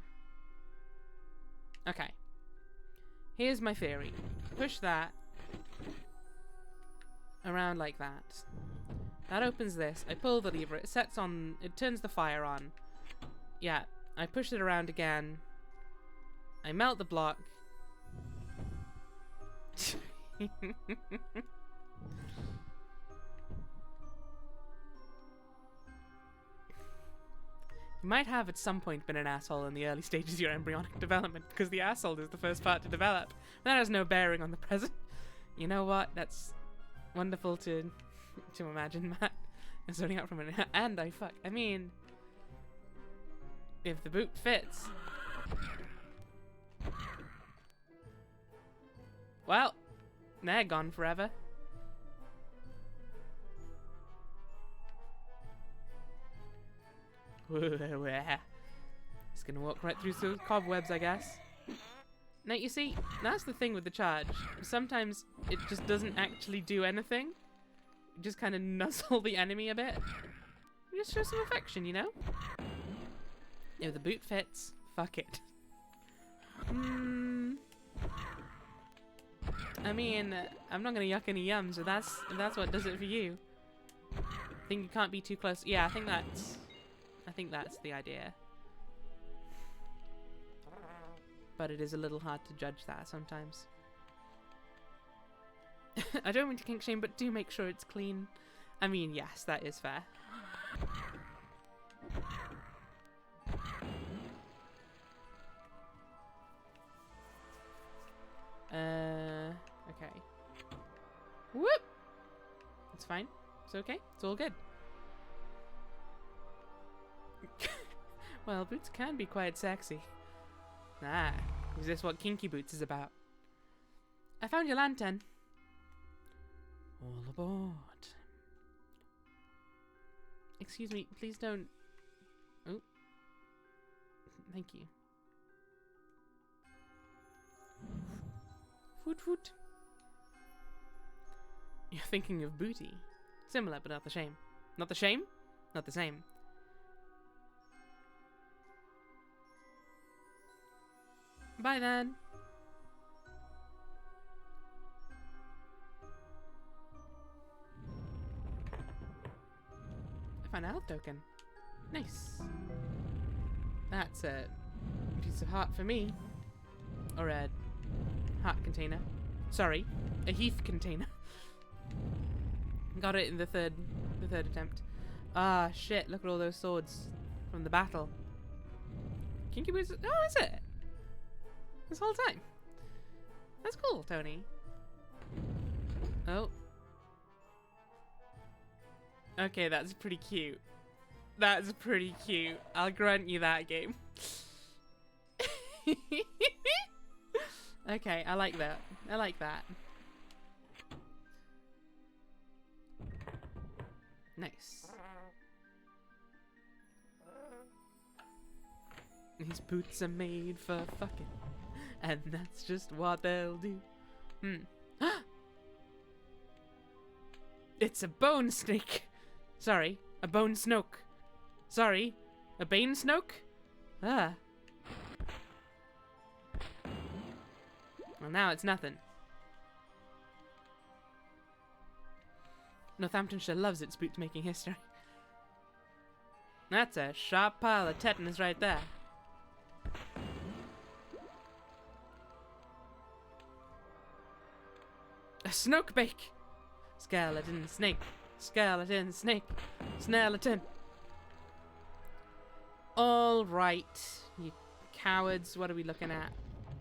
okay. Here's my theory. Push that around like that. That opens this. I pull the lever. It sets on... it turns the fire on. Yeah. I push it around again. I melt the block. You might have at some point been an asshole in the early stages of your embryonic development, because the asshole is the first part to develop. That has no bearing on the present. You know what? That's wonderful to imagine, Matt. I'm zoning out from it. And I fuck. I mean, if the boot fits. Well, they're gone forever. Just gonna walk right through some cobwebs, I guess. Now, you see, that's the thing with the charge. Sometimes it just doesn't actually do anything. You just kind of nuzzle the enemy a bit. You just show some affection, you know? If the boot fits, fuck it. I mean, I'm not gonna yuck any yums if that's what does it for you. I think you can't be too close. Yeah, I think that's the idea. But it is a little hard to judge that sometimes. I don't mean to kink shame, but do make sure it's clean. I mean, yes, that is fair. Okay. Whoop! It's fine. It's okay. It's all good. Well, boots can be quite sexy. Ah, is this what Kinky Boots is about? I found your lantern. All aboard. Excuse me, please don't... Oh. Thank you. Foot foot. You're thinking of booty. Similar, but not the same. Not the same? Not the same. Bye then. I found a health token. Nice. That's a piece of heart for me. Or a heart container. Sorry, a heath container. Got it in the third attempt. Ah, shit, look at all those swords from the battle. Kinky Boots. Oh, is it? This whole time. That's cool, Tony. Oh. Okay, that's pretty cute. That's pretty cute. I'll grant you that, game. Okay, I like that. I like that. Nice. These boots are made for fucking. And that's just what they'll do. It's a bone snake. Sorry, a bone snoke. Sorry, a bane snoke? Ah. Well, now it's nothing. Northamptonshire loves its boot making history. That's a sharp pile of tetanus right there. A snoke bake! Skeleton snake. Skeleton snake. Sneleton. Alright, you cowards, what are we looking at?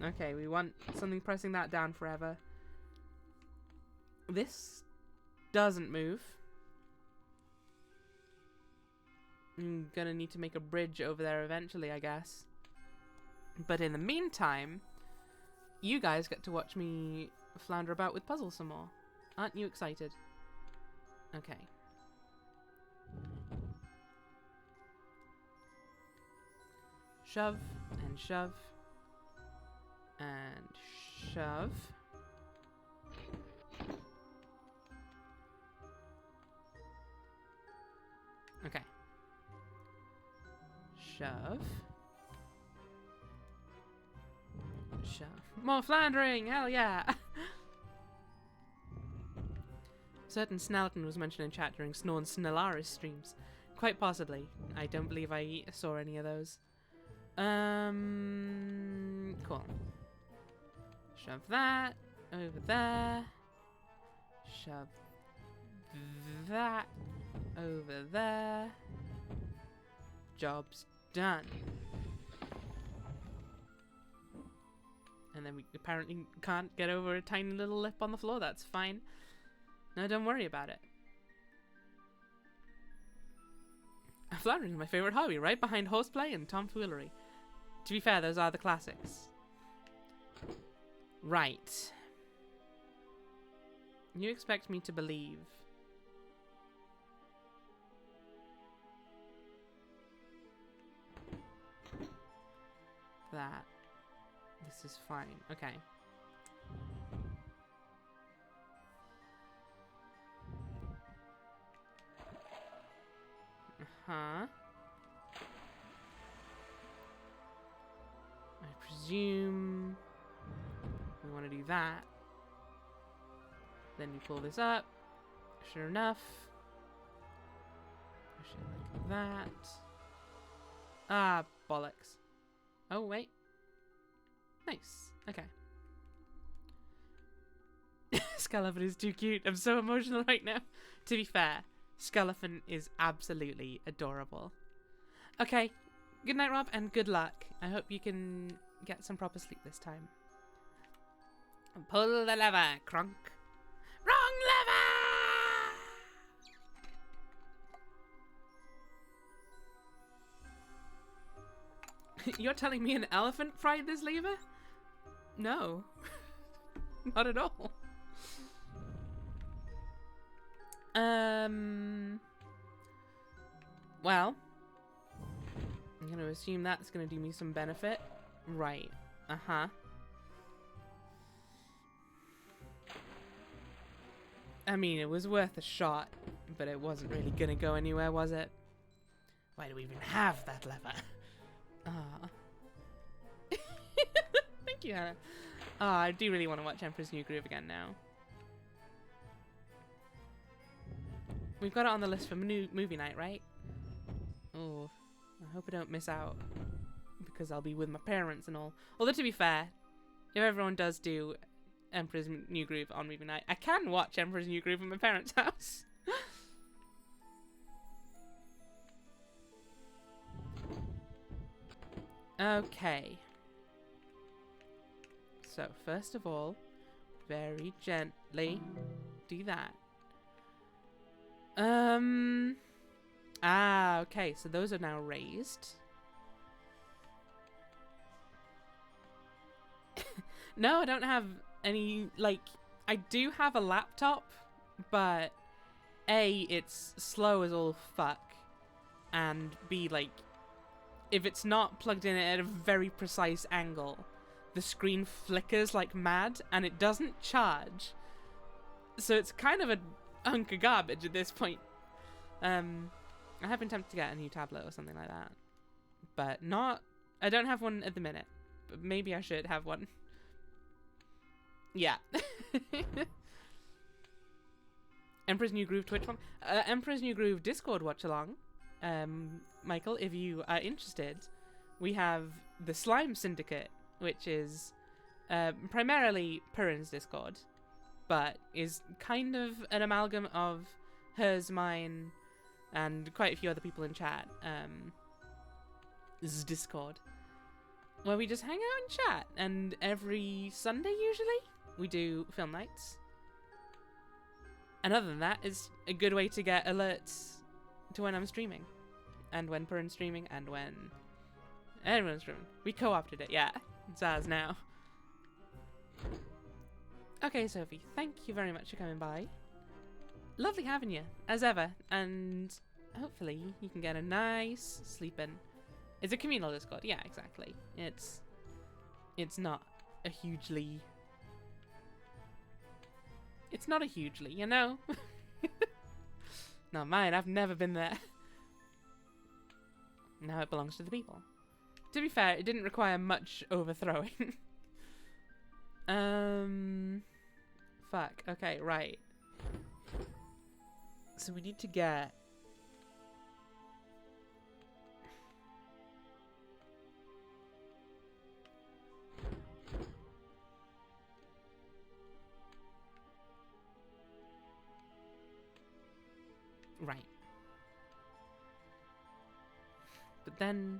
Okay, we want something pressing that down forever. This doesn't move. I'm gonna need to make a bridge over there eventually, I guess. But in the meantime, you guys get to watch me flounder about with puzzles some more. Aren't you excited? Okay. Shove and shove and shove. Okay. Shove. Shove. More floundering! Hell yeah! Certain Snelton was mentioned in chat during Snore and Snellaris streams. Quite possibly. I don't believe I saw any of those. Cool. Shove that over there. Shove that over there. Job's Done. And then we apparently can't get over a tiny little lip on the floor. That's fine. No, don't worry about it. Flattering is my favorite hobby, right behind horseplay and tomfoolery. To be fair, those are the classics. Right. You expect me to believe that this is fine. Okay. Uh-huh. I presume we want to do that. Then you pull this up. Sure enough. Push it like that. Ah, bollocks. Oh, wait. Nice. Okay. Skeleton is too cute. I'm so emotional right now. To be fair, Skeleton is absolutely adorable. Okay. Good night, Rob, and good luck. I hope you can get some proper sleep this time. Pull the lever, Kronk. Wrong lever! You're telling me an elephant fried this lever? No. Not at all. Well, I'm going to assume that's going to do me some benefit. Right. Uh-huh. I mean, it was worth a shot, but it wasn't really going to go anywhere, was it? Why do we even have that lever? Ah. Thank you, Hannah. Ah, I do really want to watch Emperor's New Groove again now. We've got it on the list for movie night, right? Oh, I hope I don't miss out. Because I'll be with my parents and all. Although, to be fair, if everyone does do Emperor's New Groove on movie night, I can watch Emperor's New Groove at my parents' house. Okay. So, first of all, very gently do that. Ah, okay, so those are now raised. No, I don't have any, like, I do have a laptop, but A, it's slow as all fuck, and B, like, if it's not plugged in at a very precise angle, the screen flickers like mad, and it doesn't charge. So it's kind of a hunk of garbage at this point. I have been tempted to get a new tablet or something like that, but not. I don't have one at the minute, but maybe I should have one. Yeah. Emperor's New Groove Twitch one. Emperor's New Groove Discord watch along. Michael, if you are interested, we have the Slime Syndicate, which is primarily Purin's Discord, but is kind of an amalgam of hers, mine, and quite a few other people in chat. This is Discord, where we just hang out and chat, and every Sunday usually we do film nights. And other than that, it's a good way to get alerts to when I'm streaming, and when Purin's streaming, and when everyone's streaming. We co-opted it, yeah. It's ours now. Okay, Sophie, thank you very much for coming by. Lovely having you, as ever, and hopefully you can get a nice sleep in. It's a communal Discord, yeah, exactly. It's not a hugely... It's not a hugely, you know? Not mine, I've never been there. Now it belongs to the people. To be fair, it didn't require much overthrowing. Fuck. Okay, right. So we need to get... Right. But then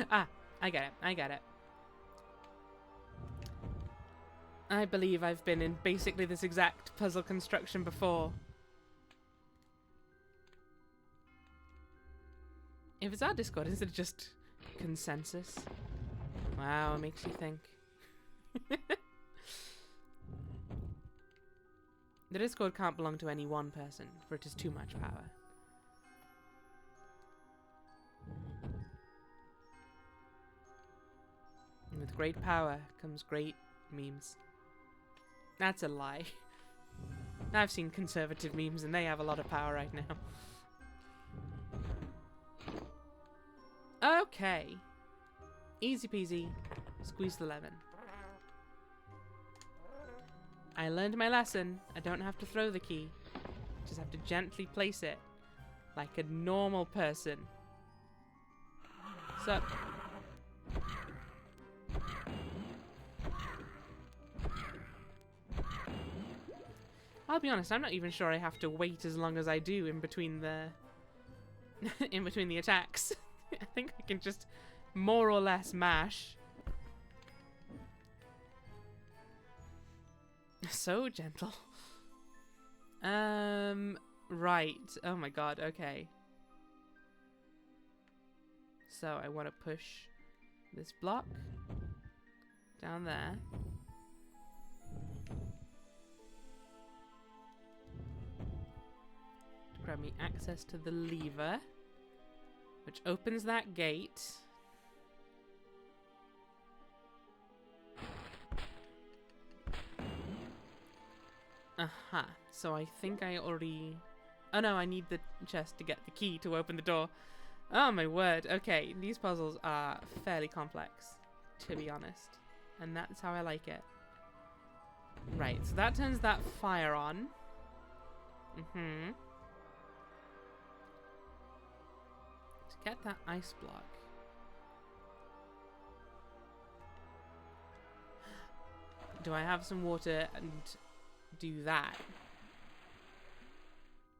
Ah, I get it. I get it. I believe I've been in basically this exact puzzle construction before. If it's our Discord, is it just consensus? Wow, it makes you think. The Discord can't belong to any one person, for it is too much power. And with great power comes great memes. That's a lie. I've seen conservative memes and they have a lot of power right now. Okay. Easy peasy. Squeeze the lemon. I learned my lesson. I don't have to throw the key. Just have to gently place it. Like a normal person. So... I'll be honest, I'm not even sure I have to wait as long as I do in between the... in between the attacks. I think I can just more or less mash. So gentle. Right. Oh my god, okay. So I want to push this block down there. Grab me access to the lever, which opens that gate. Aha. So I think I already... Oh no, I need the chest to get the key to open the door. Oh my word. Okay, these puzzles are fairly complex, to be honest. And that's how I like it. Right, so that turns that fire on. Mm-hmm. To get that ice block. Do I have some water and do that?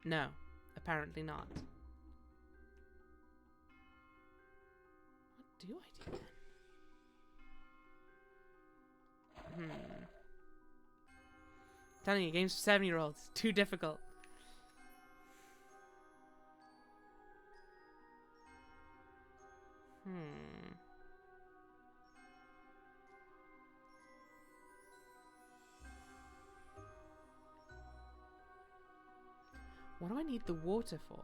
No, apparently not. What do I do then? Telling you, games for 7-year-olds. Too difficult. What do I need the water for?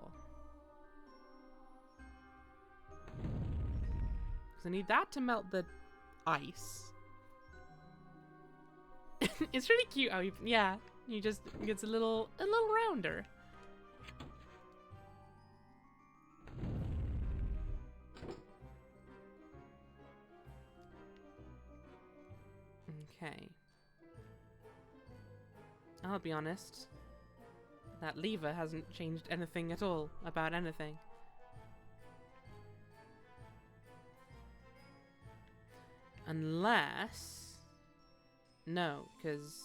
Because I need that to melt the ice. It's really cute how you, yeah, you just, it gets a little rounder. Okay. I'll be honest. That lever hasn't changed anything at all about anything. Unless... No, because...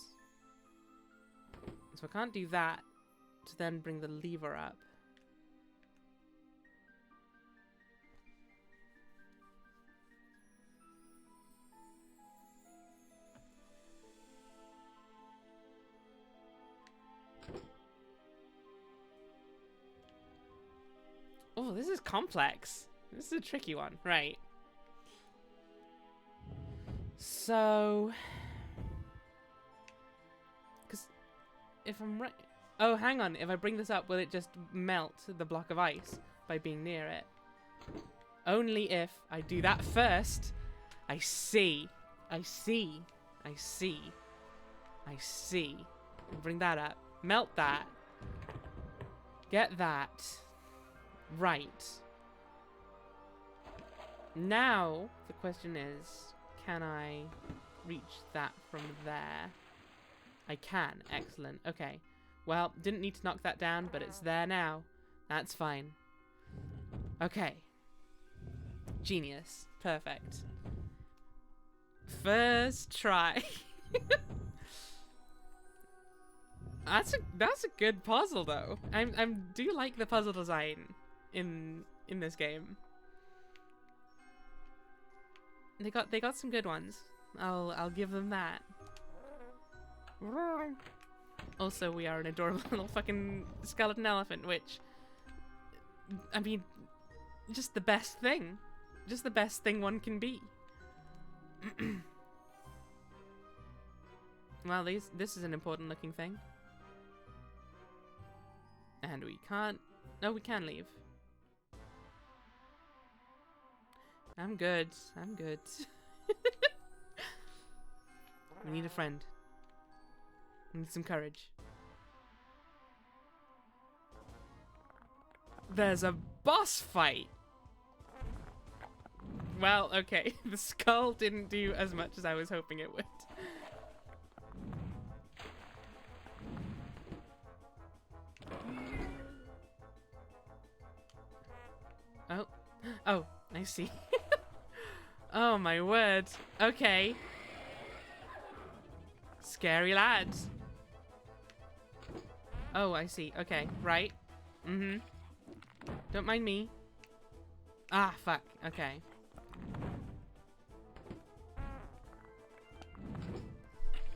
So I can't do that to then bring the lever up. Oh, this is complex. This is a tricky one. Right. So... Because if I'm right... Oh, hang on. If I bring this up, will it just melt the block of ice by being near it? Only if I do that first. I see. I see. I see. I see. Bring that up. Melt that. Get that. Right. Now, the question is, can I reach that from there? I can. Excellent. Okay. Well, didn't need to knock that down, but it's there now. That's fine. Okay. Genius. Perfect. First try. That's a good puzzle though. I do like the puzzle design in this game. They got some good ones. I'll give them that. Also, we are an adorable little fucking skeleton elephant, which, I mean, just the best thing. Just the best thing one can be. Well, this is an important looking thing. And we can't... No, we can leave. I'm good. I'm good. We need a friend. We need some courage. There's a boss fight! Well, okay. The skull didn't do as much as I was hoping it would. Oh. Oh, I see. Oh my word. Okay. Scary lads. Oh, I see. Okay, right. Mm-hmm. Don't mind me. Ah, fuck. Okay.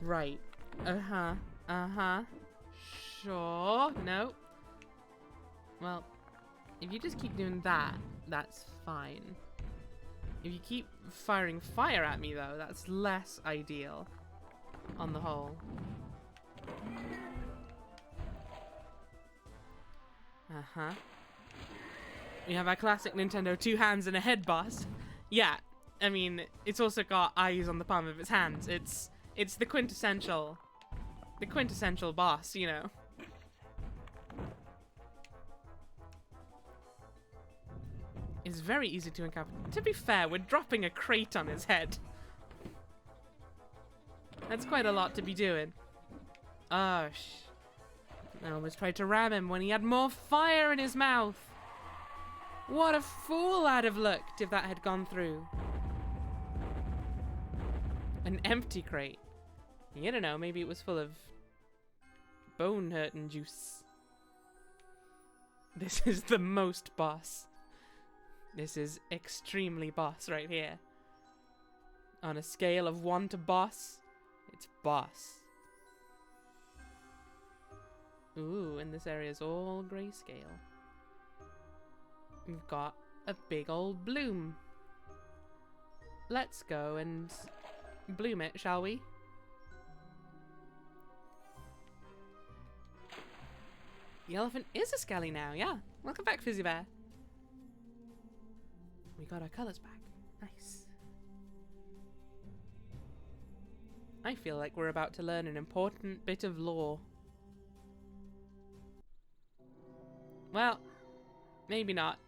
Right. Uh-huh. Uh-huh. Sure. No. Well, if you just keep doing that, that's fine. If you keep firing fire at me, though, that's less ideal on the whole. Uh-huh. We have our classic Nintendo 2 hands and a head boss. Yeah, I mean, it's also got eyes on the palm of its hands. It's the quintessential boss, you know. It's very easy to encounter. To be fair, we're dropping a crate on his head. That's quite a lot to be doing. Oh, I almost tried to ram him when he had more fire in his mouth. What a fool I'd have looked if that had gone through. An empty crate. You don't know, maybe it was full of bone-hurting juice. This is the most boss. This is extremely boss right here. On a scale of 1 to boss, it's boss. Ooh, and this area is all grayscale. We've got a big old bloom. Let's go and bloom it, shall we? The elephant is a skelly now, yeah. Welcome back, Fizzy Bear. We got our colours back. Nice. I feel like we're about to learn an important bit of lore. Well, maybe not.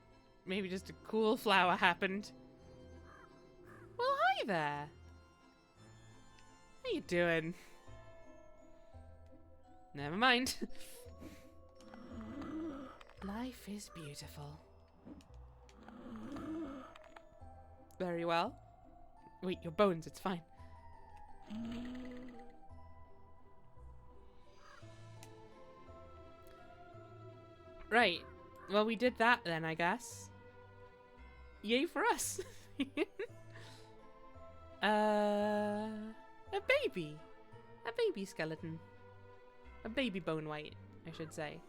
Maybe just a cool flower happened. Well, hi there. How you doing? Never mind. Life is beautiful. Very well. Wait, your bones, it's fine. Right. Well, we did that then, I guess. Yay for us. A baby. A baby skeleton. A baby bone white, I should say.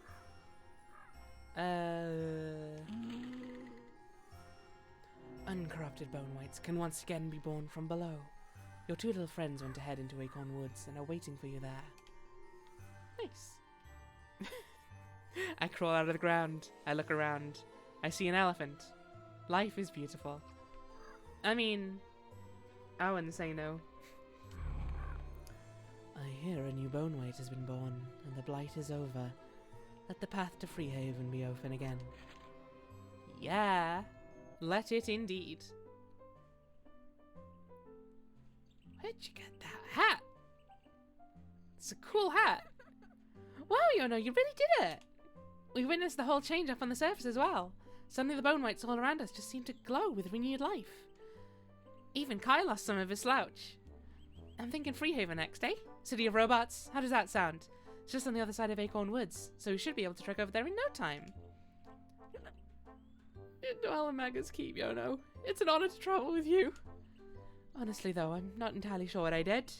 Uncorrupted bone whites can once again be born from below. Your two little friends went ahead into Acorn Woods and are waiting for you there. Nice. I crawl out of the ground. I look around. I see an elephant. Life is beautiful. I mean, I wouldn't say no. I hear a new bone white has been born, and the blight is over. Let the path to Freehaven be open again. Yeah, let it indeed. Where'd you get that hat? It's a cool hat. Wow, Yono, you really did it. We witnessed the whole change up on the surface as well. Suddenly the bone whites all around us just seemed to glow with renewed life. Even Kai lost some of his slouch. I'm thinking Freehaven next, eh? City of Robots, how does that sound? It's just on the other side of Acorn Woods, so we should be able to trek over there in no time. Into Alamaga's Keep, Yono. It's an honor to travel with you. Honestly, though, I'm not entirely sure what I did.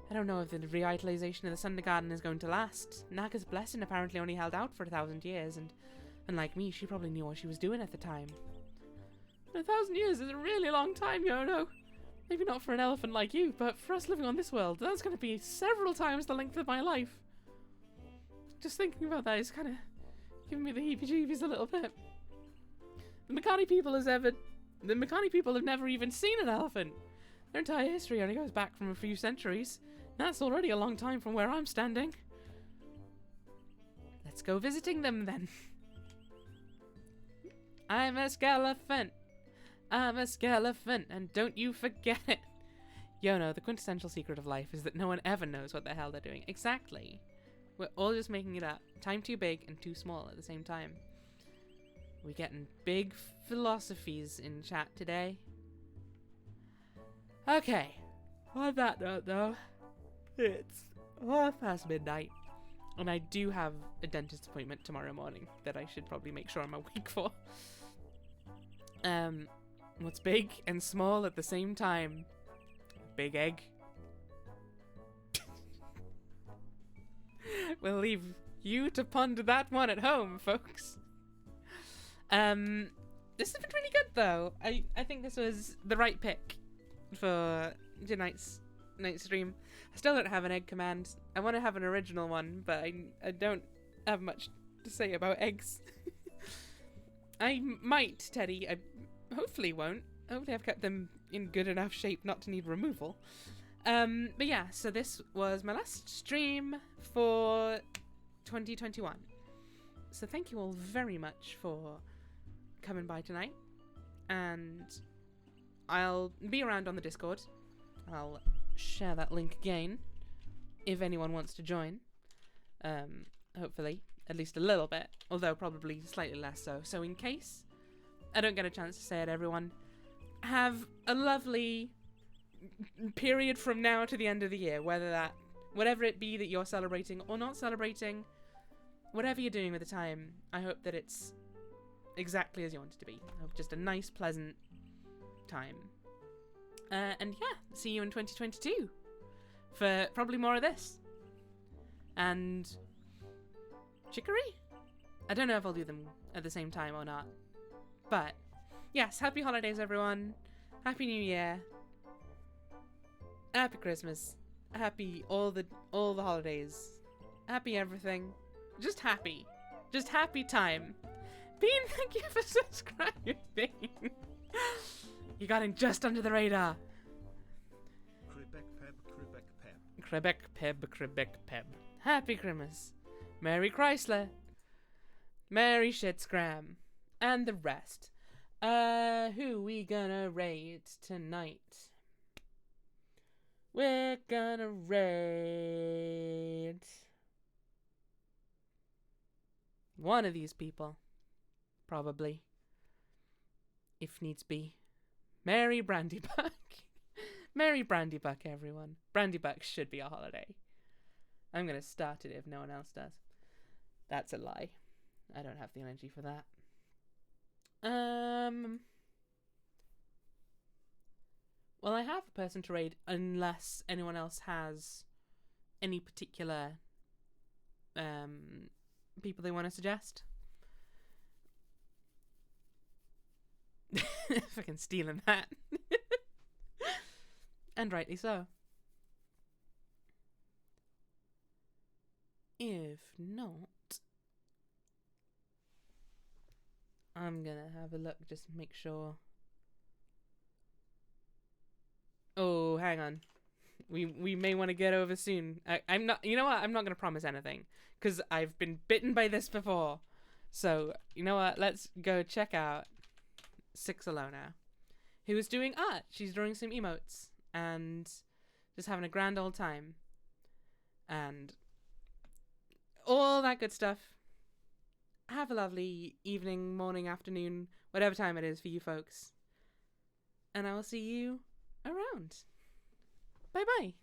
I don't know if the revitalization of the Thunder Garden is going to last. Naga's blessing apparently only held out for 1,000 years, and unlike me, she probably knew what she was doing at the time. But 1,000 years is a really long time, Yono. Maybe not for an elephant like you, but for us living on this world, that's going to be several times the length of my life. Just thinking about that is kind of giving me the heebie-jeebies a little bit. The Makani people have never even seen an elephant. Their entire history only goes back from a few centuries. That's already a long time from where I'm standing. Let's go visiting them then. I'm a skelephant. I'm a skelephant, and don't you forget it. Yono, the quintessential secret of life is that no one ever knows what the hell they're doing. Exactly. We're all just making it up. Time too big and too small at the same time. We're getting big philosophies in chat today. Okay. On that note, though, it's midnight, and I do have a dentist appointment tomorrow morning that I should probably make sure I'm awake for. What's big and small at the same time? Big egg. We'll leave you to ponder that one at home, folks. This has been really good, though. I think this was the right pick for tonight's stream. I still don't have an egg command. I want to have an original one, but I don't have much to say about eggs. I might, Teddy. I hopefully won't. Hopefully I've kept them in good enough shape not to need removal. But yeah, so this was my last stream for 2021. So thank you all very much for coming by tonight. And I'll be around on the Discord. I'll share that link again if anyone wants to join. Hopefully, at least a little bit, although probably slightly less so. So in case I don't get a chance to say it, everyone, have a lovely period from now to the end of the year, whatever it be that you're celebrating or not celebrating, whatever you're doing with the time, I hope that it's exactly as you want it to be. I hope just a nice, pleasant time. And yeah, see you in 2022 for probably more of this. And chicory? I don't know if I'll do them at the same time or not. But yes, happy holidays, everyone. Happy New Year. Happy Christmas. Happy all the holidays. Happy everything. Just happy. Just happy time. Bean, thank you for subscribing. You got in just under the radar. Krebeck Peb. Happy Christmas. Merry Chrysler. Merry Shitscram. And the rest. Who we gonna raid tonight? We're gonna raid one of these people. Probably. If needs be. Merry Brandybuck. Merry Brandybuck, everyone. Brandybuck should be a holiday. I'm gonna start it if no one else does. That's a lie. I don't have the energy for that. Well, I have a person to raid unless anyone else has any particular people they want to suggest. Fucking stealing that. And rightly so. If not, I'm gonna have a look, just make sure. Oh, hang on. We may want to get over soon. I'm not. You know what? I'm not gonna promise anything because I've been bitten by this before. So you know what? Let's go check out Six Alona, who is doing art. She's drawing some emotes and just having a grand old time and all that good stuff. Have a lovely evening, morning, afternoon, whatever time it is for you folks. And I will see you around. Bye bye.